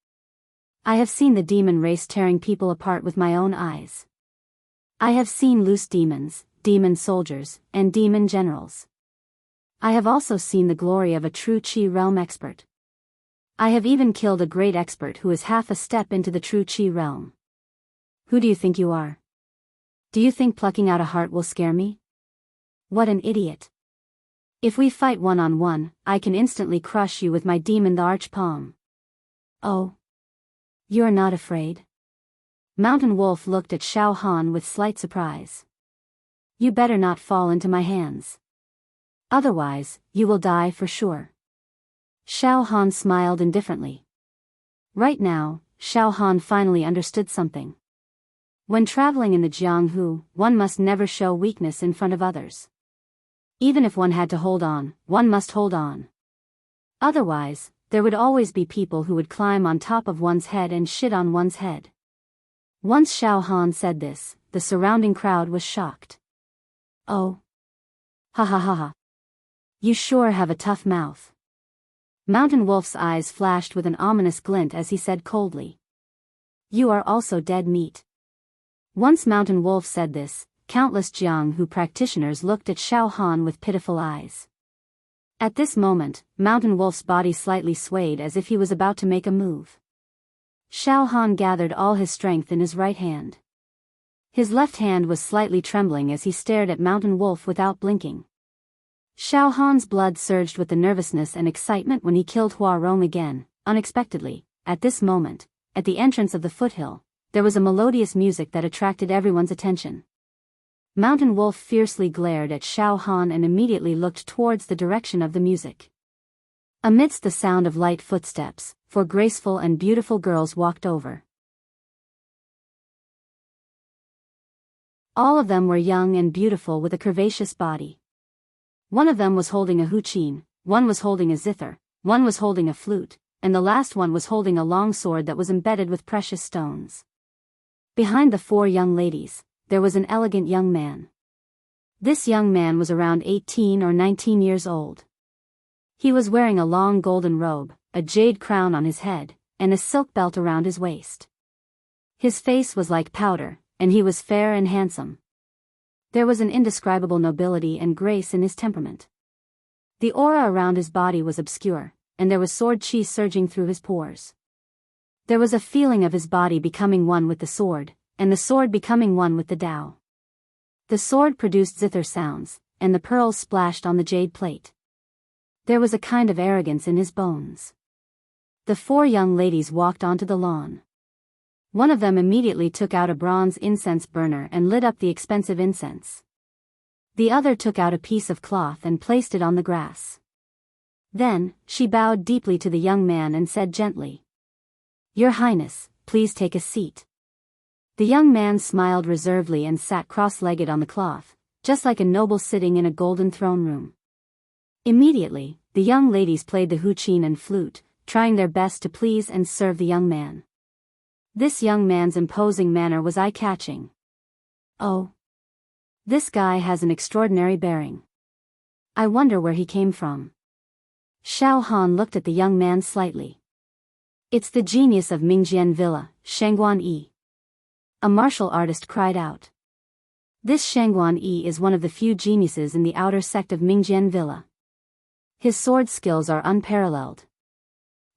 I have seen the demon race tearing people apart with my own eyes. I have seen loose demons, demon soldiers, and demon generals. I have also seen the glory of a true Qi realm expert. I have even killed a great expert who is half a step into the true Qi realm. Who do you think you are? Do you think plucking out a heart will scare me? What an idiot. If we fight one-on-one, I can instantly crush you with my demon the arch palm. Oh. You're not afraid? Mountain Wolf looked at Xiao Han with slight surprise. You better not fall into my hands. Otherwise, you will die for sure. Xiao Han smiled indifferently. Right now, Xiao Han finally understood something. When traveling in the Jianghu, one must never show weakness in front of others. Even if one had to hold on, one must hold on. Otherwise, there would always be people who would climb on top of one's head and shit on one's head. Once Xiao Han said this, the surrounding crowd was shocked. Oh. Ha ha ha ha. You sure have a tough mouth. Mountain Wolf's eyes flashed with an ominous glint as he said coldly. You are also dead meat. Once Mountain Wolf said this, countless Jianghu practitioners looked at Xiao Han with pitiful eyes. At this moment, Mountain Wolf's body slightly swayed as if he was about to make a move. Xiao Han gathered all his strength in his right hand. His left hand was slightly trembling as he stared at Mountain Wolf without blinking. Xiao Han's blood surged with the nervousness and excitement when he killed Hua Rong again, unexpectedly. At this moment, at the entrance of the foothill, there was a melodious music that attracted everyone's attention. Mountain Wolf fiercely glared at Xiao Han and immediately looked towards the direction of the music. Amidst the sound of light footsteps, four graceful and beautiful girls walked over. All of them were young and beautiful with a curvaceous body. One of them was holding a huqin, one was holding a zither, one was holding a flute, and the last one was holding a long sword that was embedded with precious stones. Behind the four young ladies, there was an elegant young man. This young man was around 18 or 19 years old. He was wearing a long golden robe, a jade crown on his head, and a silk belt around his waist. His face was like powder, and he was fair and handsome. There was an indescribable nobility and grace in his temperament. The aura around his body was obscure, and there was sword chi surging through his pores. There was a feeling of his body becoming one with the sword, and the sword becoming one with the Tao. The sword produced zither sounds, and the pearls splashed on the jade plate. There was a kind of arrogance in his bones. The four young ladies walked onto the lawn. One of them immediately took out a bronze incense burner and lit up the expensive incense. The other took out a piece of cloth and placed it on the grass. Then, she bowed deeply to the young man and said gently, "Your Highness, please take a seat." The young man smiled reservedly and sat cross-legged on the cloth, just like a noble sitting in a golden throne room. Immediately, the young ladies played the huqin and flute, trying their best to please and serve the young man. This young man's imposing manner was eye-catching. Oh. This guy has an extraordinary bearing. I wonder where he came from. Xiao Han looked at the young man slightly. It's the genius of Mingjian Villa, Shangguan Yi. A martial artist cried out. This Shangguan Yi is one of the few geniuses in the outer sect of Mingjian Villa. His sword skills are unparalleled.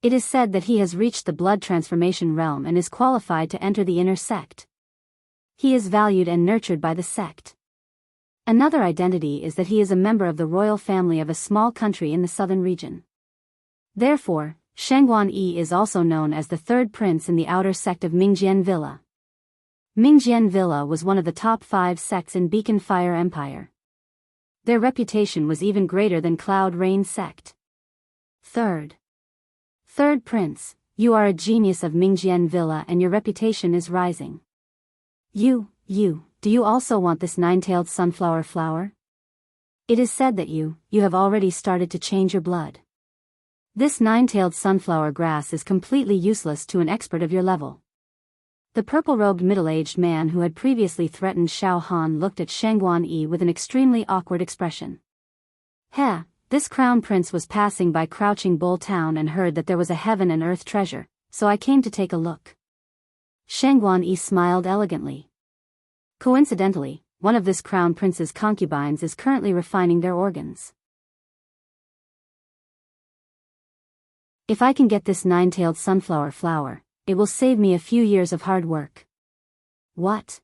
It is said that he has reached the blood transformation realm and is qualified to enter the inner sect. He is valued and nurtured by the sect. Another identity is that he is a member of the royal family of a small country in the southern region. Therefore, Shangguan Yi is also known as the third prince in the outer sect of Mingjian Villa. Mingjian Villa was one of the top 5 sects in Beacon Fire Empire. Their reputation was even greater than Cloud Rain sect. Third prince, you are a genius of Mingjian Villa and your reputation is rising. Do you also want this 9-tailed sunflower flower? It is said that you have already started to change your blood. This 9-tailed sunflower grass is completely useless to an expert of your level. The purple-robed middle-aged man who had previously threatened Xiao Han looked at Shangguan Yi with an extremely awkward expression. This crown prince was passing by Crouching Bull Town and heard that there was a heaven and earth treasure, so I came to take a look. Shangguan Yi smiled elegantly. Coincidentally, one of this crown prince's concubines is currently refining their organs. If I can get this 9-tailed sunflower flower, it will save me a few years of hard work. What?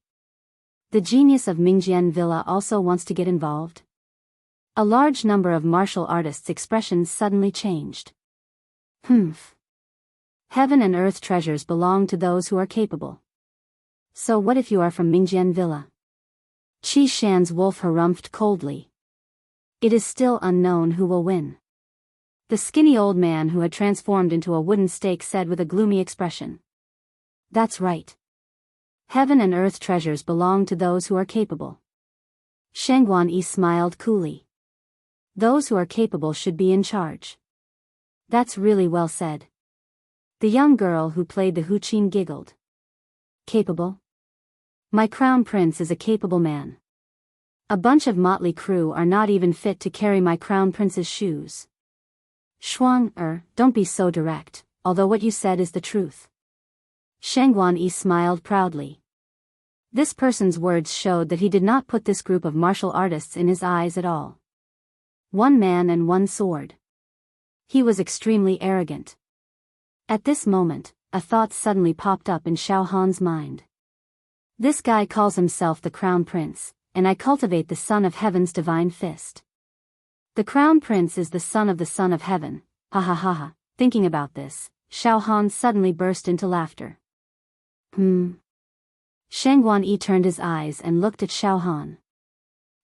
The genius of Mingjian Villa also wants to get involved? A large number of martial artists' expressions suddenly changed. Heaven and earth treasures belong to those who are capable. So what if you are from Mingjian Villa? Qi Shan's wolf harumphed coldly. It is still unknown who will win. The skinny old man who had transformed into a wooden stake said with a gloomy expression. That's right. Heaven and earth treasures belong to those who are capable. Shangguan Yi smiled coolly. Those who are capable should be in charge. That's really well said. The young girl who played the huqin giggled. Capable? My crown prince is a capable man. A bunch of motley crew are not even fit to carry my crown prince's shoes. Shuang, don't be so direct, although what you said is the truth. Shangguan Yi smiled proudly. This person's words showed that he did not put this group of martial artists in his eyes at all. One man and one sword. He was extremely arrogant. At this moment, a thought suddenly popped up in Xiao Han's mind. This guy calls himself the Crown Prince, and I cultivate the Son of Heaven's divine fist. The Crown Prince is the son of Heaven, ha ha ha ha. Thinking about this, Xiao Han suddenly burst into laughter. Shangguan Yi turned his eyes and looked at Xiao Han.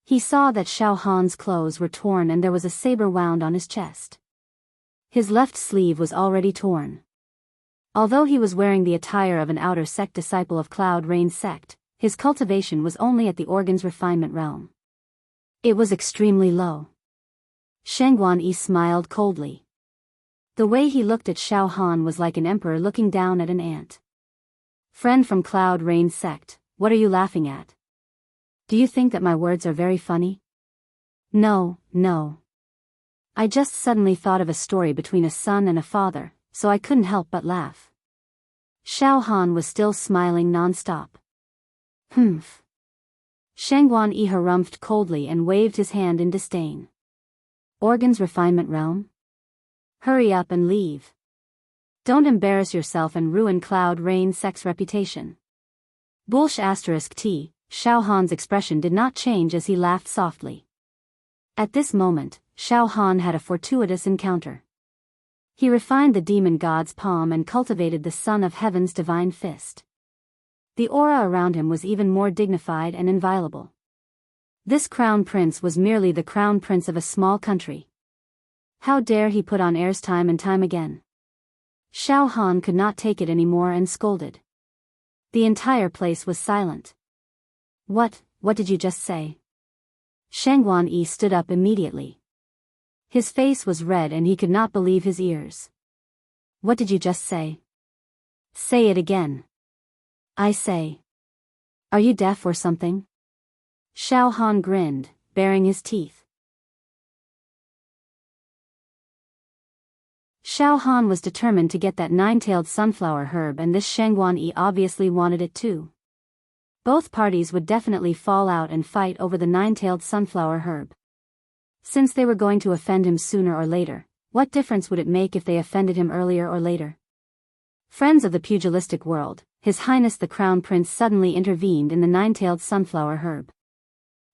He saw that Xiao Han's clothes were torn and there was a saber wound on his chest. His left sleeve was already torn. Although he was wearing the attire of an outer sect disciple of Cloud Rain sect, his cultivation was only at the organ's refinement realm. It was extremely low. Shangguan Yi smiled coldly. The way he looked at Xiao Han was like an emperor looking down at an ant. Friend from Cloud Rain sect, what are you laughing at? Do you think that my words are very funny? No. I just suddenly thought of a story between a son and a father, so I couldn't help but laugh. Xiao Han was still smiling non-stop. Shangguan Yi harumphed coldly and waved his hand in disdain. Organ's refinement realm? Hurry up and leave. Don't embarrass yourself and ruin Cloud Rain sect's reputation. Bullsh *T. Xiao Han's expression did not change as he laughed softly. At this moment, Xiao Han had a fortuitous encounter. He refined the demon god's palm and cultivated the Son of Heaven's divine fist. The aura around him was even more dignified and inviolable. This crown prince was merely the crown prince of a small country. How dare he put on airs time and time again? Xiao Han could not take it anymore and scolded. The entire place was silent. What did you just say? Shangguan Yi stood up immediately. His face was red and he could not believe his ears. What did you just say? Say it again. I say. Are you deaf or something? Xiao Han grinned, baring his teeth. Xiao Han was determined to get that nine-tailed sunflower herb, and this Shangguan Yi obviously wanted it too. Both parties would definitely fall out and fight over the nine-tailed sunflower herb. Since they were going to offend him sooner or later, what difference would it make if they offended him earlier or later? Friends of the pugilistic world, His Highness the Crown Prince suddenly intervened in the nine-tailed sunflower herb.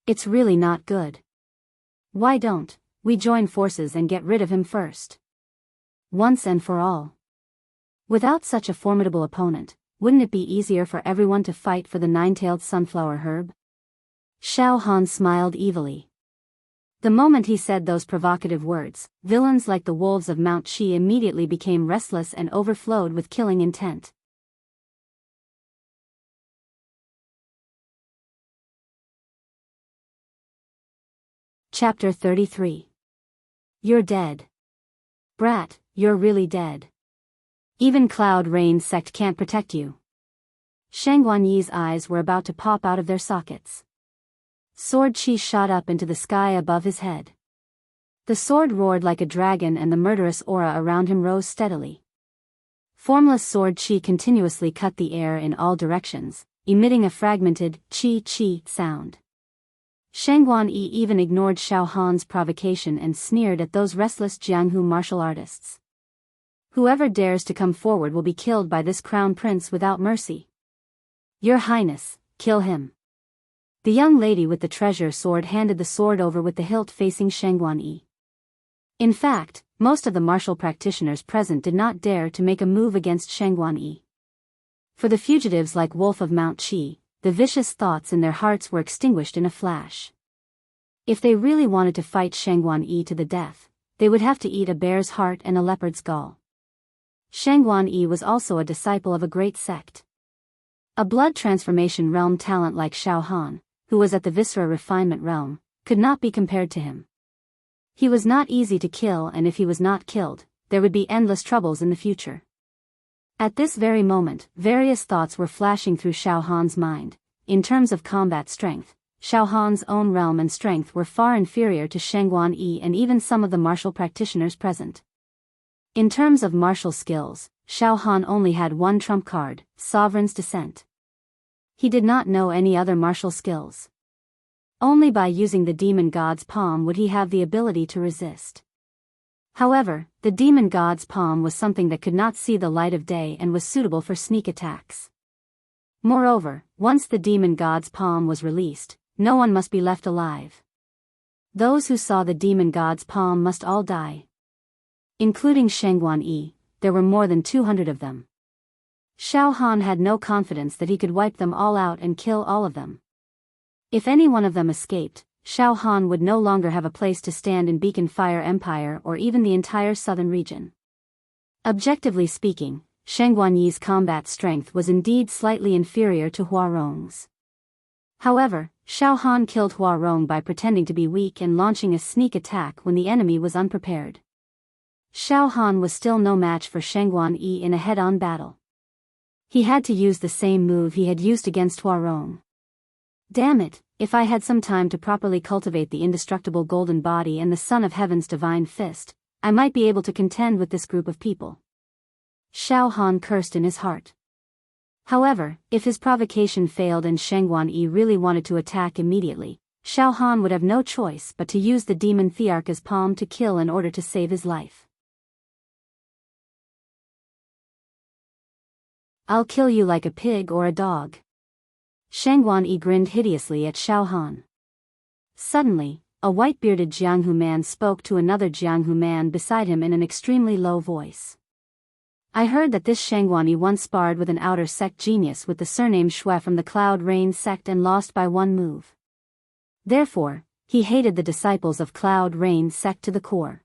It's really not good. Why don't we join forces and get rid of him first? Once and for all. Without such a formidable opponent, wouldn't it be easier for everyone to fight for the nine-tailed sunflower herb? Xiao Han smiled evilly. The moment he said those provocative words, villains like the wolves of Mount Qi immediately became restless and overflowed with killing intent. Chapter 33. You're dead. Brat, you're really dead. Even Cloud Rain sect can't protect you. Shangguan Yi's eyes were about to pop out of their sockets. Sword Qi shot up into the sky above his head. The sword roared like a dragon and the murderous aura around him rose steadily. Formless Sword Qi continuously cut the air in all directions, emitting a fragmented Qi sound. Shangguan Yi even ignored Xiao Han's provocation and sneered at those restless Jianghu martial artists. Whoever dares to come forward will be killed by this crown prince without mercy. Your Highness, kill him. The young lady with the treasure sword handed the sword over with the hilt facing Shangguan Yi. In fact, most of the martial practitioners present did not dare to make a move against Shangguan Yi. For the fugitives like Wolf of Mount Qi, the vicious thoughts in their hearts were extinguished in a flash. If they really wanted to fight Shangguan Yi to the death, they would have to eat a bear's heart and a leopard's gall. Shangguan Yi was also a disciple of a great sect. A blood transformation realm talent like Xiao Han, who was at the viscera refinement realm, could not be compared to him. He was not easy to kill, and if he was not killed, there would be endless troubles in the future. At this very moment, various thoughts were flashing through Xiao Han's mind. In terms of combat strength, Xiao Han's own realm and strength were far inferior to Shangguan Yi and even some of the martial practitioners present. In terms of martial skills, Xiao Han only had one trump card, Sovereign's Descent. He did not know any other martial skills. Only by using the demon god's palm would he have the ability to resist. However, the demon god's palm was something that could not see the light of day and was suitable for sneak attacks. Moreover, once the demon god's palm was released, no one must be left alive. Those who saw the demon god's palm must all die. Including Shangguan Yi, there were more than 200 of them. Xiao Han had no confidence that he could wipe them all out and kill all of them. If any one of them escaped, Xiao Han would no longer have a place to stand in Beacon Fire Empire or even the entire southern region. Objectively speaking, Shangguan Yi's combat strength was indeed slightly inferior to Huarong's. However, Xiao Han killed Huarong by pretending to be weak and launching a sneak attack when the enemy was unprepared. Xiao Han was still no match for Shangguan Yi in a head-on battle. He had to use the same move he had used against Huarong. Damn it, if I had some time to properly cultivate the indestructible golden body and the Son of Heaven's divine fist, I might be able to contend with this group of people. Xiao Han cursed in his heart. However, if his provocation failed and Shangguan Yi really wanted to attack immediately, Xiao Han would have no choice but to use the demon Thearka's palm to kill in order to save his life. I'll kill you like a pig or a dog. Shangguan Yi grinned hideously at Xiao Han. Suddenly, a white-bearded Jianghu man spoke to another Jianghu man beside him in an extremely low voice. I heard that this Shangguan Yi once sparred with an outer sect genius with the surname Shui from the Cloud Rain sect and lost by one move. Therefore, he hated the disciples of Cloud Rain sect to the core.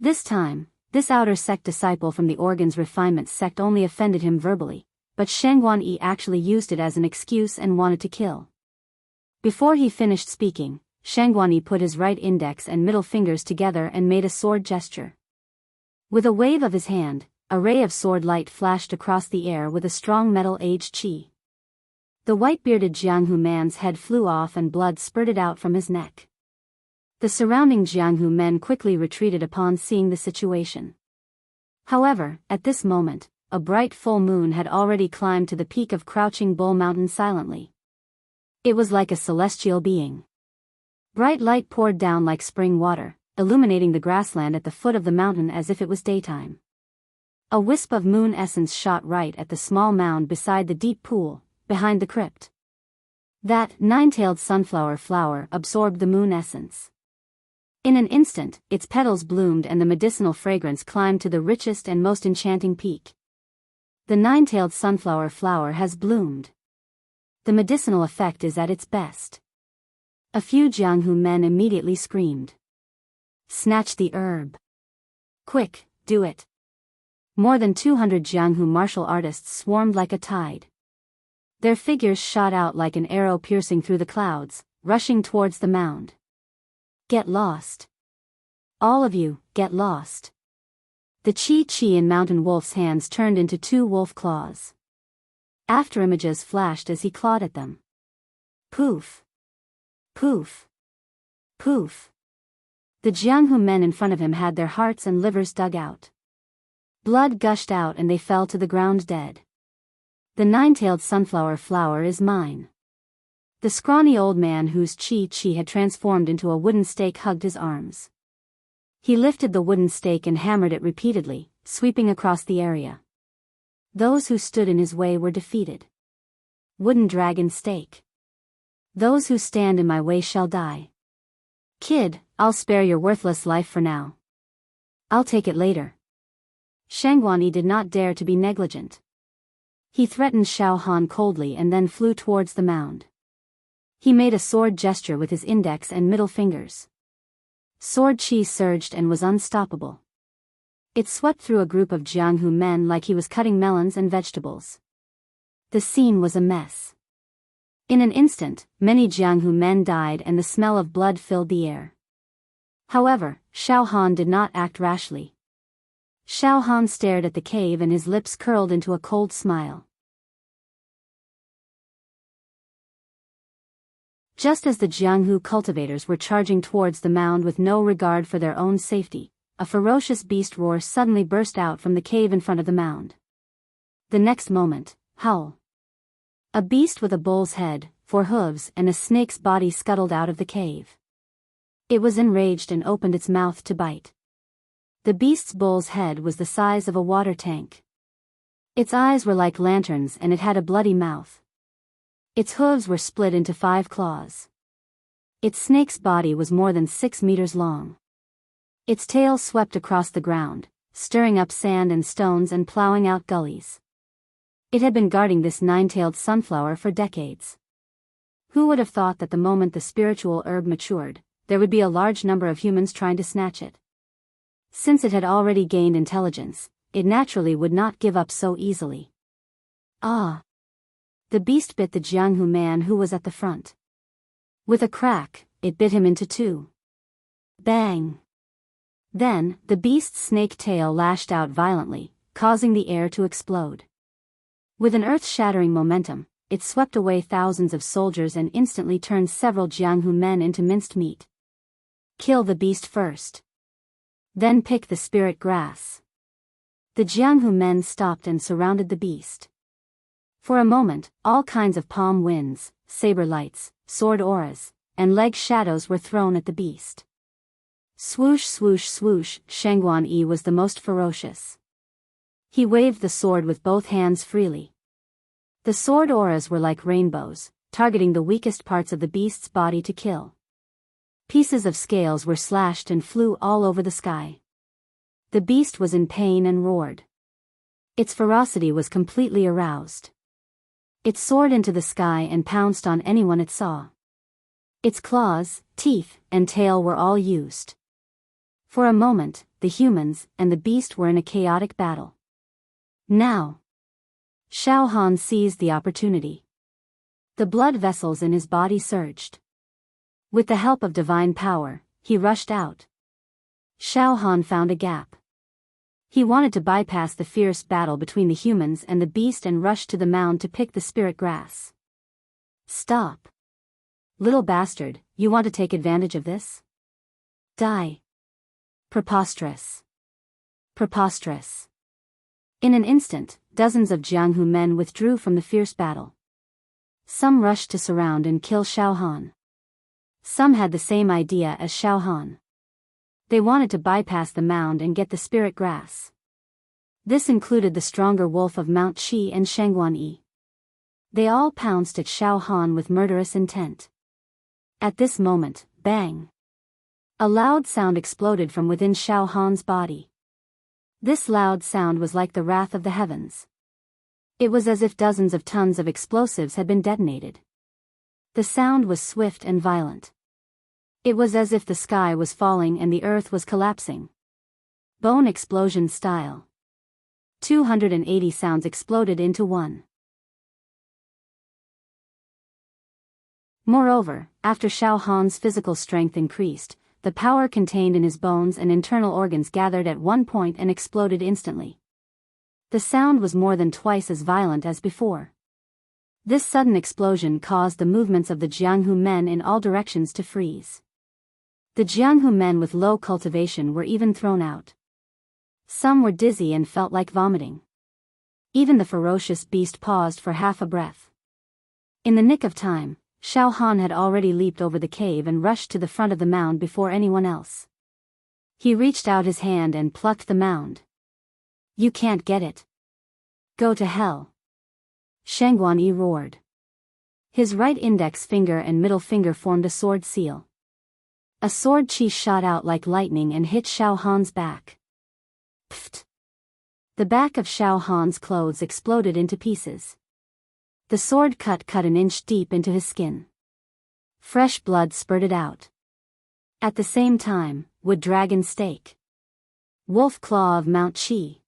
This time, this outer sect disciple from the Organs Refinement sect only offended him verbally, but Shangguan Yi actually used it as an excuse and wanted to kill. Before he finished speaking, Shangguan Yi put his right index and middle fingers together and made a sword gesture. With a wave of his hand, a ray of sword light flashed across the air with a strong metal-aged qi. The white-bearded Jianghu man's head flew off and blood spurted out from his neck. The surrounding Jianghu men quickly retreated upon seeing the situation. However, at this moment, a bright full moon had already climbed to the peak of Crouching Bull Mountain silently. It was like a celestial being. Bright light poured down like spring water, illuminating the grassland at the foot of the mountain as if it was daytime. A wisp of moon essence shot right at the small mound beside the deep pool, behind the crypt. That nine-tailed sunflower flower absorbed the moon essence. In an instant, its petals bloomed and the medicinal fragrance climbed to the richest and most enchanting peak. The nine-tailed sunflower flower has bloomed. The medicinal effect is at its best. A few Jianghu men immediately screamed. Snatch the herb. Quick, do it. More than 200 Jianghu martial artists swarmed like a tide. Their figures shot out like an arrow piercing through the clouds, rushing towards the mound. Get lost. All of you, get lost. The chi in Mountain Wolf's hands turned into 2 wolf claws. Afterimages flashed as he clawed at them. Poof. Poof. Poof. The Jianghu men in front of him had their hearts and livers dug out. Blood gushed out and they fell to the ground dead. The nine-tailed sunflower flower is mine. The scrawny old man whose chi had transformed into a wooden stake hugged his arms. He lifted the wooden stake and hammered it repeatedly, sweeping across the area. Those who stood in his way were defeated. Wooden dragon stake. Those who stand in my way shall die. Kid, I'll spare your worthless life for now. I'll take it later. Shangguan Yi did not dare to be negligent. He threatened Xiao Han coldly and then flew towards the mound. He made a sword gesture with his index and middle fingers. Sword chi surged and was unstoppable. It swept through a group of Jianghu men like he was cutting melons and vegetables. The scene was a mess. In an instant, many Jianghu men died and the smell of blood filled the air. However, Xiao Han did not act rashly. Xiao Han stared at the cave and his lips curled into a cold smile. Just as the Jianghu cultivators were charging towards the mound with no regard for their own safety, a ferocious beast roar suddenly burst out from the cave in front of the mound. The next moment, howl. A beast with a bull's head, 4 hooves and a snake's body scuttled out of the cave. It was enraged and opened its mouth to bite. The beast's bull's head was the size of a water tank. Its eyes were like lanterns and it had a bloody mouth. Its hooves were split into 5 claws. Its snake's body was more than 6 meters long. Its tail swept across the ground, stirring up sand and stones and plowing out gullies. It had been guarding this 9-tailed sunflower for decades. Who would have thought that the moment the spiritual herb matured, there would be a large number of humans trying to snatch it? Since it had already gained intelligence, it naturally would not give up so easily. Ah! The beast bit the Jianghu man who was at the front. With a crack, it bit him into 2. Bang! Then, the beast's snake tail lashed out violently, causing the air to explode. With an earth-shattering momentum, it swept away thousands of soldiers and instantly turned several Jianghu men into minced meat. Kill the beast first. Then pick the spirit grass. The Jianghu men stopped and surrounded the beast. For a moment, all kinds of palm winds, saber lights, sword auras, and leg shadows were thrown at the beast. Swoosh swoosh swoosh, Shangguan Yi was the most ferocious. He waved the sword with both hands freely. The sword auras were like rainbows, targeting the weakest parts of the beast's body to kill. Pieces of scales were slashed and flew all over the sky. The beast was in pain and roared. Its ferocity was completely aroused. It soared into the sky and pounced on anyone it saw. Its claws, teeth, and tail were all used. For a moment, the humans and the beast were in a chaotic battle. Now! Xiao Han seized the opportunity. The blood vessels in his body surged. With the help of divine power, he rushed out. Xiao Han found a gap. He wanted to bypass the fierce battle between the humans and the beast and rush to the mound to pick the spirit grass. Stop! Little bastard, you want to take advantage of this? Die! Preposterous! Preposterous! In an instant, dozens of Jianghu men withdrew from the fierce battle. Some rushed to surround and kill Xiao Han. Some had the same idea as Xiao Han. They wanted to bypass the mound and get the spirit grass. This included the stronger wolf of Mount Qi and Shangguan Yi. They all pounced at Xiao Han with murderous intent. At this moment, bang! A loud sound exploded from within Xiao Han's body. This loud sound was like the wrath of the heavens. It was as if dozens of tons of explosives had been detonated. The sound was swift and violent. It was as if the sky was falling and the earth was collapsing. Bone explosion style. 280 sounds exploded into one. Moreover, after Xiao Han's physical strength increased, the power contained in his bones and internal organs gathered at one point and exploded instantly. The sound was more than twice as violent as before. This sudden explosion caused the movements of the Jianghu men in all directions to freeze. The Jianghu men with low cultivation were even thrown out. Some were dizzy and felt like vomiting. Even the ferocious beast paused for half a breath. In the nick of time, Xiao Han had already leaped over the cave and rushed to the front of the mound before anyone else. He reached out his hand and plucked the mound. You can't get it. Go to hell. Shangguan Yi roared. His right index finger and middle finger formed a sword seal. A sword chi shot out like lightning and hit Xiao Han's back. Pfft! The back of Xiao Han's clothes exploded into pieces. The sword cut an inch deep into his skin. Fresh blood spurted out. At the same time, wood dragon stake. Wolf claw of Mount Qi.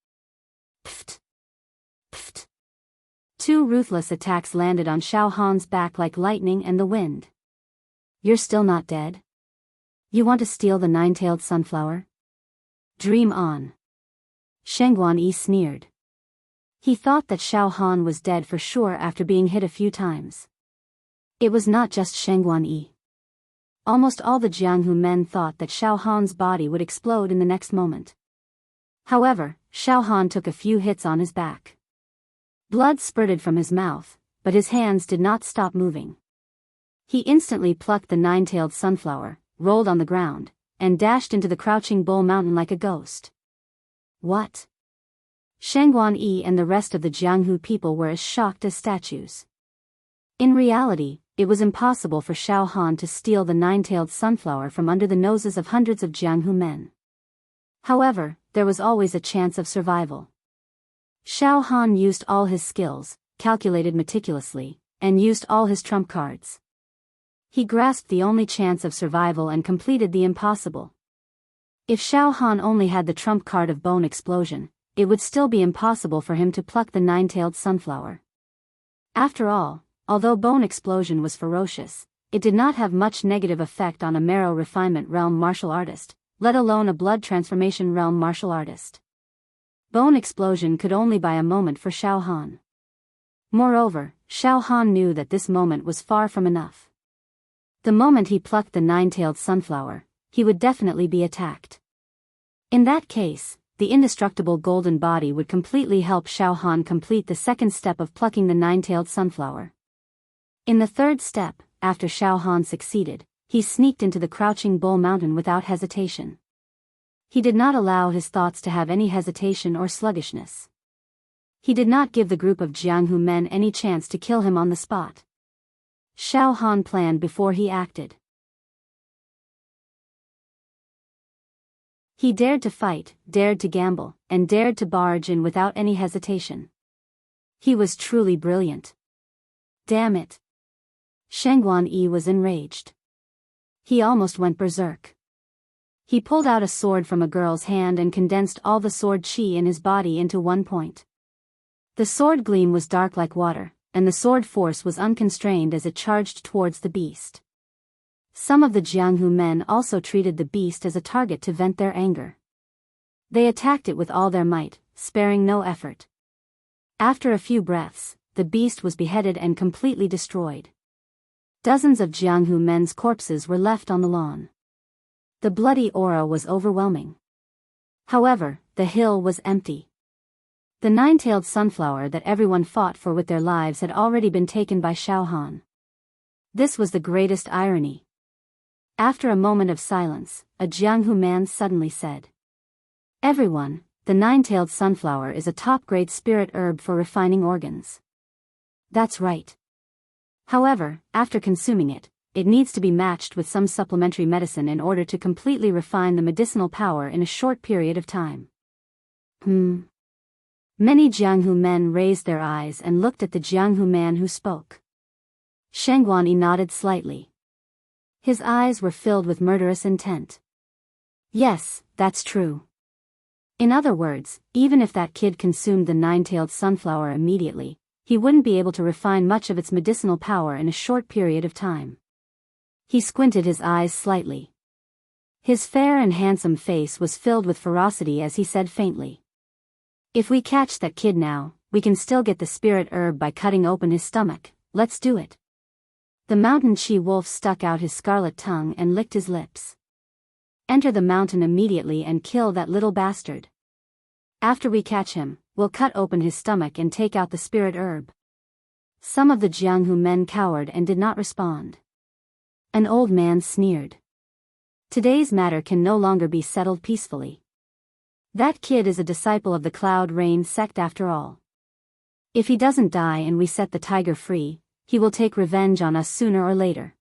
Pft. Pft. Two ruthless attacks landed on Xiao Han's back like lightning and the wind. You're still not dead? You want to steal the nine-tailed sunflower? Dream on. Shengguan Yi sneered. He thought that Xiao Han was dead for sure after being hit a few times. It was not just Shengguan Yi. Almost all the Jianghu men thought that Xiao Han's body would explode in the next moment. However, Xiao Han took a few hits on his back. Blood spurted from his mouth, but his hands did not stop moving. He instantly plucked the nine-tailed sunflower, rolled on the ground, and dashed into the crouching bull mountain like a ghost. What? Shengguan Yi and the rest of the Jianghu people were as shocked as statues. In reality, it was impossible for Xiao Han to steal the nine-tailed sunflower from under the noses of hundreds of Jianghu men. However, there was always a chance of survival. Xiao Han used all his skills, calculated meticulously, and used all his trump cards. He grasped the only chance of survival and completed the impossible. If Xiao Han only had the trump card of bone explosion, it would still be impossible for him to pluck the nine-tailed sunflower. After all, although bone explosion was ferocious, it did not have much negative effect on a marrow refinement realm martial artist, let alone a blood transformation realm martial artist. Bone explosion could only buy a moment for Xiao Han. Moreover, Xiao Han knew that this moment was far from enough. The moment he plucked the nine-tailed sunflower, he would definitely be attacked. In that case, the indestructible golden body would completely help Xiao Han complete the second step of plucking the nine-tailed sunflower. In the third step, after Xiao Han succeeded, he sneaked into the crouching bull mountain without hesitation. He did not allow his thoughts to have any hesitation or sluggishness. He did not give the group of Jianghu men any chance to kill him on the spot. Xiao Han planned before he acted. He dared to fight, dared to gamble, and dared to barge in without any hesitation. He was truly brilliant. Damn it! Shengguan Yi was enraged. He almost went berserk. He pulled out a sword from a girl's hand and condensed all the sword qi in his body into one point. The sword gleam was dark like water, and the sword force was unconstrained as it charged towards the beast. Some of the Jianghu men also treated the beast as a target to vent their anger. They attacked it with all their might, sparing no effort. After a few breaths, the beast was beheaded and completely destroyed. Dozens of Jianghu men's corpses were left on the lawn. The bloody aura was overwhelming. However, the hill was empty. The nine-tailed sunflower that everyone fought for with their lives had already been taken by Xiao Han. This was the greatest irony. After a moment of silence, a Jianghu man suddenly said, "Everyone, the nine-tailed sunflower is a top-grade spirit herb for refining organs." That's right. However, after consuming it, it needs to be matched with some supplementary medicine in order to completely refine the medicinal power in a short period of time. Many Jianghu men raised their eyes and looked at the Jianghu man who spoke. Shengguan Yi nodded slightly. His eyes were filled with murderous intent. Yes, that's true. In other words, even if that kid consumed the nine-tailed sunflower immediately, he wouldn't be able to refine much of its medicinal power in a short period of time. He squinted his eyes slightly. His fair and handsome face was filled with ferocity as he said faintly, "If we catch that kid now, we can still get the spirit herb by cutting open his stomach. Let's do it." The mountain chi wolf stuck out his scarlet tongue and licked his lips. "Enter the mountain immediately and kill that little bastard. After we catch him, we'll cut open his stomach and take out the spirit herb." Some of the Jianghu men cowered and did not respond. An old man sneered. "Today's matter can no longer be settled peacefully. That kid is a disciple of the Cloud Rain sect after all. If he doesn't die and we set the tiger free, he will take revenge on us sooner or later.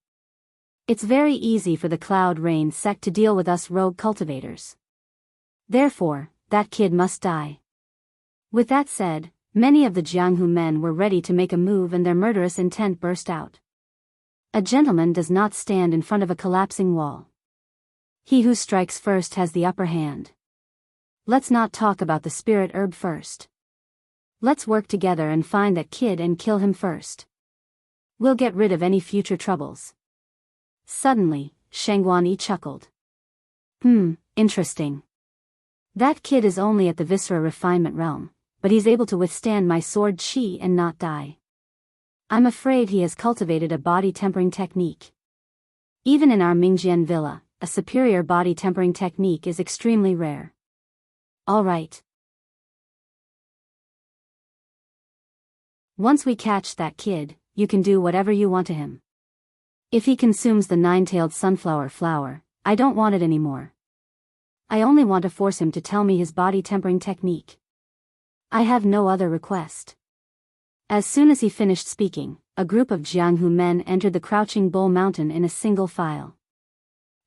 It's very easy for the Cloud Rain sect to deal with us rogue cultivators. Therefore, that kid must die." With that said, many of the Jianghu men were ready to make a move and their murderous intent burst out. A gentleman does not stand in front of a collapsing wall. He who strikes first has the upper hand. Let's not talk about the spirit herb first. Let's work together and find that kid and kill him first. We'll get rid of any future troubles. Suddenly, Shangguan Yi chuckled. Interesting. That kid is only at the viscera refinement realm, but he's able to withstand my sword qi and not die. I'm afraid he has cultivated a body tempering technique. Even in our Mingjian villa, a superior body tempering technique is extremely rare. All right. Once we catch that kid, you can do whatever you want to him. If he consumes the nine-tailed sunflower flower, I don't want it anymore. I only want to force him to tell me his body tempering technique. I have no other request. As soon as he finished speaking, a group of Jianghu men entered the crouching bull mountain in a single file.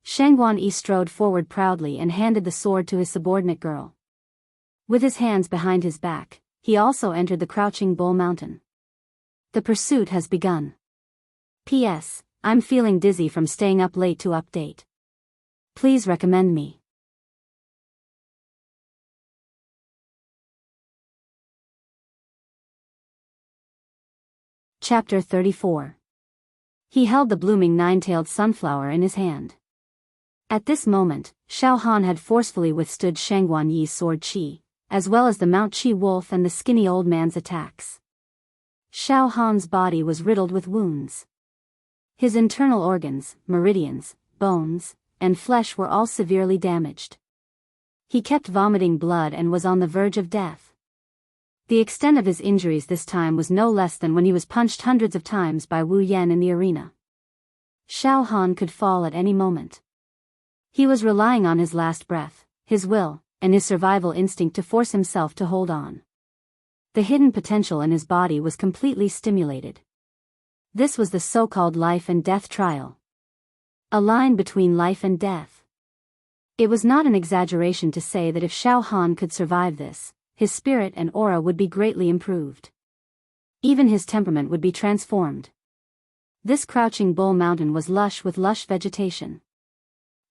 Shangguan Yi strode forward proudly and handed the sword to his subordinate girl. With his hands behind his back, he also entered the crouching bull mountain. The pursuit has begun. P.S. I'm feeling dizzy from staying up late to update. Please recommend me. Chapter 34. He held the blooming nine-tailed sunflower in his hand. At this moment, Xiao Han had forcefully withstood Shangguan Yi's sword qi, as well as the Mount Qi wolf and the skinny old man's attacks. Xiao Han's body was riddled with wounds. His internal organs, meridians, bones, and flesh were all severely damaged. He kept vomiting blood and was on the verge of death. The extent of his injuries this time was no less than when he was punched hundreds of times by Wu Yan in the arena. Xiao Han could fall at any moment. He was relying on his last breath, his will, and his survival instinct to force himself to hold on. The hidden potential in his body was completely stimulated. This was the so-called life and death trial. A line between life and death. It was not an exaggeration to say that if Xiao Han could survive this, his spirit and aura would be greatly improved. Even his temperament would be transformed. This crouching bull mountain was lush with lush vegetation.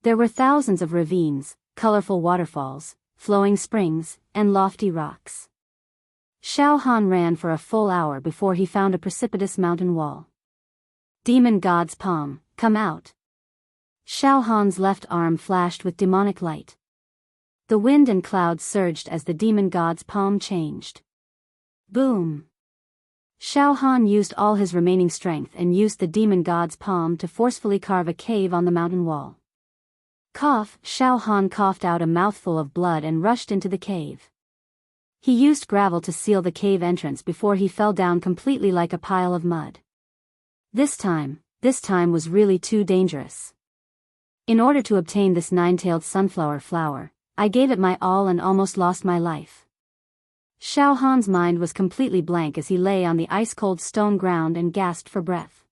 There were thousands of ravines, colorful waterfalls, flowing springs, and lofty rocks. Xiao Han ran for a full hour before he found a precipitous mountain wall. Demon God's palm, come out. Xiao Han's left arm flashed with demonic light. The wind and clouds surged as the demon god's palm changed. Boom! Xiao Han used all his remaining strength and used the demon god's palm to forcefully carve a cave on the mountain wall. Cough! Xiao Han coughed out a mouthful of blood and rushed into the cave. He used gravel to seal the cave entrance before he fell down completely like a pile of mud. This time was really too dangerous. In order to obtain this nine-tailed sunflower flower, I gave it my all and almost lost my life. Xiao Han's mind was completely blank as he lay on the ice-cold stone ground and gasped for breath.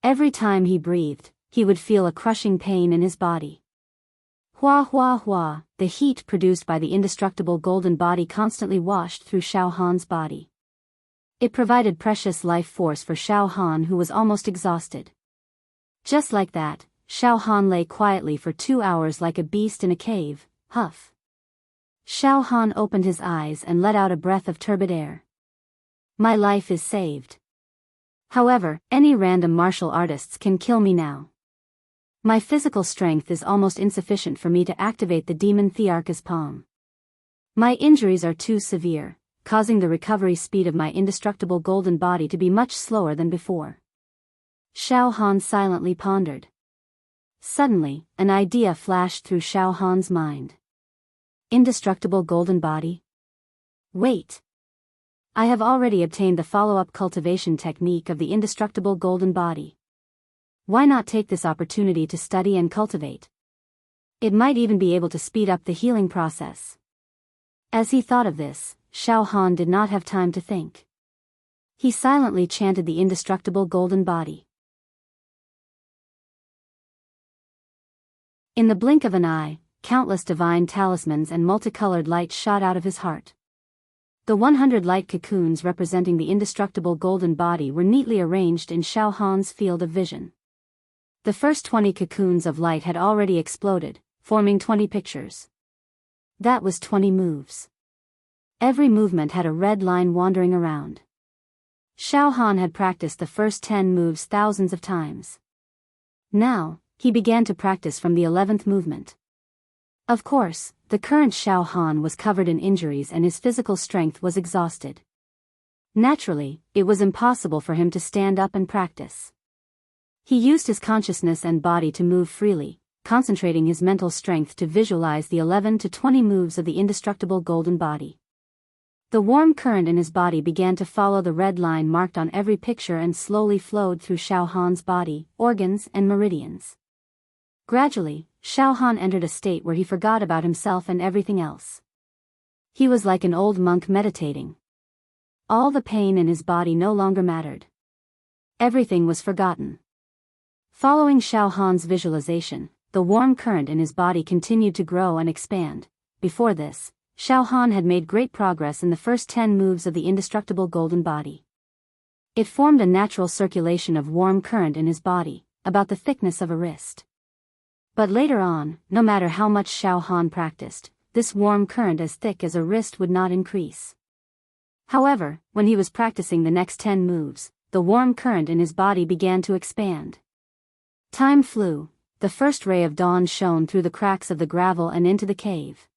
Every time he breathed, he would feel a crushing pain in his body. Hua hua hua, the heat produced by the indestructible golden body constantly washed through Xiao Han's body. It provided precious life force for Xiao Han, who was almost exhausted. Just like that, Xiao Han lay quietly for 2 hours like a beast in a cave. Huff. Xiao Han opened his eyes and let out a breath of turbid air. My life is saved. However, any random martial artists can kill me now. My physical strength is almost insufficient for me to activate the demon Thearka's palm. My injuries are too severe, causing the recovery speed of my indestructible golden body to be much slower than before. Xiao Han silently pondered. Suddenly, an idea flashed through Xiao Han's mind. Indestructible golden body? Wait. I have already obtained the follow-up cultivation technique of the indestructible golden body. Why not take this opportunity to study and cultivate? It might even be able to speed up the healing process. As he thought of this, Xiao Han did not have time to think. He silently chanted the indestructible golden body. In the blink of an eye, countless divine talismans and multicolored light shot out of his heart. The 100 light cocoons representing the indestructible golden body were neatly arranged in Xiao Han's field of vision. The first 20 cocoons of light had already exploded, forming 20 pictures. That was 20 moves. Every movement had a red line wandering around. Xiao Han had practiced the first 10 moves thousands of times. Now, he began to practice from the 11th movement. Of course, the current Xiao Han was covered in injuries and his physical strength was exhausted. Naturally, it was impossible for him to stand up and practice. He used his consciousness and body to move freely, concentrating his mental strength to visualize the 11 to 20 moves of the indestructible golden body. The warm current in his body began to follow the red line marked on every picture and slowly flowed through Xiao Han's body, organs, and meridians. Gradually, Xiao Han entered a state where he forgot about himself and everything else. He was like an old monk meditating. All the pain in his body no longer mattered. Everything was forgotten. Following Xiao Han's visualization, the warm current in his body continued to grow and expand. Before this, Xiao Han had made great progress in the first 10 moves of the indestructible golden body. It formed a natural circulation of warm current in his body, about the thickness of a wrist. But later on, no matter how much Xiao Han practiced, this warm current as thick as a wrist would not increase. However, when he was practicing the next 10 moves, the warm current in his body began to expand. Time flew. The first ray of dawn shone through the cracks of the gravel and into the cave.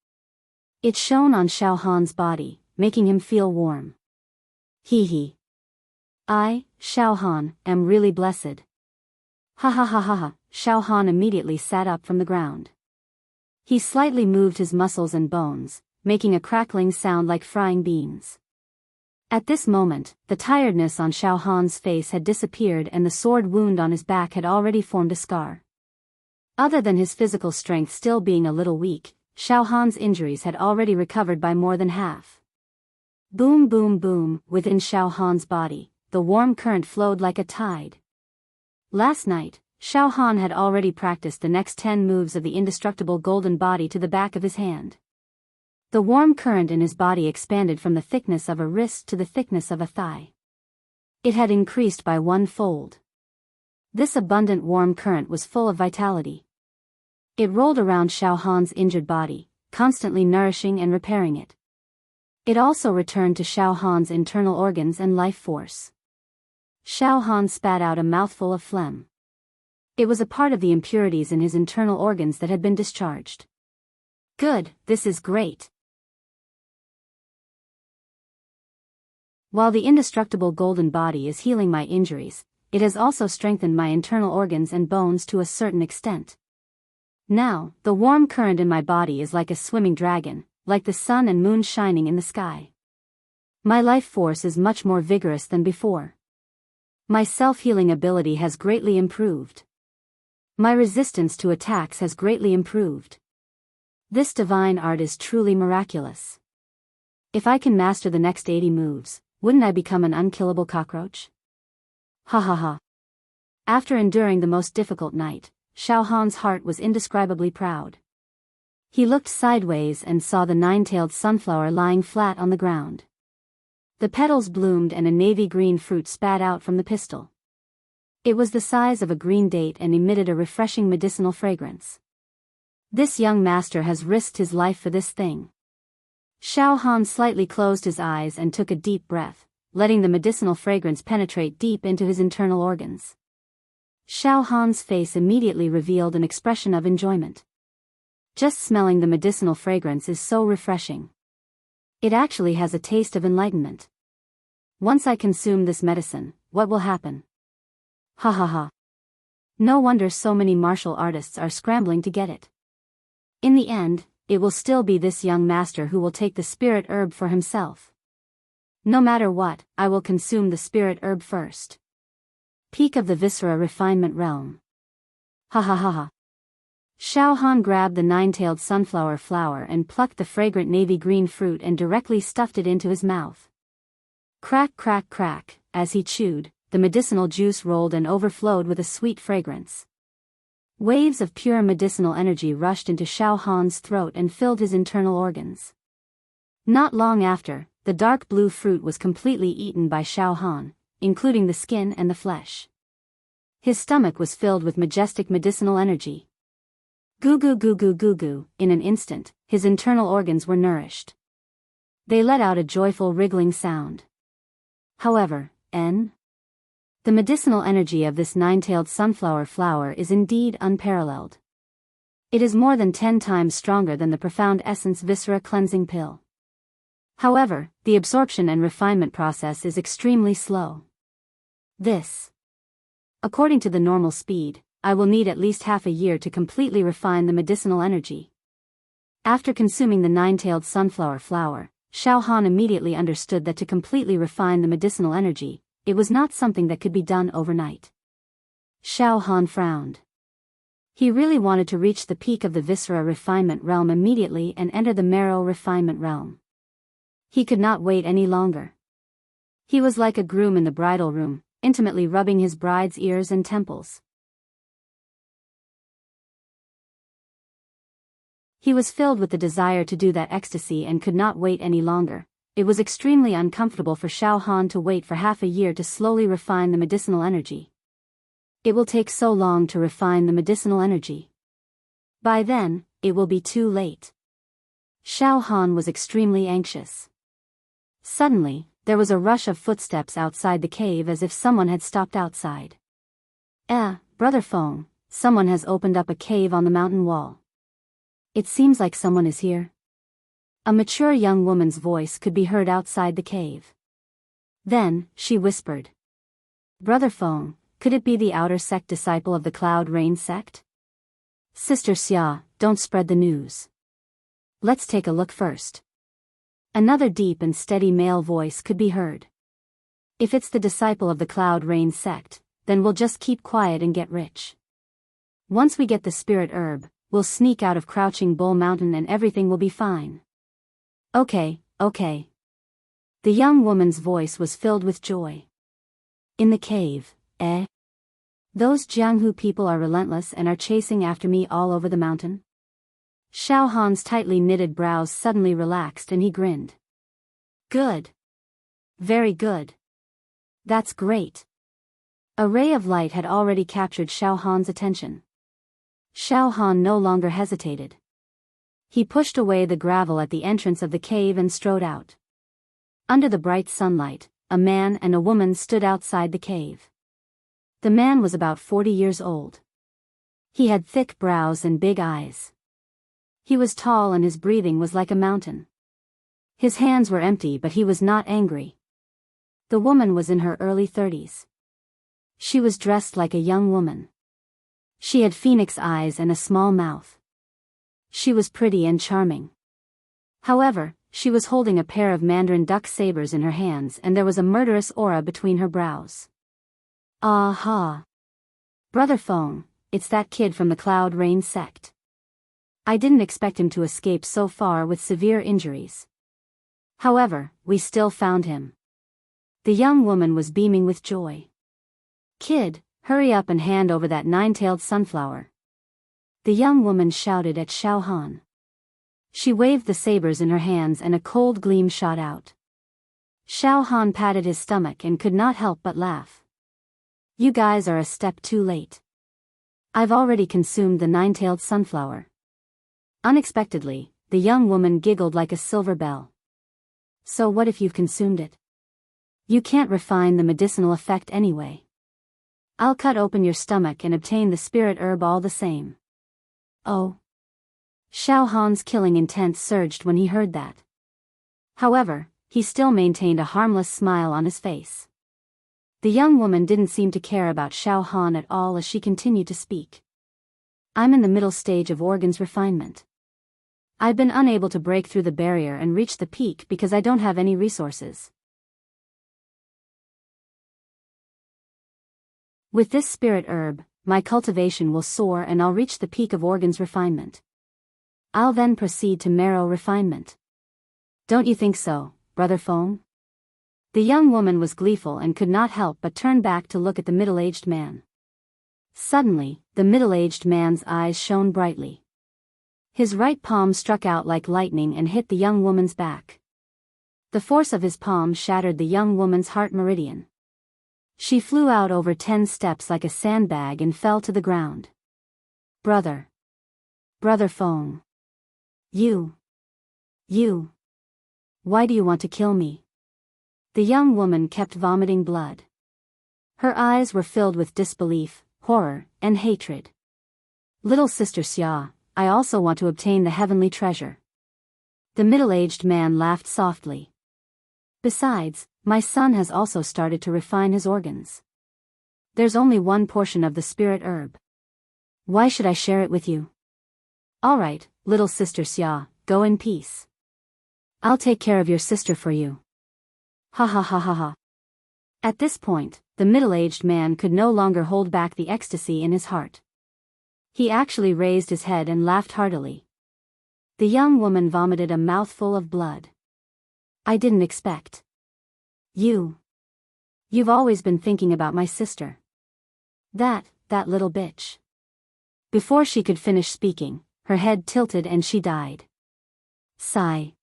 It shone on Xiao Han's body, making him feel warm. He. I, Xiao Han, am really blessed. Ha ha ha ha ha. Xiao Han immediately sat up from the ground. He slightly moved his muscles and bones, making a crackling sound like frying beans. At this moment, the tiredness on Xiao Han's face had disappeared and the sword wound on his back had already formed a scar. Other than his physical strength still being a little weak, Xiao Han's injuries had already recovered by more than half. Boom boom boom, within Xiao Han's body, the warm current flowed like a tide. Last night, Xiao Han had already practiced the next 10 moves of the indestructible golden body to the back of his hand. The warm current in his body expanded from the thickness of a wrist to the thickness of a thigh. It had increased by 1-fold. This abundant warm current was full of vitality. It rolled around Xiao Han's injured body, constantly nourishing and repairing it. It also returned to Xiao Han's internal organs and life force. Xiao Han spat out a mouthful of phlegm. It was a part of the impurities in his internal organs that had been discharged. Good, this is great. While the indestructible golden body is healing my injuries, it has also strengthened my internal organs and bones to a certain extent. Now, the warm current in my body is like a swimming dragon, like the sun and moon shining in the sky. My life force is much more vigorous than before. My self-healing ability has greatly improved. My resistance to attacks has greatly improved. This divine art is truly miraculous. If I can master the next 80 moves, wouldn't I become an unkillable cockroach? Ha ha ha. After enduring the most difficult night, Xiao Han's heart was indescribably proud. He looked sideways and saw the 9-tailed sunflower lying flat on the ground. The petals bloomed and a navy green fruit spat out from the pistil. It was the size of a green date and emitted a refreshing medicinal fragrance. This young master has risked his life for this thing. Xiao Han slightly closed his eyes and took a deep breath, letting the medicinal fragrance penetrate deep into his internal organs. Xiao Han's face immediately revealed an expression of enjoyment. Just smelling the medicinal fragrance is so refreshing. It actually has a taste of enlightenment. Once I consume this medicine, what will happen? Ha ha ha. No wonder so many martial artists are scrambling to get it. In the end, it will still be this young master who will take the spirit herb for himself. No matter what, I will consume the spirit herb first. Peak of the viscera refinement realm. Ha ha ha ha. Xiao Han grabbed the 9-tailed sunflower flower and plucked the fragrant navy green fruit and directly stuffed it into his mouth. Crack crack crack, as he chewed, the medicinal juice rolled and overflowed with a sweet fragrance. Waves of pure medicinal energy rushed into Xiao Han's throat and filled his internal organs. Not long after, the dark blue fruit was completely eaten by Xiao Han, including the skin and the flesh. His stomach was filled with majestic medicinal energy. Goo goo goo goo goo goo, in an instant, his internal organs were nourished. They let out a joyful wriggling sound. However, the medicinal energy of this nine-tailed sunflower flower is indeed unparalleled. It is more than 10 times stronger than the profound essence viscera cleansing pill. However, the absorption and refinement process is extremely slow. According to the normal speed, I will need at least half a year to completely refine the medicinal energy. After consuming the nine-tailed sunflower flower, Xiao Han immediately understood that to completely refine the medicinal energy, it was not something that could be done overnight. Xiao Han frowned. He really wanted to reach the peak of the viscera refinement realm immediately and enter the marrow refinement realm. He could not wait any longer. He was like a groom in the bridal room, intimately rubbing his bride's ears and temples. He was filled with the desire to do that ecstasy and could not wait any longer. It was extremely uncomfortable for Xiao Han to wait for half a year to slowly refine the medicinal energy. It will take so long to refine the medicinal energy. By then, it will be too late. Xiao Han was extremely anxious. Suddenly, there was a rush of footsteps outside the cave as if someone had stopped outside. Brother Feng, someone has opened up a cave on the mountain wall. It seems like someone is here. A mature young woman's voice could be heard outside the cave. Then, she whispered. Brother Feng, could it be the outer sect disciple of the Cloud Rain sect? Sister Xia, don't spread the news. Let's take a look first. Another deep and steady male voice could be heard. If it's the disciple of the Cloud Rain sect, then we'll just keep quiet and get rich. Once we get the spirit herb, we'll sneak out of Crouching Bull Mountain and everything will be fine. Okay. The young woman's voice was filled with joy. In the cave, Those Jianghu people are relentless and are chasing after me all over the mountain? Xiao Han's tightly knitted brows suddenly relaxed and he grinned. Good. Very good. That's great. A ray of light had already captured Xiao Han's attention. Xiao Han no longer hesitated. He pushed away the gravel at the entrance of the cave and strode out. Under the bright sunlight, a man and a woman stood outside the cave. The man was about 40 years old. He had thick brows and big eyes. He was tall and his breathing was like a mountain. His hands were empty but he was not angry. The woman was in her early 30s. She was dressed like a young woman. She had phoenix eyes and a small mouth. She was pretty and charming. However, she was holding a pair of mandarin duck sabers in her hands and there was a murderous aura between her brows. Aha! Brother Feng, it's that kid from the Cloud Rain sect. I didn't expect him to escape so far with severe injuries. However, we still found him. The young woman was beaming with joy. Kid, hurry up and hand over that nine-tailed sunflower. The young woman shouted at Xiao Han. She waved the sabers in her hands and a cold gleam shot out. Xiao Han patted his stomach and could not help but laugh. You guys are a step too late. I've already consumed the nine-tailed sunflower. Unexpectedly, the young woman giggled like a silver bell. So what if you've consumed it? You can't refine the medicinal effect anyway. I'll cut open your stomach and obtain the spirit herb all the same. Oh. Xiao Han's killing intent surged when he heard that. However, he still maintained a harmless smile on his face. The young woman didn't seem to care about Xiao Han at all as she continued to speak. I'm in the middle stage of organs refinement. I've been unable to break through the barrier and reach the peak because I don't have any resources. With this spirit herb, my cultivation will soar and I'll reach the peak of organs refinement. I'll then proceed to marrow refinement. Don't you think so, Brother Feng? The young woman was gleeful and could not help but turn back to look at the middle-aged man. Suddenly, the middle-aged man's eyes shone brightly. His right palm struck out like lightning and hit the young woman's back. The force of his palm shattered the young woman's heart meridian. She flew out over 10 steps like a sandbag and fell to the ground. Brother. Brother Feng. You. Why do you want to kill me? The young woman kept vomiting blood. Her eyes were filled with disbelief, horror, and hatred. Little sister Xia, I also want to obtain the heavenly treasure. The middle-aged man laughed softly. Besides, my son has also started to refine his organs. There's only one portion of the spirit herb. Why should I share it with you? All right, little sister Xia, go in peace. I'll take care of your sister for you. Ha ha ha ha ha. At this point, the middle-aged man could no longer hold back the ecstasy in his heart. He actually raised his head and laughed heartily. The young woman vomited a mouthful of blood. I didn't expect. You've always been thinking about my sister. That little bitch. Before she could finish speaking, her head tilted and she died. Sigh.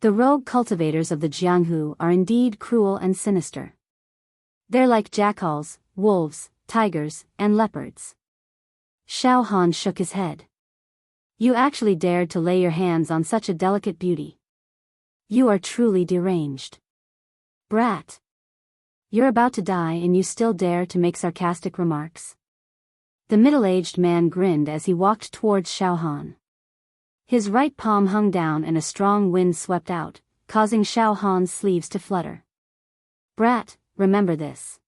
The rogue cultivators of the Jianghu are indeed cruel and sinister. They're like jackals, wolves, tigers, and leopards. Xiao Han shook his head. You actually dared to lay your hands on such a delicate beauty. You are truly deranged. Brat. You're about to die and you still dare to make sarcastic remarks. The middle-aged man grinned as he walked towards Xiao Han. His right palm hung down and a strong wind swept out, causing Xiao Han's sleeves to flutter. Brat, remember this.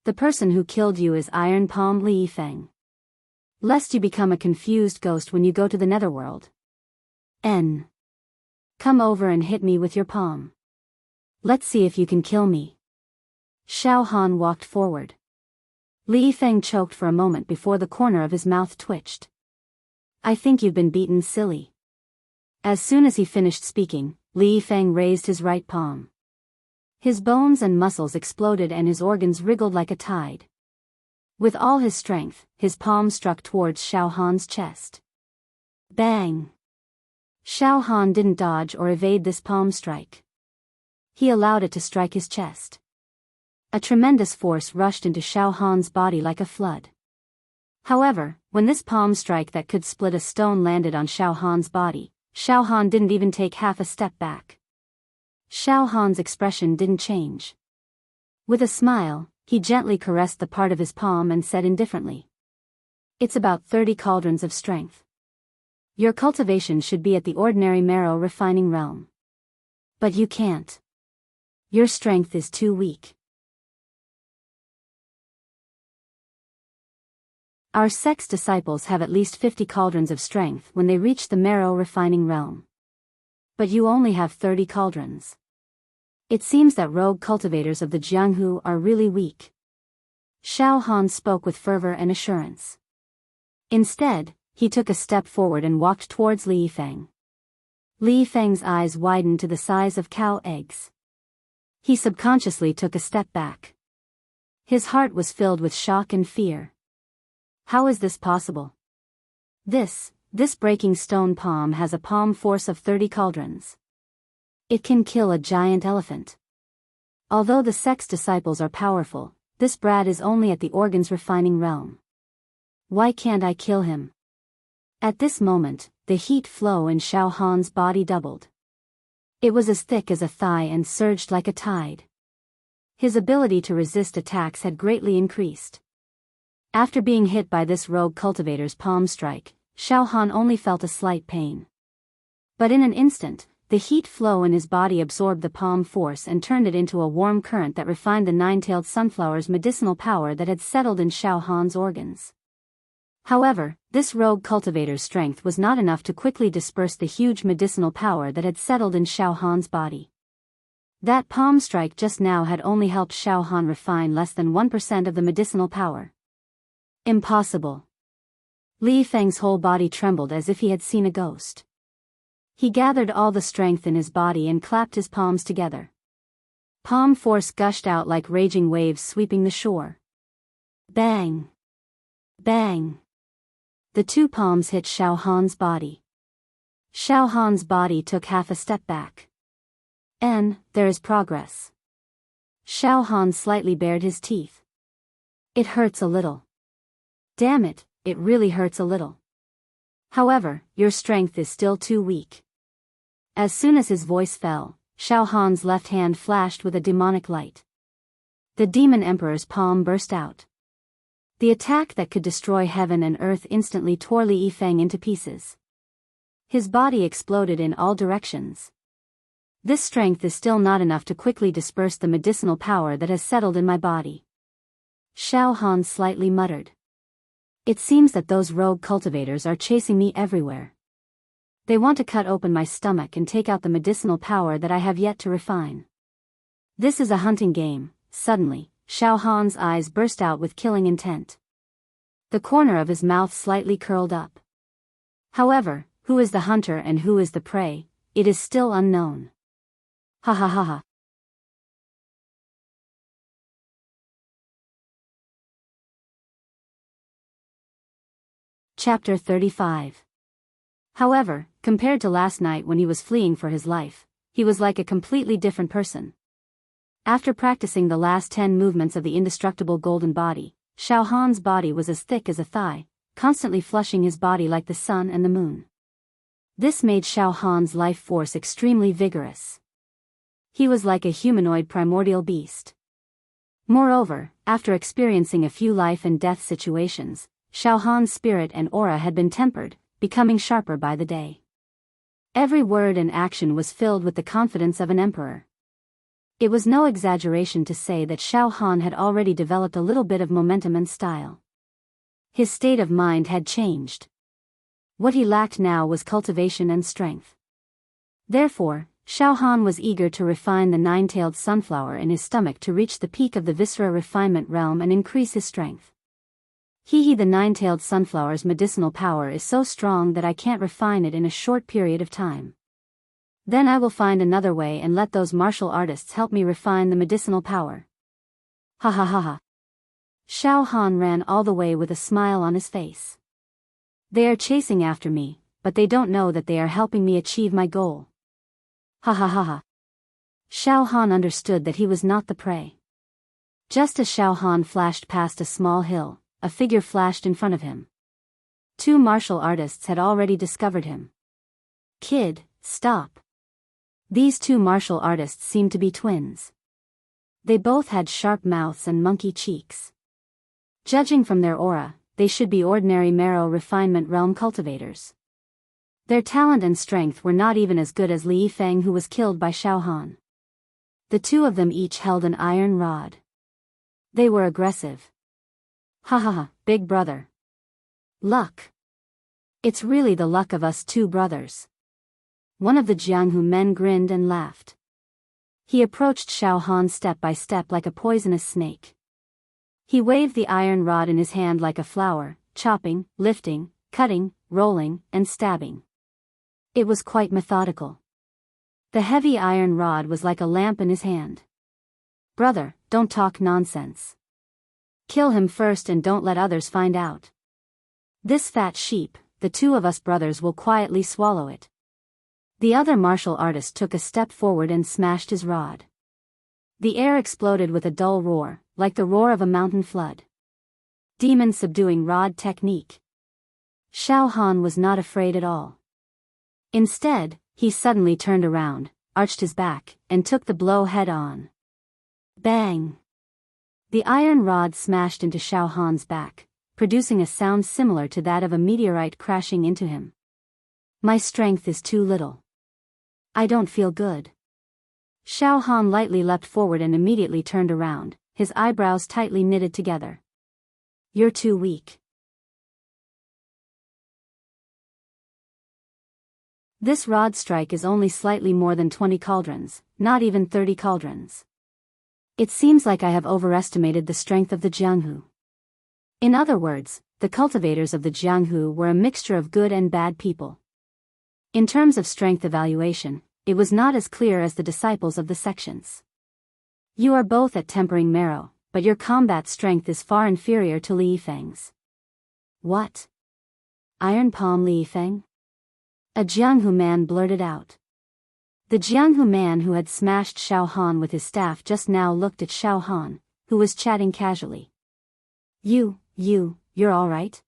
The person who killed you is Iron Palm Li Yifeng. Lest you become a confused ghost when you go to the netherworld. Come over and hit me with your palm. Let's see if you can kill me. Xiao Han walked forward. Li Yifeng choked for a moment before the corner of his mouth twitched. I think you've been beaten, silly. As soon as he finished speaking, Li Yifeng raised his right palm. His bones and muscles exploded and his organs wriggled like a tide. With all his strength, his palm struck towards Xiao Han's chest. Bang! Xiao Han didn't dodge or evade this palm strike. He allowed it to strike his chest. A tremendous force rushed into Xiao Han's body like a flood. However, when this palm strike that could split a stone landed on Xiao Han's body, Xiao Han didn't even take half a step back. Xiao Han's expression didn't change. With a smile, he gently caressed the part of his palm and said indifferently. It's about 30 cauldrons of strength. Your cultivation should be at the ordinary marrow refining realm. But you can't. Your strength is too weak. Our sect's disciples have at least 50 cauldrons of strength when they reach the marrow refining realm. But you only have 30 cauldrons. It seems that rogue cultivators of the Jianghu are really weak. Xiao Han spoke with fervor and assurance. Instead, he took a step forward and walked towards Li Yifeng. Li Yifeng's eyes widened to the size of cow eggs. He subconsciously took a step back. His heart was filled with shock and fear. How is this possible? This breaking stone palm has a palm force of 30 cauldrons. It can kill a giant elephant. Although the sect's disciples are powerful, this brat is only at the organs refining realm. Why can't I kill him? At this moment, the heat flow in Xiao Han's body doubled. It was as thick as a thigh and surged like a tide. His ability to resist attacks had greatly increased. After being hit by this rogue cultivator's palm strike, Xiao Han only felt a slight pain. But in an instant, the heat flow in his body absorbed the palm force and turned it into a warm current that refined the nine-tailed sunflower's medicinal power that had settled in Xiao Han's organs. However, this rogue cultivator's strength was not enough to quickly disperse the huge medicinal power that had settled in Xiao Han's body. That palm strike just now had only helped Xiao Han refine less than 1% of the medicinal power. Impossible. Li Feng's whole body trembled as if he had seen a ghost. He gathered all the strength in his body and clapped his palms together. Palm force gushed out like raging waves sweeping the shore. Bang! Bang! The two palms hit Xiao Han's body. Xiao Han's body took half a step back. There is progress. Xiao Han slightly bared his teeth. It hurts a little. Damn it, it really hurts a little. However, your strength is still too weak. As soon as his voice fell, Xiao Han's left hand flashed with a demonic light. The demon emperor's palm burst out. The attack that could destroy heaven and earth instantly tore Li Yifeng into pieces. His body exploded in all directions. This strength is still not enough to quickly disperse the medicinal power that has settled in my body. Xiao Han slightly muttered. It seems that those rogue cultivators are chasing me everywhere. They want to cut open my stomach and take out the medicinal power that I have yet to refine. This is a hunting game. Suddenly, Xiao Han's eyes burst out with killing intent. The corner of his mouth slightly curled up. However, who is the hunter and who is the prey, it is still unknown. Ha ha ha ha. Chapter 35. However, compared to last night when he was fleeing for his life, he was like a completely different person. After practicing the last 10 movements of the indestructible golden body, Xiao Han's body was as thick as a thigh, constantly flushing his body like the sun and the moon. This made Xiao Han's life force extremely vigorous. He was like a humanoid primordial beast. Moreover, after experiencing a few life and death situations, Xiao Han's spirit and aura had been tempered, becoming sharper by the day. Every word and action was filled with the confidence of an emperor. It was no exaggeration to say that Xiao Han had already developed a little bit of momentum and style. His state of mind had changed. What he lacked now was cultivation and strength. Therefore, Xiao Han was eager to refine the nine-tailed sunflower in his stomach to reach the peak of the viscera refinement realm and increase his strength. The nine-tailed sunflower's medicinal power is so strong that I can't refine it in a short period of time. Then I will find another way and let those martial artists help me refine the medicinal power. Ha ha ha ha. Xiao Han ran all the way with a smile on his face. They are chasing after me, but they don't know that they are helping me achieve my goal. Ha ha ha ha. Xiao Han understood that he was not the prey. Just as Xiao Han flashed past a small hill, a figure flashed in front of him. 2 martial artists had already discovered him. Kid, stop. These 2 martial artists seemed to be twins. They both had sharp mouths and monkey cheeks. Judging from their aura, they should be ordinary marrow refinement realm cultivators. Their talent and strength were not even as good as Li Yifeng, who was killed by Xiao Han. The 2 of them each held an iron rod. They were aggressive. Ha ha ha, big brother. Luck. It's really the luck of us 2 brothers. One of the Jianghu men grinned and laughed. He approached Xiao Han step by step like a poisonous snake. He waved the iron rod in his hand like a flower, chopping, lifting, cutting, rolling, and stabbing. It was quite methodical. The heavy iron rod was like a lamp in his hand. Brother, don't talk nonsense. Kill him first and don't let others find out. This fat sheep, the 2 of us brothers will quietly swallow it. The other martial artist took a step forward and smashed his rod. The air exploded with a dull roar, like the roar of a mountain flood. Demon subduing rod technique. Xiao Han was not afraid at all. Instead, he suddenly turned around, arched his back, and took the blow head on. Bang! The iron rod smashed into Xiao Han's back, producing a sound similar to that of a meteorite crashing into him. My strength is too little. I don't feel good. Xiao Han lightly leapt forward and immediately turned around, his eyebrows tightly knitted together. You're too weak. This rod strike is only slightly more than 20 cauldrons, not even 30 cauldrons. It seems like I have overestimated the strength of the Jianghu. In other words, the cultivators of the Jianghu were a mixture of good and bad people. In terms of strength evaluation, it was not as clear as the disciples of the sections. You are both at tempering marrow, but your combat strength is far inferior to Li Yifeng's. What? Iron Palm Li Yifeng? A Jianghu man blurted out. The Jianghu man who had smashed Xiao Han with his staff just now looked at Xiao Han, who was chatting casually. You're all right?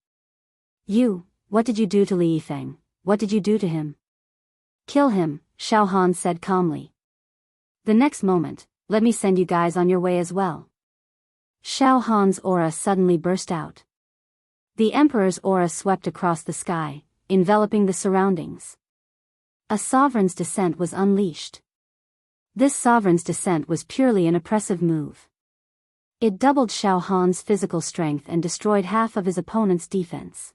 What did you do to Li Yifeng? What did you do to him? Kill him, Xiao Han said calmly. The next moment, let me send you guys on your way as well. Xiao Han's aura suddenly burst out. The Emperor's aura swept across the sky, enveloping the surroundings. A sovereign's descent was unleashed. This sovereign's descent was purely an oppressive move. It doubled Xiao Han's physical strength and destroyed half of his opponent's defense.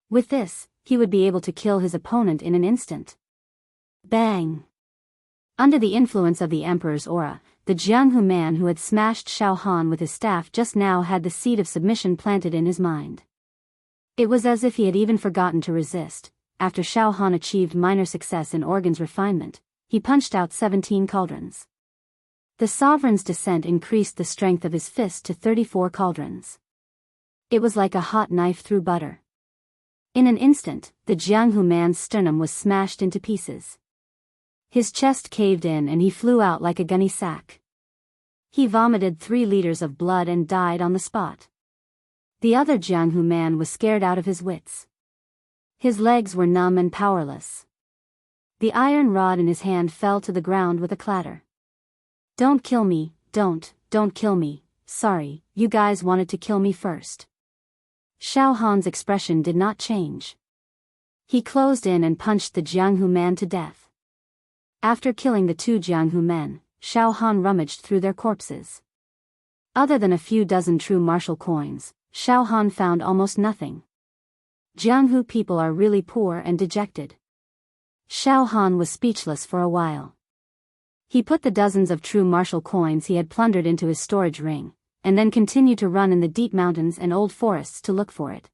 With this, he would be able to kill his opponent in an instant. Bang! Under the influence of the Emperor's aura, the Jianghu man who had smashed Xiao Han with his staff just now had the seed of submission planted in his mind. It was as if he had even forgotten to resist. After Xiao Han achieved minor success in organs refinement, he punched out 17 cauldrons. The sovereign's descent increased the strength of his fist to 34 cauldrons. It was like a hot knife through butter. In an instant, the Jianghu man's sternum was smashed into pieces. His chest caved in and he flew out like a gunny sack. He vomited 3 liters of blood and died on the spot. The other Jianghu man was scared out of his wits. His legs were numb and powerless. The iron rod in his hand fell to the ground with a clatter. Don't kill me, don't kill me, sorry, you guys wanted to kill me first. Xiao Han's expression did not change. He closed in and punched the Jianghu man to death. After killing the 2 Jianghu men, Xiao Han rummaged through their corpses. Other than a few dozen true martial coins, Xiao Han found almost nothing. Jianghu people are really poor and dejected. Xiao Han was speechless for a while. He put the dozens of true martial coins he had plundered into his storage ring, and then continued to run in the deep mountains and old forests to look for it.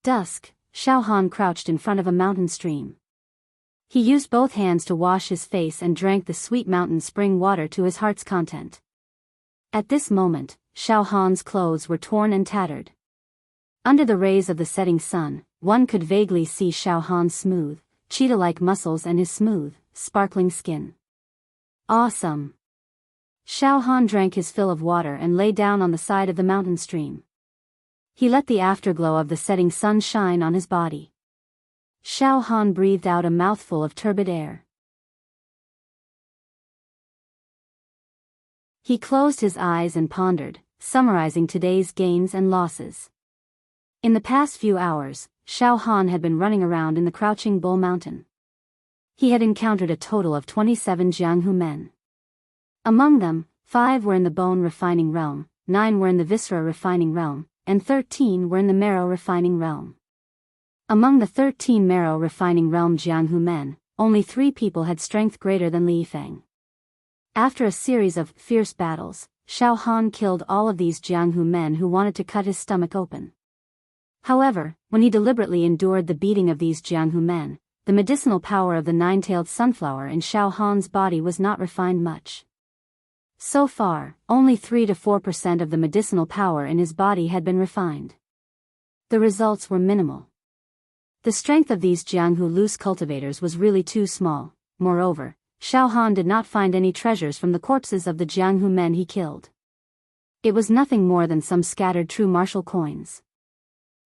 Dusk, Xiao Han crouched in front of a mountain stream. He used both hands to wash his face and drank the sweet mountain spring water to his heart's content. At this moment, Xiao Han's clothes were torn and tattered. Under the rays of the setting sun, one could vaguely see Xiao Han's smooth, cheetah-like muscles and his smooth, sparkling skin. Awesome! Xiao Han drank his fill of water and lay down on the side of the mountain stream. He let the afterglow of the setting sun shine on his body. Xiao Han breathed out a mouthful of turbid air. He closed his eyes and pondered, summarizing today's gains and losses. In the past few hours, Xiao Han had been running around in the Crouching Bull Mountain. He had encountered a total of 27 Jianghu men. Among them, 5 were in the bone refining realm, 9 were in the viscera refining realm, and 13 were in the marrow refining realm. Among the 13 marrow refining realm Jianghu men, only 3 people had strength greater than Li Yifeng. After a series of fierce battles, Xiao Han killed all of these Jianghu men who wanted to cut his stomach open. However, when he deliberately endured the beating of these Jianghu men, the medicinal power of the 9-tailed sunflower in Xiao Han's body was not refined much. So far, only 3 to 4% of the medicinal power in his body had been refined. The results were minimal. The strength of these Jianghu loose cultivators was really too small. Moreover, Xiao Han did not find any treasures from the corpses of the Jianghu men he killed. It was nothing more than some scattered true martial coins.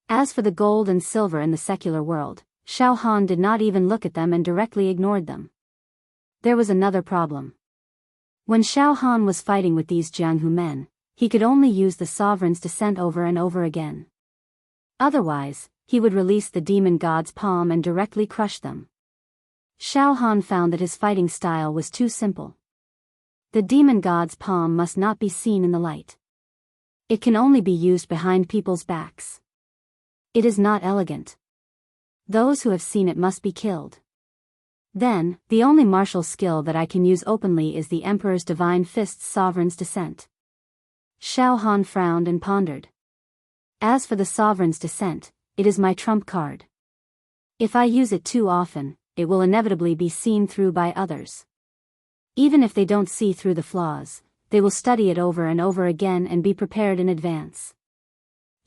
As for the gold and silver in the secular world, Xiao Han did not even look at them and directly ignored them. There was another problem. When Xiao Han was fighting with these Jianghu men, he could only use the sovereign's descent over and over again. Otherwise, he would release the demon god's palm and directly crush them. Xiao Han found that his fighting style was too simple. The demon god's palm must not be seen in the light. It can only be used behind people's backs. It is not elegant. Those who have seen it must be killed. Then, the only martial skill that I can use openly is the Emperor's Divine Fist's Sovereign's Descent. Xiao Han frowned and pondered. As for the Sovereign's Descent, it is my trump card. If I use it too often, it will inevitably be seen through by others. Even if they don't see through the flaws, they will study it over and over again and be prepared in advance.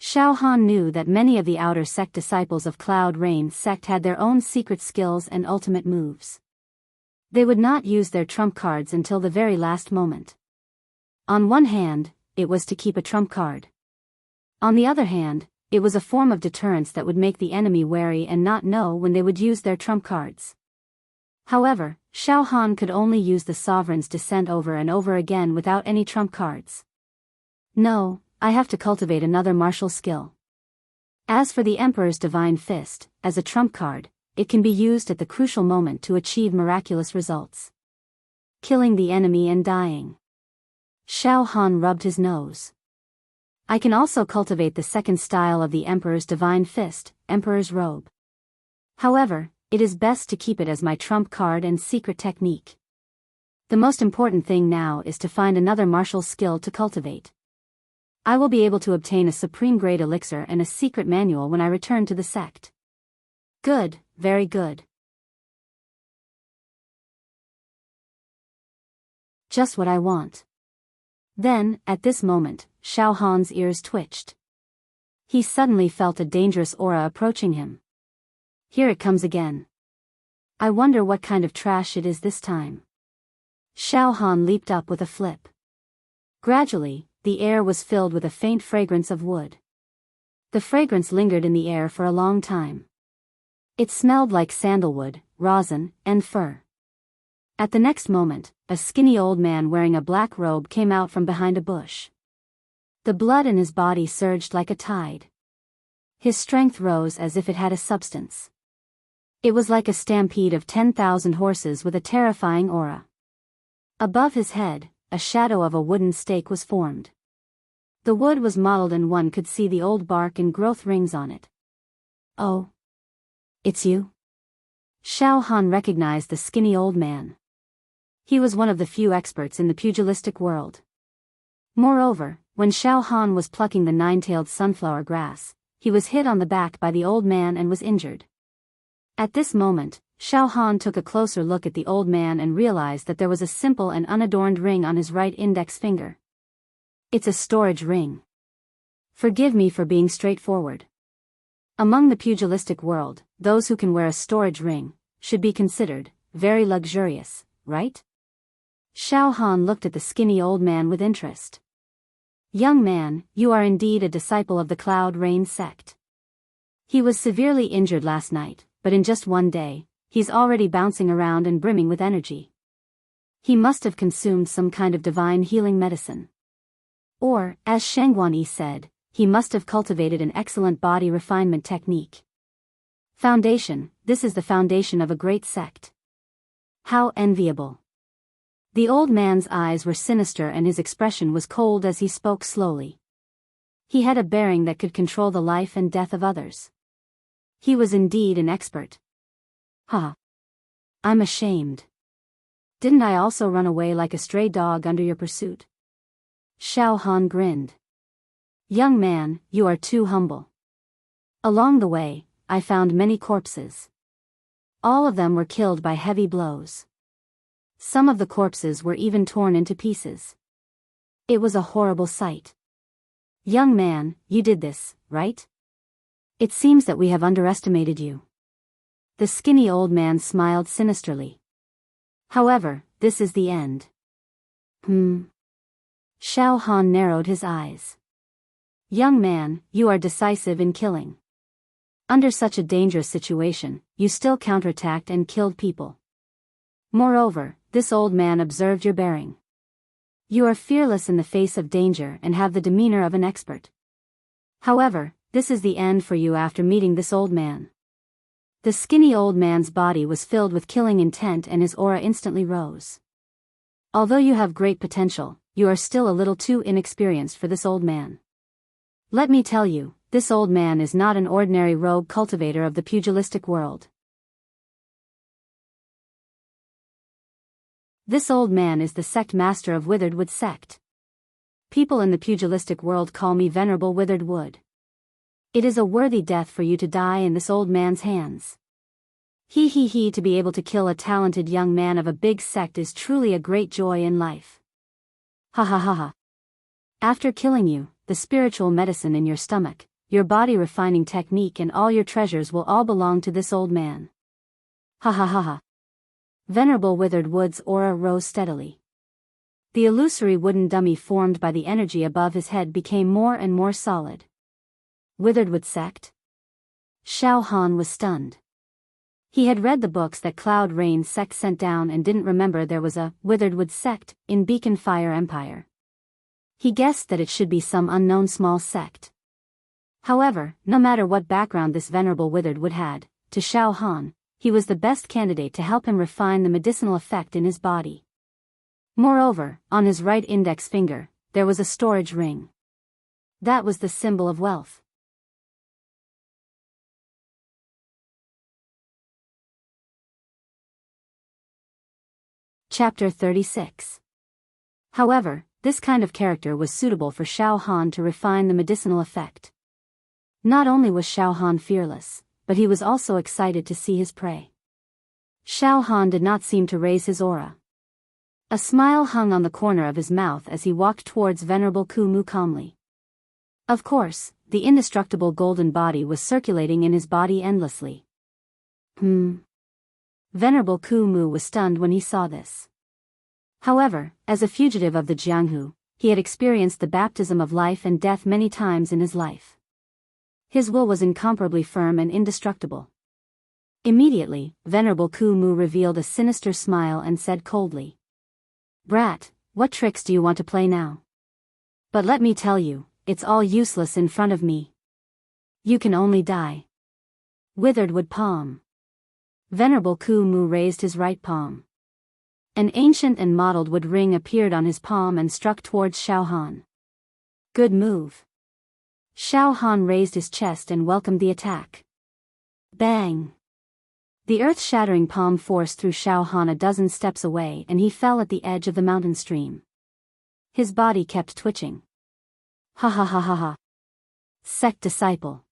Xiao Han knew that many of the outer sect disciples of Cloud Rain sect had their own secret skills and ultimate moves. They would not use their trump cards until the very last moment. On one hand, it was to keep a trump card. On the other hand, it was a form of deterrence that would make the enemy wary and not know when they would use their trump cards. However, Xiao Han could only use the sovereign's descent over and over again without any trump cards. No, I have to cultivate another martial skill. As for the Emperor's Divine Fist, as a trump card, it can be used at the crucial moment to achieve miraculous results. Killing the enemy and dying. Xiao Han rubbed his nose. I can also cultivate the second style of the Emperor's Divine Fist, Emperor's Robe. However, it is best to keep it as my trump card and secret technique. The most important thing now is to find another martial skill to cultivate. I will be able to obtain a supreme grade elixir and a secret manual when I return to the sect. Good, very good. Just what I want. Then, at this moment, Xiao Han's ears twitched. He suddenly felt a dangerous aura approaching him. Here it comes again. I wonder what kind of trash it is this time. Xiao Han leaped up with a flip. Gradually, the air was filled with a faint fragrance of wood. The fragrance lingered in the air for a long time. It smelled like sandalwood, rosin, and fir. At the next moment, a skinny old man wearing a black robe came out from behind a bush. The blood in his body surged like a tide. His strength rose as if it had a substance. It was like a stampede of 10,000 horses with a terrifying aura. Above his head, a shadow of a wooden stake was formed. The wood was mottled and one could see the old bark and growth rings on it. Oh. It's you? Xiao Han recognized the skinny old man. He was one of the few experts in the pugilistic world. Moreover, when Xiao Han was plucking the nine-tailed sunflower grass, he was hit on the back by the old man and was injured. At this moment, Xiao Han took a closer look at the old man and realized that there was a simple and unadorned ring on his right index finger. It's a storage ring. Forgive me for being straightforward. Among the pugilistic world, those who can wear a storage ring should be considered very luxurious, right? Xiao Han looked at the skinny old man with interest. Young man, you are indeed a disciple of the Cloud Rain sect. He was severely injured last night, but in just one day, he's already bouncing around and brimming with energy. He must have consumed some kind of divine healing medicine. Or, as Shengguan said, he must have cultivated an excellent body refinement technique. Foundation, this is the foundation of a great sect. How enviable. The old man's eyes were sinister and his expression was cold as he spoke slowly. He had a bearing that could control the life and death of others. He was indeed an expert. Ha! I'm ashamed. Didn't I also run away like a stray dog under your pursuit? Xiao Han grinned. Young man, you are too humble. Along the way, I found many corpses. All of them were killed by heavy blows. Some of the corpses were even torn into pieces. It was a horrible sight. Young man, you did this, right? It seems that we have underestimated you. The skinny old man smiled sinisterly. However, this is the end. Xiao Han narrowed his eyes. Young man, you are decisive in killing. Under such a dangerous situation, you still counterattacked and killed people. Moreover, this old man observed your bearing. You are fearless in the face of danger and have the demeanor of an expert. However, this is the end for you after meeting this old man. The skinny old man's body was filled with killing intent and his aura instantly rose. Although you have great potential, you are still a little too inexperienced for this old man. Let me tell you, this old man is not an ordinary rogue cultivator of the pugilistic world. This old man is the sect master of Withered Wood sect. People in the pugilistic world call me Venerable Withered Wood. It is a worthy death for you to die in this old man's hands. He, to be able to kill a talented young man of a big sect is truly a great joy in life. Ha ha ha ha. After killing you, the spiritual medicine in your stomach, your body refining technique and all your treasures will all belong to this old man. Ha ha ha ha. Venerable Withered Wood's aura rose steadily. The illusory wooden dummy formed by the energy above his head became more and more solid. Withered Wood sect? Xiao Han was stunned. He had read the books that Cloud Rain sect sent down and didn't remember there was a Withered Wood sect in Beacon Fire Empire. He guessed that it should be some unknown small sect. However, no matter what background this venerable Withered Wood had, to Xiao Han, he was the best candidate to help him refine the medicinal effect in his body. Moreover, on his right index finger, there was a storage ring. That was the symbol of wealth. Chapter 36. However, this kind of character was suitable for Xiao Han to refine the medicinal effect. Not only was Xiao Han fearless, but he was also excited to see his prey. Xiao Han did not seem to raise his aura. A smile hung on the corner of his mouth as he walked towards Venerable Ku Mu calmly. Of course, the indestructible golden body was circulating in his body endlessly. Venerable Ku Mu was stunned when he saw this. However, as a fugitive of the Jianghu, he had experienced the baptism of life and death many times in his life. His will was incomparably firm and indestructible. Immediately, Venerable Ku Mu revealed a sinister smile and said coldly, "Brat, what tricks do you want to play now? But let me tell you, it's all useless in front of me. You can only die." Withered Wood palm. Venerable Ku Mu raised his right palm. An ancient and mottled wood ring appeared on his palm and struck towards Xiao Han. Good move. Xiao Han raised his chest and welcomed the attack. Bang! The earth-shattering palm force threw Xiao Han a dozen steps away and he fell at the edge of the mountain stream. His body kept twitching. Ha ha ha ha ha. Sect disciple.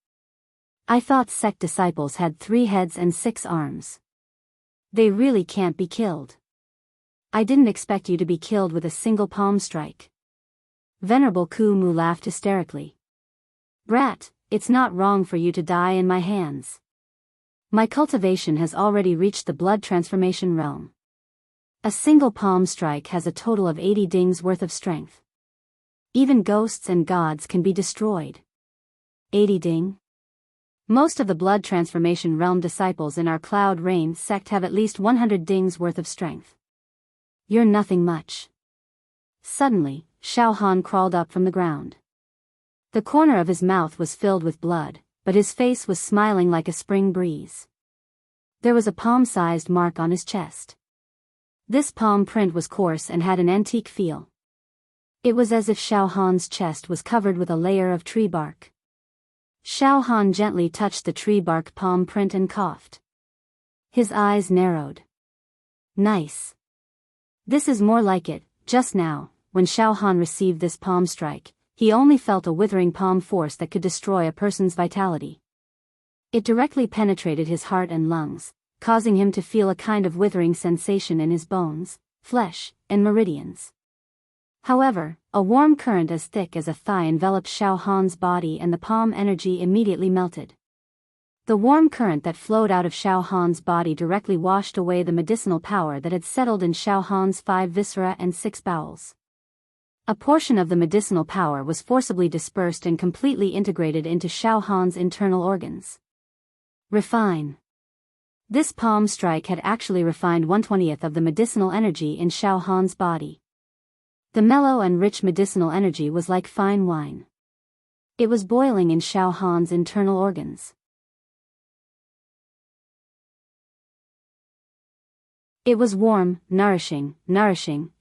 I thought sect disciples had 3 heads and 6 arms. They really can't be killed. I didn't expect you to be killed with a single palm strike. Venerable Ku Mu laughed hysterically. Brat, it's not wrong for you to die in my hands. My cultivation has already reached the blood transformation realm. A single palm strike has a total of 80 dings worth of strength. Even ghosts and gods can be destroyed. 80 ding? Most of the blood transformation realm disciples in our Cloud Rain sect have at least 100 dings worth of strength. You're nothing much. Suddenly, Xiao Han crawled up from the ground. The corner of his mouth was filled with blood, but his face was smiling like a spring breeze. There was a palm-sized mark on his chest. This palm print was coarse and had an antique feel. It was as if Xiao Han's chest was covered with a layer of tree bark. Xiao Han gently touched the tree bark palm print and coughed. His eyes narrowed. Nice. This is more like it. Just now, when Xiao Han received this palm strike, he only felt a withering palm force that could destroy a person's vitality. It directly penetrated his heart and lungs, causing him to feel a kind of withering sensation in his bones, flesh, and meridians. However, a warm current as thick as a thigh enveloped Xiao Han's body and the palm energy immediately melted. The warm current that flowed out of Xiao Han's body directly washed away the medicinal power that had settled in Xiao Han's 5 viscera and 6 bowels. A portion of the medicinal power was forcibly dispersed and completely integrated into Xiao Han's internal organs. Refine. This palm strike had actually refined 1/20th of the medicinal energy in Xiao Han's body. The mellow and rich medicinal energy was like fine wine. It was boiling in Xiao Han's internal organs. It was warm, nourishing,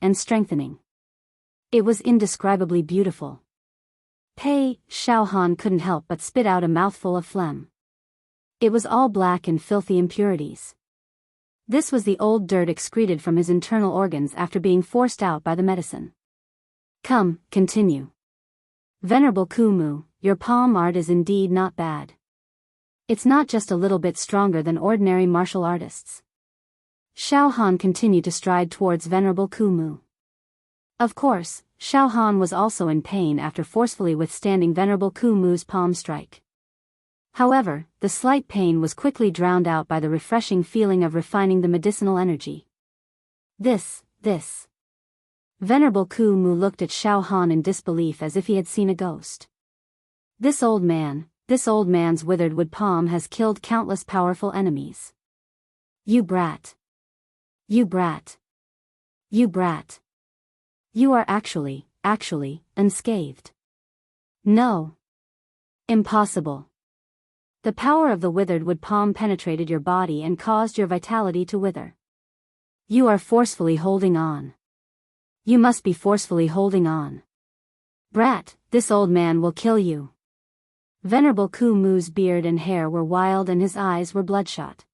and strengthening. It was indescribably beautiful. Xiao Han couldn't help but spit out a mouthful of phlegm. It was all black and filthy impurities. This was the old dirt excreted from his internal organs after being forced out by the medicine. Come, continue. Venerable Ku Mu, your palm art is indeed not bad. It's not just a little bit stronger than ordinary martial artists. Xiao Han continued to stride towards Venerable Ku Mu. Of course, Xiao Han was also in pain after forcefully withstanding Venerable Ku Mu's palm strike. However, the slight pain was quickly drowned out by the refreshing feeling of refining the medicinal energy. This. Venerable Ku Mu looked at Xiao Han in disbelief as if he had seen a ghost. This old man's withered wood palm has killed countless powerful enemies. You brat. You are actually unscathed. No. Impossible. The power of the withered wood palm penetrated your body and caused your vitality to wither. You are forcefully holding on. You must be forcefully holding on. Brat, this old man will kill you. Venerable Ku Mu's beard and hair were wild and his eyes were bloodshot.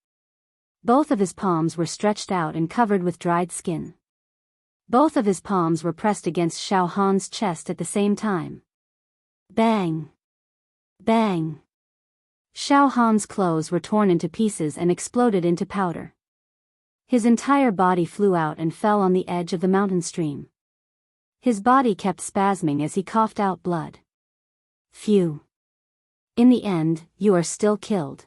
Both of his palms were stretched out and covered with dried skin. Both of his palms were pressed against Xiao Han's chest at the same time. Bang! Bang! Xiao Han's clothes were torn into pieces and exploded into powder. His entire body flew out and fell on the edge of the mountain stream. His body kept spasming as he coughed out blood. Phew. In the end, you are still killed.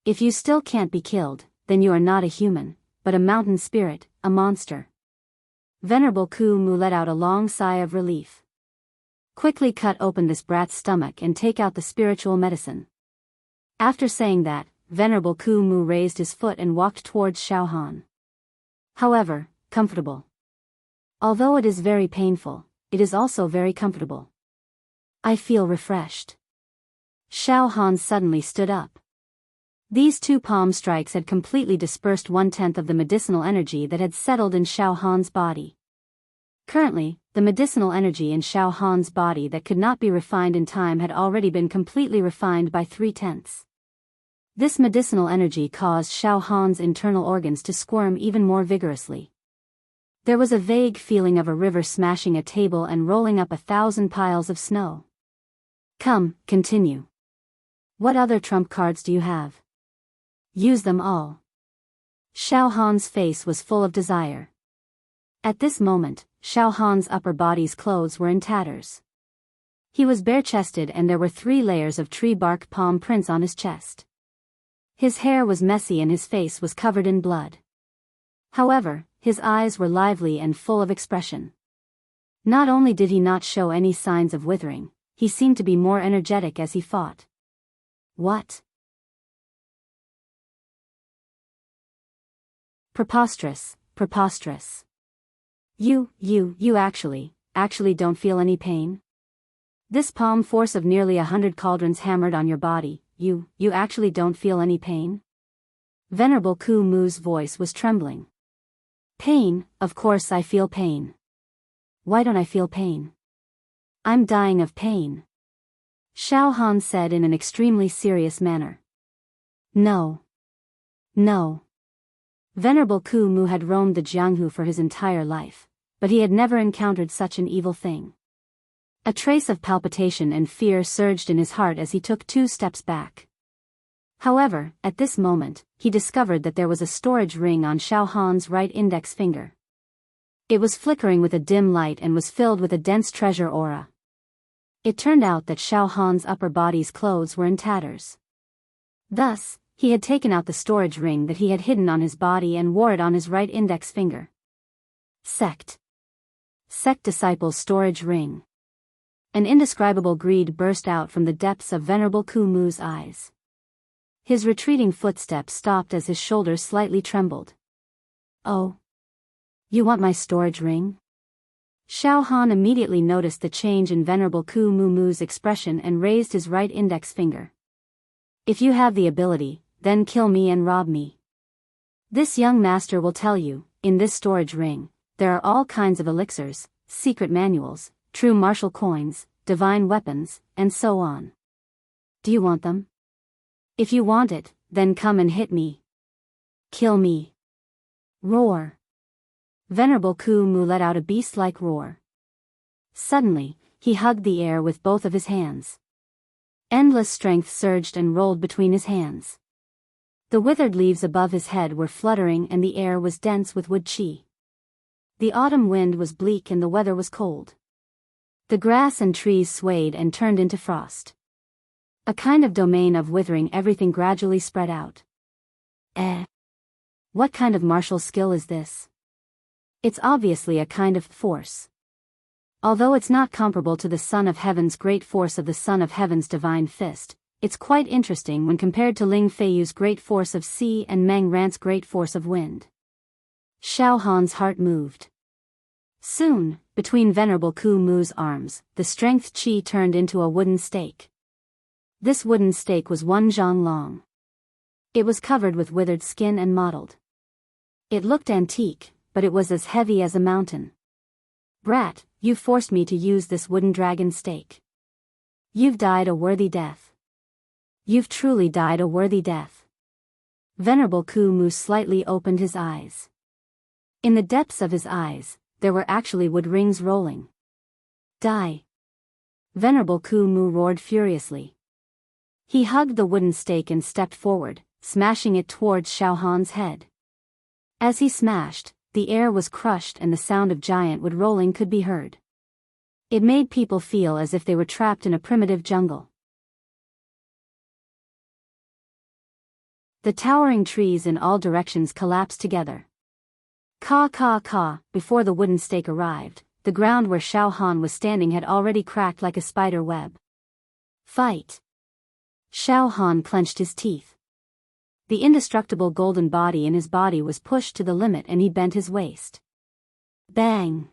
If you still can't be killed, then you are not a human, but a mountain spirit, a monster. Venerable Ku Mu let out a long sigh of relief. Quickly cut open this brat's stomach and take out the spiritual medicine. After saying that, Venerable Ku Mu raised his foot and walked towards Xiao Han. However, comfortable. Although it is very painful, it is also very comfortable. I feel refreshed. Xiao Han suddenly stood up. These two palm strikes had completely dispersed 1/10 of the medicinal energy that had settled in Xiao Han's body. Currently, the medicinal energy in Xiao Han's body that could not be refined in time had already been completely refined by 3/10. This medicinal energy caused Xiao Han's internal organs to squirm even more vigorously. There was a vague feeling of a river smashing a table and rolling up 1,000 piles of snow. Come, continue. What other trump cards do you have? Use them all. Xiao Han's face was full of desire. At this moment, Xiao Han's upper body's clothes were in tatters. He was bare-chested and there were 3 layers of tree bark palm prints on his chest. His hair was messy and his face was covered in blood. However, his eyes were lively and full of expression. Not only did he not show any signs of withering, he seemed to be more energetic as he fought. What? Preposterous. You actually don't feel any pain? This palm force of nearly 100 cauldrons hammered on your body, you actually don't feel any pain? Venerable Ku Mu's voice was trembling. Pain, of course I feel pain. Why don't I feel pain? I'm dying of pain. Xiao Han said in an extremely serious manner. No. Venerable Ku Mu had roamed the Jianghu for his entire life, but he had never encountered such an evil thing. A trace of palpitation and fear surged in his heart as he took 2 steps back. However, at this moment, he discovered that there was a storage ring on Xiao Han's right index finger. It was flickering with a dim light and was filled with a dense treasure aura. It turned out that Xiao Han's upper body's clothes were in tatters. Thus, he had taken out the storage ring that he had hidden on his body and wore it on his right index finger. Sect Disciple's storage ring. An indescribable greed burst out from the depths of Venerable Ku Mu's eyes. His retreating footsteps stopped as his shoulders slightly trembled. Oh. You want my storage ring? Xiao Han immediately noticed the change in Venerable Ku Mu's expression and raised his right index finger. If you have the ability, then kill me and rob me. This young master will tell you, in this storage ring, there are all kinds of elixirs, secret manuals, true martial coins, divine weapons, and so on. Do you want them? If you want it, then come and hit me. Kill me. Roar. Venerable Ku Mu let out a beast-like roar. Suddenly, he hugged the air with both of his hands. Endless strength surged and rolled between his hands. The withered leaves above his head were fluttering and the air was dense with wood chi. The autumn wind was bleak and the weather was cold. The grass and trees swayed and turned into frost. A kind of domain of withering everything gradually spread out. What kind of martial skill is this? It's obviously a kind of force. Although it's not comparable to the Son of Heaven's great force of the Son of Heaven's divine fist, it's quite interesting when compared to Ling Feiyu's great force of sea and Meng Rant's great force of wind. Xiao Han's heart moved. Soon, between Venerable Ku Mu's arms, the strength qi turned into a wooden stake. This wooden stake was 1 zhang long. It was covered with withered skin and mottled. It looked antique, but it was as heavy as a mountain. Brat, you forced me to use this wooden dragon stake. You've died a worthy death. You've truly died a worthy death. Venerable Ku Mu slightly opened his eyes. In the depths of his eyes, there were actually wood rings rolling. Die! Venerable Ku Mu roared furiously. He hugged the wooden stake and stepped forward, smashing it towards Xiao Han's head. As he smashed, the air was crushed and the sound of giant wood rolling could be heard. It made people feel as if they were trapped in a primitive jungle. The towering trees in all directions collapsed together. Ka, before the wooden stake arrived, the ground where Xiao Han was standing had already cracked like a spider web. Fight! Xiao Han clenched his teeth. The indestructible golden body in his body was pushed to the limit and he bent his waist. Bang!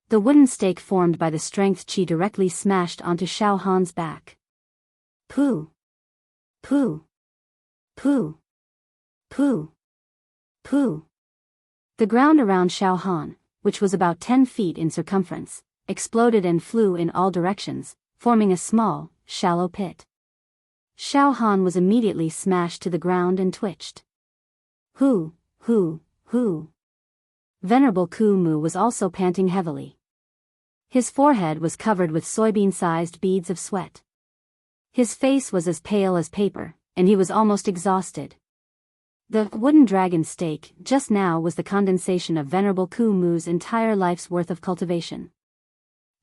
The wooden stake formed by the strength qi directly smashed onto Xiao Han's back. Pooh! Pooh! Pooh! Pooh! Pooh! The ground around Xiao Han, which was about 10 feet in circumference, exploded and flew in all directions, forming a small, shallow pit. Xiao Han was immediately smashed to the ground and twitched. Hoo! Venerable Ku Mu was also panting heavily. His forehead was covered with soybean-sized beads of sweat. His face was as pale as paper, and he was almost exhausted. The wooden dragon stake just now was the condensation of Venerable Ku Mu's entire life's worth of cultivation.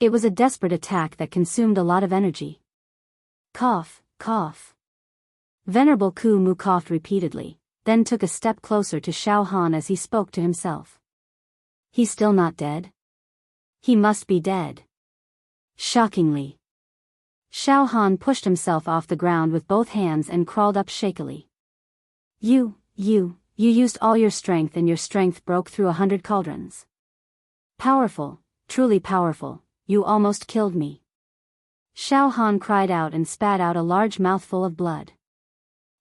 It was a desperate attack that consumed a lot of energy. Cough. Venerable Ku Mu coughed repeatedly, then took a step closer to Xiao Han as he spoke to himself. He's still not dead? He must be dead. Shockingly. Xiao Han pushed himself off the ground with both hands and crawled up shakily. You used all your strength and your strength broke through 100 cauldrons. Powerful, truly powerful, you almost killed me. Xiao Han cried out and spat out a large mouthful of blood.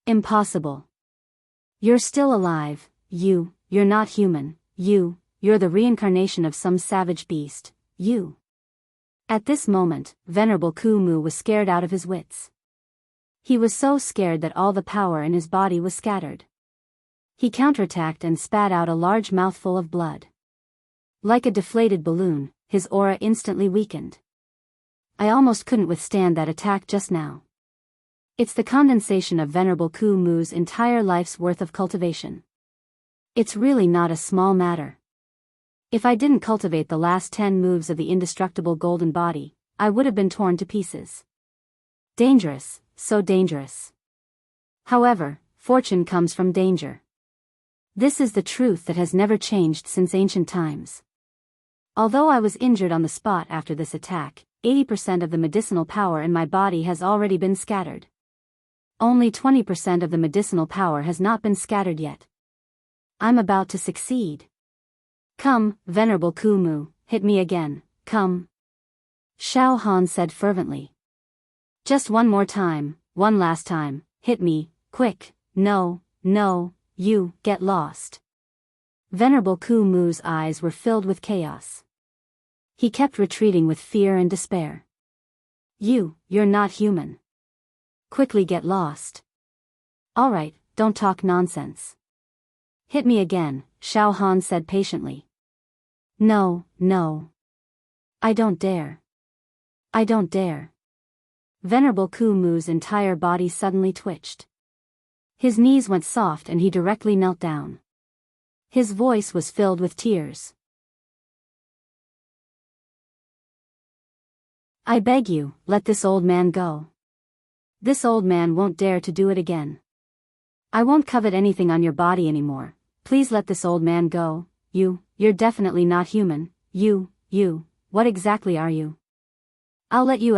Impossible. You're still alive, you're not human, you're the reincarnation of some savage beast, you. At this moment, Venerable Ku Mu was scared out of his wits. He was so scared that all the power in his body was scattered. He counterattacked and spat out a large mouthful of blood. Like a deflated balloon, his aura instantly weakened. I almost couldn't withstand that attack just now. It's the condensation of Venerable Ku Mu's entire life's worth of cultivation. It's really not a small matter. If I didn't cultivate the last 10 moves of the indestructible golden body, I would have been torn to pieces. Dangerous, so dangerous. However, fortune comes from danger. This is the truth that has never changed since ancient times. Although I was injured on the spot after this attack, 80% of the medicinal power in my body has already been scattered. Only 20% of the medicinal power has not been scattered yet. I'm about to succeed. Come, Venerable Ku Mu, hit me again, come. Xiao Han said fervently. Just one more time, one last time, hit me, quick, no, you, get lost. Venerable Ku Mu's eyes were filled with chaos. He kept retreating with fear and despair. You're not human. Quickly get lost. Alright, don't talk nonsense. Hit me again, Xiao Han said patiently. No. I don't dare. Venerable Ku Mu's entire body suddenly twitched. His knees went soft and he directly knelt down. His voice was filled with tears. I beg you, let this old man go. This old man won't dare to do it again. I won't covet anything on your body anymore. Please let this old man go. You you're definitely not human. What exactly are you? I'll let you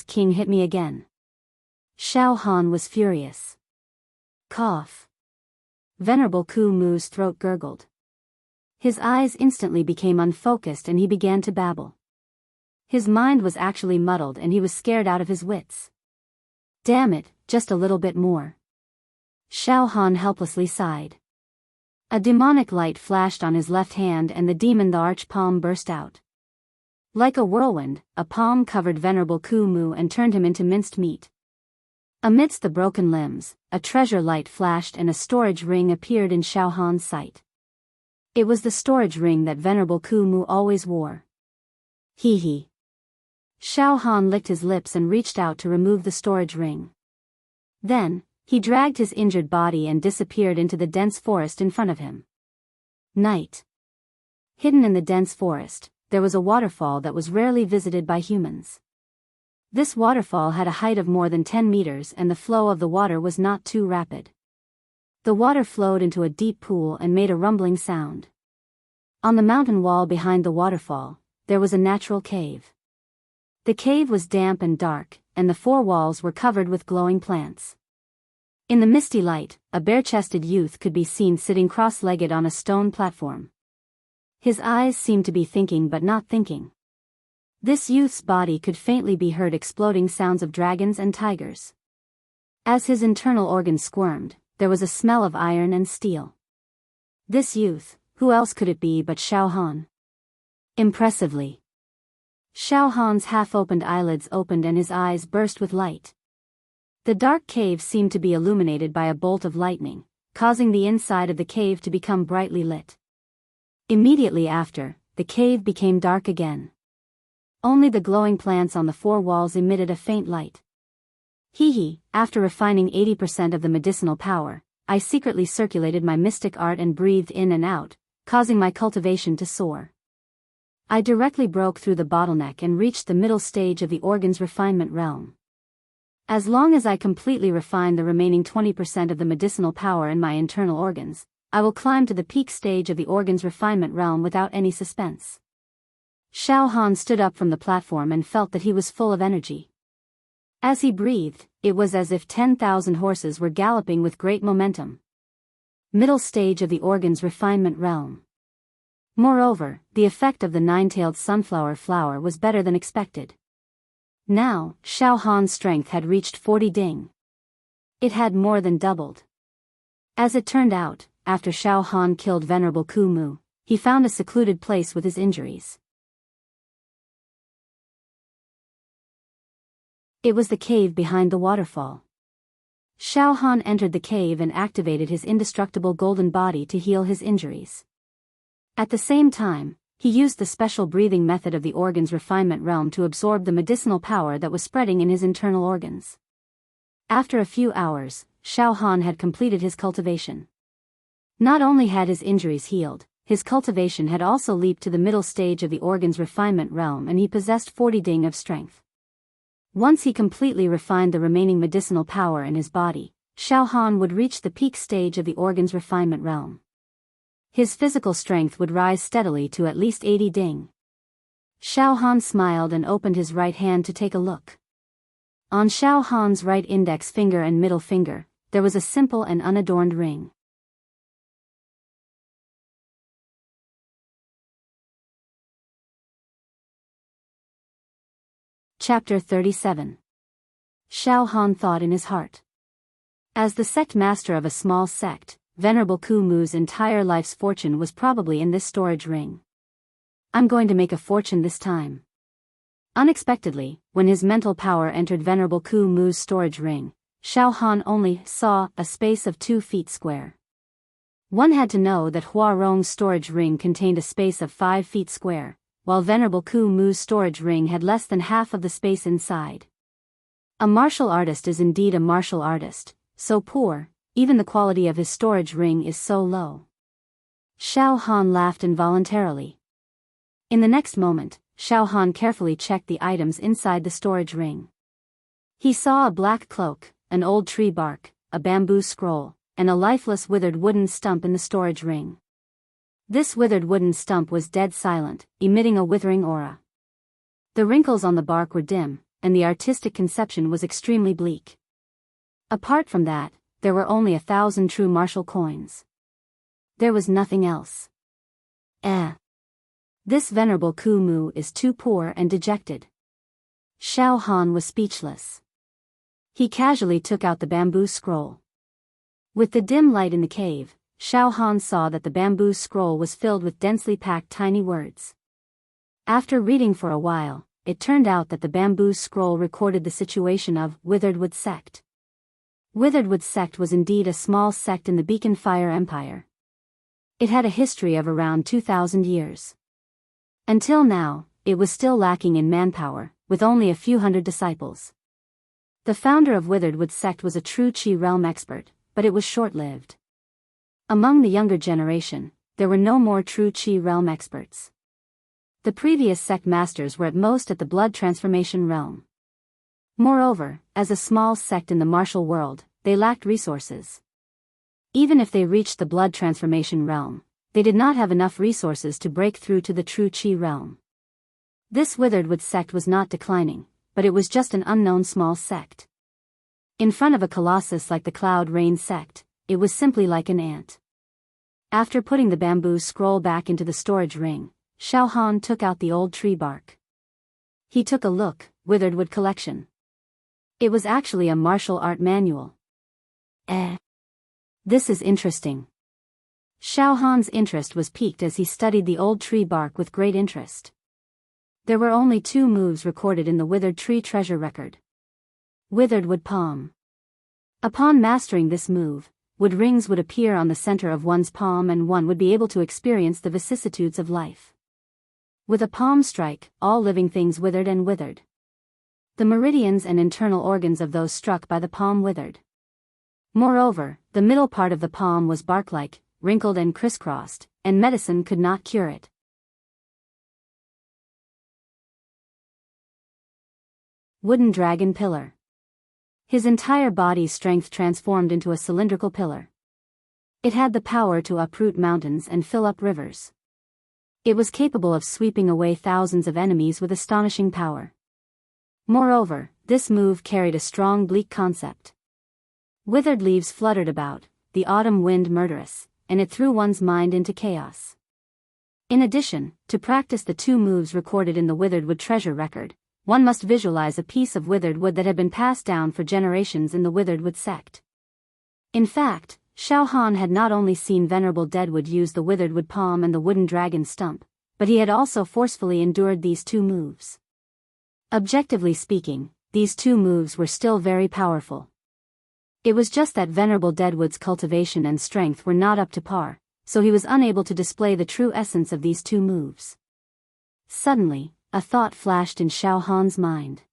King hit me again. Xiao Han was furious. Cough. Venerable Ku Mu's throat gurgled. His eyes instantly became unfocused and he began to babble. His mind was actually muddled and he was scared out of his wits. Damn it, just a little bit more. Xiao Han helplessly sighed. A demonic light flashed on his left hand and the demon the arch palm burst out. Like a whirlwind, a palm covered Venerable Ku Mu and turned him into minced meat. Amidst the broken limbs, a treasure light flashed and a storage ring appeared in Xiao Han's sight. It was the storage ring that Venerable Ku Mu always wore. Hee. Xiao Han licked his lips and reached out to remove the storage ring. Then, he dragged his injured body and disappeared into the dense forest in front of him. Night. Hidden in the dense forest, there was a waterfall that was rarely visited by humans. This waterfall had a height of more than 10 meters and the flow of the water was not too rapid. The water flowed into a deep pool and made a rumbling sound. On the mountain wall behind the waterfall, there was a natural cave. The cave was damp and dark, and the four walls were covered with glowing plants. In the misty light, a bare-chested youth could be seen sitting cross-legged on a stone platform. His eyes seemed to be thinking but not thinking. This youth's body could faintly be heard exploding sounds of dragons and tigers. As his internal organs squirmed, there was a smell of iron and steel. This youth, who else could it be but Xiao Han? Impressively. Xiao Han's half-opened eyelids opened and his eyes burst with light. The dark cave seemed to be illuminated by a bolt of lightning, causing the inside of the cave to become brightly lit. Immediately after, the cave became dark again. Only the glowing plants on the four walls emitted a faint light. After refining 80% of the medicinal power, I secretly circulated my mystic art and breathed in and out, causing my cultivation to soar. I directly broke through the bottleneck and reached the middle stage of the organ's refinement realm. As long as I completely refine the remaining 20% of the medicinal power in my internal organs, I will climb to the peak stage of the organ's refinement realm without any suspense. Xiao Han stood up from the platform and felt that he was full of energy. As he breathed, it was as if 10,000 horses were galloping with great momentum. Middle stage of the organ's refinement realm. Moreover, the effect of the nine-tailed sunflower flower was better than expected. Now, Xiao Han's strength had reached 40 ding. It had more than doubled. As it turned out, after Xiao Han killed Venerable Ku Mu, he found a secluded place with his injuries. It was the cave behind the waterfall. Xiao Han entered the cave and activated his indestructible golden body to heal his injuries. At the same time, he used the special breathing method of the organ's refinement realm to absorb the medicinal power that was spreading in his internal organs. After a few hours, Xiao Han had completed his cultivation. Not only had his injuries healed, his cultivation had also leaped to the middle stage of the organ's refinement realm and he possessed 40 ding of strength. Once he completely refined the remaining medicinal power in his body, Xiao Han would reach the peak stage of the organ's refinement realm. His physical strength would rise steadily to at least 80 ding. Xiao Han smiled and opened his right hand to take a look. On Xiao Han's right index finger and middle finger, there was a simple and unadorned ring. Chapter 37. Xiao Han thought in his heart. As the sect master of a small sect, Venerable Ku Mu's entire life's fortune was probably in this storage ring. I'm going to make a fortune this time. Unexpectedly, when his mental power entered Venerable Ku Mu's storage ring, Xiao Han only saw a space of 2 feet square. One had to know that Hua Rong's storage ring contained a space of 5 feet square, while Venerable Ku Mu's storage ring had less than half of the space inside. A martial artist is indeed a martial artist, so poor, even the quality of his storage ring is so low. Xiao Han laughed involuntarily. In the next moment, Xiao Han carefully checked the items inside the storage ring. He saw a black cloak, an old tree bark, a bamboo scroll, and a lifeless withered wooden stump in the storage ring. This withered wooden stump was dead silent, emitting a withering aura. The wrinkles on the bark were dim, and the artistic conception was extremely bleak. Apart from that, there were only 1,000 true martial coins. There was nothing else. This venerable Kumu is too poor and dejected. Xiao Han was speechless. He casually took out the bamboo scroll. With the dim light in the cave, Xiao Han saw that the bamboo scroll was filled with densely packed tiny words. After reading for a while, it turned out that the bamboo scroll recorded the situation of Witheredwood Sect. Witheredwood Sect was indeed a small sect in the Beacon Fire Empire. It had a history of around 2,000 years. Until now, it was still lacking in manpower, with only a few hundred disciples. The founder of Witheredwood Sect was a true Qi realm expert, but it was short-lived. Among the younger generation, there were no more true Qi realm experts. The previous sect masters were at most at the blood transformation realm. Moreover, as a small sect in the martial world, they lacked resources. Even if they reached the blood transformation realm, they did not have enough resources to break through to the true Qi realm. This Witheredwood sect was not declining, but it was just an unknown small sect. In front of a colossus like the Cloud Rain sect, it was simply like an ant. After putting the bamboo scroll back into the storage ring, Xiao Han took out the old tree bark. He took a look, Witheredwood collection. It was actually a martial art manual. This is interesting. Xiao Han's interest was piqued as he studied the old tree bark with great interest. There were only 2 moves recorded in the withered tree treasure record. Withered wood palm. Upon mastering this move, wood rings would appear on the center of one's palm and one would be able to experience the vicissitudes of life. With a palm strike, all living things withered and withered. The meridians and internal organs of those struck by the palm withered. Moreover, the middle part of the palm was bark-like, wrinkled and crisscrossed, and medicine could not cure it. Wooden dragon pillar. His entire body's strength transformed into a cylindrical pillar. It had the power to uproot mountains and fill up rivers. It was capable of sweeping away thousands of enemies with astonishing power. Moreover, this move carried a strong bleak concept. Withered leaves fluttered about, the autumn wind murderous, and it threw one's mind into chaos. In addition, to practice the 2 moves recorded in the withered wood treasure record, one must visualize a piece of withered wood that had been passed down for generations in the withered wood sect. In fact, Xiao Han had not only seen Venerable Deadwood use the withered wood palm and the wooden dragon stump, but he had also forcefully endured these 2 moves. Objectively speaking, these 2 moves were still very powerful. It was just that Venerable Deadwood's cultivation and strength were not up to par, so he was unable to display the true essence of these 2 moves. Suddenly, a thought flashed in Xiao Han's mind.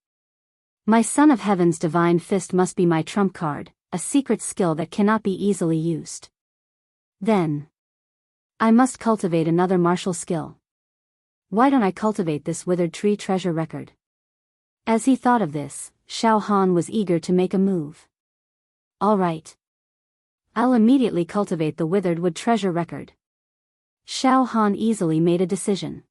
My Son of Heaven's divine fist must be my trump card, a secret skill that cannot be easily used. Then, I must cultivate another martial skill. Why don't I cultivate this withered tree treasure record? As he thought of this, Xiao Han was eager to make a move. All right. I'll immediately cultivate the withered wood treasure record. Xiao Han easily made a decision.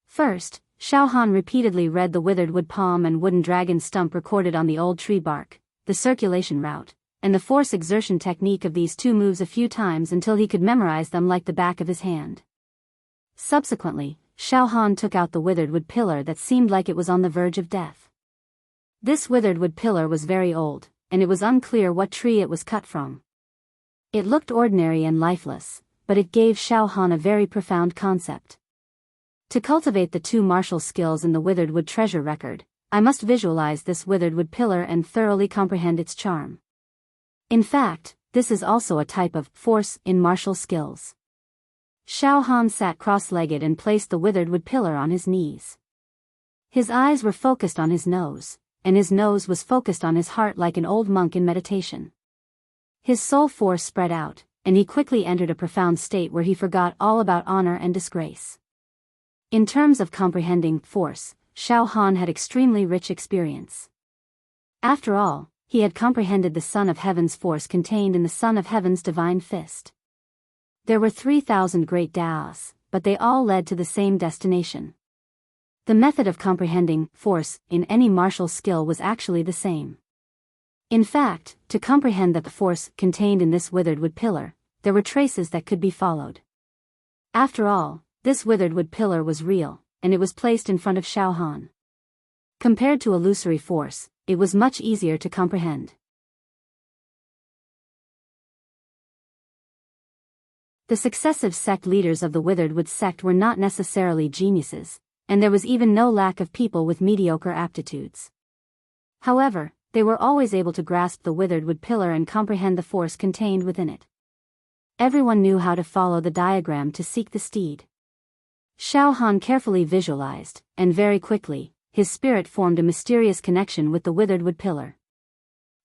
First, Xiao Han repeatedly read the withered wood palm and wooden dragon stump recorded on the old tree bark, the circulation route, and the force exertion technique of these 2 moves a few times until he could memorize them like the back of his hand. Subsequently, Xiao Han took out the withered wood pillar that seemed like it was on the verge of death. This withered wood pillar was very old, and it was unclear what tree it was cut from. It looked ordinary and lifeless, but it gave Xiao Han a very profound concept. To cultivate the 2 martial skills in the withered wood treasure record, I must visualize this withered wood pillar and thoroughly comprehend its charm. In fact, this is also a type of force in martial skills. Xiao Han sat cross-legged and placed the withered wood pillar on his knees. His eyes were focused on his nose, and his nose was focused on his heart like an old monk in meditation. His soul force spread out, and he quickly entered a profound state where he forgot all about honor and disgrace. In terms of comprehending force, Xiao Han had extremely rich experience. After all, he had comprehended the Son of Heaven's force contained in the Son of Heaven's divine fist. There were 3,000 great Daoists, but they all led to the same destination. The method of comprehending force in any martial skill was actually the same. In fact, to comprehend that the force contained in this withered wood pillar, there were traces that could be followed. After all, this withered wood pillar was real, and it was placed in front of Xiao Han. Compared to illusory force, it was much easier to comprehend. The successive sect leaders of the withered wood sect were not necessarily geniuses, and there was even no lack of people with mediocre aptitudes. However, they were always able to grasp the withered wood pillar and comprehend the force contained within it. Everyone knew how to follow the diagram to seek the steed. Xiao Han carefully visualized, and very quickly, his spirit formed a mysterious connection with the withered wood pillar.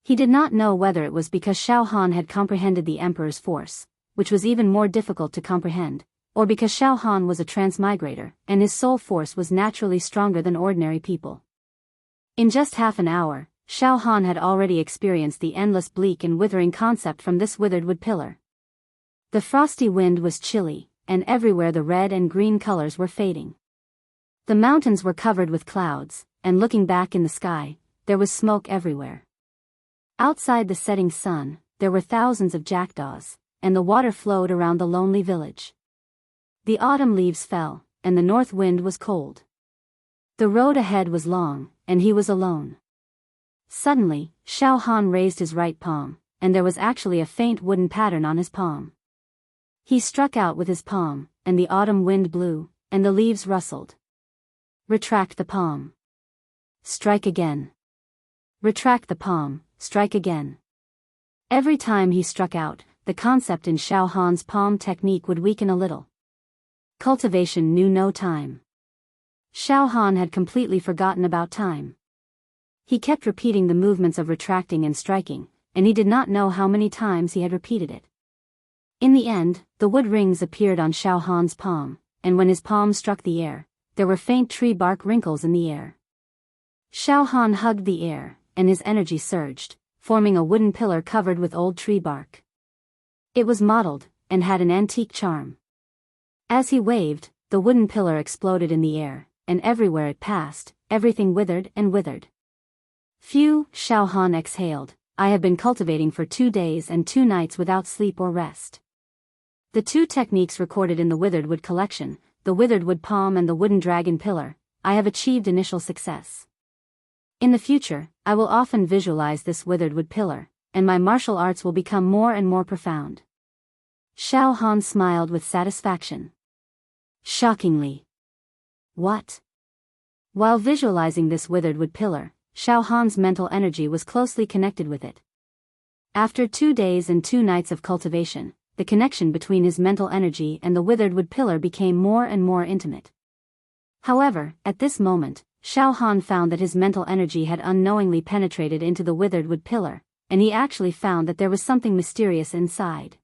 He did not know whether it was because Xiao Han had comprehended the emperor's force, which was even more difficult to comprehend, or because Xiao Han was a transmigrator, and his soul force was naturally stronger than ordinary people. In just half an hour, Xiao Han had already experienced the endless bleak and withering concept from this withered wood pillar. The frosty wind was chilly, and everywhere the red and green colors were fading. The mountains were covered with clouds, and looking back in the sky, there was smoke everywhere. Outside the setting sun, there were thousands of jackdaws, and the water flowed around the lonely village. The autumn leaves fell, and the north wind was cold. The road ahead was long, and he was alone. Suddenly, Xiao Han raised his right palm, and there was actually a faint wooden pattern on his palm. He struck out with his palm, and the autumn wind blew, and the leaves rustled. Retract the palm. Strike again. Retract the palm, strike again. Every time he struck out, the concept in Xiao Han's palm technique would weaken a little. Cultivation knew no time. Xiao Han had completely forgotten about time. He kept repeating the movements of retracting and striking, and he did not know how many times he had repeated it. In the end, the wood rings appeared on Xiao Han's palm, and when his palm struck the air, there were faint tree bark wrinkles in the air. Xiao Han hugged the air, and his energy surged, forming a wooden pillar covered with old tree bark. It was mottled, and had an antique charm. As he waved, the wooden pillar exploded in the air, and everywhere it passed, everything withered and withered. Phew, Xiao Han exhaled, I have been cultivating for 2 days and 2 nights without sleep or rest. The 2 techniques recorded in the withered wood collection, the withered wood palm and the wooden dragon pillar, I have achieved initial success. In the future, I will often visualize this withered wood pillar, and my martial arts will become more and more profound. Xiao Han smiled with satisfaction. Shockingly. What? While visualizing this withered wood pillar, Xiao Han's mental energy was closely connected with it. After 2 days and 2 nights of cultivation, the connection between his mental energy and the withered wood pillar became more and more intimate. However, at this moment, Xiao Han found that his mental energy had unknowingly penetrated into the withered wood pillar, and he actually found that there was something mysterious inside.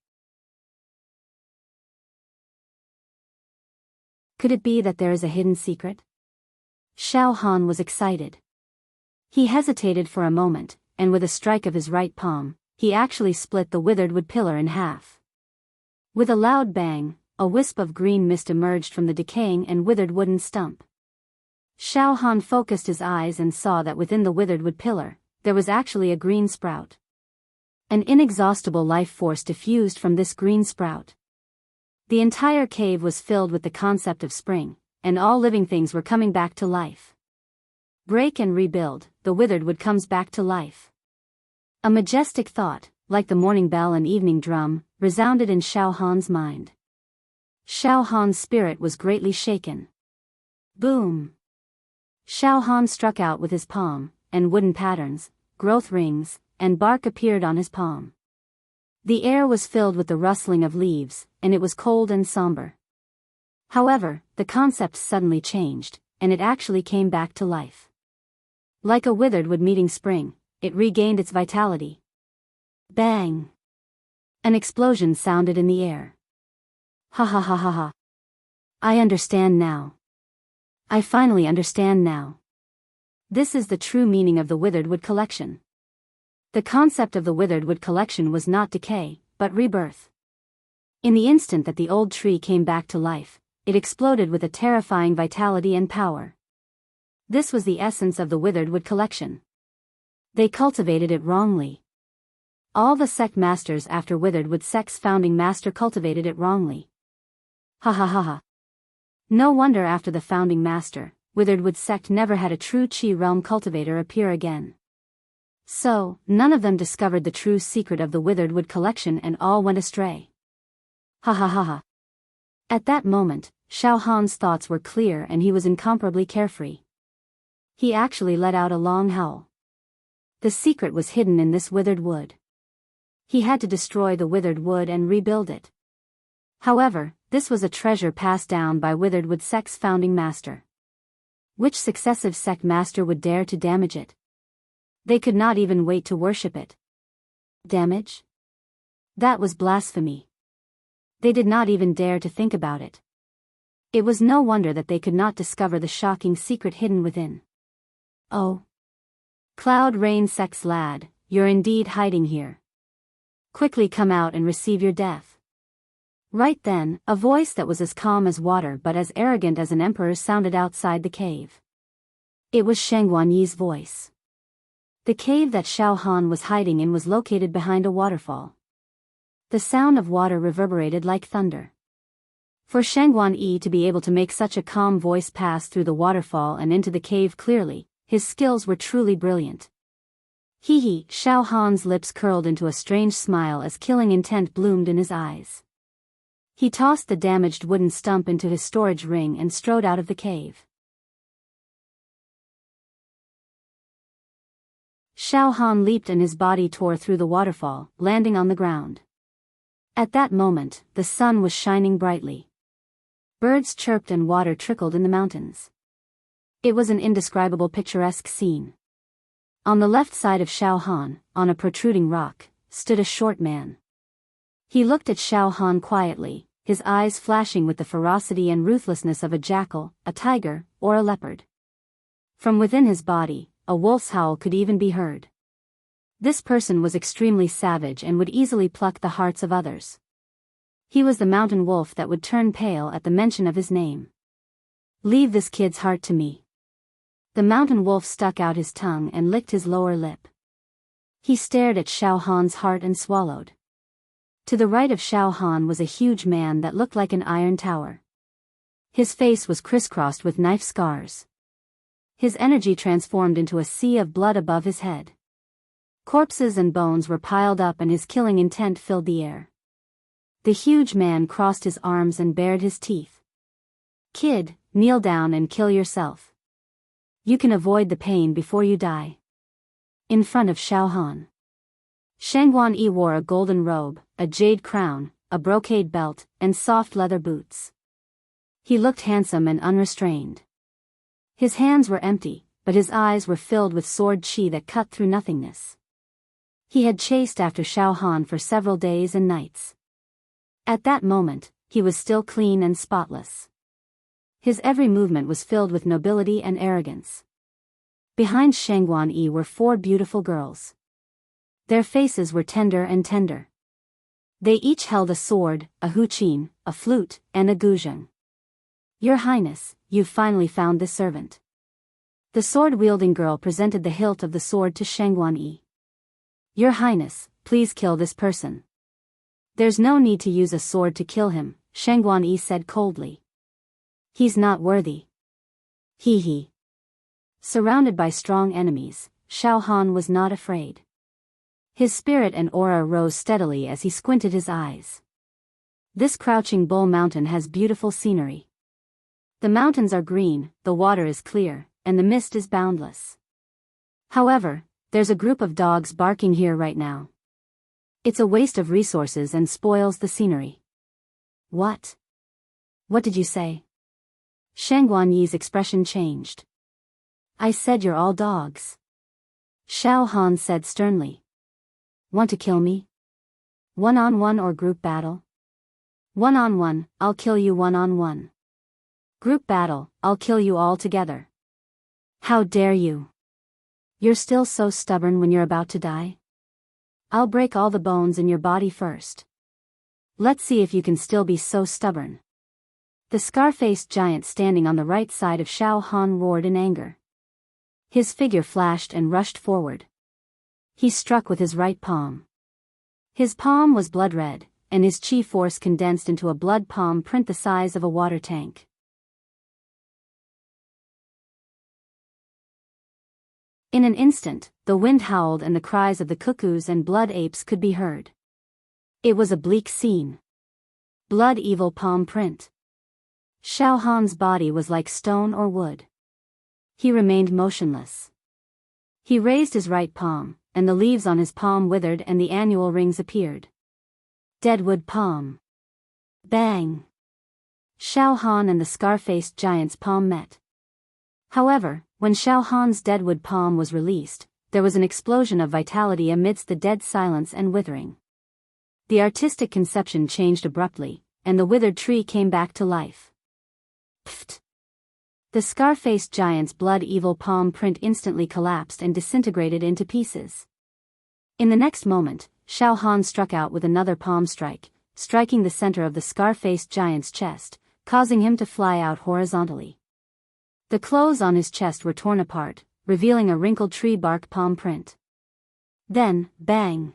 Could it be that there is a hidden secret? Xiao Han was excited. He hesitated for a moment, and with a strike of his right palm, he actually split the withered wood pillar in half. With a loud bang, a wisp of green mist emerged from the decaying and withered wooden stump. Xiao Han focused his eyes and saw that within the withered wood pillar, there was actually a green sprout. An inexhaustible life force diffused from this green sprout. The entire cave was filled with the concept of spring, and all living things were coming back to life. Break and rebuild, the withered wood comes back to life. A majestic thought, like the morning bell and evening drum, resounded in Xiao Han's mind. Xiao Han's spirit was greatly shaken. Boom! Xiao Han struck out with his palm, and wooden patterns, growth rings, and bark appeared on his palm. The air was filled with the rustling of leaves, and it was cold and somber. However, the concept suddenly changed, and it actually came back to life. Like a withered wood meeting spring, it regained its vitality. Bang! An explosion sounded in the air. Ha ha ha ha ha. I understand now. I finally understand now. This is the true meaning of the withered wood collection. The concept of the withered wood collection was not decay, but rebirth. In the instant that the old tree came back to life, it exploded with a terrifying vitality and power. This was the essence of the withered wood collection. They cultivated it wrongly. All the sect masters after withered wood sect's founding master cultivated it wrongly. Ha ha ha ha. No wonder after the founding master, withered wood sect never had a true Qi realm cultivator appear again. So, none of them discovered the true secret of the withered wood collection and all went astray. Ha ha ha ha. At that moment, Xiao Han's thoughts were clear and he was incomparably carefree. He actually let out a long howl. The secret was hidden in this withered wood. He had to destroy the withered wood and rebuild it. However, this was a treasure passed down by withered wood sect's founding master. Which successive sect master would dare to damage it? They could not even wait to worship it. Damage? That was blasphemy. They did not even dare to think about it. It was no wonder that they could not discover the shocking secret hidden within. Oh. Cloud Rain Sect's lad, you're indeed hiding here. Quickly come out and receive your death. Right then, a voice that was as calm as water but as arrogant as an emperor's sounded outside the cave. It was Shangguanyi's voice. The cave that Xiao Han was hiding in was located behind a waterfall. The sound of water reverberated like thunder. For Shangguanyi to be able to make such a calm voice pass through the waterfall and into the cave clearly, his skills were truly brilliant. Hee hee, Xiao Han's lips curled into a strange smile as killing intent bloomed in his eyes. He tossed the damaged wooden stump into his storage ring and strode out of the cave. Xiao Han leaped and his body tore through the waterfall, landing on the ground. At that moment, the sun was shining brightly. Birds chirped and water trickled in the mountains. It was an indescribable picturesque scene. On the left side of Xiao Han, on a protruding rock, stood a short man. He looked at Xiao Han quietly, his eyes flashing with the ferocity and ruthlessness of a jackal, a tiger, or a leopard. From within his body, a wolf's howl could even be heard. This person was extremely savage and would easily pluck the hearts of others. He was the mountain wolf that would turn pale at the mention of his name. Leave this kid's heart to me. The mountain wolf stuck out his tongue and licked his lower lip. He stared at Xiao Han's heart and swallowed. To the right of Xiao Han was a huge man that looked like an iron tower. His face was crisscrossed with knife scars. His energy transformed into a sea of blood above his head. Corpses and bones were piled up and his killing intent filled the air. The huge man crossed his arms and bared his teeth. Kid, kneel down and kill yourself. You can avoid the pain before you die. In front of Xiao Han. Shangguanyi wore a golden robe, a jade crown, a brocade belt, and soft leather boots. He looked handsome and unrestrained. His hands were empty, but his eyes were filled with sword qi that cut through nothingness. He had chased after Xiao Han for several days and nights. At that moment, he was still clean and spotless. His every movement was filled with nobility and arrogance. Behind Shangguanyi were 4 beautiful girls. Their faces were tender and tender. They each held a sword, a huqin, a flute, and a guzheng. Your Highness, you've finally found this servant. The sword-wielding girl presented the hilt of the sword to Shangguanyi. Your Highness, please kill this person. There's no need to use a sword to kill him, Shangguanyi said coldly. He's not worthy. Hee hee. Surrounded by strong enemies, Xiao Han was not afraid. His spirit and aura rose steadily as he squinted his eyes. This crouching bull mountain has beautiful scenery. The mountains are green, the water is clear, and the mist is boundless. However, there's a group of dogs barking here right now. It's a waste of resources and spoils the scenery. What? What did you say? Shangguanyi's expression changed. I said you're all dogs. Xiao Han said sternly. Want to kill me? One-on-one or group battle? One-on-one, I'll kill you one-on-one. Group battle, I'll kill you all together. How dare you? You're still so stubborn when you're about to die? I'll break all the bones in your body first. Let's see if you can still be so stubborn. The scar-faced giant standing on the right side of Xiao Han roared in anger. His figure flashed and rushed forward. He struck with his right palm. His palm was blood red, and his chi force condensed into a blood palm print the size of a water tank. In an instant, the wind howled and the cries of the cuckoos and blood apes could be heard. It was a bleak scene. Blood evil palm print. Xiao Han's body was like stone or wood. He remained motionless. He raised his right palm, and the leaves on his palm withered and the annual rings appeared. Deadwood palm. Bang! Xiao Han and the scar-faced giant's palm met. However, when Xiao Han's deadwood palm was released, there was an explosion of vitality amidst the dead silence and withering. The artistic conception changed abruptly, and the withered tree came back to life. Pfft! The scar-faced giant's blood evil palm print instantly collapsed and disintegrated into pieces. In the next moment, Xiao Han struck out with another palm strike, striking the center of the scar-faced giant's chest, causing him to fly out horizontally. The clothes on his chest were torn apart, revealing a wrinkled tree bark palm print. Then, bang!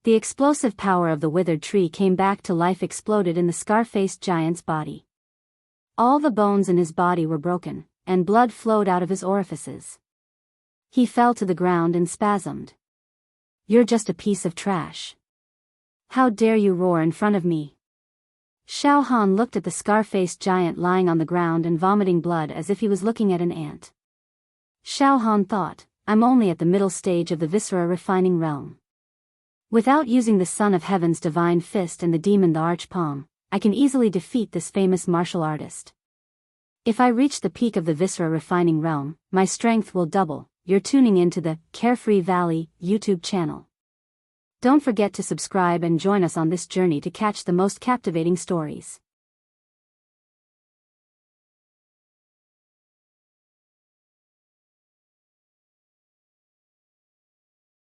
The explosive power of the withered tree came back to life, exploded in the scar-faced giant's body. All the bones in his body were broken, and blood flowed out of his orifices. He fell to the ground and spasmed. "You're just a piece of trash. How dare you roar in front of me?" Xiao Han looked at the scar-faced giant lying on the ground and vomiting blood as if he was looking at an ant. Xiao Han thought, "I'm only at the middle stage of the viscera refining realm. Without using the Son of Heaven's divine fist and the demon the Archpalm, I can easily defeat this famous martial artist. If I reach the peak of the viscera refining realm, my strength will double." You're tuning into the Carefree Valley YouTube channel. Don't forget to subscribe and join us on this journey to catch the most captivating stories.